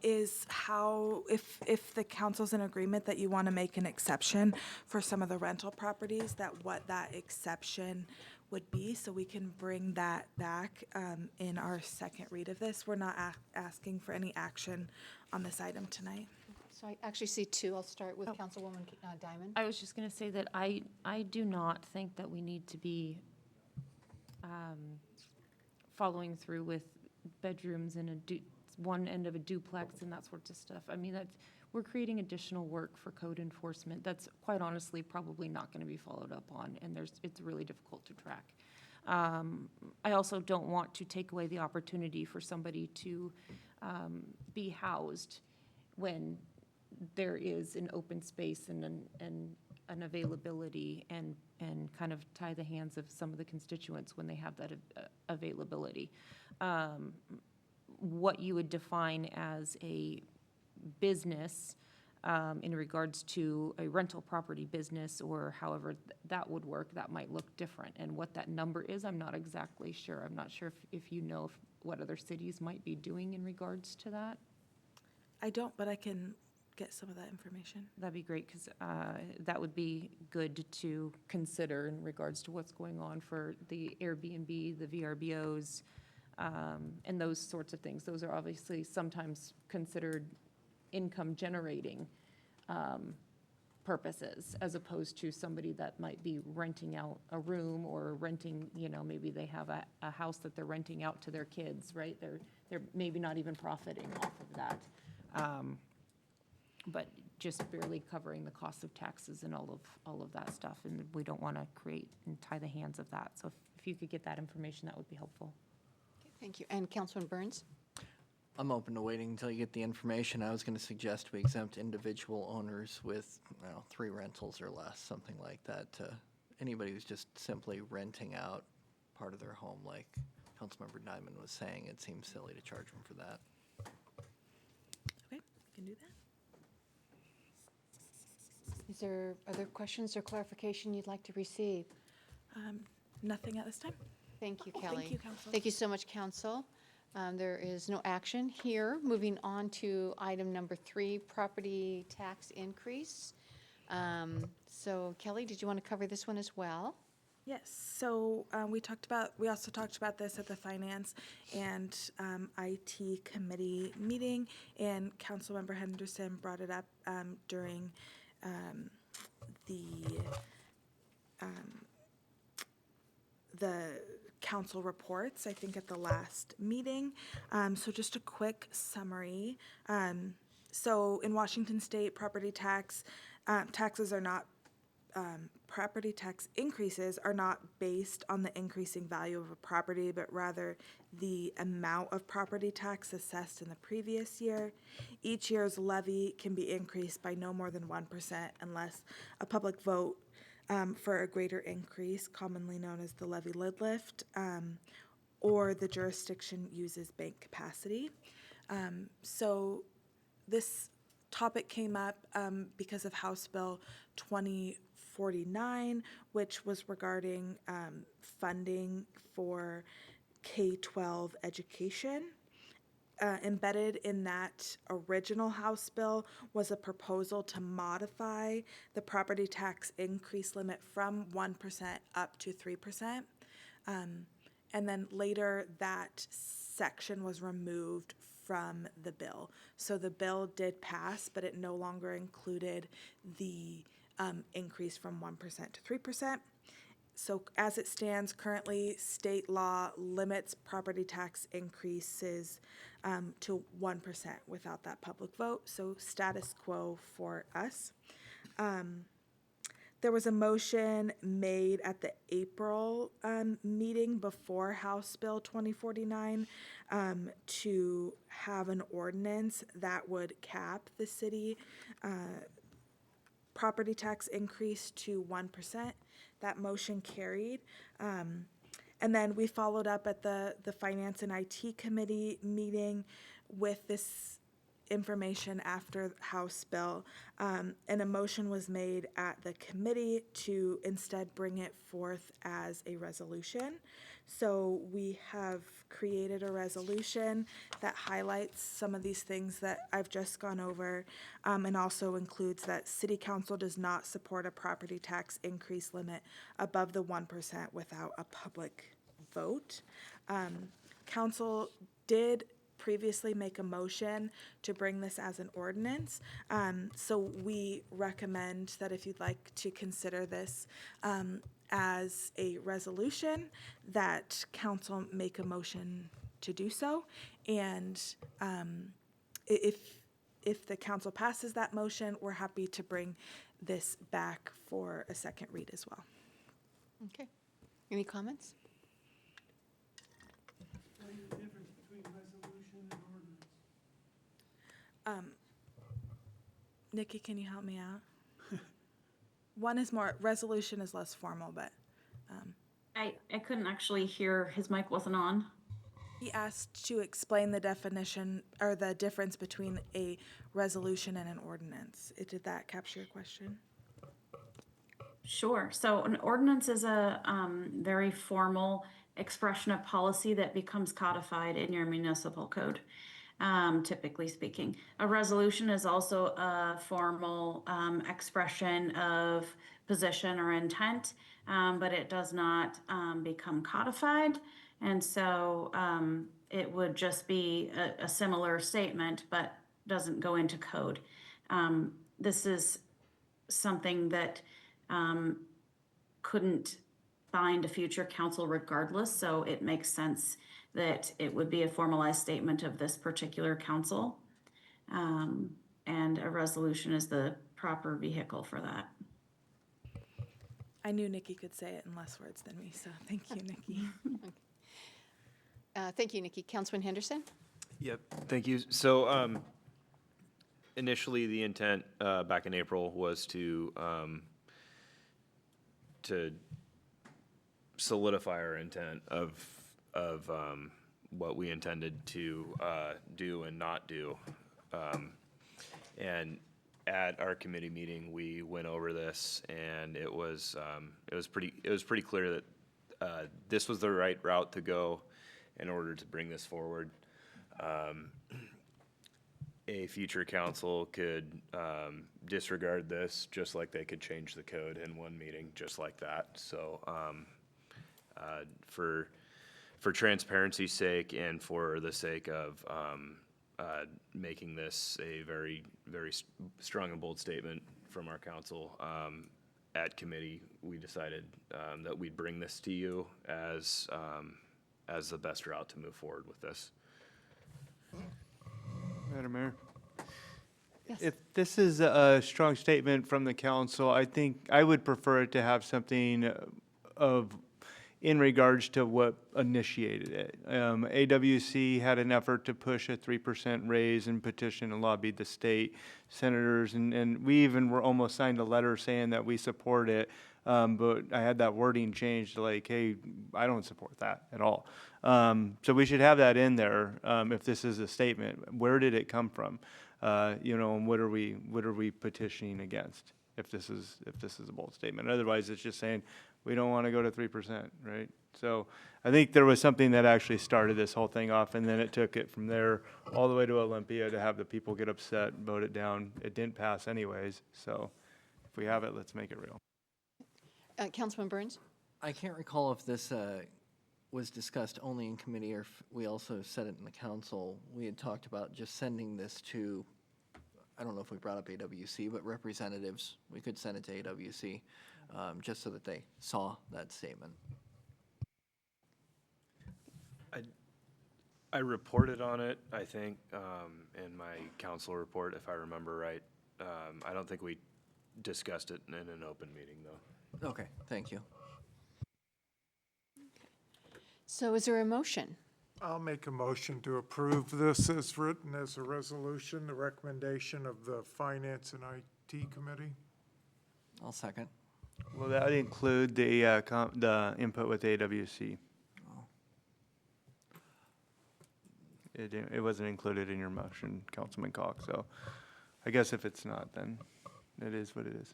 Q: is how, if the council's in agreement that you want to make an exception for some of the rental properties, what that exception would be, so we can bring that back in our second read of this. We're not asking for any action on this item tonight.
A: So I actually see two. I'll start with Councilwoman Diamond.
R: I was just going to say that I do not think that we need to be following through with bedrooms in one end of a duplex and that sorts of stuff. I mean, we're creating additional work for code enforcement that's quite honestly probably not going to be followed up on, and it's really difficult to track. I also don't want to take away the opportunity for somebody to be housed when there is an open space and an availability, and kind of tie the hands of some of the constituents when they have that availability. What you would define as a business in regards to a rental property business, or however that would work, that might look different. And what that number is, I'm not exactly sure. I'm not sure if you know what other cities might be doing in regards to that.
Q: I don't, but I can get some of that information.
R: That'd be great, because that would be good to consider in regards to what's going on for the Airbnb, the VRBOs, and those sorts of things. Those are obviously sometimes considered income generating purposes, as opposed to somebody that might be renting out a room or renting, maybe they have a house that they're renting out to their kids, right? They're maybe not even profiting off of that. But just barely covering the cost of taxes and all of that stuff, and we don't want to create and tie the hands of that. So if you could get that information, that would be helpful.
A: Okay, thank you. And Councilman Burns?
P: I'm open to waiting until you get the information. I was going to suggest we exempt individual owners with 3 rentals or less, something like that, to anybody who's just simply renting out part of their home, like Councilmember Diamond was saying. It seems silly to charge them for that.
Q: Okay, we can do that.
A: Is there other questions or clarification you'd like to receive?
Q: Nothing at this time.
A: Thank you, Kelly.
Q: Thank you, Council.
A: Thank you so much, Council. There is no action here. Moving on to item number 3, property tax increase. So Kelly, did you want to cover this one as well?
Q: Yes, so we also talked about this at the Finance and IT Committee meeting, and Councilmember Henderson brought it up during the council reports, I think at the last meeting. So just a quick summary. So in Washington State, property taxes are not property tax increases are not based on the increasing value of a property, but rather the amount of property tax assessed in the previous year. Each year's levy can be increased by no more than 1% unless a public vote for a greater increase, commonly known as the levy lid lift, or the jurisdiction uses bank capacity. So this topic came up because of House Bill 2049, which was regarding funding for K-12 education. Embedded in that original House bill was a proposal to modify the property tax increase limit from 1% up to 3%. And then later that section was removed from the bill. So the bill did pass, but it no longer included the increase from 1% to 3%. So as it stands currently, state law limits property tax increases to 1% without that public vote. So status quo for us. There was a motion made at the April meeting before House Bill 2049 to have an ordinance that would cap the city property tax increase to 1%. That motion carried. And then we followed up at the Finance and IT Committee meeting with this information after House Bill. And a motion was made at the committee to instead bring it forth as a resolution. So we have created a resolution that highlights some of these things that I've just gone over, and also includes that City Council does not support a property tax increase limit above the 1% without a public vote. Council did previously make a motion to bring this as an ordinance. So we recommend that if you'd like to consider this as a resolution, that council make a motion to do so. And if the council passes that motion, we're happy to bring this back for a second read as well.
A: Okay. Any comments?
Q: Nikki, can you help me out? One is more, resolution is less formal, but.
F: I couldn't actually hear, his mic wasn't on.
Q: He asked to explain the definition or the difference between a resolution and an ordinance. Did that capture your question?
F: Sure. So an ordinance is a very formal expression of policy that becomes codified in your municipal code, typically speaking. A resolution is also a formal expression of position or intent, but it does not become codified. And so it would just be a similar statement, but doesn't go into code. This is something that couldn't bind a future council regardless, so it makes sense that it would be a formalized statement of this particular council. And a resolution is the proper vehicle for that.
Q: I knew Nikki could say it in less words than me, so thank you, Nikki.
A: Thank you, Nikki. Councilman Henderson?
K: Yep, thank you. So initially, the intent back in April was to solidify our intent of what we intended to do and not do. And at our committee meeting, we went over this, and it was pretty clear that this was the right route to go in order to bring this forward. A future council could disregard this, just like they could change the code in one meeting, just like that. So for transparency's sake and for the sake of making this a very, very strong and bold statement from our council, at committee, we decided that we'd bring this to you as the best route to move forward with this.
N: Madam Mayor? If this is a strong statement from the council, I think I would prefer it to have something of, in regards to what initiated it. AWC had an effort to push a 3% raise and petition and lobbied the state senators, and we even were almost signed a letter saying that we support it. But I had that wording changed to like, hey, I don't support that at all. So we should have that in there if this is a statement. Where did it come from? And what are we petitioning against? If this is a bold statement. Otherwise, it's just saying we don't want to go to 3%, right? So I think there was something that actually started this whole thing off, and then it took it from there all the way to Olympia to have the people get upset, vote it down. It didn't pass anyways. So if we have it, let's make it real.
A: Councilman Burns?
P: I can't recall if this was discussed only in committee or if we also said it in the council. We had talked about just sending this to, I don't know if we brought up AWC, but representatives. We could send it to AWC just so that they saw that statement.
K: I reported on it, I think, in my council report, if I remember right. I don't think we discussed it in an open meeting, though.
P: Okay, thank you.
A: So is there a motion?
W: I'll make a motion to approve this as written as a resolution, the recommendation of the Finance and IT Committee.
P: I'll second.
N: Will that include the input with AWC? It wasn't included in your motion, Councilman Cox, so I guess if it's not, then it is what it is.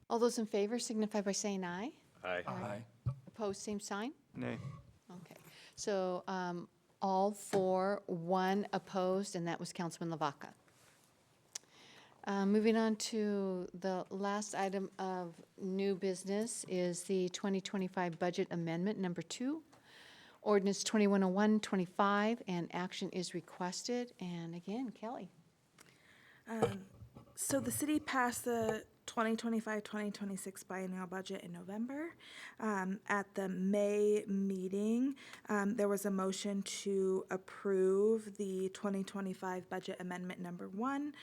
A: All those in favor signify by saying aye.
K: Aye.
P: Aye.
A: Opposed, same sign?
N: Nay.
A: Okay. So all for, one opposed, and that was Councilman Lavaca. Moving on to the last item of new business is the 2025 budget amendment number 2. Ordinance 2101-25, and action is requested. And again, Kelly.
Q: So the city passed the 2025-2026 biennial budget in November. At the May meeting, there was a motion to approve the 2025 budget amendment number 1,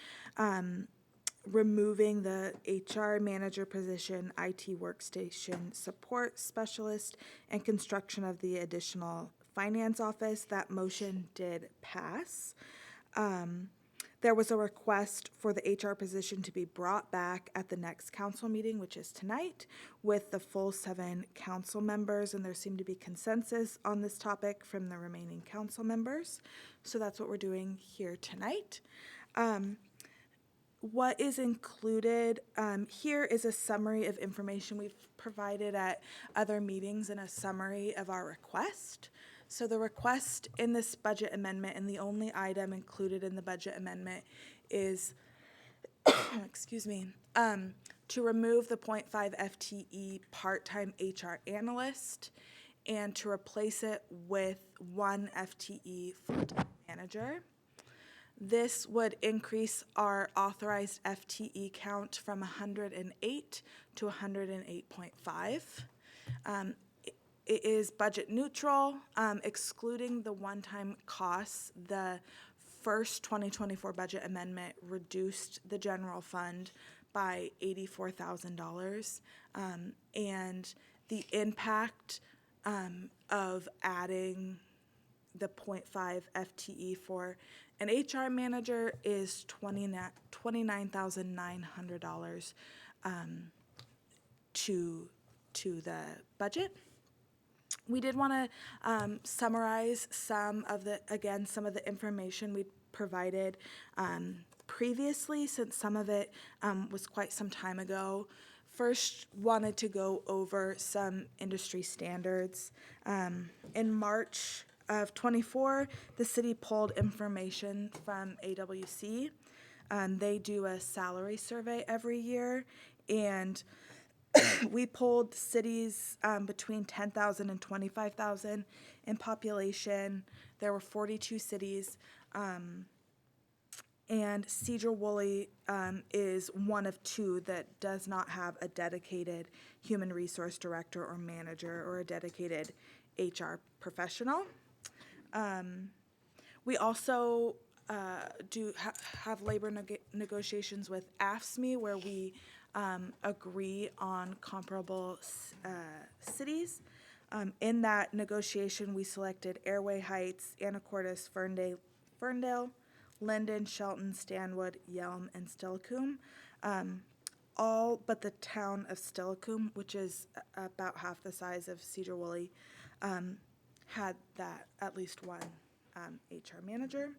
Q: removing the HR manager position, IT workstation support specialist, and construction of the additional finance office. That motion did pass. There was a request for the HR position to be brought back at the next council meeting, which is tonight, with the full 7 council members, and there seemed to be consensus on this topic from the remaining council members. So that's what we're doing here tonight. What is included here is a summary of information we've provided at other meetings and a summary of our request. So the request in this budget amendment, and the only item included in the budget amendment, is excuse me, to remove the 0.5 FTE part-time HR analyst and to replace it with 1 FTE full-time manager. This would increase our authorized FTE count from 108 to 108.5. It is budget neutral, excluding the one-time costs. The first 2024 budget amendment reduced the general fund by $84,000, and the impact of adding the 0.5 FTE for an HR manager is $29,900 to the budget. We did want to summarize some of the information we provided previously, since some of it was quite some time ago. First, wanted to go over some industry standards. In March of 24, the city pulled information from AWC. They do a salary survey every year, and we pulled cities between 10,000 and 25,000 in population. There were 42 cities, and Sedro-Woolley is one of 2 that does not have a dedicated human resource director or manager or a dedicated HR professional. We also have labor negotiations with AFSCME where we agree on comparable cities. In that negotiation, we selected Airway Heights, Anacortes, Ferndale, Linden, Shelton, Stanwood, Yelm, and Steilacoom. All but the town of Steilacoom, which is about half the size of Sedro-Woolley, had that at least one HR manager.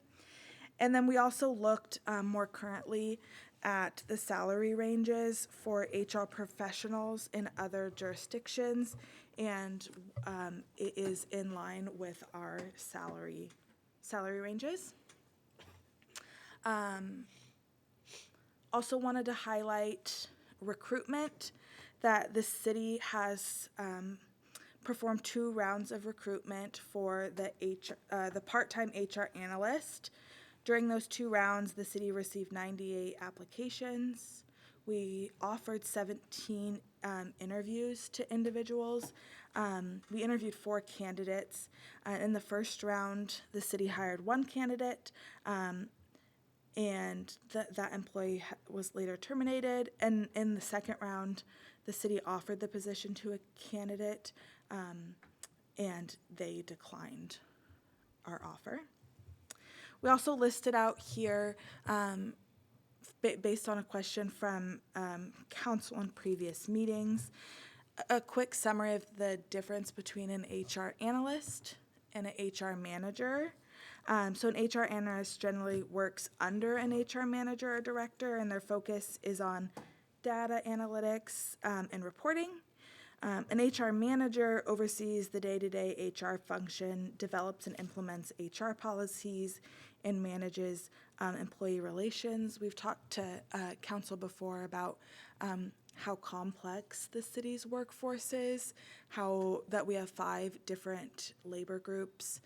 Q: And then we also looked more currently at the salary ranges for HR professionals in other jurisdictions, and it is in line with our salary ranges. Also wanted to highlight recruitment, that the city has performed 2 rounds of recruitment for the part-time HR analyst. During those 2 rounds, the city received 98 applications. We offered 17 interviews to individuals. We interviewed 4 candidates. In the first round, the city hired 1 candidate, and that employee was later terminated. And in the second round, the city offered the position to a candidate, and they declined our offer. We also listed out here, based on a question from council in previous meetings, a quick summary of the difference between an HR analyst and an HR manager. So an HR analyst generally works under an HR manager or director, and their focus is on data analytics and reporting. An HR manager oversees the day-to-day HR function, develops and implements HR policies, and manages employee relations. We've talked to council before about how complex the city's workforce is, how that we have 5 different labor groups,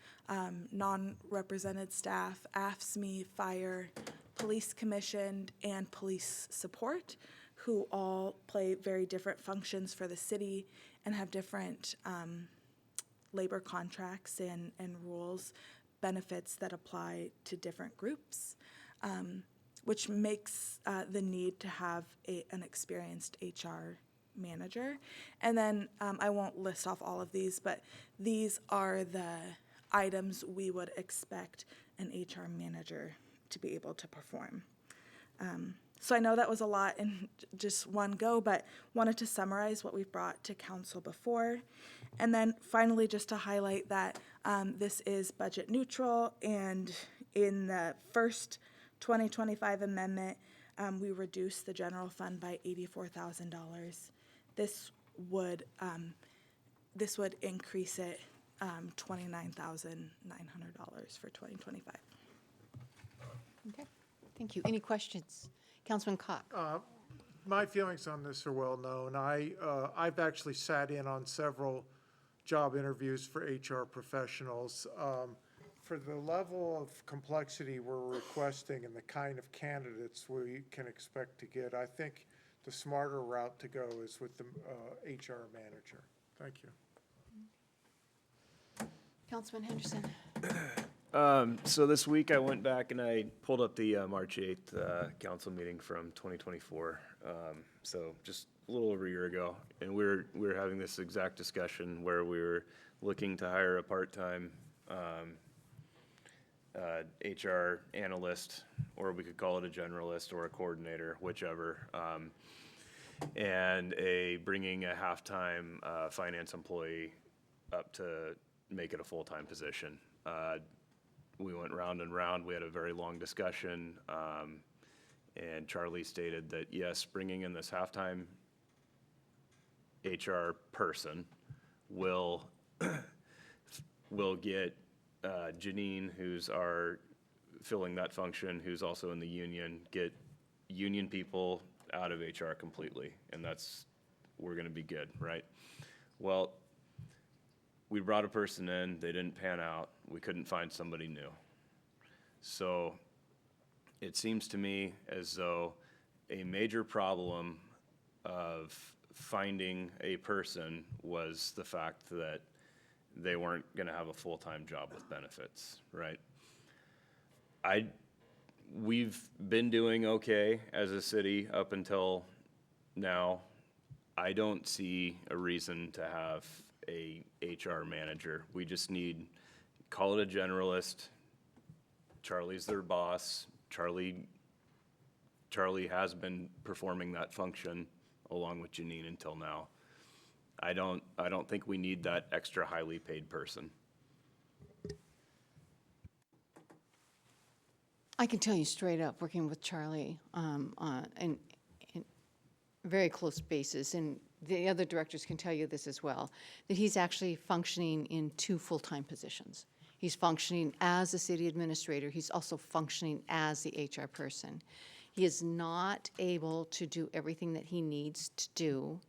Q: non-represented staff, AFSCME, fire, police commissioned, and police support, who all play very different functions for the city and have different labor contracts and rules, benefits that apply to different groups, which makes the need to have an experienced HR manager. And then I won't list off all of these, but these are the items we would expect an HR manager to be able to perform. So I know that was a lot in just one go, but wanted to summarize what we've brought to council before. And then finally, just to highlight that this is budget neutral, and in the first 2025 amendment, we reduced the general fund by $84,000. This would increase it $29,900 for 2025.
A: Okay, thank you. Any questions? Councilman Cock.
W: My feelings on this are well known. I've actually sat in on several job interviews for HR professionals. For the level of complexity we're requesting and the kind of candidates we can expect to get, I think the smarter route to go is with the HR manager. Thank you.
A: Councilman Henderson.
K: So this week I went back and I pulled up the March 8th council meeting from 2024. So just a little over a year ago, and we were having this exact discussion where we were looking to hire a part-time HR analyst, or we could call it a generalist or a coordinator, whichever, and bringing a half-time finance employee up to make it a full-time position. We went round and round. We had a very long discussion, and Charlie stated that yes, bringing in this half-time HR person will get Janine, who's filling that function, who's also in the union, get union people out of HR completely, and we're gonna be good, right? Well, we brought a person in, they didn't pan out, we couldn't find somebody new. So it seems to me as though a major problem of finding a person was the fact that they weren't gonna have a full-time job with benefits, right? we've been doing okay as a city up until now. I don't see a reason to have a HR manager. We just need, call it a generalist. Charlie's their boss. Charlie has been performing that function along with Janine until now. I don't think we need that extra highly paid person.
A: I can tell you straight up, working with Charlie on in very close basis, and the other directors can tell you this as well, that he's actually functioning in 2 full-time positions. He's functioning as a city administrator. He's also functioning as the HR person. He is not able to do everything that he needs to do,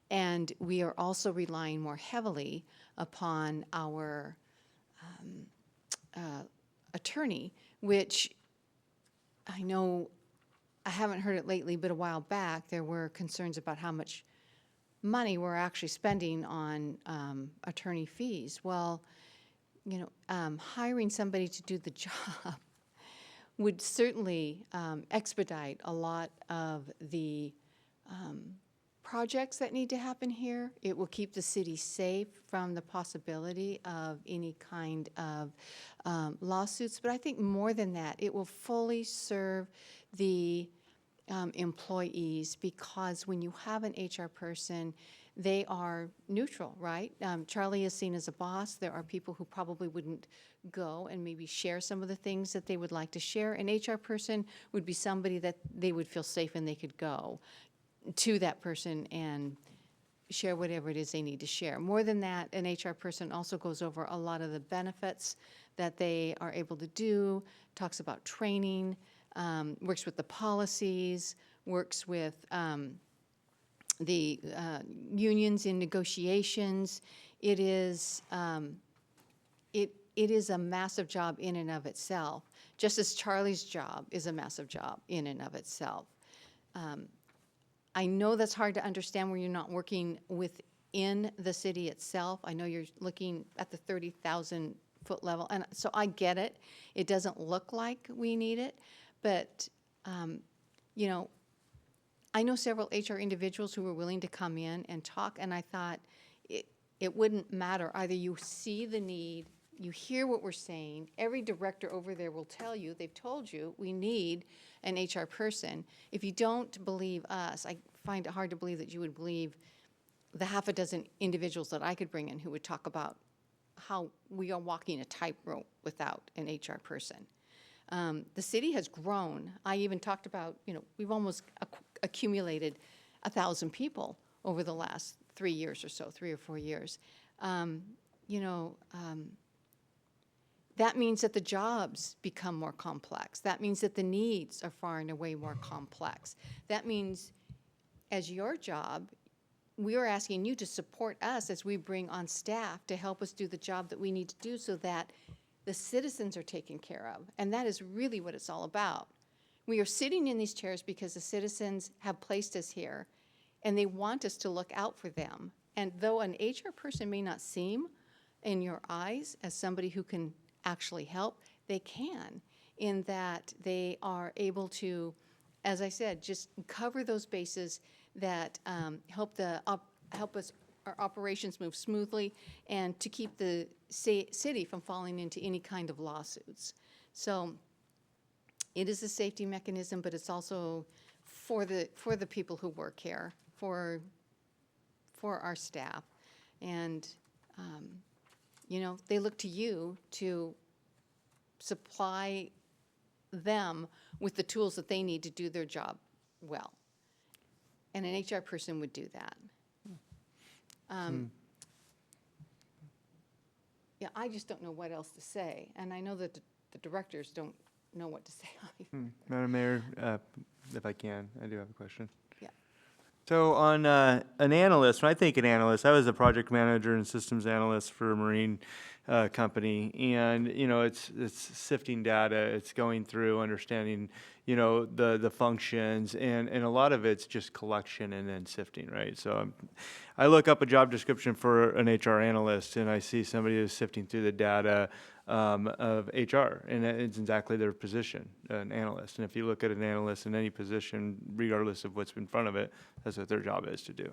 A: and we are also relying more heavily upon our attorney, which I know, I haven't heard it lately, but a while back, there were concerns about how much money we're actually spending on attorney fees. Well, you know, hiring somebody to do the job would certainly expedite a lot of the projects that need to happen here. It will keep the city safe from the possibility of any kind of lawsuits. But I think more than that, it will fully serve the employees, because when you have an HR person, they are neutral, right? Charlie is seen as a boss. There are people who probably wouldn't go and maybe share some of the things that they would like to share. An HR person would be somebody that they would feel safe and they could go to that person and share whatever it is they need to share. More than that, an HR person also goes over a lot of the benefits that they are able to do, talks about training, works with the policies, works with the unions in negotiations. It is a massive job in and of itself, just as Charlie's job is a massive job in and of itself. I know that's hard to understand when you're not working within the city itself. I know you're looking at the 30,000 foot level, and so I get it. It doesn't look like we need it, but you know, I know several HR individuals who were willing to come in and talk, and I thought it wouldn't matter. Either you see the need, you hear what we're saying. Every director over there will tell you, they've told you, we need an HR person. If you don't believe us, I find it hard to believe that you would believe the half a dozen individuals that I could bring in who would talk about how we are walking a tightrope without an HR person. The city has grown. I even talked about, you know, we've almost accumulated 1,000 people over the last 3 years or so, 3 or 4 years. That means that the jobs become more complex. That means that the needs are far and away more complex. That means, as your job, we are asking you to support us as we bring on staff to help us do the job that we need to do so that the citizens are taken care of. And that is really what it's all about. We are sitting in these chairs because the citizens have placed us here, and they want us to look out for them. And though an HR person may not seem in your eyes as somebody who can actually help, they can, in that they are able to, as I said, just cover those bases that help us, our operations move smoothly, and to keep the city from falling into any kind of lawsuits. So it is a safety mechanism, but it's also for the people who work here, for our staff. And you know, they look to you to supply them with the tools that they need to do their job well. And an HR person would do that. Yeah, I just don't know what else to say. And I know that the directors don't know what to say either.
N: Madam Mayor, if I can, I do have a question.
A: Yeah.
N: So on an analyst, when I think an analyst, I was a project manager and systems analyst for a marine company, and you know, it's sifting data, it's going through, understanding, you know, the functions, and a lot of it's just collection and then sifting, right? So I look up a job description for an HR analyst, and I see somebody who's sifting through the data, of HR, and it's exactly their position, an analyst. And if you look at an analyst in any position, regardless of what's in front of it, that's what their job is to do.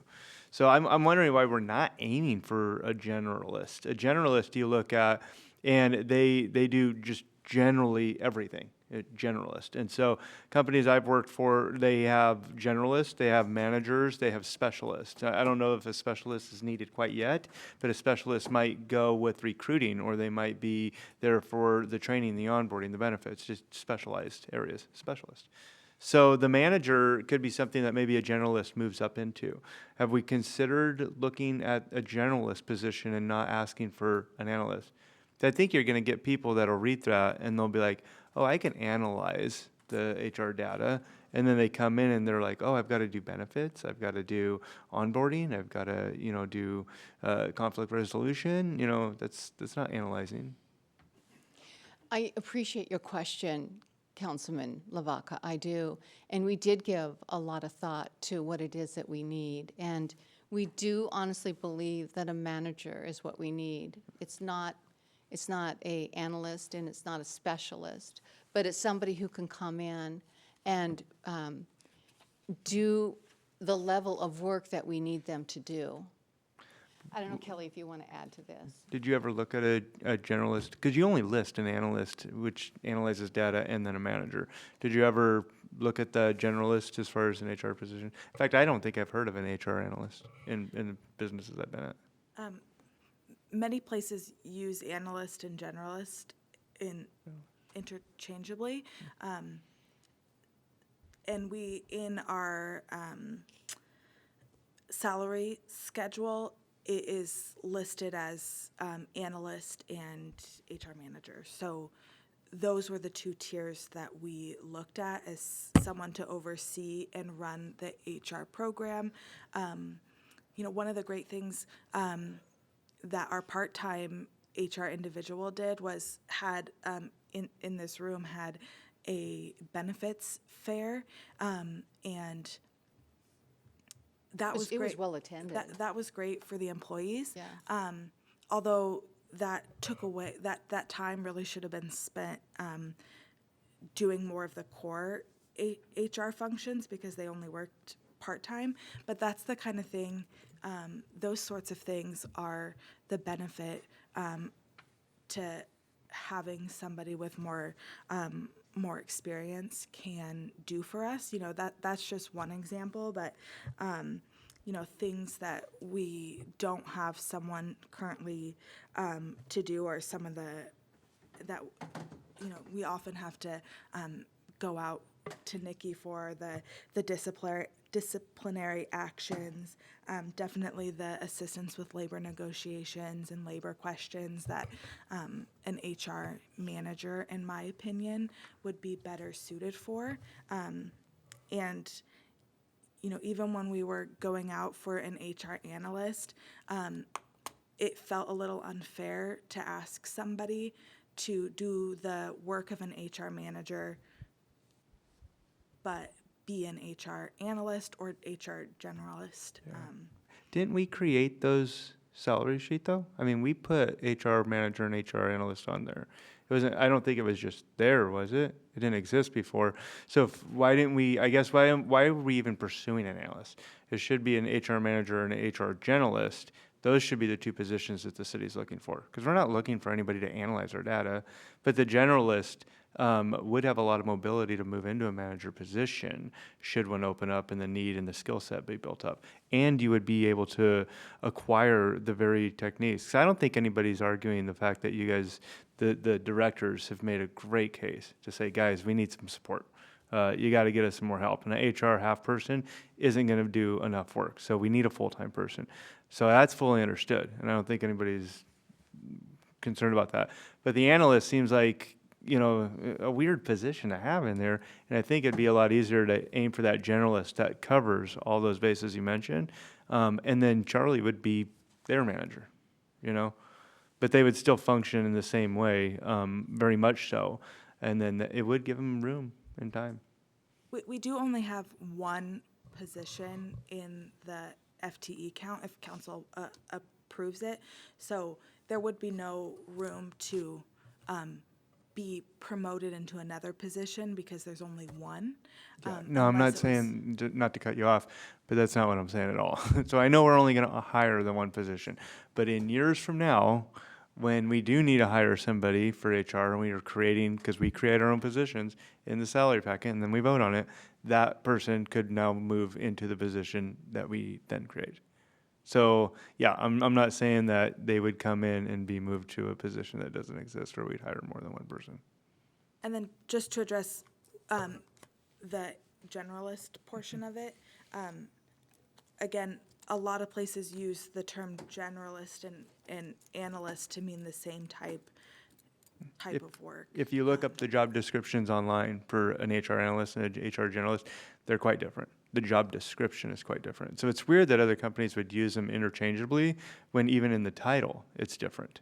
N: So I'm wondering why we're not aiming for a generalist. A generalist you look at, and they do just generally everything. A generalist. And so companies I've worked for, they have generalists, they have managers, they have specialists. I don't know if a specialist is needed quite yet, but a specialist might go with recruiting, or they might be there for the training, the onboarding, the benefits, just specialized areas, specialist. So the manager could be something that maybe a generalist moves up into. Have we considered looking at a generalist position and not asking for an analyst? I think you're going to get people that'll read that and they'll be like, oh, I can analyze the HR data. And then they come in and they're like, oh, I've got to do benefits. I've got to do onboarding. I've got to, do conflict resolution. That's not analyzing.
A: I appreciate your question, Councilman Lavaca, I do. And we did give a lot of thought to what it is that we need. And we do honestly believe that a manager is what we need. It's not a analyst and it's not a specialist, but it's somebody who can come in and do the level of work that we need them to do. I don't know, Kelly, if you want to add to this.
N: Did you ever look at a generalist? Because you only list an analyst, which analyzes data, and then a manager. Did you ever look at the generalist as far as an HR position? In fact, I don't think I've heard of an HR analyst in the businesses I've been at.
Q: Many places use analyst and generalist interchangeably. And we, in our salary schedule, it is listed as analyst and HR manager. So those were the two tiers that we looked at as someone to oversee and run the HR program. One of the great things that our part-time HR individual did was in this room had a benefits fair, and that was great.
A: It was well attended.
Q: That was great for the employees.
A: Yeah.
Q: Although that took away that time really should have been spent doing more of the core HR functions because they only worked part-time. But that's the kind of thing. Those sorts of things are the benefit to having somebody with more experience can do for us. That's just one example, but things that we don't have someone currently to do, or some of that we often have to go out to Nikki for the disciplinary actions, definitely the assistance with labor negotiations and labor questions that an HR manager, in my opinion, would be better suited for. And even when we were going out for an HR analyst, it felt a little unfair to ask somebody to do the work of an HR manager but be an HR analyst or HR generalist.
N: Yeah. Didn't we create those salary sheet though? I mean, we put HR manager and HR analyst on there. It wasn't. I don't think it was just there, was it? It didn't exist before. So why didn't we? I guess why are we even pursuing an analyst? It should be an HR manager and an HR generalist. Those should be the two positions that the city's looking for. Because we're not looking for anybody to analyze our data, but the generalist would have a lot of mobility to move into a manager position should one open up and the need and the skill set be built up. And you would be able to acquire the very techniques. 'Cause I don't think anybody's arguing the fact that you guys, the directors, have made a great case to say, guys, we need some support. You got to get us some more help. And an HR half person isn't going to do enough work. So we need a full-time person. So that's fully understood. And I don't think anybody's concerned about that. But the analyst seems like, a weird position to have in there. And I think it'd be a lot easier to aim for that generalist that covers all those bases you mentioned. And then Charlie would be their manager, but they would still function in the same way, very much so. And then it would give them room and time.
Q: We do only have one position in the FTE count if council approves it. So there would be no room to be promoted into another position because there's only one.
N: No, I'm not
Q: unless it was-
N: saying, not to cut you off, but that's not what I'm saying at all. So I know we're only gonna hire the one position, but in years from now, when we do need to hire somebody for HR and we are creating, because we create our own positions in the salary packet and then we vote on it, that person could now move into the position that we then create. So, yeah, I'm not saying that they would come in and be moved to a position that doesn't exist or we'd hire more than one person.
Q: And then just to address the generalist portion of it, again, a lot of places use the term generalist and analyst to mean the same type of work.
N: If you look up the job descriptions online for an HR analyst and an HR generalist, they're quite different. The job description is quite different. So it's weird that other companies would use them interchangeably when even in the title, it's different.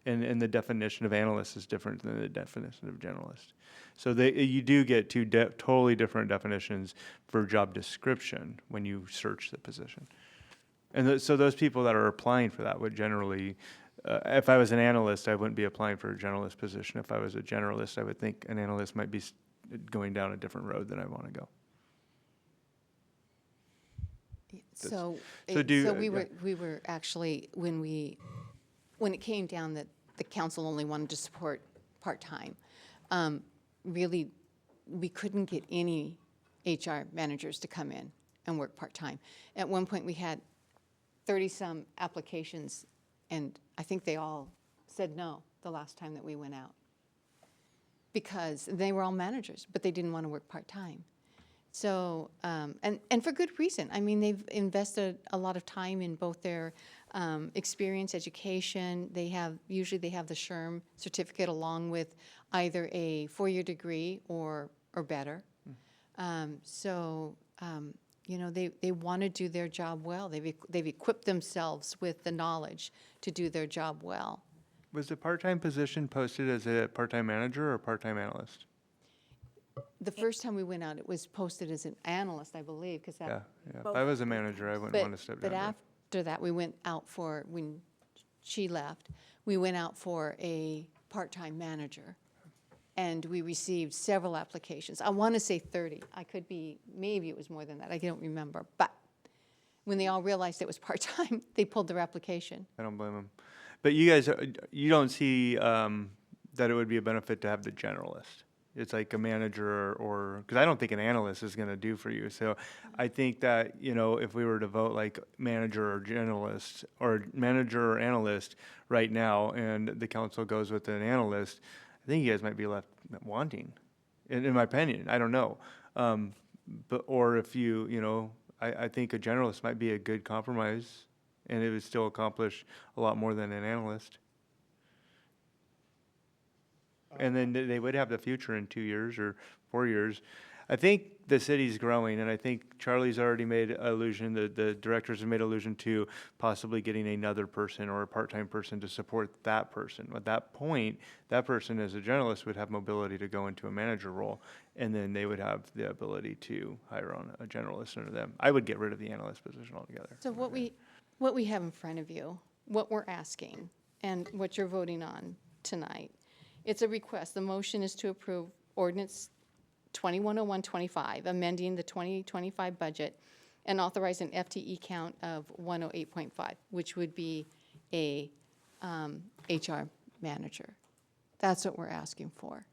N: And the definition of analyst is different than the definition of generalist. So you do get two totally different definitions for job description when you search the position. And so those people that are applying for that would generally, if I was an analyst, I wouldn't be applying for a generalist position. If I was a generalist, I would think an analyst might be going down a different road than I want to go.
A: So
N: yeah.
A: we were actually, when it came down that the council only wanted to support part-time, really, we couldn't get any HR managers to come in and work part-time. At one point, we had 30-some applications, and I think they all said no the last time that we went out, because they were all managers, but they didn't want to work part-time. So, and for good reason. I mean, they've invested a lot of time in both their experience, education. Usually they have the SHRM certificate along with either a 4-year degree or better. You know, they want to do their job well. They've equipped themselves with the knowledge to do their job well.
N: Was the part-time position posted as a part-time manager or part-time analyst?
A: The first time we went out, it was posted as an analyst, I believe, because that.
N: Yeah. If I was a manager, I wouldn't want to step down
A: But
N: there.
A: after that, we went out when she left, we went out for a part-time manager. And we received several applications. I want to say 30. I could be, maybe it was more than that. I don't remember. But when they all realized it was part-time, they pulled their application.
N: I don't blame them. But you guys, you don't see that it would be a benefit to have the generalist. It's like a manager or, because I don't think an analyst is going to do for you. So I think that, you know, if we were to vote like manager or generalist or manager or analyst right now and the council goes with an analyst, I think you guys might be left wanting, in my opinion. I don't know. Or if you know, I think a generalist might be a good compromise and it would still accomplish a lot more than an analyst. And then they would have the future in 2 years or 4 years. I think the city's growing, and I think Charlie's already made allusion, the directors have made allusion to possibly getting another person or a part-time person to support that person. At that point, that person as a generalist would have mobility to go into a manager role, and then they would have the ability to hire on a generalist under them. I would get rid of the analyst position altogether.
A: So what we have in front of you, what we're asking, and what you're voting on tonight, it's a request. The motion is to approve ordinance 210125, amending the 2025 budget and authorize an FTE count of 108.5, which would be a HR manager. That's what we're asking for.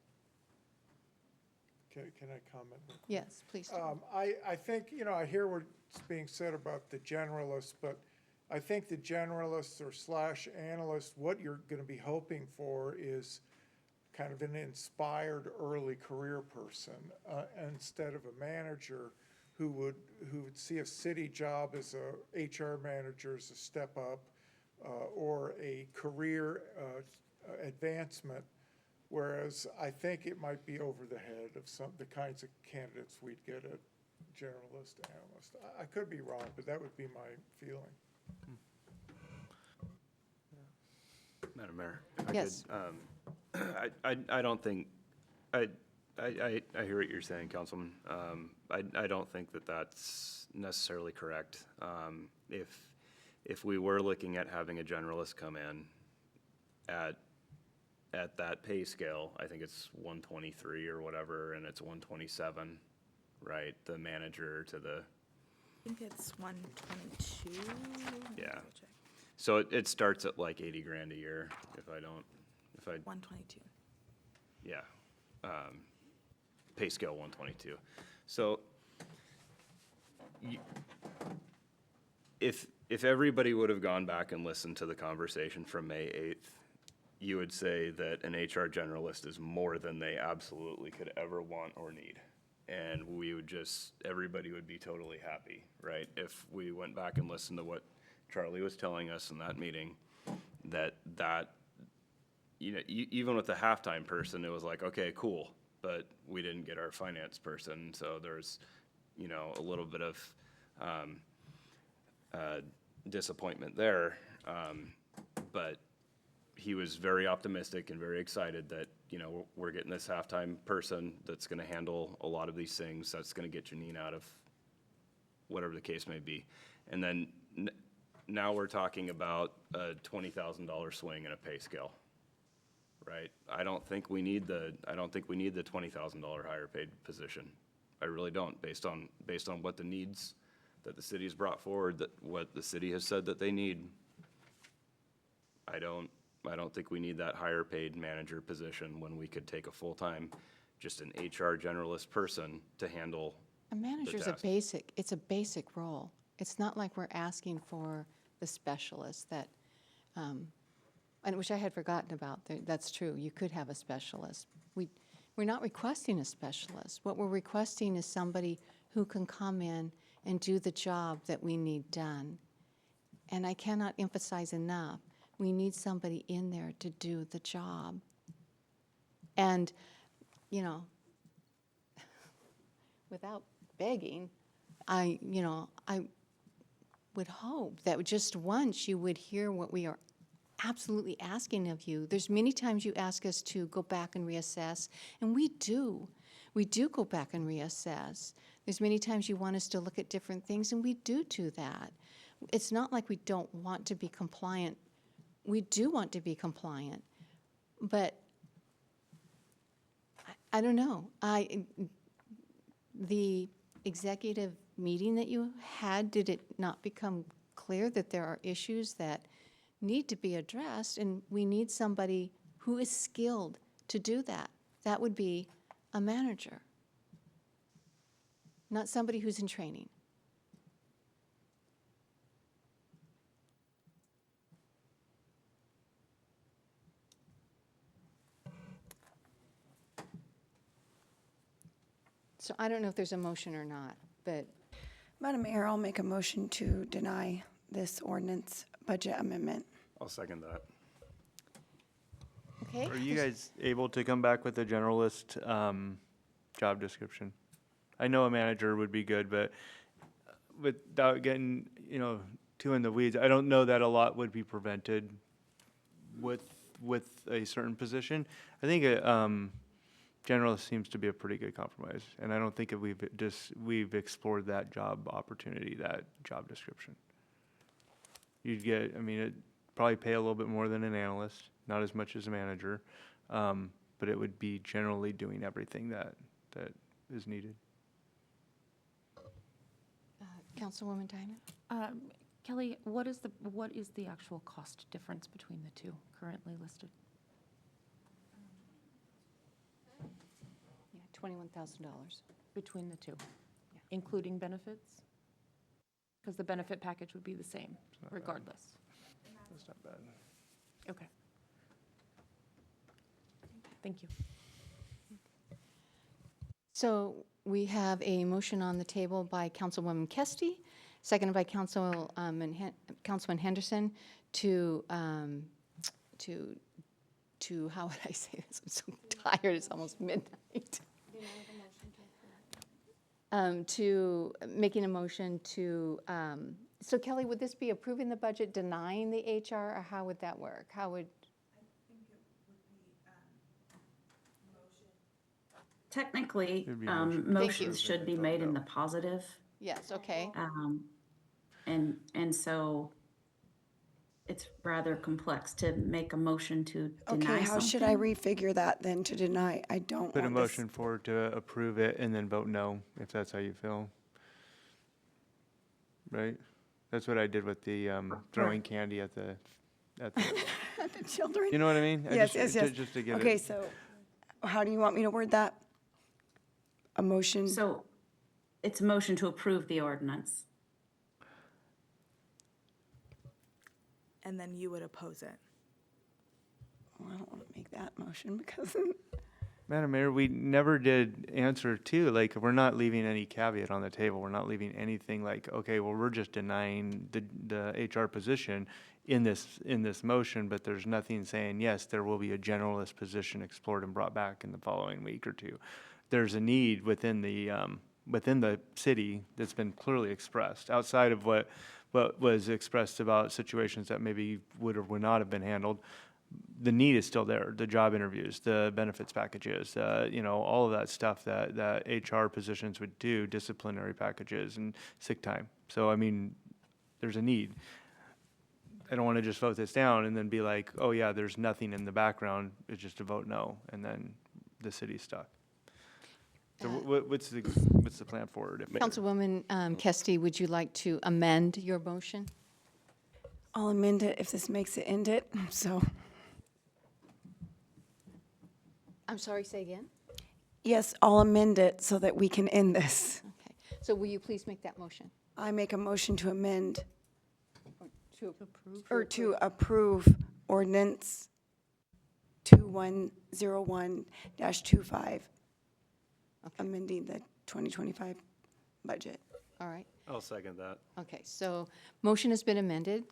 W: Can I comment?
A: Yes, please.
W: I think, you know, I hear what's being said about the generalists, but I think the generalists or / analysts, what you're going to be hoping for is kind of an inspired early career person instead of a manager who would see a city job as a HR manager as a step up or a career advancement. Whereas I think it might be over the head of the kinds of candidates we'd get at generalist, analyst. I could be wrong, but that would be my feeling.
K: Madam Mayor.
A: Yes.
K: I don't think, I hear what you're saying, Councilman. I don't think that that's necessarily correct. If we were looking at having a generalist come in at at that pay scale, I think it's 123 or whatever, and it's 127, right? The manager to the,
Q: I think it's 122.
K: yeah. So it starts at like 80 grand a year if I
Q: 122.
K: yeah. Pay scale 122. So if everybody would have gone back and listened to the conversation from May 8th, you would say that an HR generalist is more than they absolutely could ever want or need. And we would everybody would be totally happy, right? If we went back and listened to what Charlie was telling us in that meeting, that, even with the halftime person, it was like, okay, cool, but we didn't get our finance person, so there's, a little bit of, disappointment there. But he was very optimistic and very excited that, we're getting this halftime person that's gonna handle a lot of these things, that's gonna get Janine out of whatever the case may be. And then now we're talking about a $20,000 swing in a pay scale, right? I don't think we need the $20,000 higher paid position. I really don't, based on what the needs that the city has brought forward, that what the city has said that they need. I don't think we need that higher paid manager position when we could take a full-time, just an HR generalist person to handle
A: A manager's
K: task.
A: it's a basic role. It's not like we're asking for the specialist that, and which I had forgotten about. That's true, you could have a specialist. We're not requesting a specialist. What we're requesting is somebody who can come in and do the job that we need done. And I cannot emphasize enough, we need somebody in there to do the job. And, without begging, I would hope that just once you would hear what we are absolutely asking of you. There's many times you ask us to go back and reassess, and we do. We do go back and reassess. There's many times you want us to look at different things, and we do that. It's not like we don't want to be compliant. We do want to be compliant, but I don't know. The executive meeting that you had, did it not become clear that there are issues that need to be addressed, and we need somebody who is skilled to do that? That would be a manager, not somebody who's in training. So I don't know if there's a motion or not, but
I: Madam Mayor, I'll make a motion to deny this ordinance budget amendment.
K: I'll second that.
A: okay.
N: Are you guys able to come back with a generalist job description? I know a manager would be good, but without getting, too in the weeds, I don't know that a lot would be prevented with a certain position. I think generalist seems to be a pretty good compromise, and I don't think that we've explored that job opportunity, that job description. You'd get, it'd probably pay a little bit more than an analyst, not as much as a manager, but it would be generally doing everything that is needed.
A: Councilwoman Dinah?
R: Kelly, what is the actual cost difference between the two currently listed?
A: Yeah, $21,000.
R: Between the two, including benefits? Because the benefit package would be the same regardless.
N: That's not bad.
R: Okay. Thank you.
A: So we have a motion on the table by Councilwoman Kesty, seconded by Councilman Henderson to how would I say this? I'm so tired. It's almost midnight. To making a motion to. So Kelly, would this be approving the budget, denying the HR, or how would that work? How would?
F: Technically,
N: It'd be a motion.
F: motions should be made in the positive.
A: Yes, okay.
F: And so it's rather complex to make a motion to deny
I: Okay, how should I
F: something.
I: refigure that then to deny? I don't
N: Put a
I: want this.
N: motion forward to approve it and then vote no, if that's how you feel. Right? That's what I did with the throwing candy at the,
I: The children?
N: you know what I mean? I
I: Yes,
N: just-
I: yes, yes.
N: Just to get it.
I: Okay, so how do you want me to word that? A motion?
F: So it's a motion to approve the ordinance.
Q: And then you would oppose it.
I: Well, I don't want to make that motion because
N: Madam Mayor, we never did answer too, like, we're not leaving any caveat on the table. We're not leaving anything like, okay, well, we're just denying the HR position in this motion, but there's nothing saying, yes, there will be a generalist position explored and brought back in the following week or two. There's a need within the city that's been clearly expressed, outside of what was expressed about situations that maybe would or would not have been handled. The need is still there, the job interviews, the benefits packages, all of that stuff that HR positions would do, disciplinary packages and sick time. So, I mean, there's a need. I don't want to just vote this down and then be like, oh yeah, there's nothing in the background, it's just a vote no, and then the city's stuck. So what's the plan forward?
A: Councilwoman Kesty, would you like to amend your motion?
I: I'll amend it if this makes it end it, so.
A: I'm sorry, say again?
I: Yes, I'll amend it so that we can end this.
A: Okay. So will you please make that motion?
I: I make a motion to amend,
A: To approve?
I: or to approve ordinance 2101-25, amending the 2025 budget.
A: All right.
K: I'll second that.
A: Okay, so motion has been amended.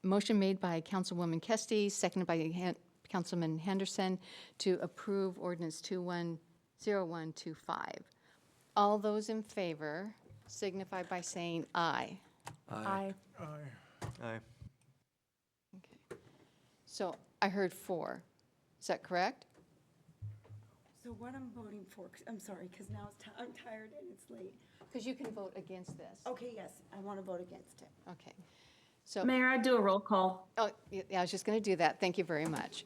A: Motion made by Councilwoman Kesty, seconded by Councilman Henderson to approve ordinance 210125. All those in favor signify by saying aye.
R: Aye.
N: Aye.
A: Okay. So I heard 4. Is that correct?
I: So what I'm voting for, I'm sorry, because now I'm tired and it's late.
A: Because you can vote against this.
I: Okay, yes, I want to vote against it.
A: Okay. So,
F: Mayor, I'd do a roll call.
A: oh, yeah, I was just going to do that. Thank you very much.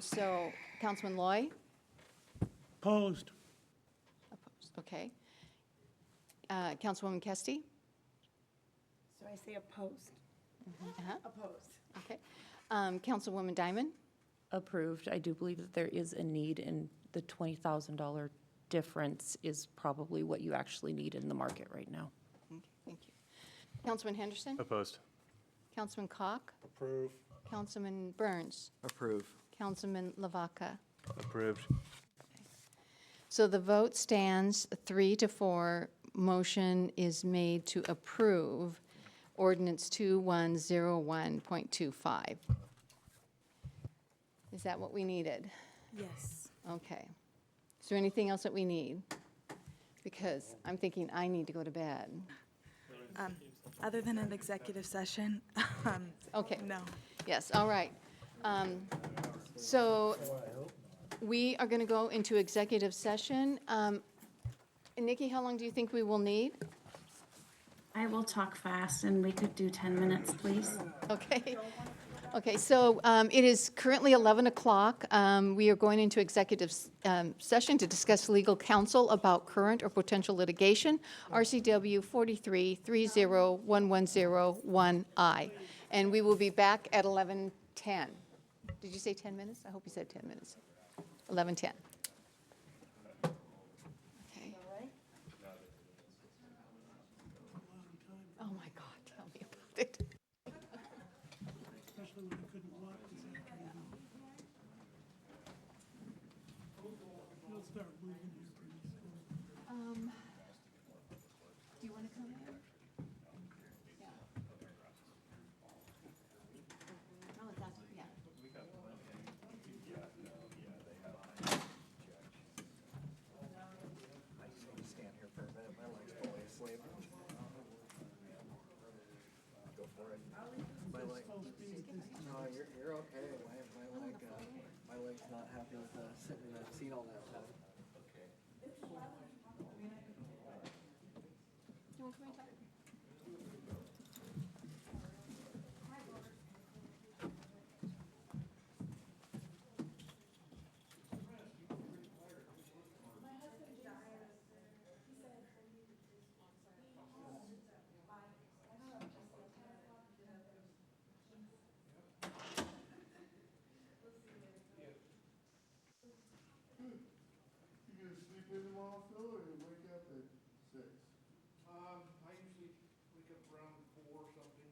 A: So Councilman Loy?
W: Opposed.
A: Opposed, okay. Councilwoman Kesty?
I: So I say opposed.
A: Uh-huh.
I: Opposed.
A: Okay. Councilwoman Diamond?
R: Approved. I do believe that there is a need, and the $20,000 difference is probably what you actually need in the market right now.
A: Okay, thank you. Councilman Henderson?
K: Opposed.
A: Councilman Cock?
O: Approve.
A: Councilman Burns?
P: Approve.
A: Councilman Lavaca?
N: Approved.
A: So the vote stands 3-4. Motion is made to approve ordinance 2101.25. Is that what we needed?
Q: Yes.
A: Okay. Is there anything else that we need? Because I'm thinking I need to go to bed.
Q: Other than an executive session,
A: Okay.
Q: no.
A: Yes, all right. So we are going to go into executive session. Nikki, how long do you think we will need?
F: I will talk fast, and we could do 10 minutes, please.
A: Okay. Okay, so it is currently 11 o'clock. We are going into executive session to discuss legal counsel about current or potential litigation, RCW 43-30110-1I. And we will be back at 11:10. Did you say 10 minutes? I hope you said 10 minutes. 11:10. Okay. Oh, my God, tell me about it. Do you want to come in? Yeah. Oh, that's, yeah.
P: Stand here for a minute. My leg's fully asleep. Go for it. My leg. No, you're okay. My leg's not happy with sitting in that seat all that time.
A: You want to come in?
O: turn them off, Phil, or you wake up at 6?
E: I usually wake up around 4 or something.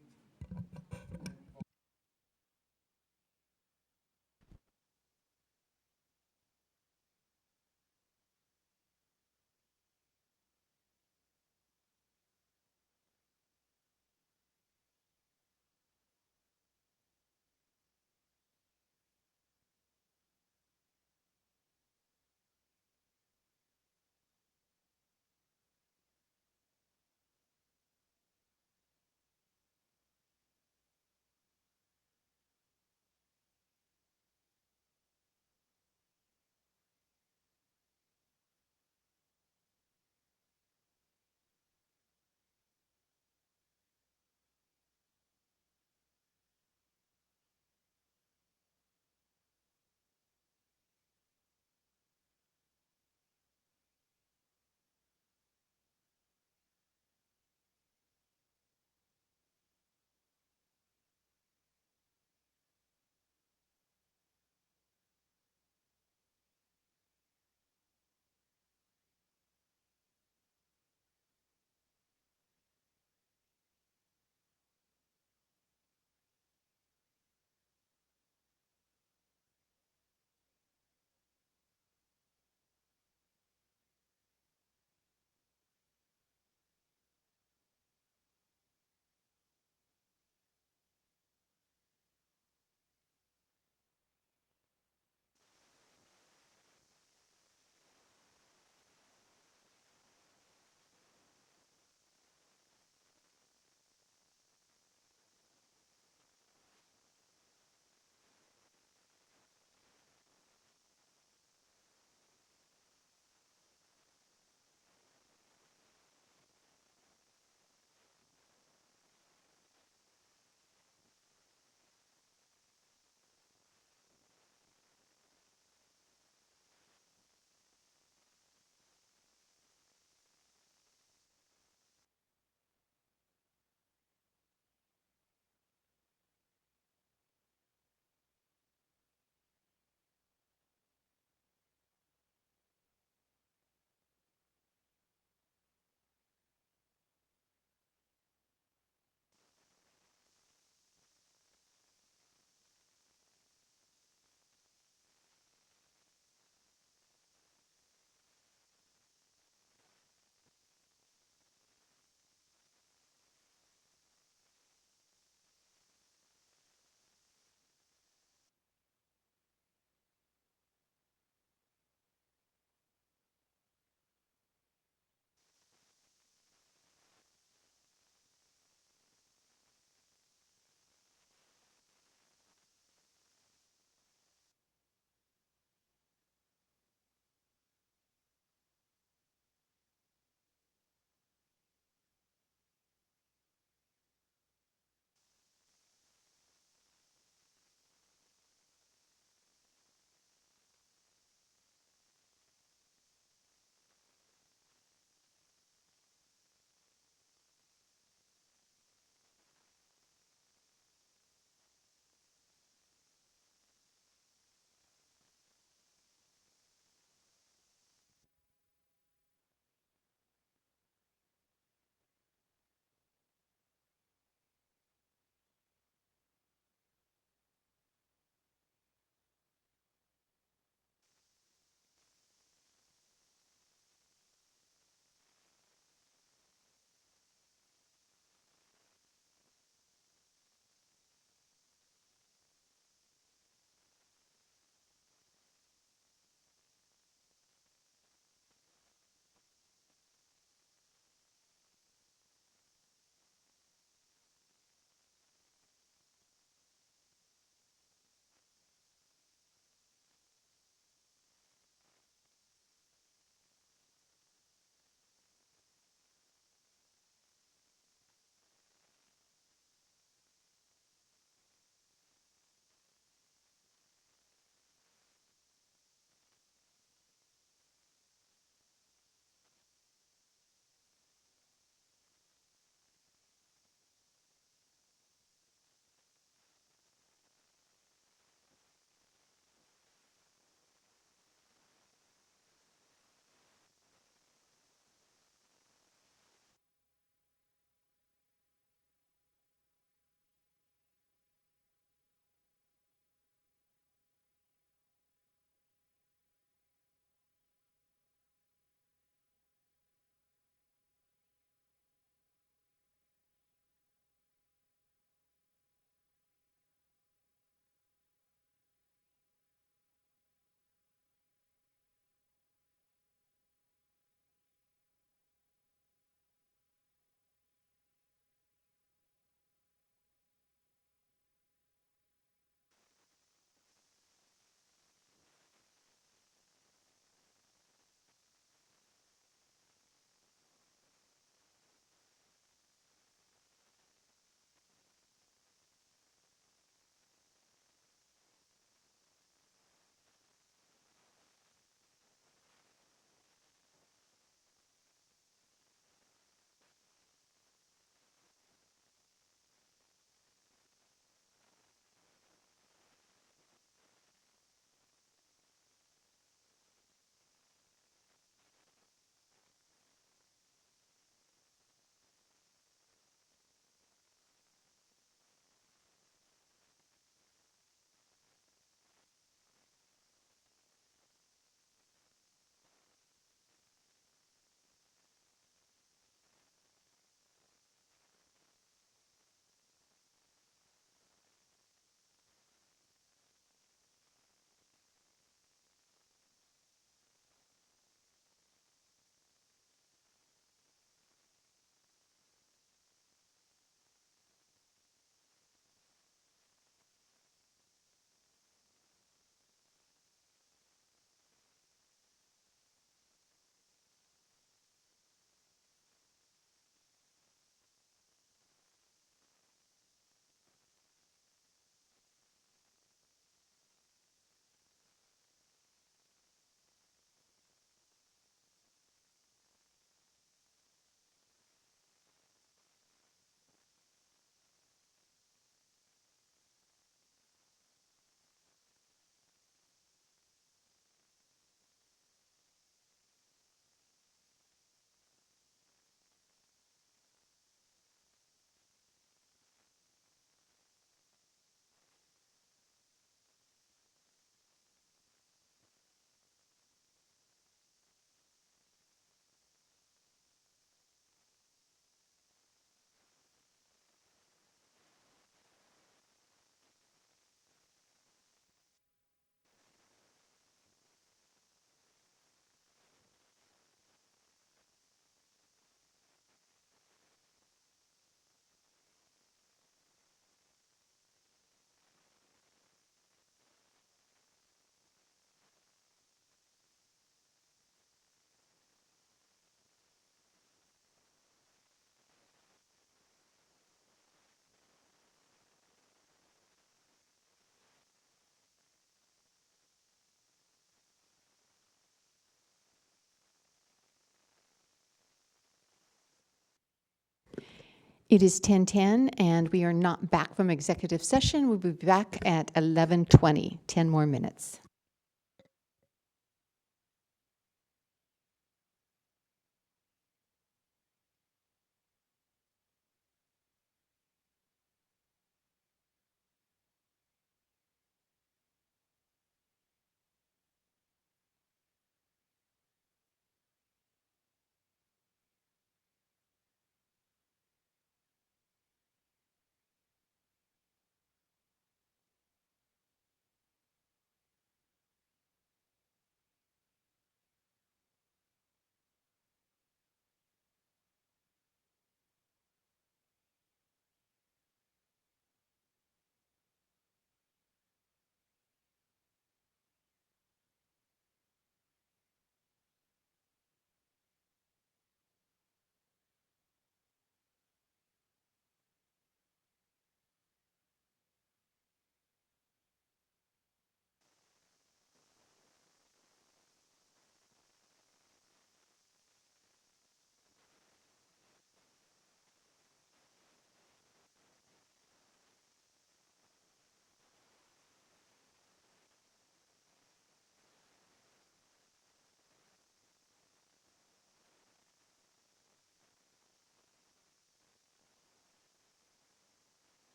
A: It is 10:10, and we are not back from executive session. We'll be back at 11:20, 10 more minutes.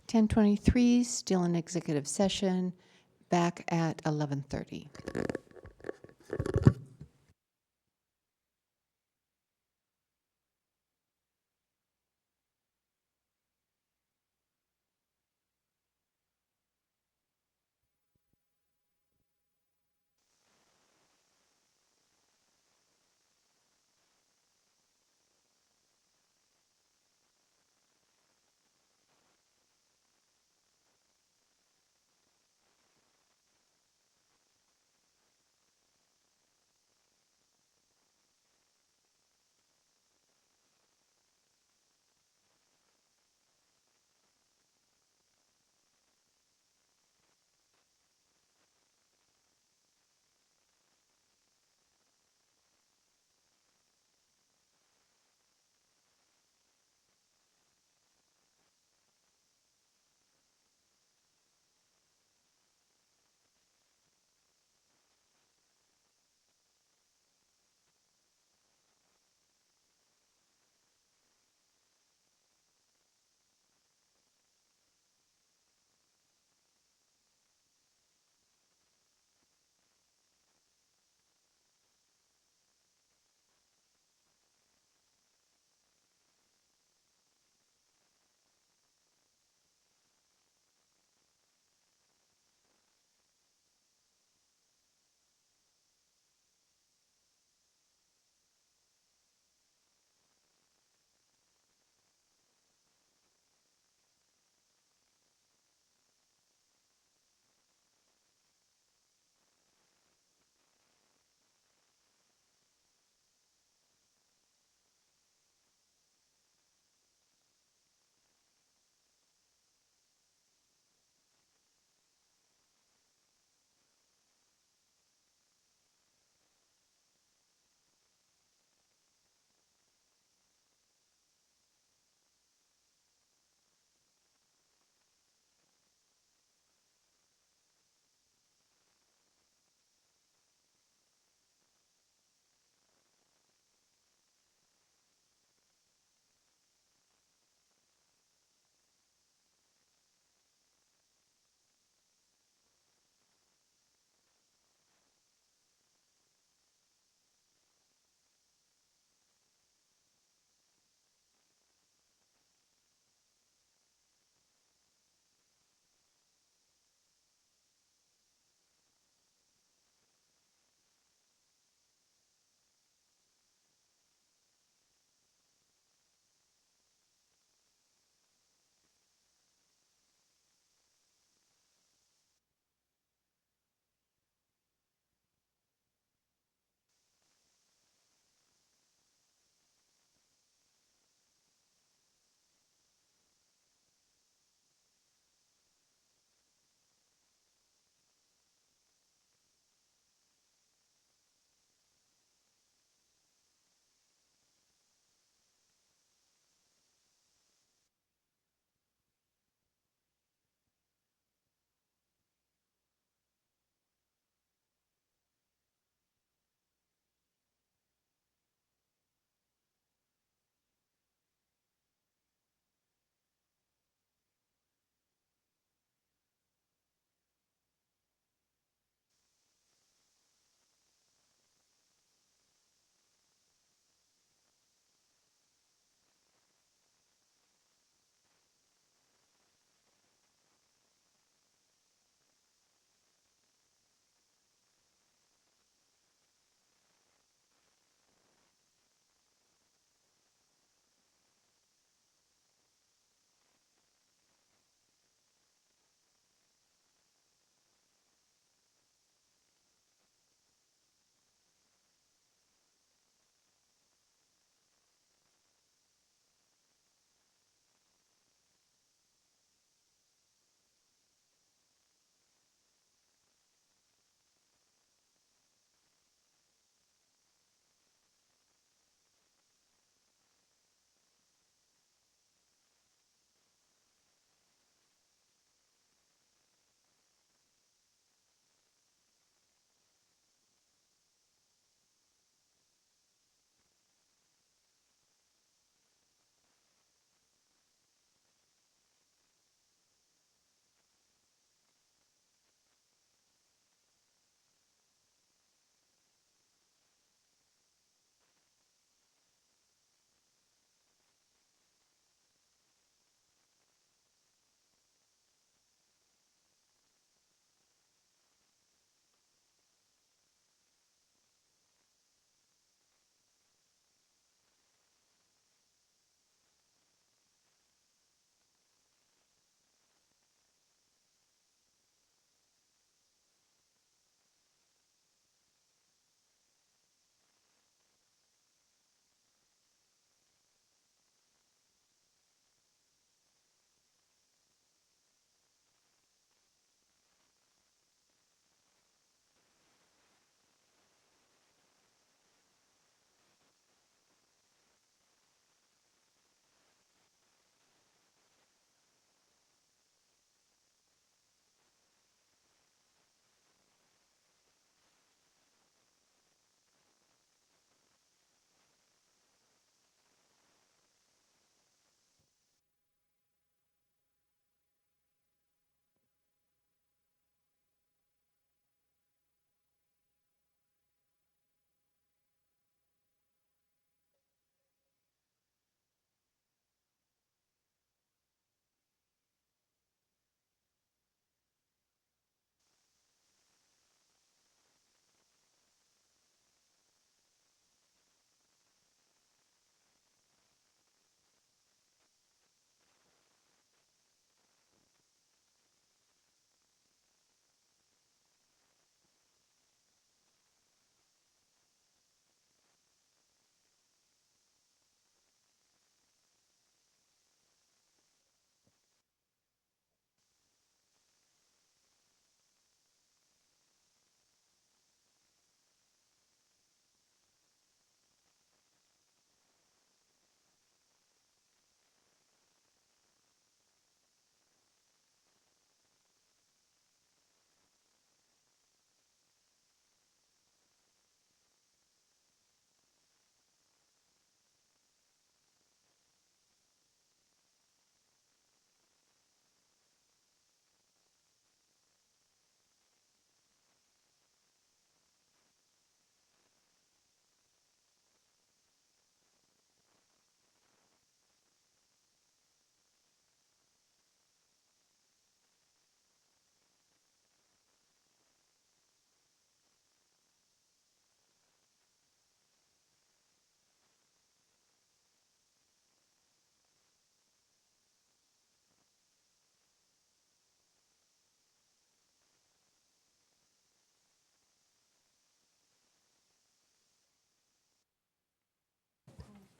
A: 10:23, still in executive session, back at 11:30.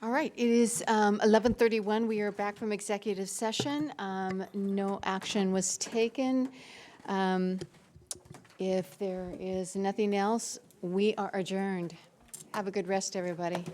A: All right, it is 11:31. We are back from executive session. No action was taken. If there is nothing else, we are adjourned. Have a good rest, everybody.